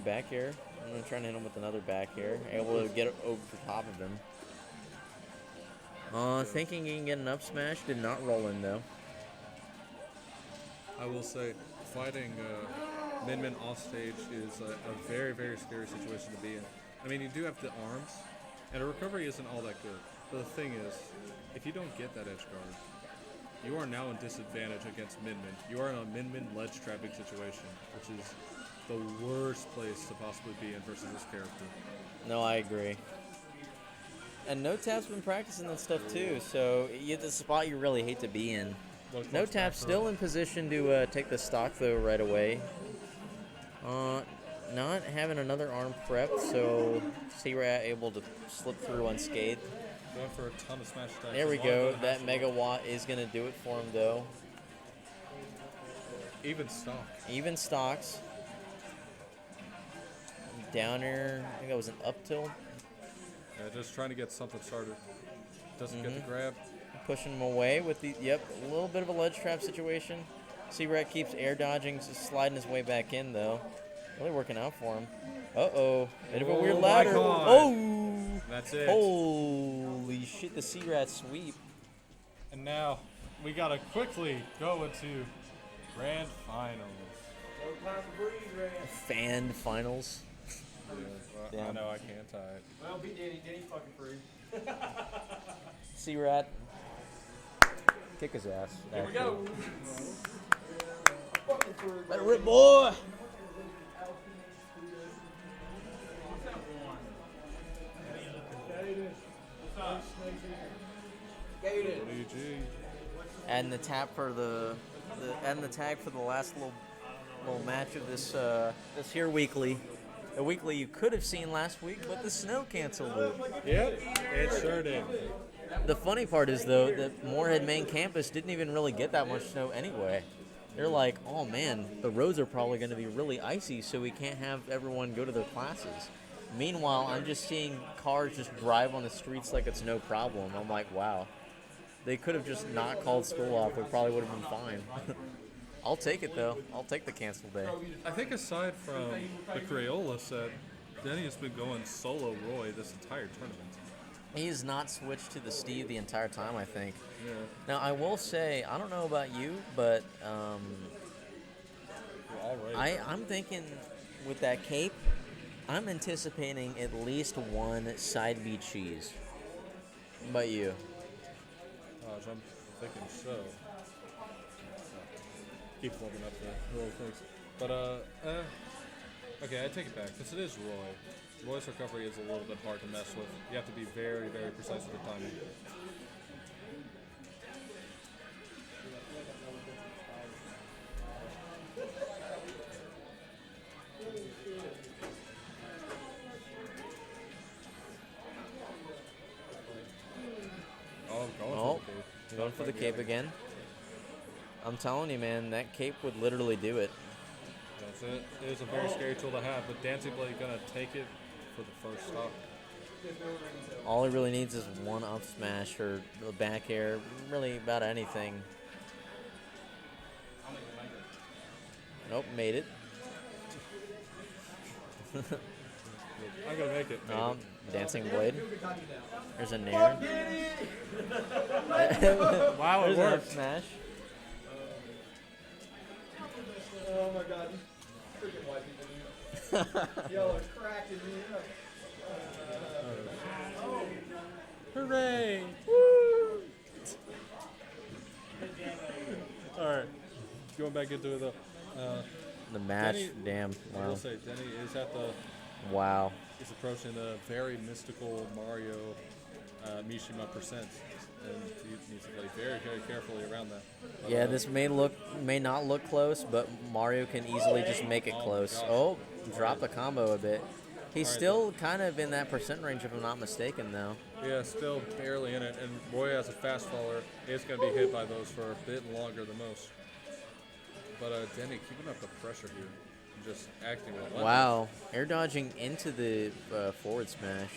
Back air. I'm going to try to hit him with another back air. Able to get over the top of him. Thinking he can get an up smash. Did not roll in, though.
I will say, fighting Min Min off stage is a very, very scary situation to be in. I mean, you do have the arms, and a recovery isn't all that good. But the thing is, if you don't get that edge guard, you are now in disadvantage against Min Min. You are in a Min Min ledge trapping situation, which is the worst place to possibly be in versus this character.
No, I agree. And No Tap's been practicing that stuff too, so it's a spot you really hate to be in. No Tap's still in position to take the stock though right away. Not having another arm prepped, so C-Rat able to slip through unscathed.
Going for a ton of smash attacks.
There we go. That Megawatt is going to do it for him though.
Even stock.
Even stocks. Downer, I think that was an up tilt.
Yeah, just trying to get something started. Doesn't get the grab.
Pushing him away with the, a little bit of a ledge trap situation. C-Rat keeps air dodging, just sliding his way back in though. Really working out for him. Uh-oh. Bit of a weird ladder. Oh!
That's it.
Holy shit, the C-Rat sweep.
And now we gotta quickly go into grand finals.
Fanned finals.
Yeah, well, I know I can't tie it.
Well, beat Danny. Danny fucking free.
C-Rat. Kick his ass.
Here we go.
Let it rip, boy! And the tap for the tag for the last little match of this this here weekly. A weekly you could have seen last week, but the snow canceled it.
Yep, it sure did.
The funny part is though that Moorhead main campus didn't even really get that much snow anyway. They're like, oh man, the roads are probably going to be really icy, so we can't have everyone go to their classes. Meanwhile, I'm just seeing cars just drive on the streets like it's no problem. I'm like, wow. They could have just not called school off. We probably would have been fine. I'll take it, though. I'll take the canceled day.
I think aside from the Crayola set, Denny has been going solo Roy this entire tournament.
He has not switched to the Steve the entire time, I think.
Yeah.
Now, I will say, I don't know about you, but I'm thinking with that cape, I'm anticipating at least one side B cheese. What about you?
Gosh, I'm thinking so. Keep looking up the little things. But, okay, I take it back, because it is Roy. Roy's recovery is a little bit hard to mess with. You have to be very, very precise with the timing.
Going for the cape again. I'm telling you, man, that cape would literally do it.
That's it. It is a very scary tool to have, but Dancing Blade gonna take it for the first stop.
All he really needs is one up smash or the back air, really about anything. Nope, made it.
I'm gonna make it.
Dancing Blade. There's a nair.
Wow, it
There's an up
worked.
smash.
Oh my god, these freaking white people, dude. Y'all are cracking me up.
Hooray! Alright, going back into it though.
The match,
Denny,
damn.
I
Wow.
will say, Denny is at the.
Wow.
He's approaching the very mystical Mario Mishima percent, and he needs to play very, very carefully around that. But,
Yeah, this may not look close, but Mario can easily just make it close.
gosh.
Oh, drop the combo a bit. He's
Alright,
still kind of in that percent range, if I'm not mistaken, though.
Yeah, still barely in it, and Roy as a fast faller is going to be hit by those for a bit longer than most. But Denny keeping up the pressure here, and just acting relentless.
Wow, air dodging into the forward smash.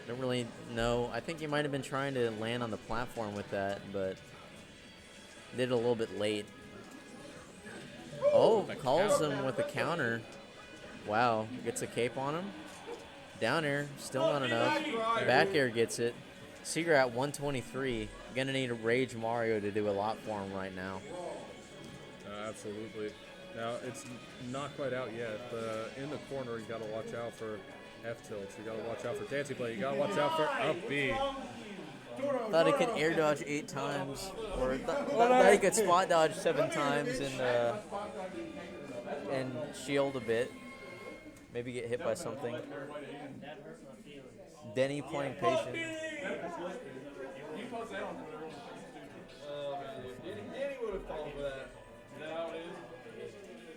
Don't really know. I think he might have been trying to land on the platform with that, but did it a little bit late. Oh, calls him with a counter. Wow, gets a cape on him. Down air, still not enough. Back air gets it. Seager at 123. Gonna need a Rage Mario to do a lot for him right now.
Absolutely. Now, it's not quite out yet, but in the corner, you got to watch out for F-tilts. You got to watch out for Dancing Blade. You got to watch out for up B.
Thought he could air dodge 8 times, or thought he could spot dodge 7 times and shield a bit. Maybe get hit by something. Denny playing patient.
Danny would have fallen for that. Is that how it is?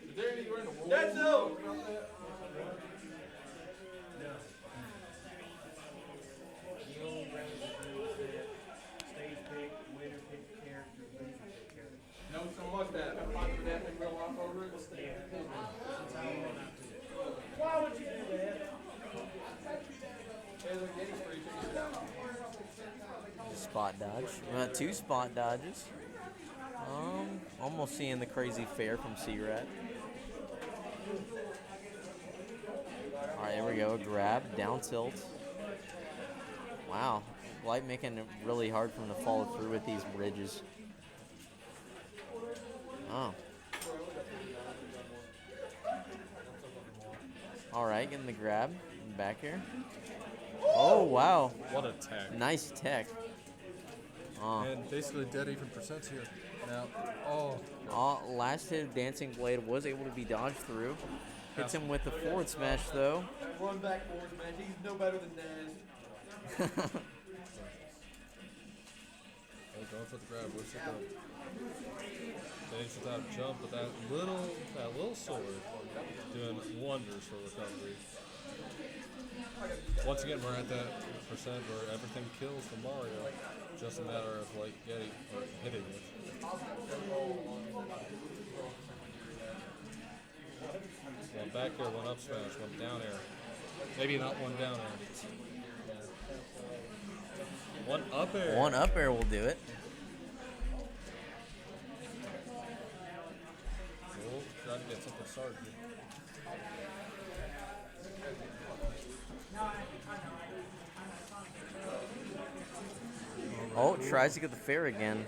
Is there anywhere in the world? That's no! No, so much that. That thing real off over it. Why would you do that?
Spot dodge. We got 2 spot dodges. Almost seeing the crazy fair from C-Rat. Alright, there we go. Grab, down tilt. Wow. Light making it really hard for him to follow through with these bridges. Oh. Alright, getting the grab. Back here. Oh, wow.
What a tech.
Nice tech.
And basically dead even percents here. Now,
last hit of Dancing Blade was able to be dodged through. Hits him with the forward smash, though.
Run back forward smash. He's no better than Naz.
Going for the grab. What's it going? Thanks without a jump, but that little sword doing wonders for recovery. Once again, we're at that percent where everything kills for Mario. Just a matter of like getting or hitting it. Well, back air, one up smash, one down air. Maybe not one down air. One up air.
One up air will do it.
We'll try to get something started here.
Oh, tries to get the fair again.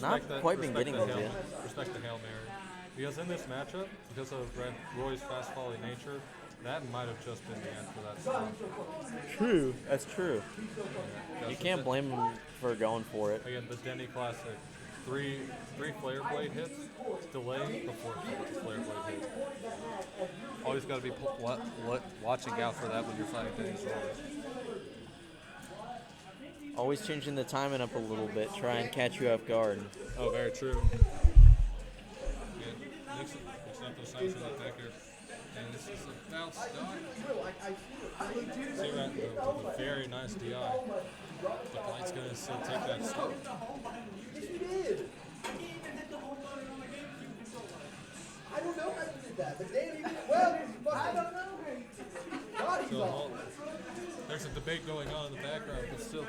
Not quite been getting it yet.
Respect the Hail Mary. Because in this matchup, because of Roy's fast volley nature, that might have just been the end for that song.
True. That's true.
Yeah,
You can't blame him for going for it.
Again, the Denny classic. Three flare blade hits, delay before flare blade hits. Always got to be watching out for that when you're fighting Denny's Roy.
Always changing the timing up a little bit, try and catch you off guard.
Oh, very true. Nixon up the sides of that back here. And this is a bounce dodge. See that with a very nice DI. But Light's going to still take that stop.
Yes, you did. I don't know how you did that, but Danny, well, I don't know. God, he's off.
There's a debate going on in the background, but still.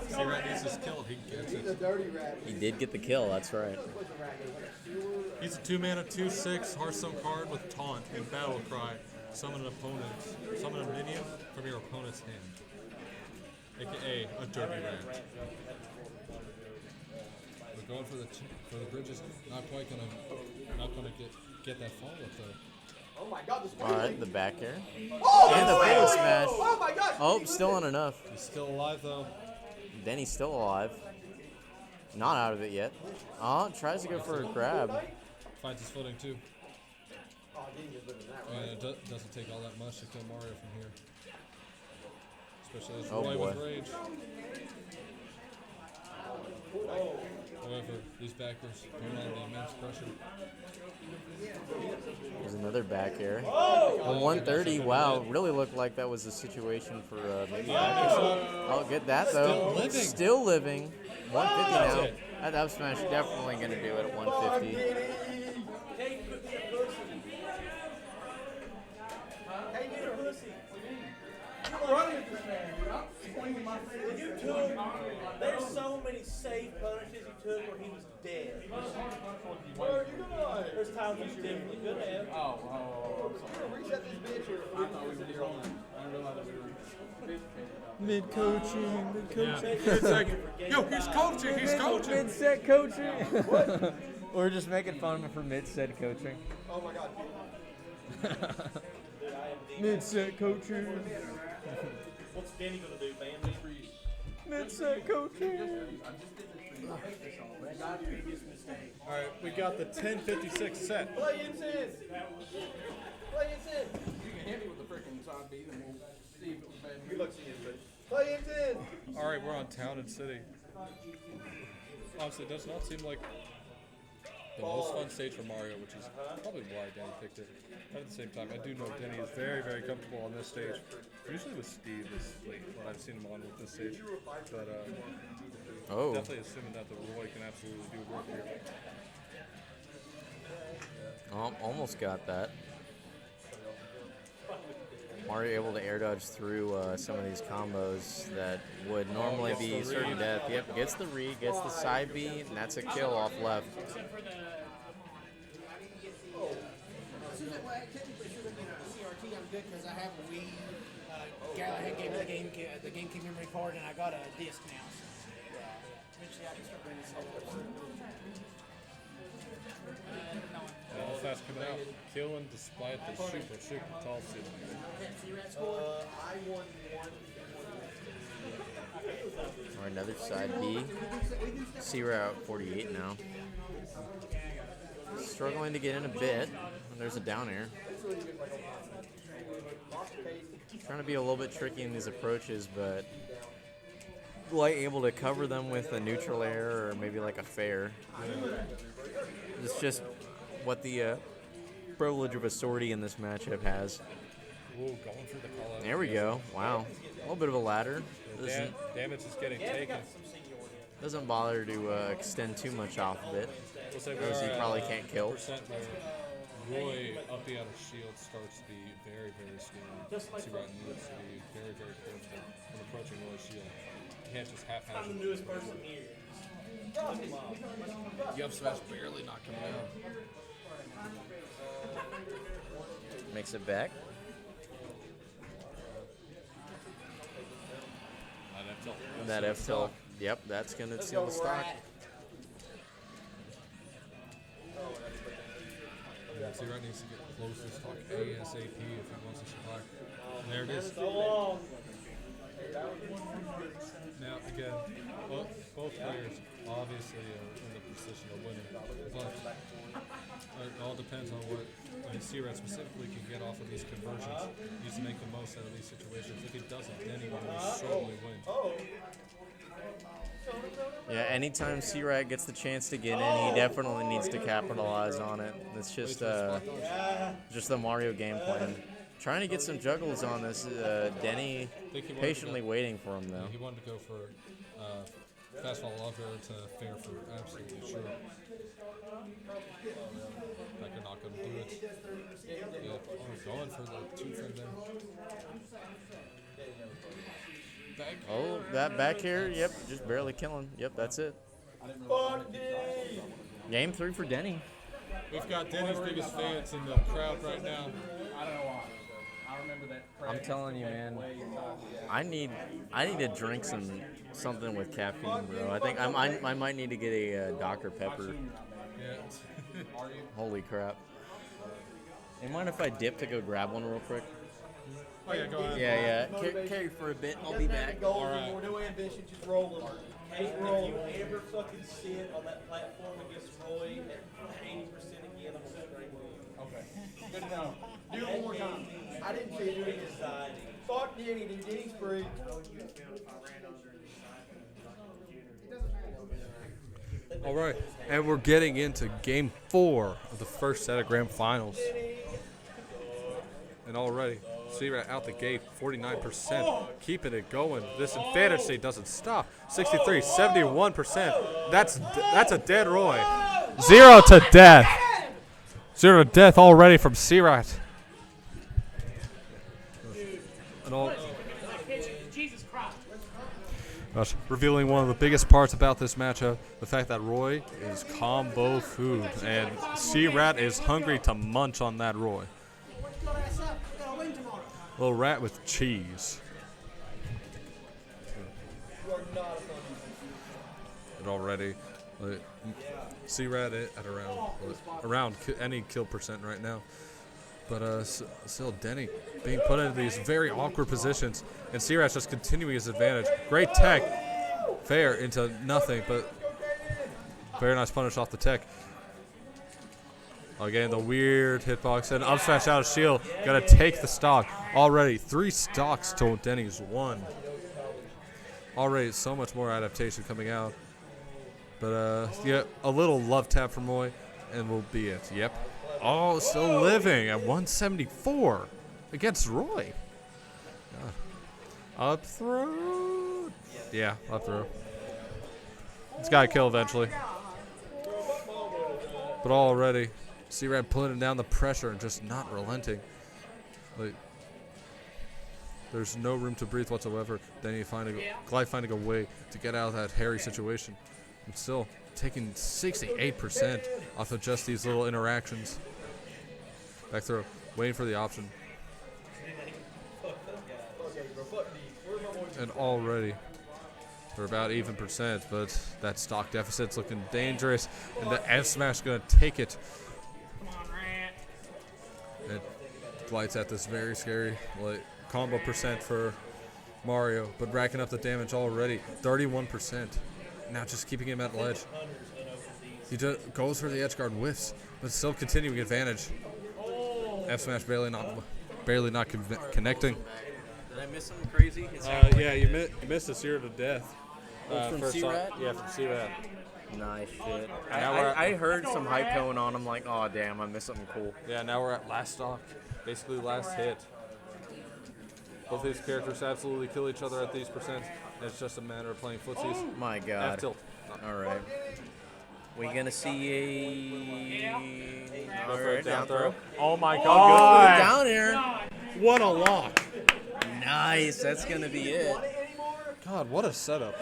C-Rat needs his kill. He gets it.
He's a dirty rat.
He did get the kill, that's right.
He's a 2-mana 2/6 Hearthstone card with taunt and battle cry. Summon a minion from your opponent's hand, aka a dirty rat. We're going for the bridges. Not gonna get that follow up though.
Oh my God, this
Alright, the back air.
Oh,
and the forward smash.
Oh my gosh.
Oh, still not enough.
He's still alive though.
Denny's still alive. Not out of it yet. Oh, tries to go for a grab.
Finds his footing too. And it doesn't take all that much to kill Mario from here. Especially as Roy with rage. However, these backers don't have the immense pressure.
There's another back air. On 130, wow, really looked like that was the situation for maybe I'll get that though. Still living. 150 now. That up smash definitely going to do it at 150.
There's so many safe punishes he took where he was dead? There's times he's definitely good at.
Oh, I'm sorry.
Reset this bitch or
I thought we were here on. I didn't realize we were
Mid-coaching. Yo, he's coaching. He's coaching.
Mid-set coaching. We're just making fun of him for mid-set coaching.
oh my god.
Mid-set coaching.
What's Danny gonna do, man?
Mid-set coaching.
All right, we got the 10:56 set.
Play it in. Play it in.
You can hit me with the freaking side beat and we'll see if it was bad.
Good luck seeing you, play it in.
All right, we're on Town and City. Honestly, it does not seem like the most fun stage for Mario, which is probably why Denny picked it. But at the same time, I do know Denny is very, very comfortable on this stage. Usually with Steve is like what I've seen him on with this stage. But definitely assuming that the Roy can absolutely do work here.
Almost got that. Mario able to air dodge through some of these combos that would normally be certain death. Yep, gets the read, gets the side B, and that's a kill off left.
CRT, I'm good because I have a Wii. Galahad gave me the GameCube memory card, and I got a disc now. So, eventually I can start bringing this over.
All fast coming out, killing despite the super tall ceiling.
Or another side B. C-Route 48 now. Struggling to get in a bit. There's a down air. Trying to be a little bit tricky in these approaches, but Light able to cover them with a neutral air or maybe like a fair. It's just what the privilege of a sortie in this matchup has.
Ooh, going for the call out.
There we go. Wow. A little bit of a ladder.
Damage is getting taken.
Doesn't bother to extend too much off of it. Knows he probably can't kill.
Roy up the outer shield starts to be very, very scary. C-Route needs to be very, very careful when approaching Roy's shield. You can't just haphazardly.
I'm the newest person here.
Yup smash barely not coming out.
Makes it back. That F tilt. Yep, that's going to seal the stock.
C-Route needs to get close to stock ASAP if he wants to survive. And there it is. Now, again, both players obviously are in the position of winning, but it all depends on what C-Route specifically can get off of these conversions. He needs to make the most out of these situations. If he doesn't, then he will certainly win.
Yeah, anytime C-Route gets the chance to get in, he definitely needs to capitalize on it. It's just the Mario game plan. Trying to get some juggles on this. Denny patiently waiting for him, though.
He wanted to go for fast fall logger to fair for absolutely sure. Like you're not going to do it. Yeah, going for the two from there.
Oh, that back here, yep, just barely killing. Yep, that's it. Game 3 for Denny.
We've got Denny's biggest fans in the crowd right now.
I don't know why. I remember that.
I'm telling you, man. I need to drink something with caffeine, bro. I think I might need to get a Dr. Pepper.
Yeah.
Holy crap. Hey, mind if I dip to go grab one real quick?
Oh yeah, go ahead.
Yeah. Carry for a bit. I'll be back.
All right. No ambition, just roll them.
Hey, if you ever fucking sit on that platform against Roy at 80% again, I'm gonna straight with you.
Okay. Good to know. Do it one more time. I didn't see you doing this. Fuck Denny, dude. Denny's free.
All right, and we're getting into Game 4 of the first set of Grand Finals. And already, C-Route out the gate, 49%, keeping it going. This in fantasy doesn't stop. 63, 71%. That's a dead Roy. 0 to death. 0 to death already from C-Route.
Jesus Christ.
But revealing one of the biggest parts about this matchup, the fact that Roy is combo food, and C-Rat is hungry to munch on that Roy. Little rat with cheese. It already. C-Rat at around any kill percent right now. But still Denny being put into these very awkward positions. And C-Rat's just continuing his advantage. Great tech. Fair into nothing, but very nice punish off the tech. Again, the weird hitbox and up smash out of shield. Gotta take the stock. Already 3 stocks to Denny's 1. Already so much more adaptation coming out. But yeah, a little love tap from Roy and will be it. Yep. Oh, still living at 174 against Roy. Up throw. Yeah, up throw. It's got to kill eventually. But already, C-Rat putting down the pressure and just not relenting. Like, there's no room to breathe whatsoever. Then he finding a way to get out of that hairy situation. And still taking 68% off of just these little interactions. Back throw, waiting for the option. And already, we're about even percent, but that stock deficit's looking dangerous. And the F smash gonna take it. It glides at this very scary combo percent for Mario, but racking up the damage already. 31%. Now just keeping him at ledge. He just goes for the edge guard, whiffs, but still continuing advantage. F smash barely not connecting.
Did I miss something crazy?
Yeah, you missed a seer to death.
From C-Rat?
Yeah, from C-Rat.
Nice shit.
Now
I heard some hype going on. I'm like, oh damn, I missed something cool.
Yeah, now we're at last stock, basically last hit. Both these characters absolutely kill each other at these percents. It's just a matter of playing footsies.
My God.
F tilt.
All right. We gonna see a
Go for a down throw.
Oh my
Oh,
God! Down here.
What a lock!
Nice. That's gonna be it.
God, what a setup.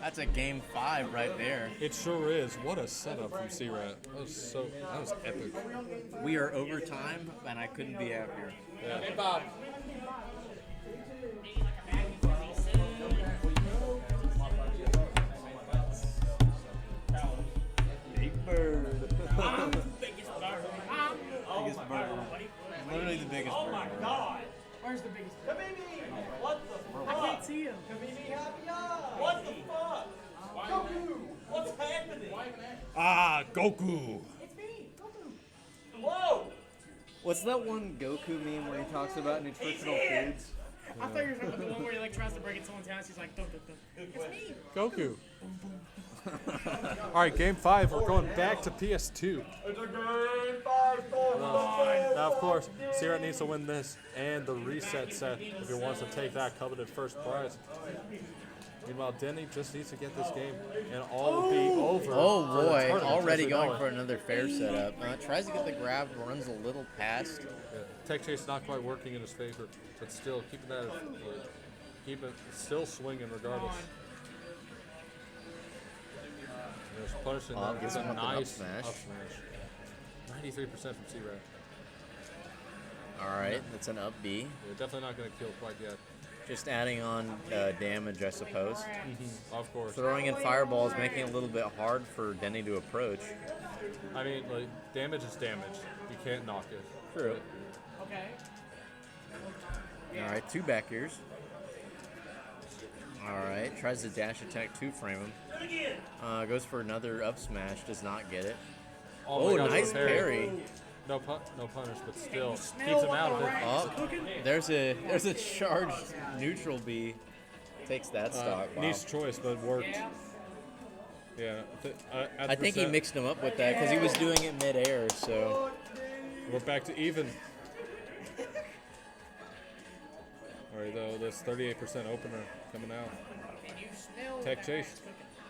That's a game 5 right there.
It sure is. What a setup from C-Rat. That was epic.
We are overtime, and I couldn't be happier.
Yeah.
Hey, Bob.
Big bird. Biggest bird. Literally the biggest bird.
Oh my God. Where's the biggest bird?
What the fuck?
I can't see him.
What the fuck? Goku! What's happening?
Ah, Goku!
It's me, Goku.
Whoa!
What's that one Goku meme where he talks about nutritional foods?
I thought you were talking about the one where he like tries to break in someone's house. He's like, dum, dum, dum. It's me.
Goku. All right, game 5. We're going back to PS2.
It's a game 5
Now, of course, C-Rat needs to win this and the reset set if he wants to take that coveted first prize. Meanwhile, Denny just needs to get this game, and all will be over.
Oh
for the
boy,
tournament,
already
as we
going
know it.
for another fair setup. Tries to get the grab, runs a little past.
Yeah. Tech chase not quite working in his favor, but still keeping that, still swinging regardless. Just punishing that.
Gets
It's a
him up an up
nice
smash.
up smash. 93% from C-Rat.
All right, that's an up B.
Yeah, definitely not going to kill quite yet.
Just adding on damage, I suppose.
Of course.
Throwing in fireballs, making it a little bit hard for Denny to approach.
I mean, damage is damage. You can't knock it.
True.
Okay.
All right, 2 back airs. All right, tries to dash attack 2-frame him. Goes for another up smash, does not get it.
Oh, my God,
nice parry.
No punish, but still keeps him out of it.
Oh, there's a charged neutral B. Takes that stock. Wow.
Nice choice, but worked. Yeah.
I think he mixed him up with that because he was doing it mid-air, so.
We're back to even. All right, though, this 38% opener coming out. Tech chase.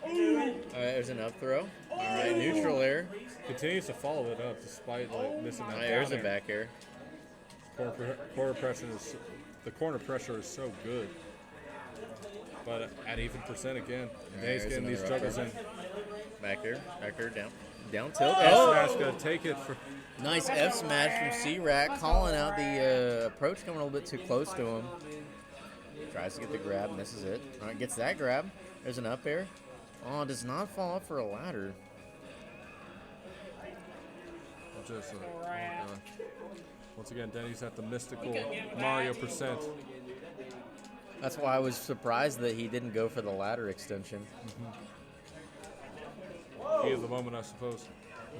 All right, there's an up throw. All right, neutral air.
Continues to follow it up despite missing that.
There's
down
a back air.
Corner pressure is the corner pressure is so good. but at even percent again.
Alright,
Danny's
here's
getting these
another
juggles in.
Back there, down tilt.
F-Smash gonna take it for.
Nice F smash from C-Rat, calling out the approach coming a little bit too close to him. Tries to get the grab, misses it. All right, gets that grab. There's an up air. Oh, does not fall off for a ladder.
Just, once again, Denny's at the mystical Mario percent.
That's why I was surprised that he didn't go for the ladder extension.
He is the moment, I suppose.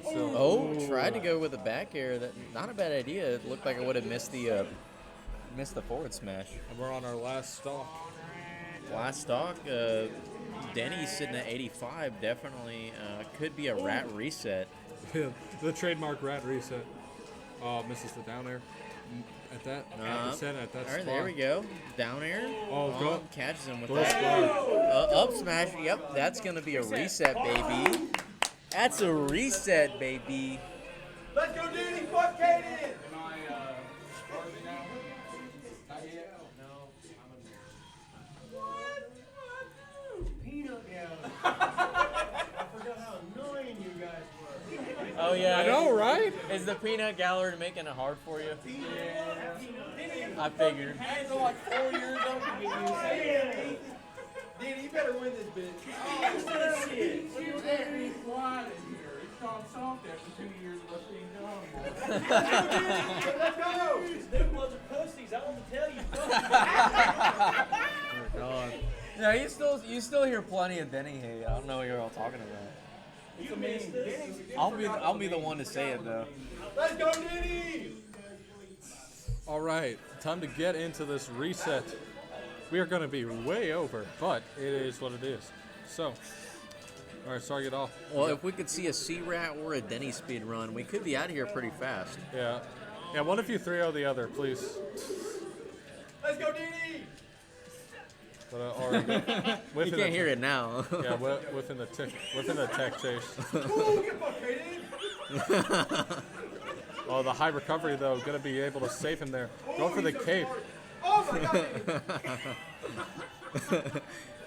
Still.
Oh, tried to go with a back air. That not a bad idea. It looked like it would have missed the forward smash.
And we're on our last stock.
Last stock. Denny's sitting at 85. Definitely could be a rat reset.
The trademark rat reset. Misses the down air. At that, at that
All right,
spot.
there we go. Down air.
Oh, go.
Catches him with
Go
that. Up smash. Yep, that's going to be a reset, baby. That's a reset, baby.
Let's go, Danny. Fuck Kaden.
Am I starting now? Not yet.
Peanut gallery. I forgot how annoying you guys were.
Oh, yeah.
I know, right?
Is the peanut gallery making it hard for you?
Yeah.
I figured.
Hands are like 4 years old to get used to. Danny, you better win this bitch.
Oh, this is shit. You can't be quiet in here. It's gone soft after 2 years of us being gone.
Let's go.
Them was pussies, I want to tell you.
Oh, God. No, you still hear plenty of Denny hate. I don't know what you're all talking about.
You missed this.
I'll be the one to say it though.
Let's go, Danny.
All right, time to get into this reset. We are going to be way over, but it is what it is. So, all right, start it off.
Well, if we could see a C-Rat or a Denny speed run, we could be out of here pretty fast.
Yeah. Yeah, one of you 3-0 the other, please.
Let's go, Danny.
But,
You can't hear it now.
Yeah, within the tech chase.
Ooh, get fucked, Kaden.
Oh, the high recovery, though, going to be able to save him there. Go for the cape.
Oh, my God.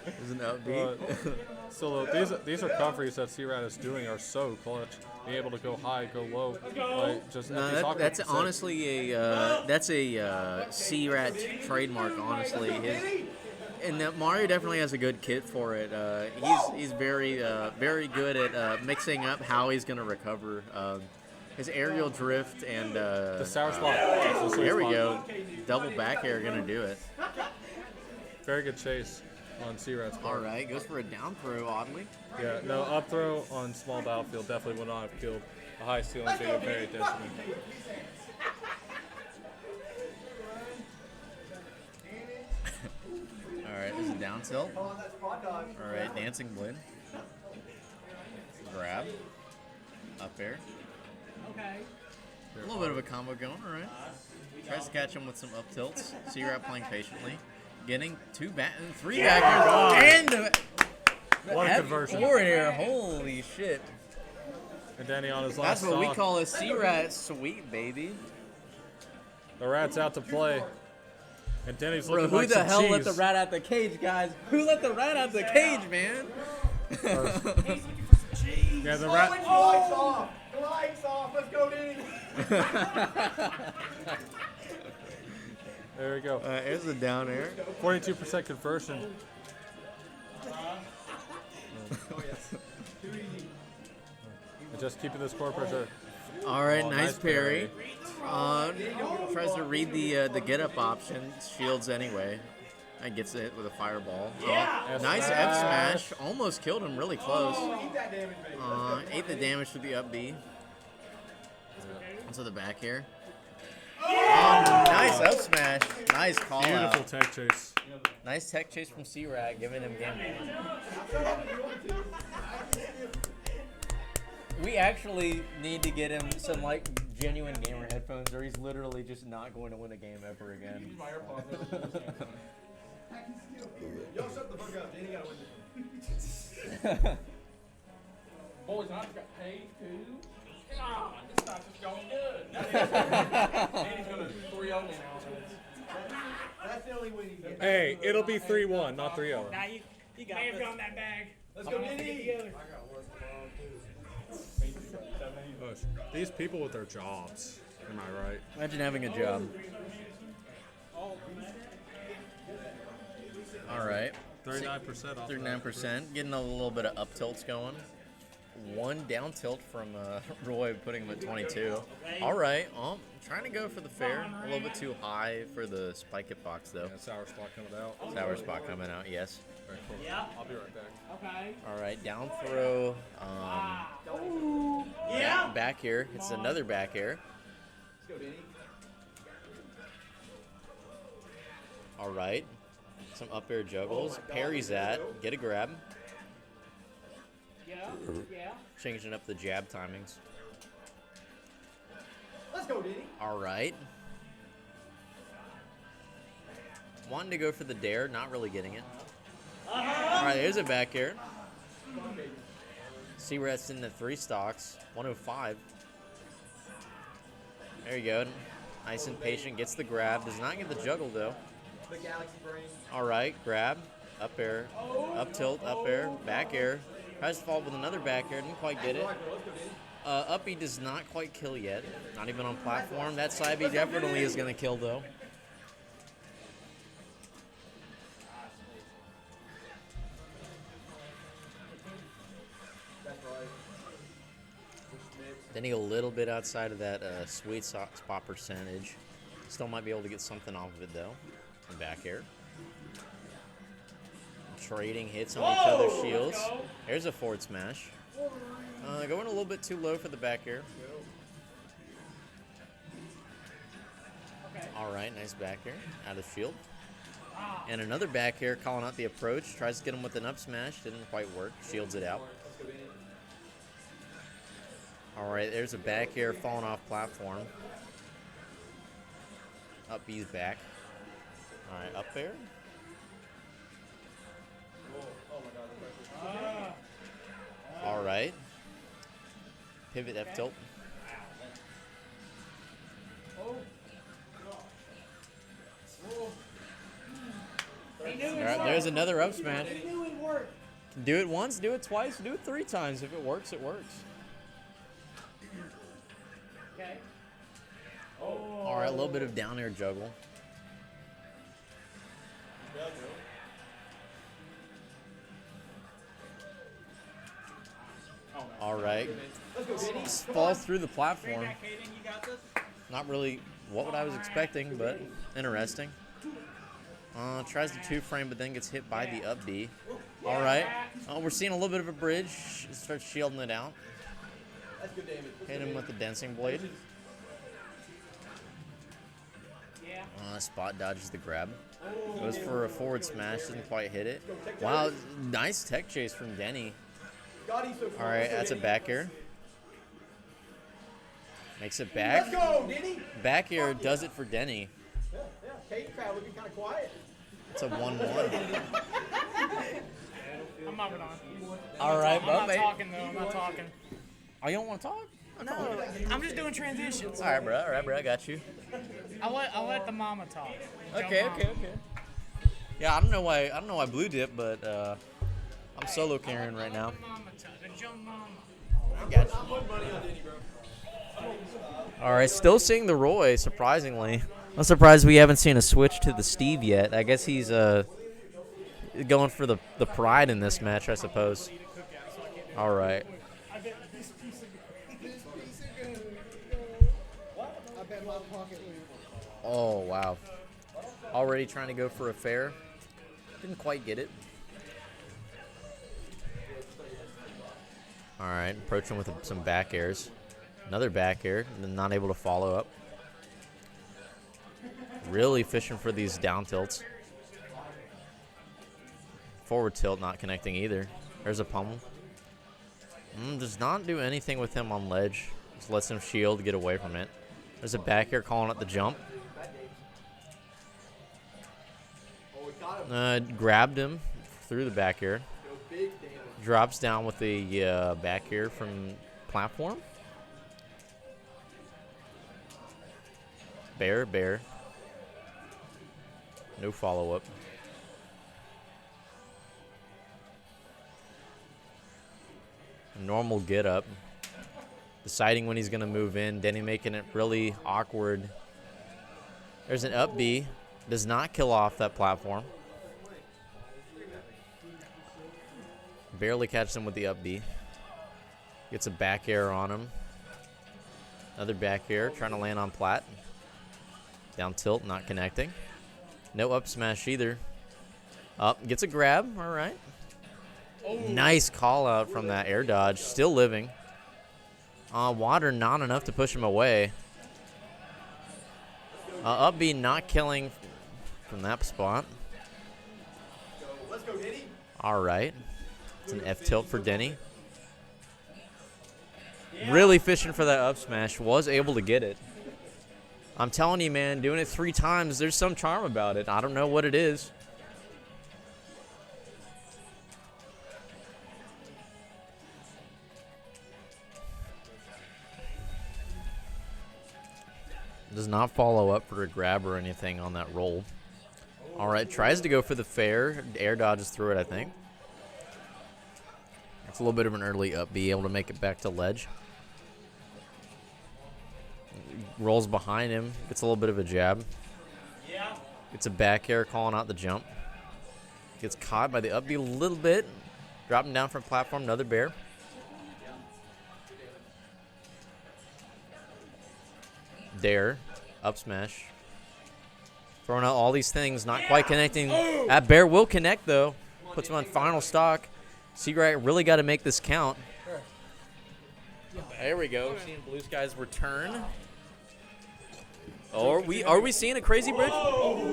There's an upbeat.
Still, these recoveries that C-Rat is doing are so clutch. Being able to go high, go low. Like, just
No, that's honestly a C-Rat trademark. Honestly, and Mario definitely has a good kit for it. He's very good at mixing up how he's gonna recover. His aerial drift and
the sour spot.
There we go. Double back air gonna do it.
Very good chase on C-Rat's part.
All right, goes for a down throw. Oddly.
Yeah, no, up throw on small battlefield definitely would not have killed a high ceiling being a very detriment.
All right, this is a down tilt. All right, dancing blade. Grab. Up air.
Okay.
A little bit of a combo going, all right. Tries to catch him with some up tilts. C-Rat playing patiently. Getting three back airs. And the
What a conversion.
forward air. Holy shit.
And Danny on his last
That's what we
stock.
call a C-Rat sweep, baby.
The rat's out to play. And Denny's
Bro,
looking
who
like
the
some
hell
cheese.
let the rat out the cage, guys? Who let the rat out the cage, man?
Yeah, the rat.
Lights off. Lights off. Let's go, Danny.
There we go.
Here's the down air.
42% conversion. And just keeping this core pressure.
All right,
Oh,
nice parry. Tries to read the get up option. Shields anyway. And gets it with a fireball. Nice F smash. Almost killed him really close.
Eat that damage, baby.
Ate the damage with the up B. Into the back here. Nice up smash. Nice call
Beautiful
out.
tech chase.
Nice tech chase from C-Rat, giving him game. We actually need to get him some like genuine gamer headphones, or he's literally just not going to win a game ever again.
Yo, shut the fuck up. Danny gotta win.
Boys, I just got paid too. God, this stuff is going good. Danny's gonna 3-0 me now.
That's the only win you get.
Hey, it'll be 3-1, not 3-0.
Nah, you got
May have
this.
gone that bag.
Let's go, Diddy.
These people with their jobs. Am I right?
Imagine having a job. All right.
39% off.
39%. Getting a little bit of up tilts going. One down tilt from Roy, putting him at 22. All right. Trying to go for the fair. A little bit too high for the spike it box, though.
Yeah, sour spot coming out.
Sour spot coming out, yes.
Very cool.
Yeah.
I'll be right back.
Okay.
All right, down throw.
Yeah.
Back air. It's another back air.
Let's go, Diddy.
All right. Some up air juggles. Parries that. Get a grab.
Yeah. Yeah.
Changing up the jab timings.
Let's go, Diddy.
All right. Wanting to go for the dare, not really getting it. All right, there's a back air. Searat's in the 3 stocks. 105. There you go. Nice and patient. Gets the grab. Does not get the juggle, though.
The Galaxy Brain.
All right, grab. Up air. Up tilt. Up air. Back air. Tries to fall with another back air. Didn't quite get it. Up B does not quite kill yet. Not even on platform. That side B definitely is going to kill, though. Denny a little bit outside of that sweet spot percentage. Still might be able to get something off of it, though. And back air. Trading hits on each other's shields. There's a forward smash. Going a little bit too low for the back air. All right, nice back air. Out of shield. And another back air calling out the approach. Tries to get him with an up smash. Didn't quite work. Shields it out. All right, there's a back air falling off platform. Up B's back. All right, up air. All right. Pivot F tilt. All right, there's another up smash. Do it once, do it twice, do it 3 times. If it works, it works.
Okay.
All right, a little bit of down air juggle. All right. Falls through the platform. Not really what I was expecting, but interesting. Tries to 2-frame, but then gets hit by the up B. All right. We're seeing a little bit of a bridge. Starts shielding it out. Hit him with the dancing blade. Spot dodges the grab. Goes for a forward smash. Doesn't quite hit it. Wow, nice tech chase from Denny. All right, that's a back air. Makes it back.
Let's go, Denny.
Back air does it for Denny.
Yeah. Cage crowd looking kind of quiet.
It's a 1-1.
I'm moving on.
All right,
I'm not talking, though. I'm not talking.
Oh, you don't want to talk?
No, I'm just doing transitions.
All right, bro. I got you.
I'll let the mama talk.
Okay. Yeah, I don't know why Blue Dip, but I'm solo carrying right now.
The young mama.
I got you. All right, still seeing the Roy, surprisingly. I'm surprised we haven't seen a switch to the Steve yet. I guess he's going for the pride in this match, I suppose. All right. Oh, wow. Already trying to go for a fair. Didn't quite get it. All right, approaching with some back airs. Another back air, and not able to follow up. Really fishing for these down tilts. Forward tilt not connecting either. There's a pummel. Does not do anything with him on ledge. Just lets him shield, get away from it. There's a back air calling up the jump. Grabbed him through the back air. Drops down with the back air from platform. Bear. No follow-up. Normal get up. Deciding when he's going to move in. Denny making it really awkward. There's an up B. Does not kill off that platform. Barely catches him with the up B. Gets a back air on him. Another back air. Trying to land on plat. Down tilt. Not connecting. No up smash either. Up. Gets a grab. All right. Nice call out from that air dodge. Still living. Water not enough to push him away. Up B not killing from that spot.
Let's go, Denny.
All right. It's an F tilt for Denny. Really fishing for that up smash. Was able to get it. I'm telling you, man, doing it 3 times, there's some charm about it. I don't know what it is. Does not follow up for a grab or anything on that roll. All right, tries to go for the fair. Air dodges through it, I think. It's a little bit of an early up B, able to make it back to ledge. Rolls behind him, gets a little bit of a jab. Gets a back air, calling out the jump. Gets caught by the up B a little bit. Dropping down from platform, another bear. Dare, up smash. Throwing out all these things, not quite connecting. That bear will connect, though. Puts him on final stock. Searat really got to make this count. There we go. Seeing Blue Skies return. Are we seeing a crazy bridge?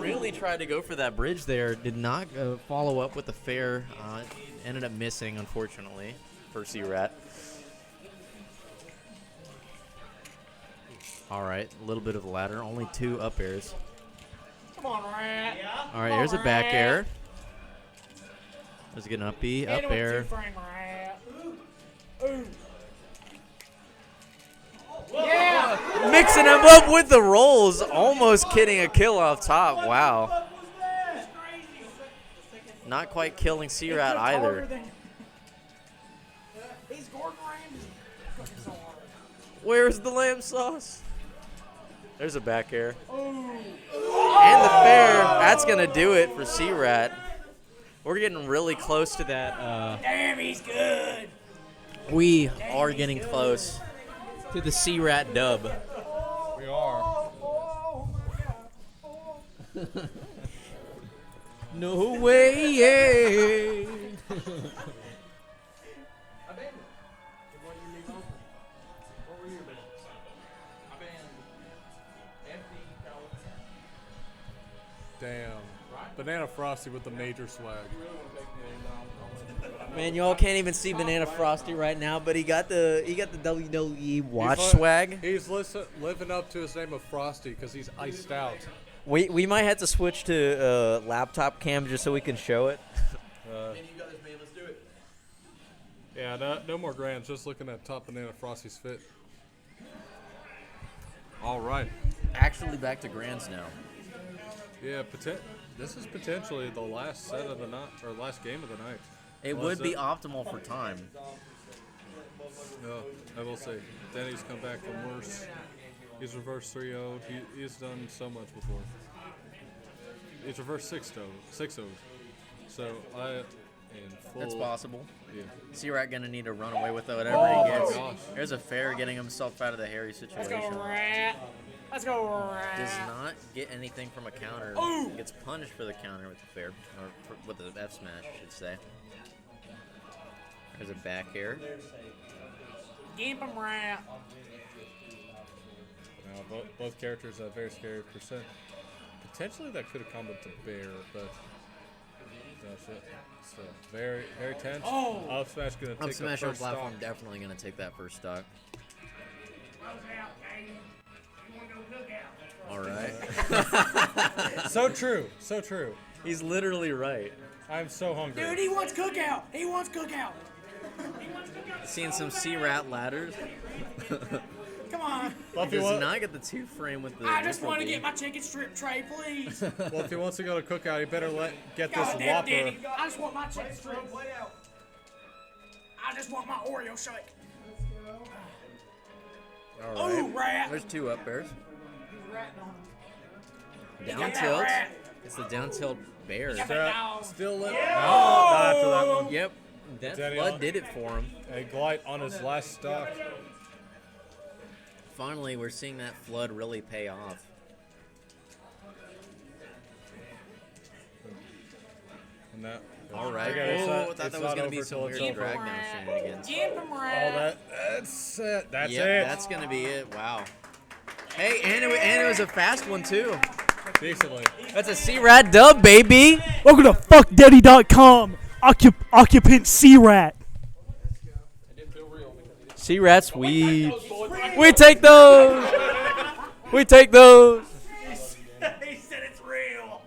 Really tried to go for that bridge there. Did not follow up with the fair. Ended up missing, unfortunately, for Searat. All right, a little bit of a ladder. Only 2 up airs.
Come on, Rat.
All right, here's a back air. Let's get an up B, up air.
Yeah!
Mixing him up with the rolls. Almost getting a kill off top. Wow. Not quite killing Searat either.
He's Gordon Ramsay.
Where's the lamb sauce? There's a back air. And the fair. That's going to do it for Searat. We're getting really close to that.
Damn, he's good.
We are getting close to the Searat dub.
We are.
No way.
Damn. Banana Frosty with the major swag.
Man, y'all can't even see Banana Frosty right now, but he got the WWE watch swag.
He's living up to his name of Frosty because he's iced out.
We might have to switch to laptop cam just so we can show it.
Yeah, no more grands. Just looking at top Banana Frosty's fit. All right.
Actually, back to grands now.
Yeah, this is potentially the last set of the night, or last game of the night.
It would be optimal for time.
No, I will say, Denny's come back from worse. He's reversed 3-0. He's done so much before. He's reversed 6-0. So in full.
That's possible.
Yeah.
Searat gonna need to run away with whatever he gets.
Gosh.
There's a fair getting himself out of the hairy situation.
Let's go, Rat. Let's go, Rat.
Does not get anything from a counter. Gets punished for the counter with the fair, or with the F smash, I should say. There's a back air.
Gimp him, Rat.
Now, both characters have very scary percent. Potentially that could have comboed to Bear, but that's it. So very, very tense. Up smash gonna take
Up smash
the
on
first
platform,
stock.
definitely gonna take that first stock. All right.
So true. So true.
He's literally right.
I'm so hungry.
Dude, he wants cookout. He wants cookout.
Seeing some Searat ladders.
Come
Come on.
Well, if he
Does
wa-
not get the 2-frame with the.
I just
neutral
want to
beam.
get my chicken strip tray, please.
well, if he wants to go to Cookout, he better get this
God damn,
Whopper.
Danny. I just want my chicken strip. I just want my Oreo shake.
All
Oh,
right.
rat.
There's 2 up bears. Down
got that
tilt.
rat.
It's the down tilt bear.
Still lit. No, not after that one.
Yep. That
Danny
flood
on-
did it for him.
A Blight on his last stock.
Finally, we're seeing that flood really pay off.
And that.
All right.
Okay, it's
Oh,
not-
I thought
it's
that was
not
going to be
over
some
till it's
weird
over.
drag down shenanigans.
Give him
Oh,
rat.
that's it. That's
Yep,
it.
that's going to be it. Wow. Hey, and it was a fast one, too.
Decently.
That's a C-Rat dub, baby.
Welcome to FuckDaddy.com. Occupant C-Rat.
C-Rats, we take those. We take those.
He said it's real.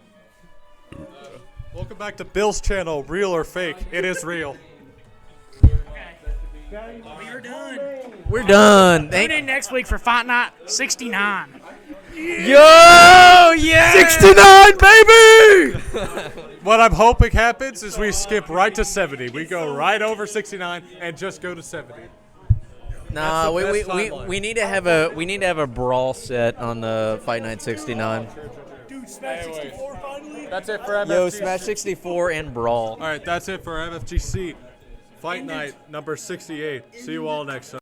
Welcome back to Bill's channel. Real or fake? It is real.
We are done.
We're done.
Tune in next week for Fight Night 69.
Yo, yeah.
69, baby! What I'm hoping happens is we skip right to 70. We go right over 69 and just go to 70.
Nah,
That's the
we
best timeline.
need to have a brawl set on the Fight Night 69.
Dude, Smash 64 finally.
That's it for MFGC.
Yo, Smash 64 and brawl.
All right, that's it for MFGC. Fight Night number 68. See you all next time.